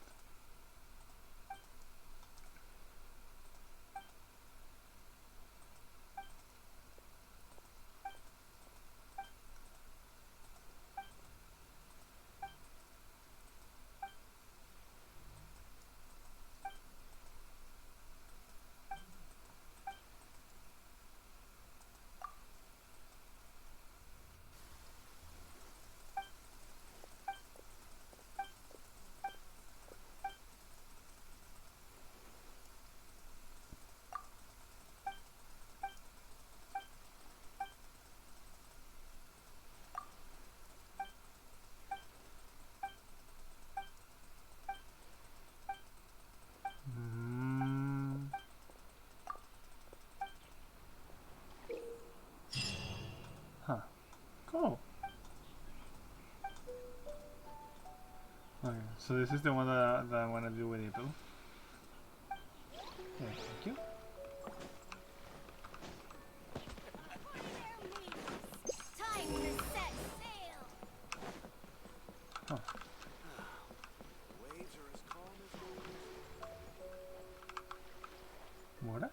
Huh. Cool. Okay, so this is the one that I want to do with April. Yeah, thank you. Time to set sail! Huh. Waves are as calm as What?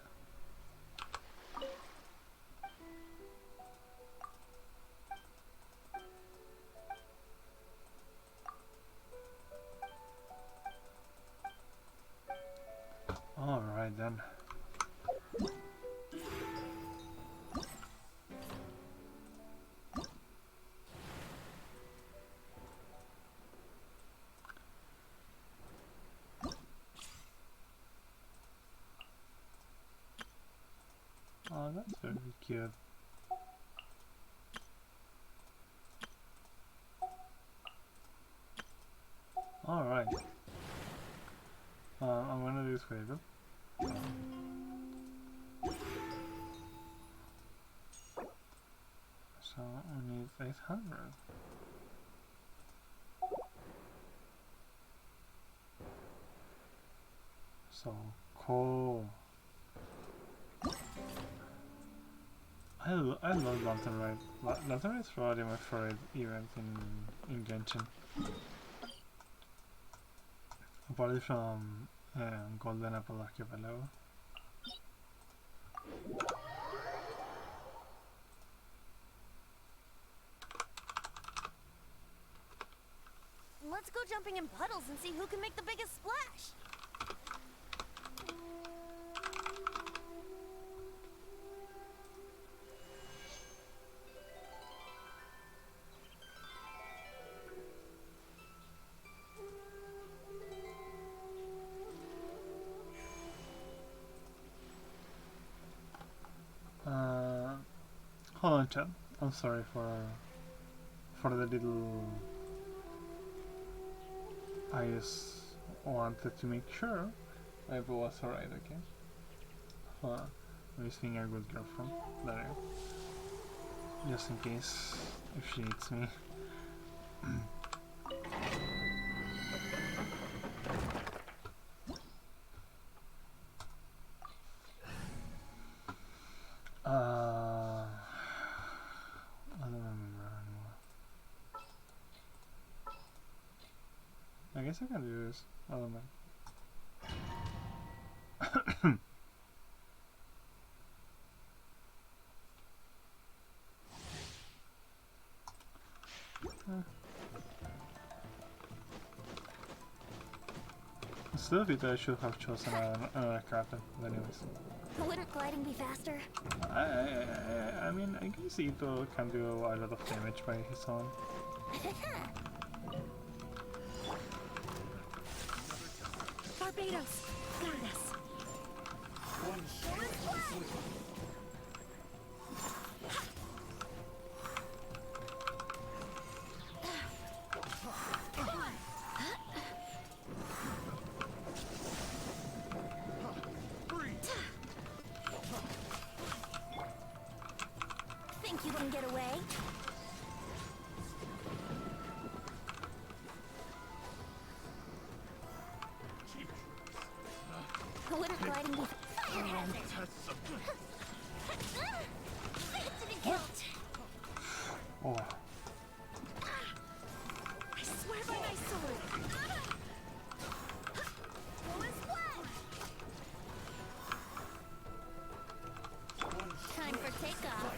Alright then. Oh, that's very cute. Alright. I'm gonna do this favor. So we need 800. So cool. I love Lantern Rite. Lantern Rite is probably my favorite event in Genshin. Apart from Golden Apple Archipelago. Let's go jumping in puddles and see who can make the biggest splash. Hold on, chat. I'm sorry for the little. I just wanted to make sure everything was alright. Okay. Hold on. I'm just being a good girlfriend. There. Just in case if she needs me. I don't remember anymore. I guess I can do this. I don't know. Still think I should have chosen another character, but anyways. Wouldn't gliding be faster? I mean, I guess Ito can do a lot of damage by his own. Barbados, got us. Think you can get away? Wouldn't gliding be fire hazard? Didn't count. Oh. I swear by my sword. Time for takeoff.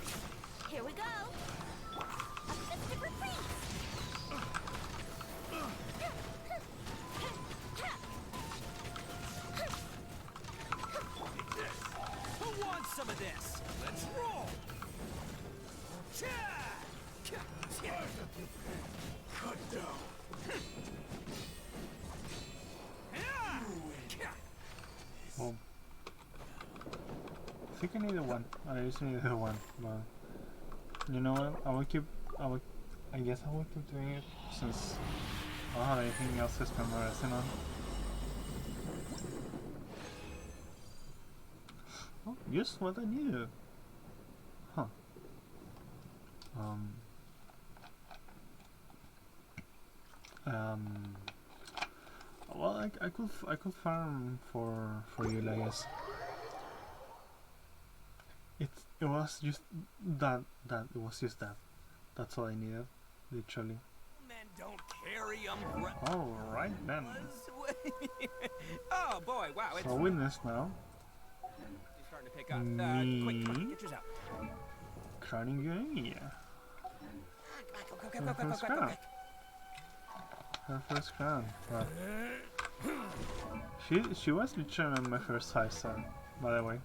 Here we go. A mystic retreat. Who wants some of this? Let's roll! Cut down. Well, I think I need a one. I just need a one, but you know what? I guess I will keep doing it since I don't have anything else to spend my resin on. Oh, just what I needed. Huh. Well, I could farm for you, I guess. It was just that it was just that. That's all I needed, literally. Men don't carry umbrellas. All right then. Oh boy, wow! It's So witness now. You're starting to pick up. Me Quick, come on, get yours out. crowning you in here. Go, First crown. Her first crown. Wow. She was literally on my first 5-star, by the way.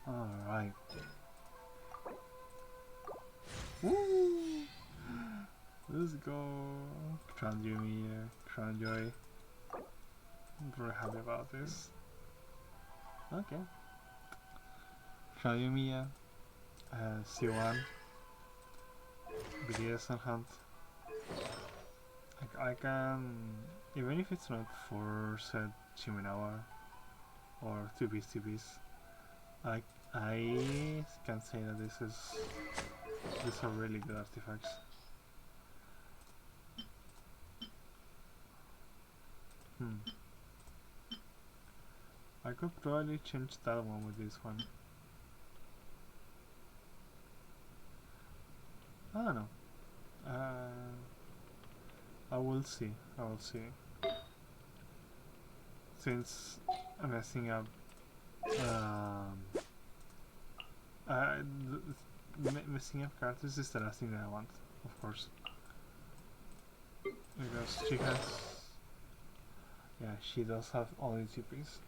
Alright. Woo! Let's go. Crown Yumi, Crown Joy. I'm very happy about this. Okay. Crown Yumi, C1. BDS and Hunt. I can, even if it's not for said Shiminawa or 2 beats, I can say that these are really good artifacts. I could probably change that one with this one. I don't know. I will see. I will see. Since I'm messing up, messing up characters is the last thing that I want, of course. Because she has, yeah, she does have all these GPs.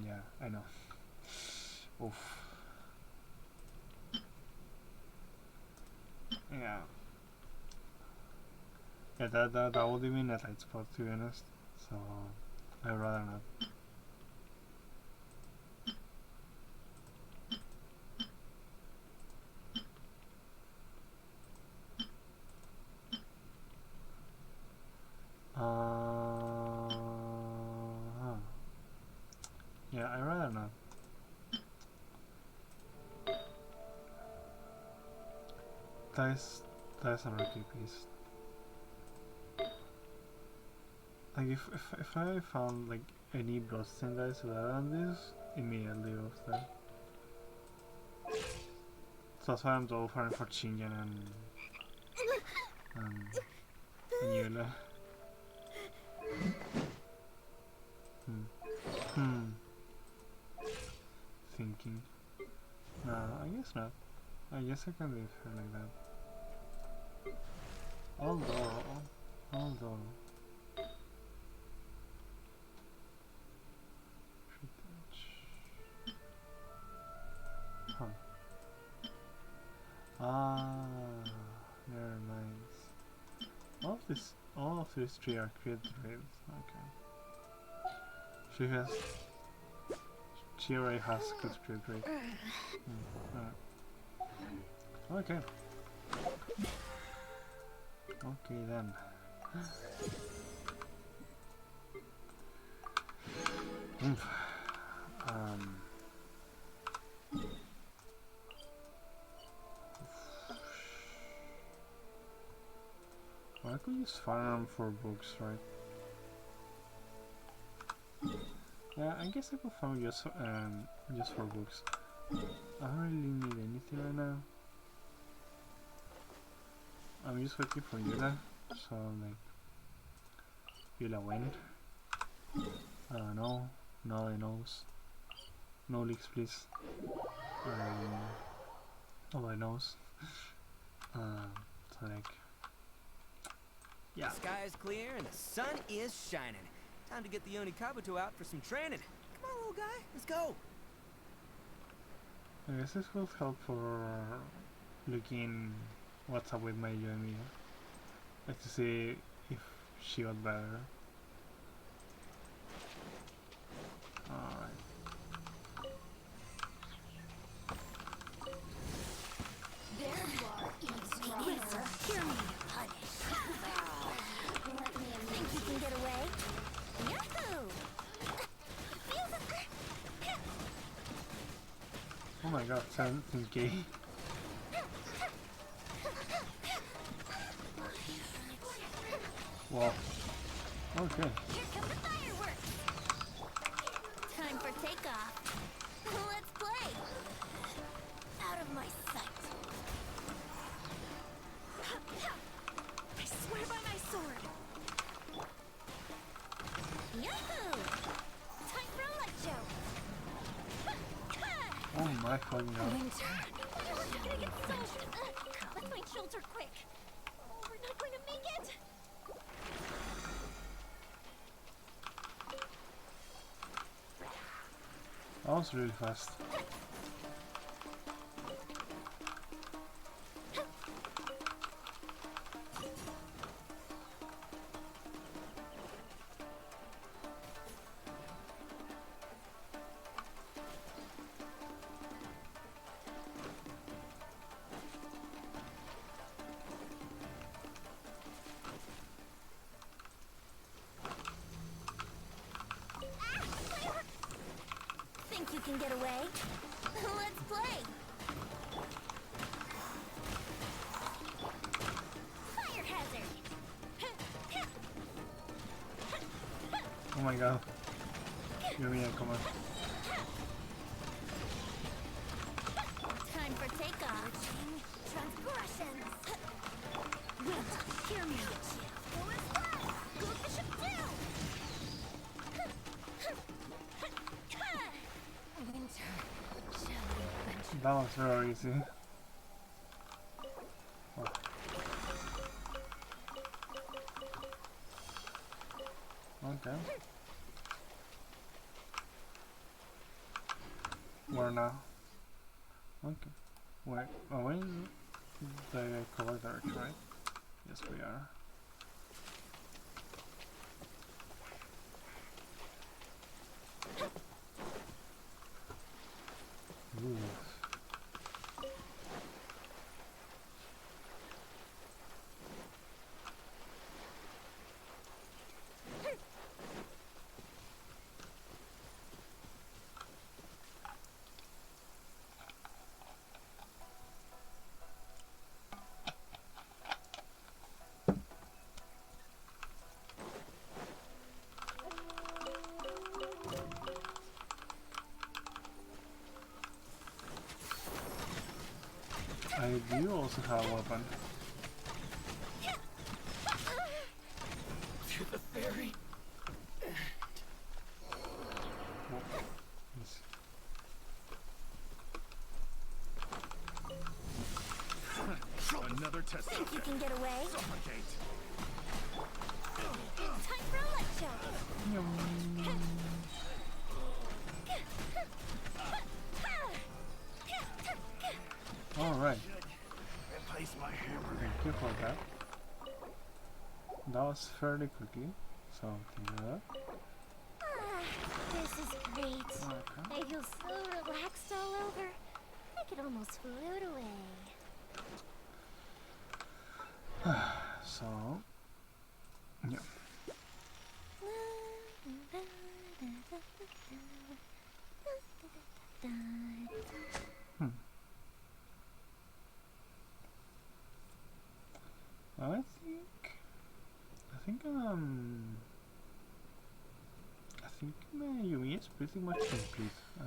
Yeah, I know. Oof. Yeah. Yeah, that would have been a tight spot, to be honest. So I'd rather not. Yeah, I'd rather not. That's another key piece. Like if I found like any bloodstain guys rather than this, immediately off there. So that's why I'm double farming for Chingen and Yula. Thinking. No, I guess not. I guess I can leave her like that. Although. Huh. Never mind. All of these three are crit rails. Okay. She already has good crit rate. Okay. Okay then. Well, I could use firearm for books, right? Yeah, I guess I could farm just for books. I don't really need anything right now. I'm just waiting for Yula, so like Yula when? I don't know. Nobody knows. No leaks, please. Nobody knows. So like, yeah. The sky is clear and the sun is shining. Time to get the Yoni Kabuto out for some training. Come on, little guy, let's go. I guess this will help for looking what's up with my Yumi. Like to see if she got better. Alright. There you are, eavesdropper. Hear me, punish. Think you can get away? Yahoo! Oh my god, 17k. Wow. Okay. Here come the fireworks. Time for takeoff. Let's play. Out of my sight. I swear by my sword. Yahoo! Time for a light show. Oh my fucking god. Winter. We're gonna get soaked. Let's find shelter quick. Oh, we're not going to make it. That was really fast. Oh my god. Give me a command. Time for takeoff. Transgressions. Wait, hear me. Who is that? Who should do? Winter, shall we venture? That was very easy. Oh. Okay. Where now? Okay. Wait. Oh, where is the color direction, right? Yes, we are. Ooh. I do also have a weapon. To the ferry. Another test. Think you can get away? Suffocate. Time for a light show. Alright. Replace my hammer. Thank you for that. That was fairly quickly, so thank you for that. This is great. Okay. I feel so relaxed all over. I could almost float away. So, yeah. I think my Yumi is pretty much complete. I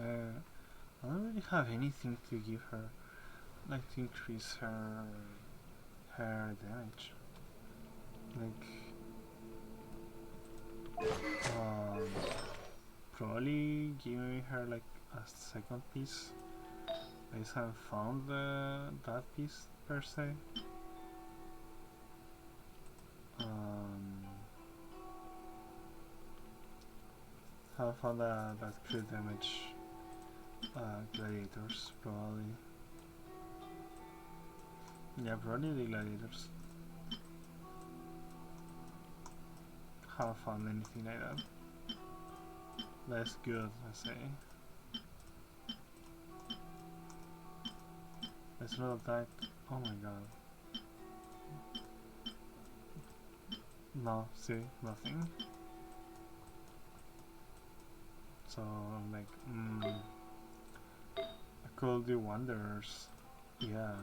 don't really have anything to give her, like to increase her damage. Like, probably giving her like a second piece. I just haven't found that piece per se. Haven't found that crit damage gladiators probably. Yeah, probably the gladiators. Haven't found anything like that. That's good, I say. Let's not attack. Oh my god. No, see, nothing. So I'm like, I could do wonders. Yeah.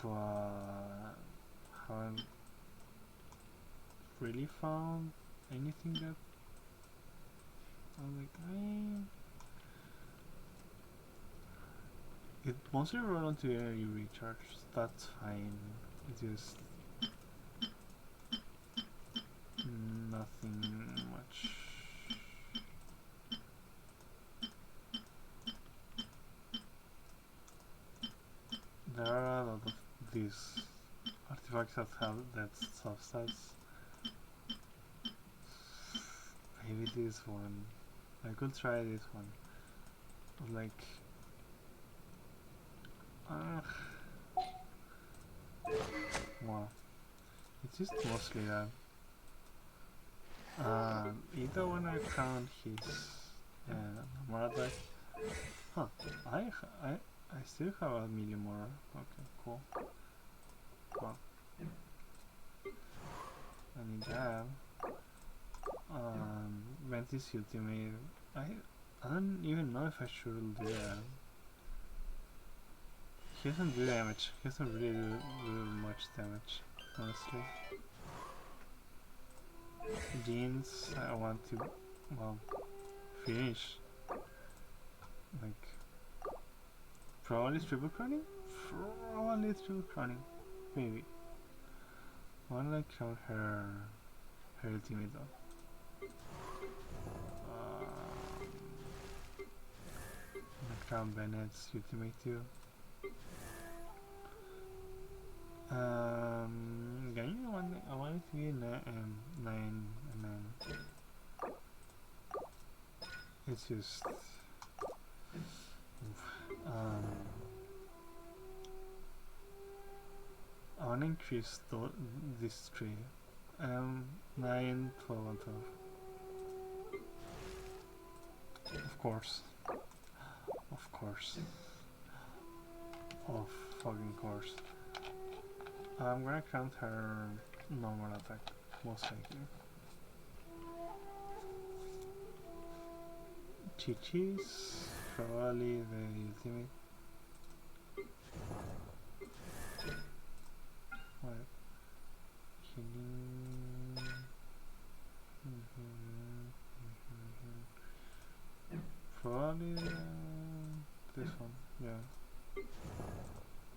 But haven't really found anything that I'm like, it mostly run onto energy recharge. That's fine. It just nothing much. There are a lot of these artifacts that have that substats. Maybe this one. I could try this one. Like, well, it's just mostly that. Either when I count his more attack. Huh? I still have a million more. Okay, cool. Well, I need that. Ventis ultimate. I don't even know if I should do that. He doesn't do damage. He doesn't really do much damage, honestly. jeans I want to, well, finish. Like, probably triple crowning? Probably triple crowning. Maybe. I wanna like crown her ultimate though. Crown Bennett's ultimate too. Again, I want it to be 9 and then it's just I want to increase this tree 9, 12 and 12 of course of fucking course. I'm gonna count her normal attack most likely. Chi-Chi's probably the ultimate. What? Healing. Probably this one, yeah.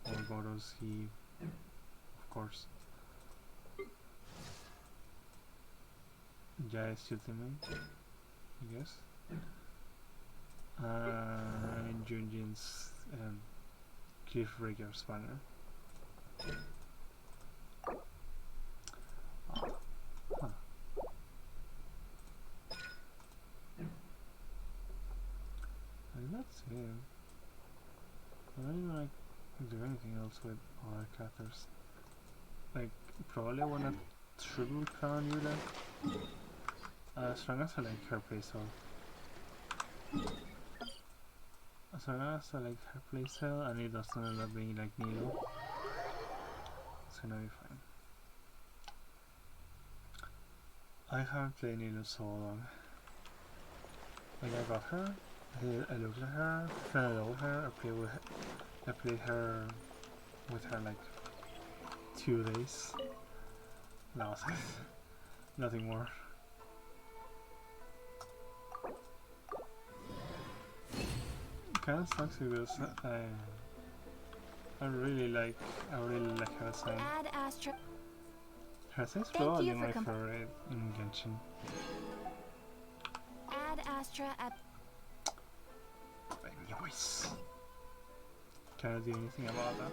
Or Goros, he, of course. Jai's ultimate, I guess. And Junjin's Cliffbreaker Spanner. Huh. And that's it. I don't even like do anything else with other characters. Like, probably I wanna triple crown Yula. As long as I like her playstyle. As long as I like her playstyle and it doesn't end up being like Nilo, it's gonna be fine. I haven't played Nilo so long. Like, I got her, I looked at her, fell in love with her, I played her with her like 2 days. That was it. Nothing more. Kind of sucks because I really like her design. Add Astra. Her design is probably my favorite in Genshin. Add Astra at. Anyways, can I do anything about that?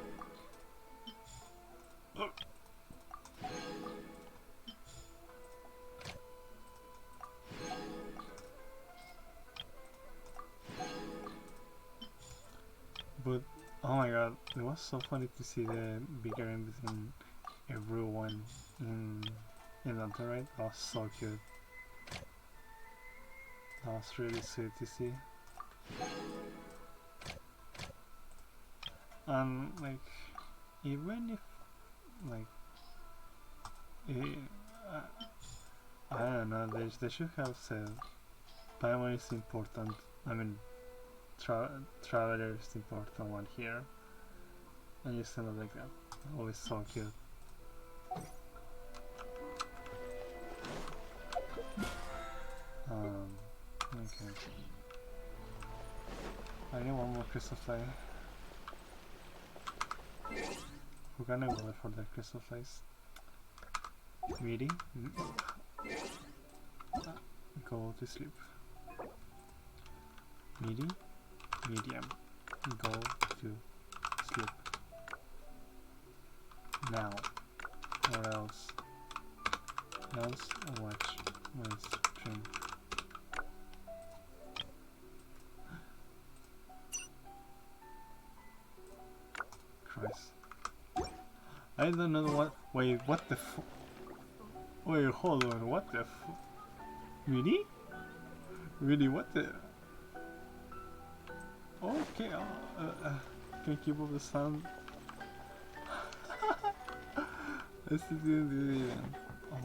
Oh. But oh my god, it was so funny to see the bigger in between everyone in LANTERN RITE. That was so cute. That was really sweet to see. And like, even if like I don't know, they should have said Paimon is important. I mean, Traveler is the important one here, and just kind of like that. Always so cute. Okay. I need one more crystal fly. Who can I go for the crystal flies? Meaty? Go to sleep. Meaty? Medium. Go to sleep. Now. Or else. Else watch my stream. Christ. I don't know what. Wait, what the f. Wait, hold on, what the f. Really? Really, what the. Okay, can keep up the sound. Let's do it again.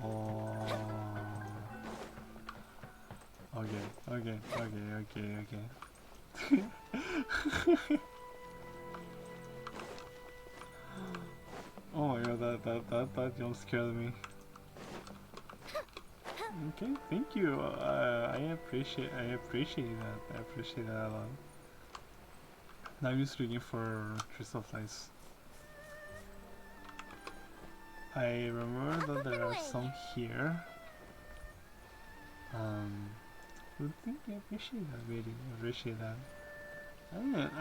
Oh. Okay. Oh my god, that jump scared me. Okay, thank you. I appreciate that. I appreciate that a lot. Now I'm just looking for crystal flies. I remember that there are some here. I think I appreciate that, really. I appreciate that. I didn't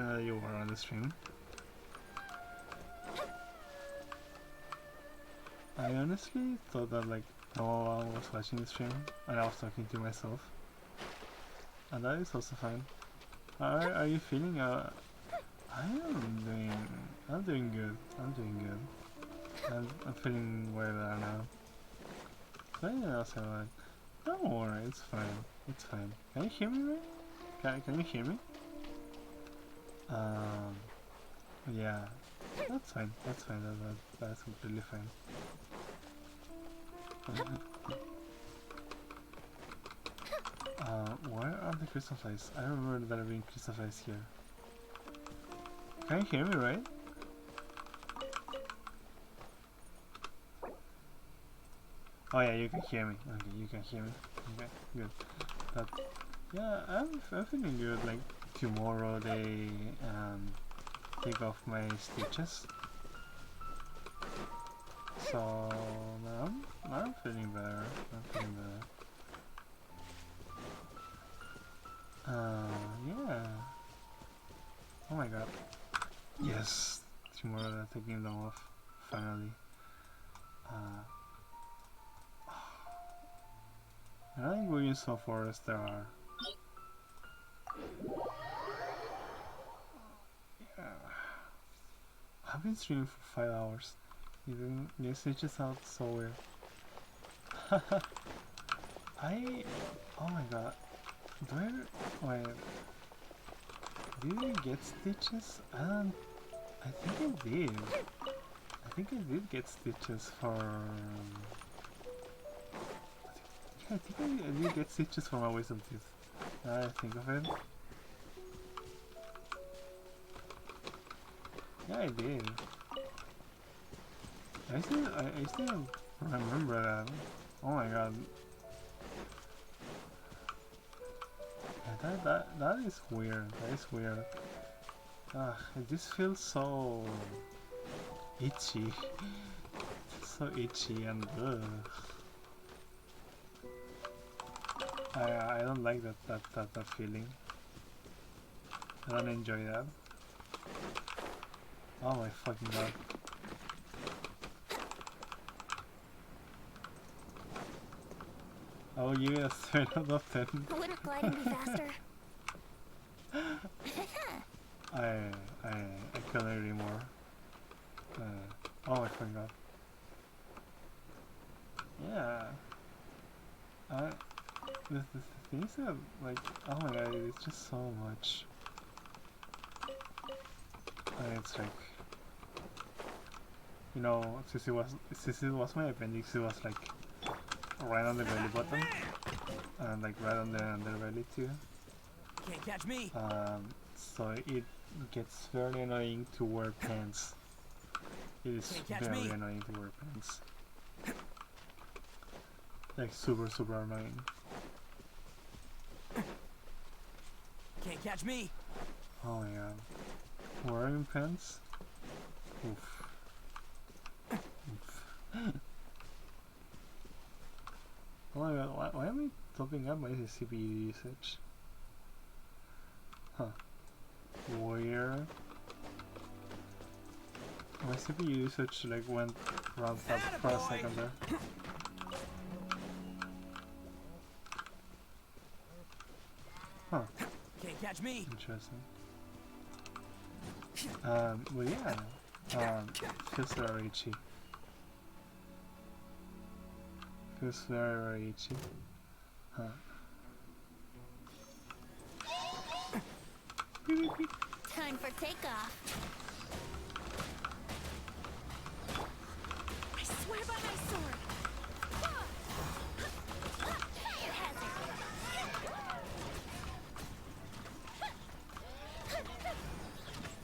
know you were on the stream. I honestly thought that like no one was watching the stream and I was talking to myself. And that is also fine. Are you feeling I'm doing good. I'm feeling way better now. So yeah, also like, don't worry, it's fine. It's fine. Can you hear me right? Can you hear me? Yeah. That's fine. That's completely fine. Where are the crystal flies? I remember there being crystal flies here. Can you hear me right? Oh yeah, you can hear me. Okay, you can hear me. Okay, good. But yeah, I'm feeling good. Like tomorrow they take off my stitches. So now I'm feeling better. Yeah. Oh my god. Yes! Tomorrow they're taking them off. Finally. I think going so far as there are. Yeah. I've been streaming for 5 hours. Even yes, it just sounds so weird. Oh my god. Wait. Did you get stitches? I think I did. I think I did get stitches for... I think I did get stitches for my wisdom teeth. Now I think of it. Yeah, I did. I still remember that. Oh my god. Yeah, that is weird. That is weird. It just feels so itchy. So itchy and ugh. I don't like that feeling. I don't enjoy that. Oh my fucking god. I will give it a 7 out of 10. Wouldn't gliding be faster? I couldn't agree more. Oh my fucking god. Yeah. The things that like, oh my god, it's just so much. And it's like, you know, since it was my appendix, it was like right on the belly button, and like right on the underbelly too. Can't catch me. So it gets very annoying to wear pants. It is very annoying to wear pants. Like super annoying. Can't catch me. Oh my god. Wearing pants? Oof. Oh my god, why am I topping up my CPU usage? Huh. Weird. My CPU usage like went ramped up for a second there. Huh. Can't catch me. Interesting. Well yeah. Feels very itchy. Feels very itchy. Huh. Time for takeoff. I swear by my sword. Fire hazard.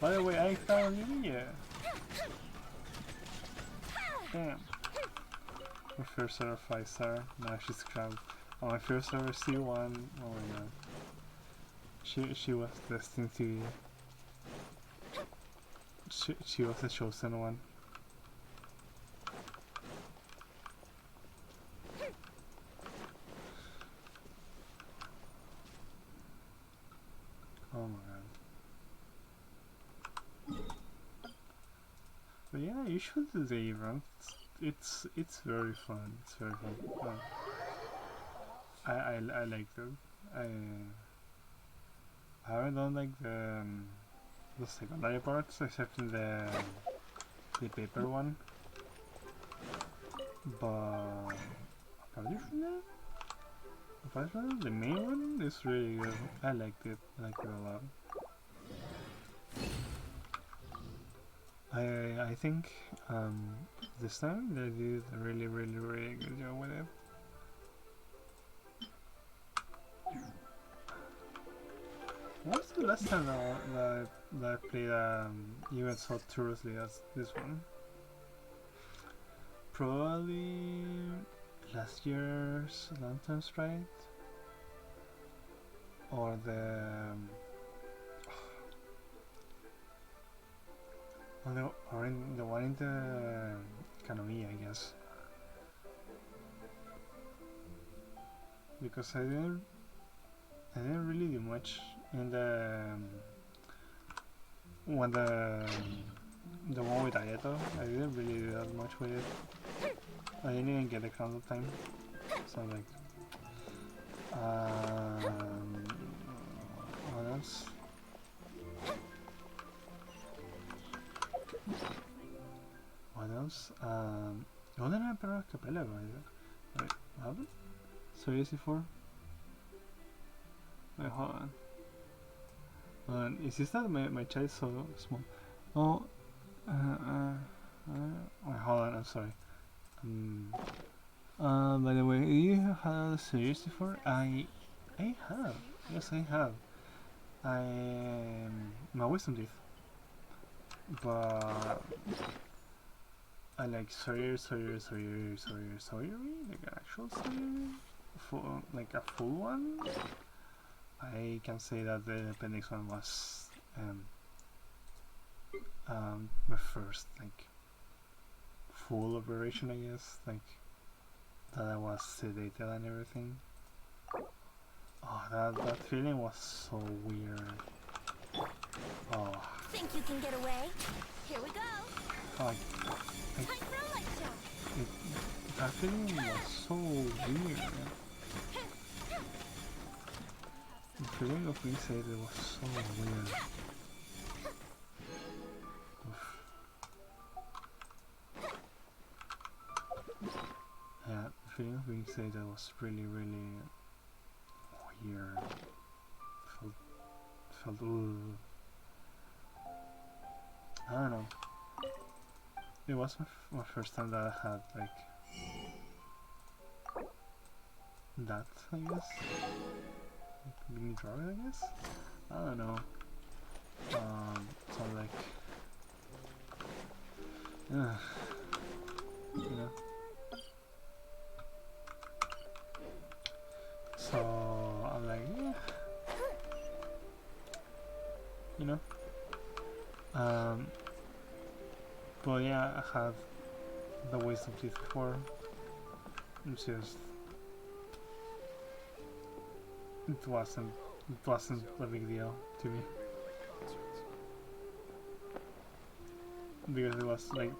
By the way, I found you here. Damn. My first ever 5-star. Now she's crab. On my first ever C1. Oh my god. She was destined to be. She was the chosen one. Oh my god. But yeah, you should do the event. It's very fun. It's very fun. I like them. I haven't done like the secondary parts except in the paper one. But apart from that, the main one is really good. I liked it. I liked it a lot. I think this time they did a really good job with it. What was the last time that I played even so thoroughly as this one? Probably last year's Lantern Rite, or the or in the one in the Kanami, I guess, because I didn't really do much in the when the one with Ayato. I didn't really do that much with it. I didn't even get the count of time, so like what else? What else? Golden Emperor Capella, wait, what happened? So easy for? Wait, hold on. Is this that my chat is so small? Oh, wait, hold on, I'm sorry. By the way, you have had a series before? I have. Yes, I have. My wisdom teeth. But I like Sawyer, like an actual Sawyer, like a full one. I can say that the appendix one was my first like full operation, I guess, like that I was sedated and everything. Oh, that feeling was so weird. Oh. Think you can get away? Here we go. Time for a light show. That feeling was so weird. The feeling of being sedated was so weird. Yeah, the feeling of being sedated was really weird. Felt I don't know. It was my first time that I had like that, I guess. Like, being drugged, I guess. I don't know. So like, you know. So I'm like, yeah. You know. But yeah, I had the wisdom teeth before. It's just it wasn't a big deal to me, because it was like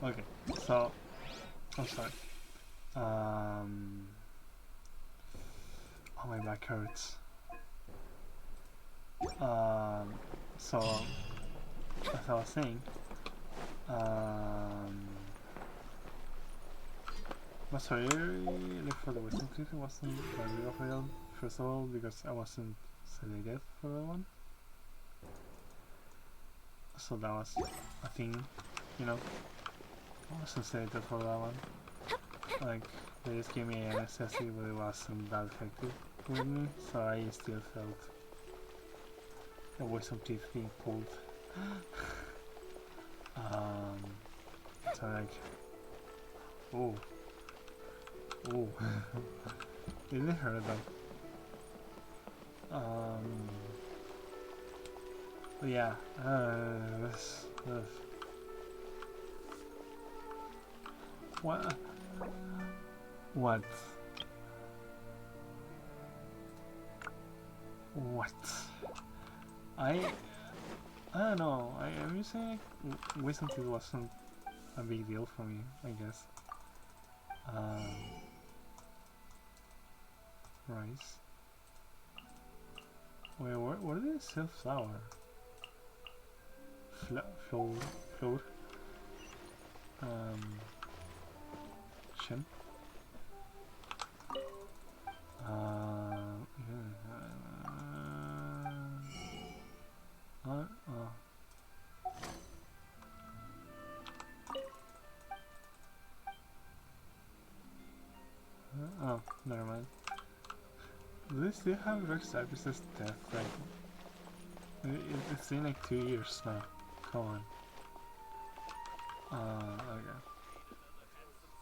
okay, so I'm sorry. Oh, my back hurts. So as I was saying, But sorry, like for the wisdom tooth, it wasn't that big of a deal. First of all, because I wasn't sedated for that one. So that was a thing, you know. I wasn't sedated for that one. Like, they just gave me anesthesia, but it wasn't that effective with me, so I still felt the wisdom teeth being pulled. So like, oh, it didn't hurt though. But yeah, what? What? What? I don't know. I'm just saying, wisdom teeth wasn't a big deal for me, I guess. Rice. Wait, where did it sell flour? Flour. Chin. Oh, never mind. Do they still have Rex Cypress's death? Like, it's been like 2 years now. Come on. Okay.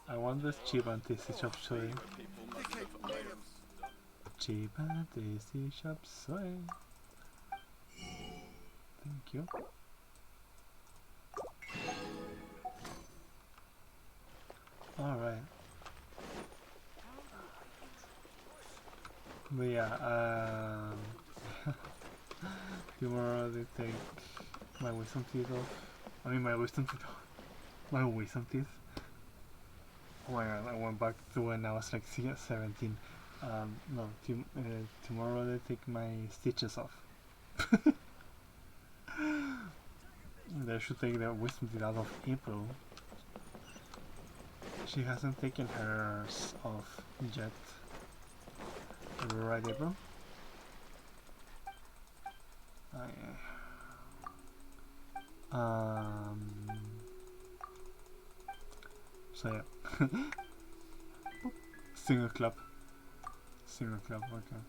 I want this cheap and tasty chop suey. Cheap and tasty chop suey. Thank you. Alright. But yeah, tomorrow they take my wisdom teeth off. I mean my wisdom teeth off. My wisdom teeth. Oh my god, I went back to when I was like 17. No, tomorrow they take my stitches off. They should take the wisdom teeth out of April. She hasn't taken hers off yet. Right, April? Oh, yeah. So yeah. Single clap. Okay.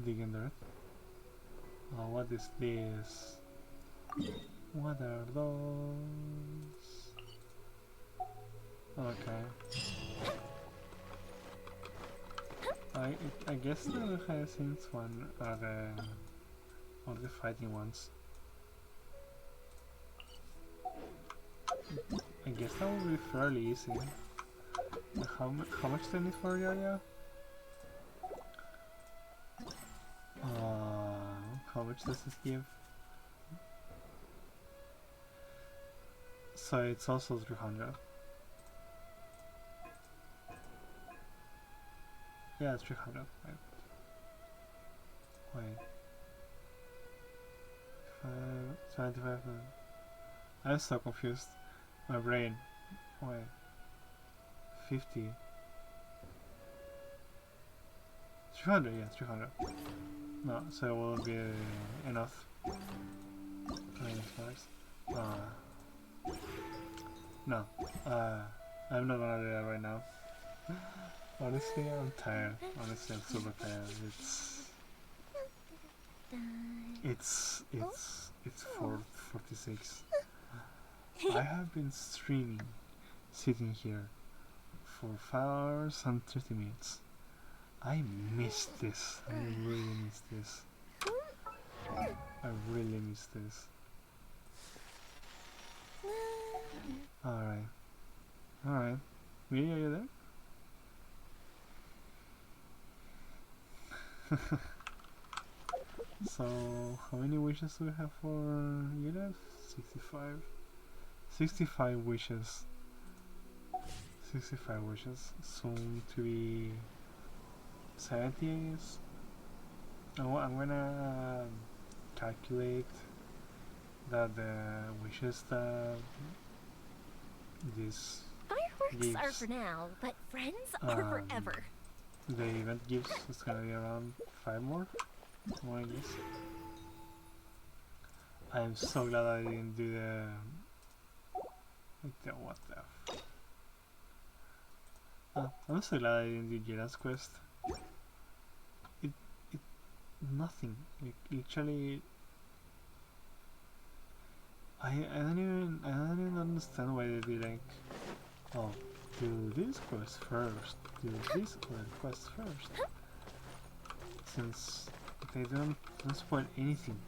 Dig in the earth. Oh, what is this? What are those? Okay. I guess the hyacinth one are the fighting ones. I guess that will be fairly easy. How much do I need for Yaya? How much does this give? So it's also 300. Yeah, it's 300, right? Wait. 75. I'm so confused. My brain. Wait. 50. 300, yeah, 300. No, so it will be enough. No. I'm not gonna do that right now. Honestly, I'm tired. Honestly, I'm super tired. It's 4:46. I have been streaming, sitting here for 5 hours and 30 minutes. I missed this. I really missed this. Alright. Miri, are you there? So, how many wishes do we have for Yudef? 65. 65 wishes. 65 wishes. Soon to be 70, I guess. Oh, I'm gonna calculate that the wishes that these Fireworks are gives. for now, but friends are forever. The event gives is gonna be around 5 more, I guess. I'm so glad I didn't do what the I'm so glad I didn't do Jira's quest. It nothing. Like literally I don't even understand why they did like, oh, do this quest first, do this other quest first. Since they don't spoil anything.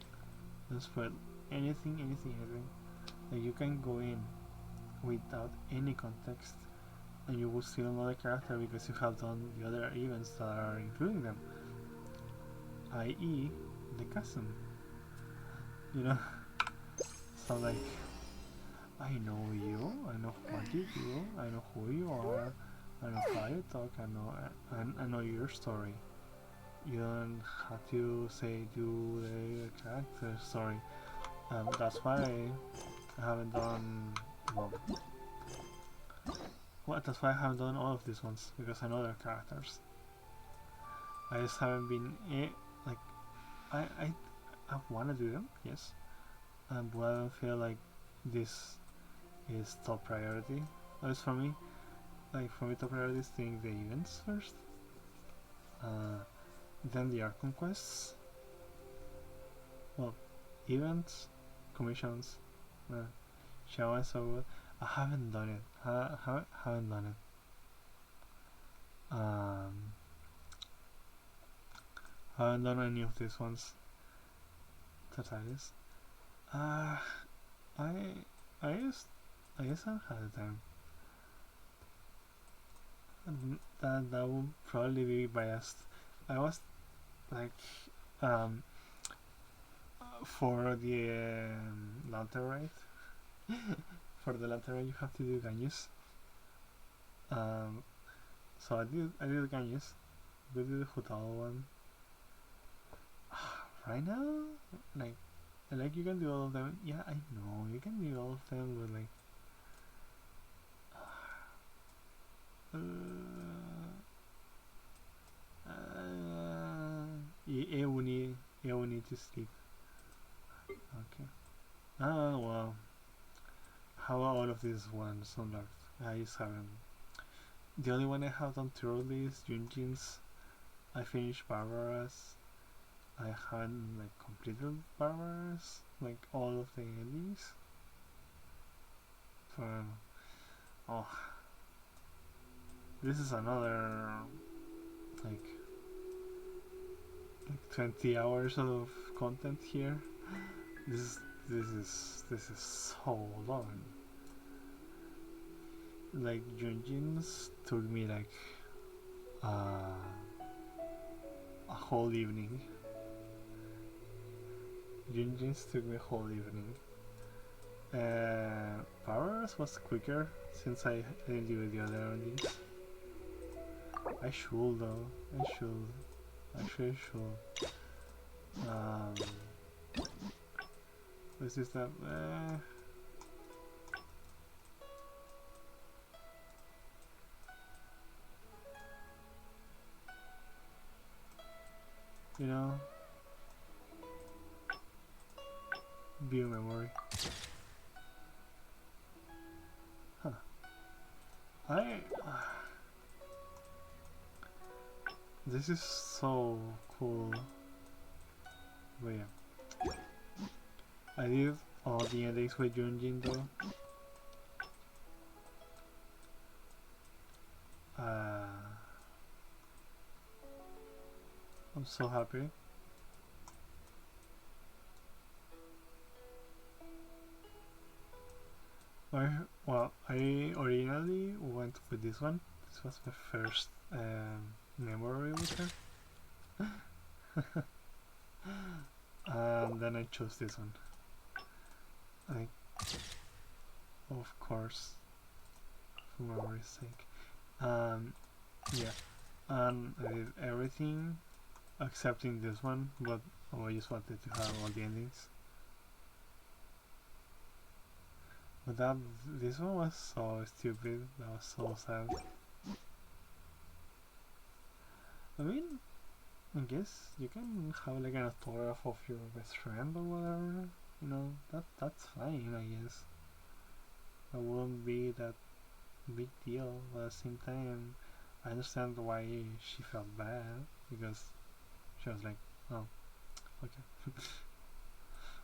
Don't spoil anything. Like you can go in without any context and you will still know the character because you have done the other events that are including them. I.e. the custom. You know? So like, I know you, I know what you do, I know who you are, I know how you talk, I know your story. You don't have to say do the character story. That's why I haven't done that's why I haven't done all of these ones, because I know their characters. I just haven't been like I wanna do them, yes. But I don't feel like this is top priority. At least for me. Like for me top priority is doing the events first. Then the art conquests. Well, events, commissions, show and so good. I haven't done it. Haven't done it. Haven't done any of these ones. Totales. I guess I haven't had the time. And that will probably be biased. I was like for the Lantern Rite. For the Lantern Rite you have to do Ganyus. So I did Ganyus. We did the Hotel one. Right now, like you can do all of them. Yeah, I know you can do all of them, but like I will need to sleep. Okay. Well, how about all of these ones unlocked? I just haven't. The only one I have done thoroughly is Junjin's. I finished Barbara's. I haven't like completed Barbara's, like all of the endings. Oh, this is another like 20 hours of content here. This is so long. Like Junjin's took me like a whole evening. Junjin's took me a whole evening. Powers was quicker since I didn't do the other endings. I should though. I should. Actually, I should. This is that. You know, view memory. Huh. This is so cool. But yeah, I did all the endings with Junjin though. I'm so happy. Well, I originally went with this one. This was my first memory with her. And then I chose this one. Of course, for memory's sake. Yeah, and I did everything excepting this one, but I just wanted to have all the endings. But this one was so stupid. That was so sad. I mean, I guess you can have like an autograph of your best friend or whatever. You know, that's fine, I guess. It wouldn't be that big deal, but at the same time, I understand why she felt bad, because she was like, oh, okay.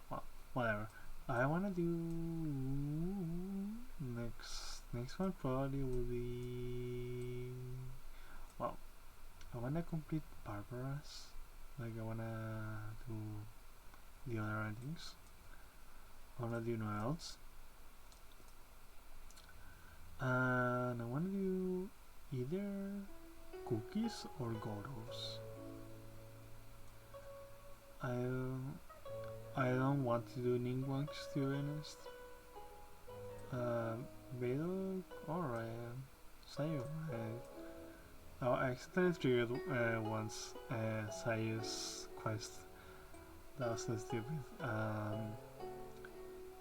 Well, whatever. I wanna do next one probably will be, well, I wanna complete Barbara's, like I wanna do the other endings. I wanna do Noel's, and I wanna do either cookies or Goros. I don't want to do Ningguangs, to be honest. Beidou, alright. Sayu, oh, I accidentally triggered once Sayu's quest. That was so stupid.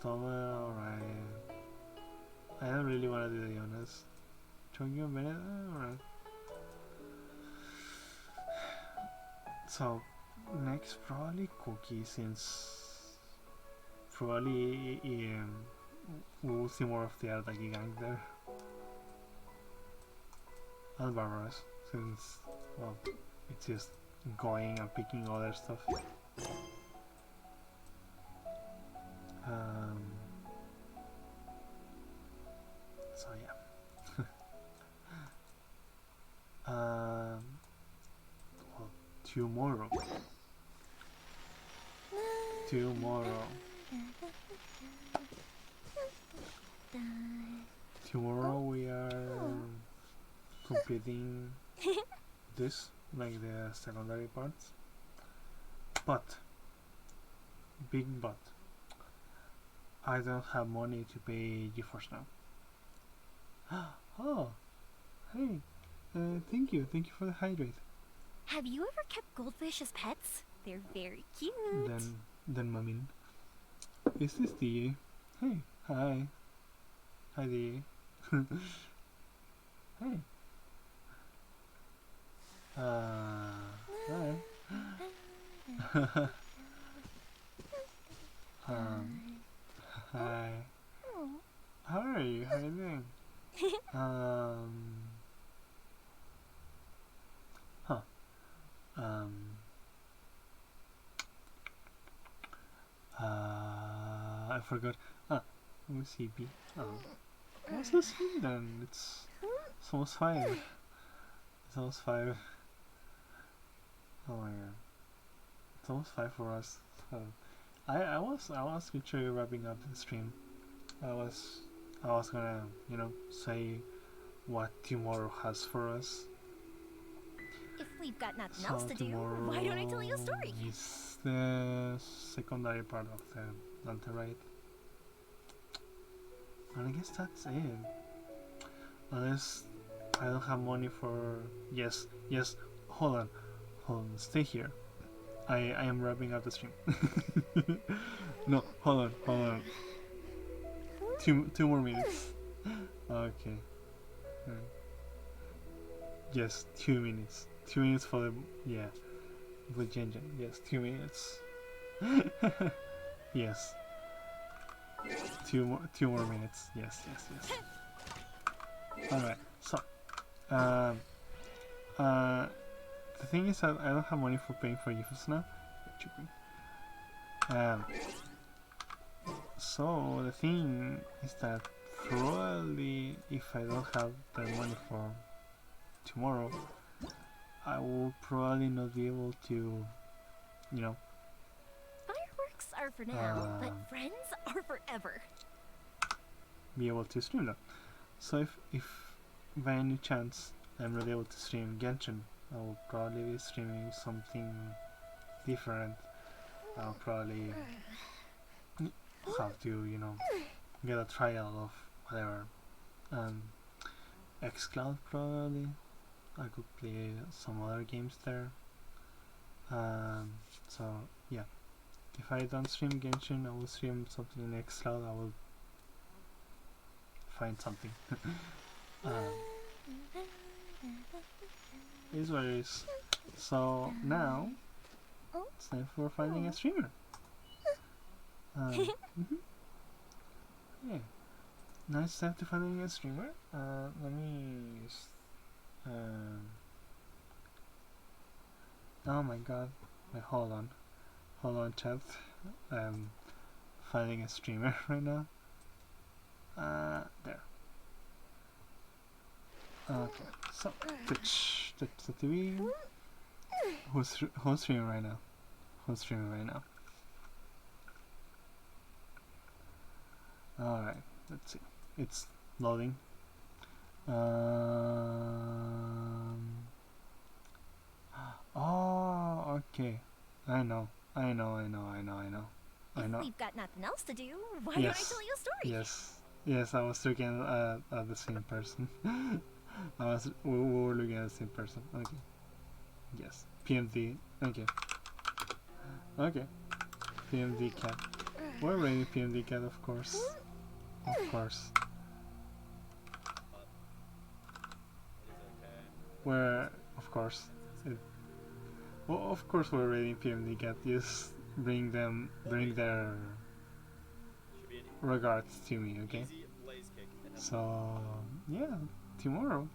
Toma, alright. I don't really want to do the honest. Chongyu and Bennett, alright. So, next probably Cookie, since probably we'll see more of the Ardagi gang there. And Barbaros, since, well, it's just going and picking other stuff. So yeah. Well, tomorrow. Tomorrow we are completing this, like the secondary parts. But, big but, I don't have money to pay GeForce now. Oh, hey, thank you for the hydrate. Have you ever kept goldfish as pets? They're very cute. Then Mamin. Is this the? Hey, hi. Hi the. Hey. Hi. Hi. How are you? How are you doing? Huh. I forgot. Let me see. B. Oh. What's this here then? It's almost 5. It's almost 5. Oh my god. It's almost 5 for us. So I was literally wrapping up the stream. I was gonna, say what tomorrow has for us. If we've got nothing else to do, why don't I tell you a story? It's the secondary part of the LANTERN RITE. And I guess that's it. Unless I don't have money for... Yes, hold on, stay here. I am wrapping up the stream. No, hold on. Two more minutes. Okay. Yes, 2 minutes. 2 minutes for the... Yeah. The Gengen. Yes, 2 minutes. Yes. Two more minutes. Yes. Alright, so the thing is that I don't have money for paying for gifts now. So the thing is that probably if I don't have the money for tomorrow, I will probably not be able to, Fireworks are for now, but friends are forever. Be able to stream them. So if by any chance I'm not able to stream Genshin, I will probably be streaming something different. I'll probably have to, get a trial of whatever. xCloud probably. I could play some other games there. So yeah, if I don't stream Genshin, I will stream something in xCloud. I will find something. Is what it is. So now it's time for finding a streamer. Yeah. Now it's time to finding a streamer. Let me just, oh my god. Wait, hold on chat. Finding a streamer right now. There. Okay, so Twitch TV. Who's streaming right now? Who's streaming right now? All right, let's see. It's loading. Oh, okay. I know. If we've got nothing else to do, why Yes. don't I tell you a story? Yes, I was looking at the same person. We were looking at the same person. Okay. Yes. PMD. Okay. Okay. PMD cat. We're reading PMD cat, of course. Of course. We're, of course. Well, of course we're reading PMD cat. Just bring their regards to me, okay? So yeah, tomorrow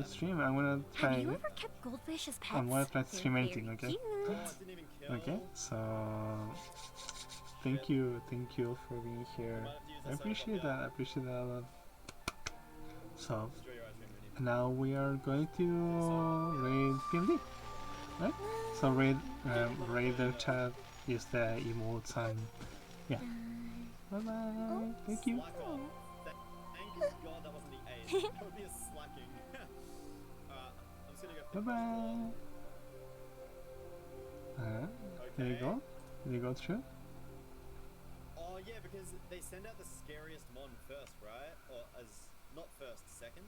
stream. I'm gonna try. Have you ever kept goldfish as pets? I'm gonna try to stream They're anything, very okay? cute. Okay, so thank you for being here. I appreciate that a lot. So now we are going to raid PMD, right? So raid the chat, use the emotes, and yeah. Bye bye. Thank you. Thank God that wasn't the A. That would be a slacking. I'm just gonna go. Bye bye. There you go. Did you go through? Oh yeah, because they send out the scariest mon first, right? Or as not first, second.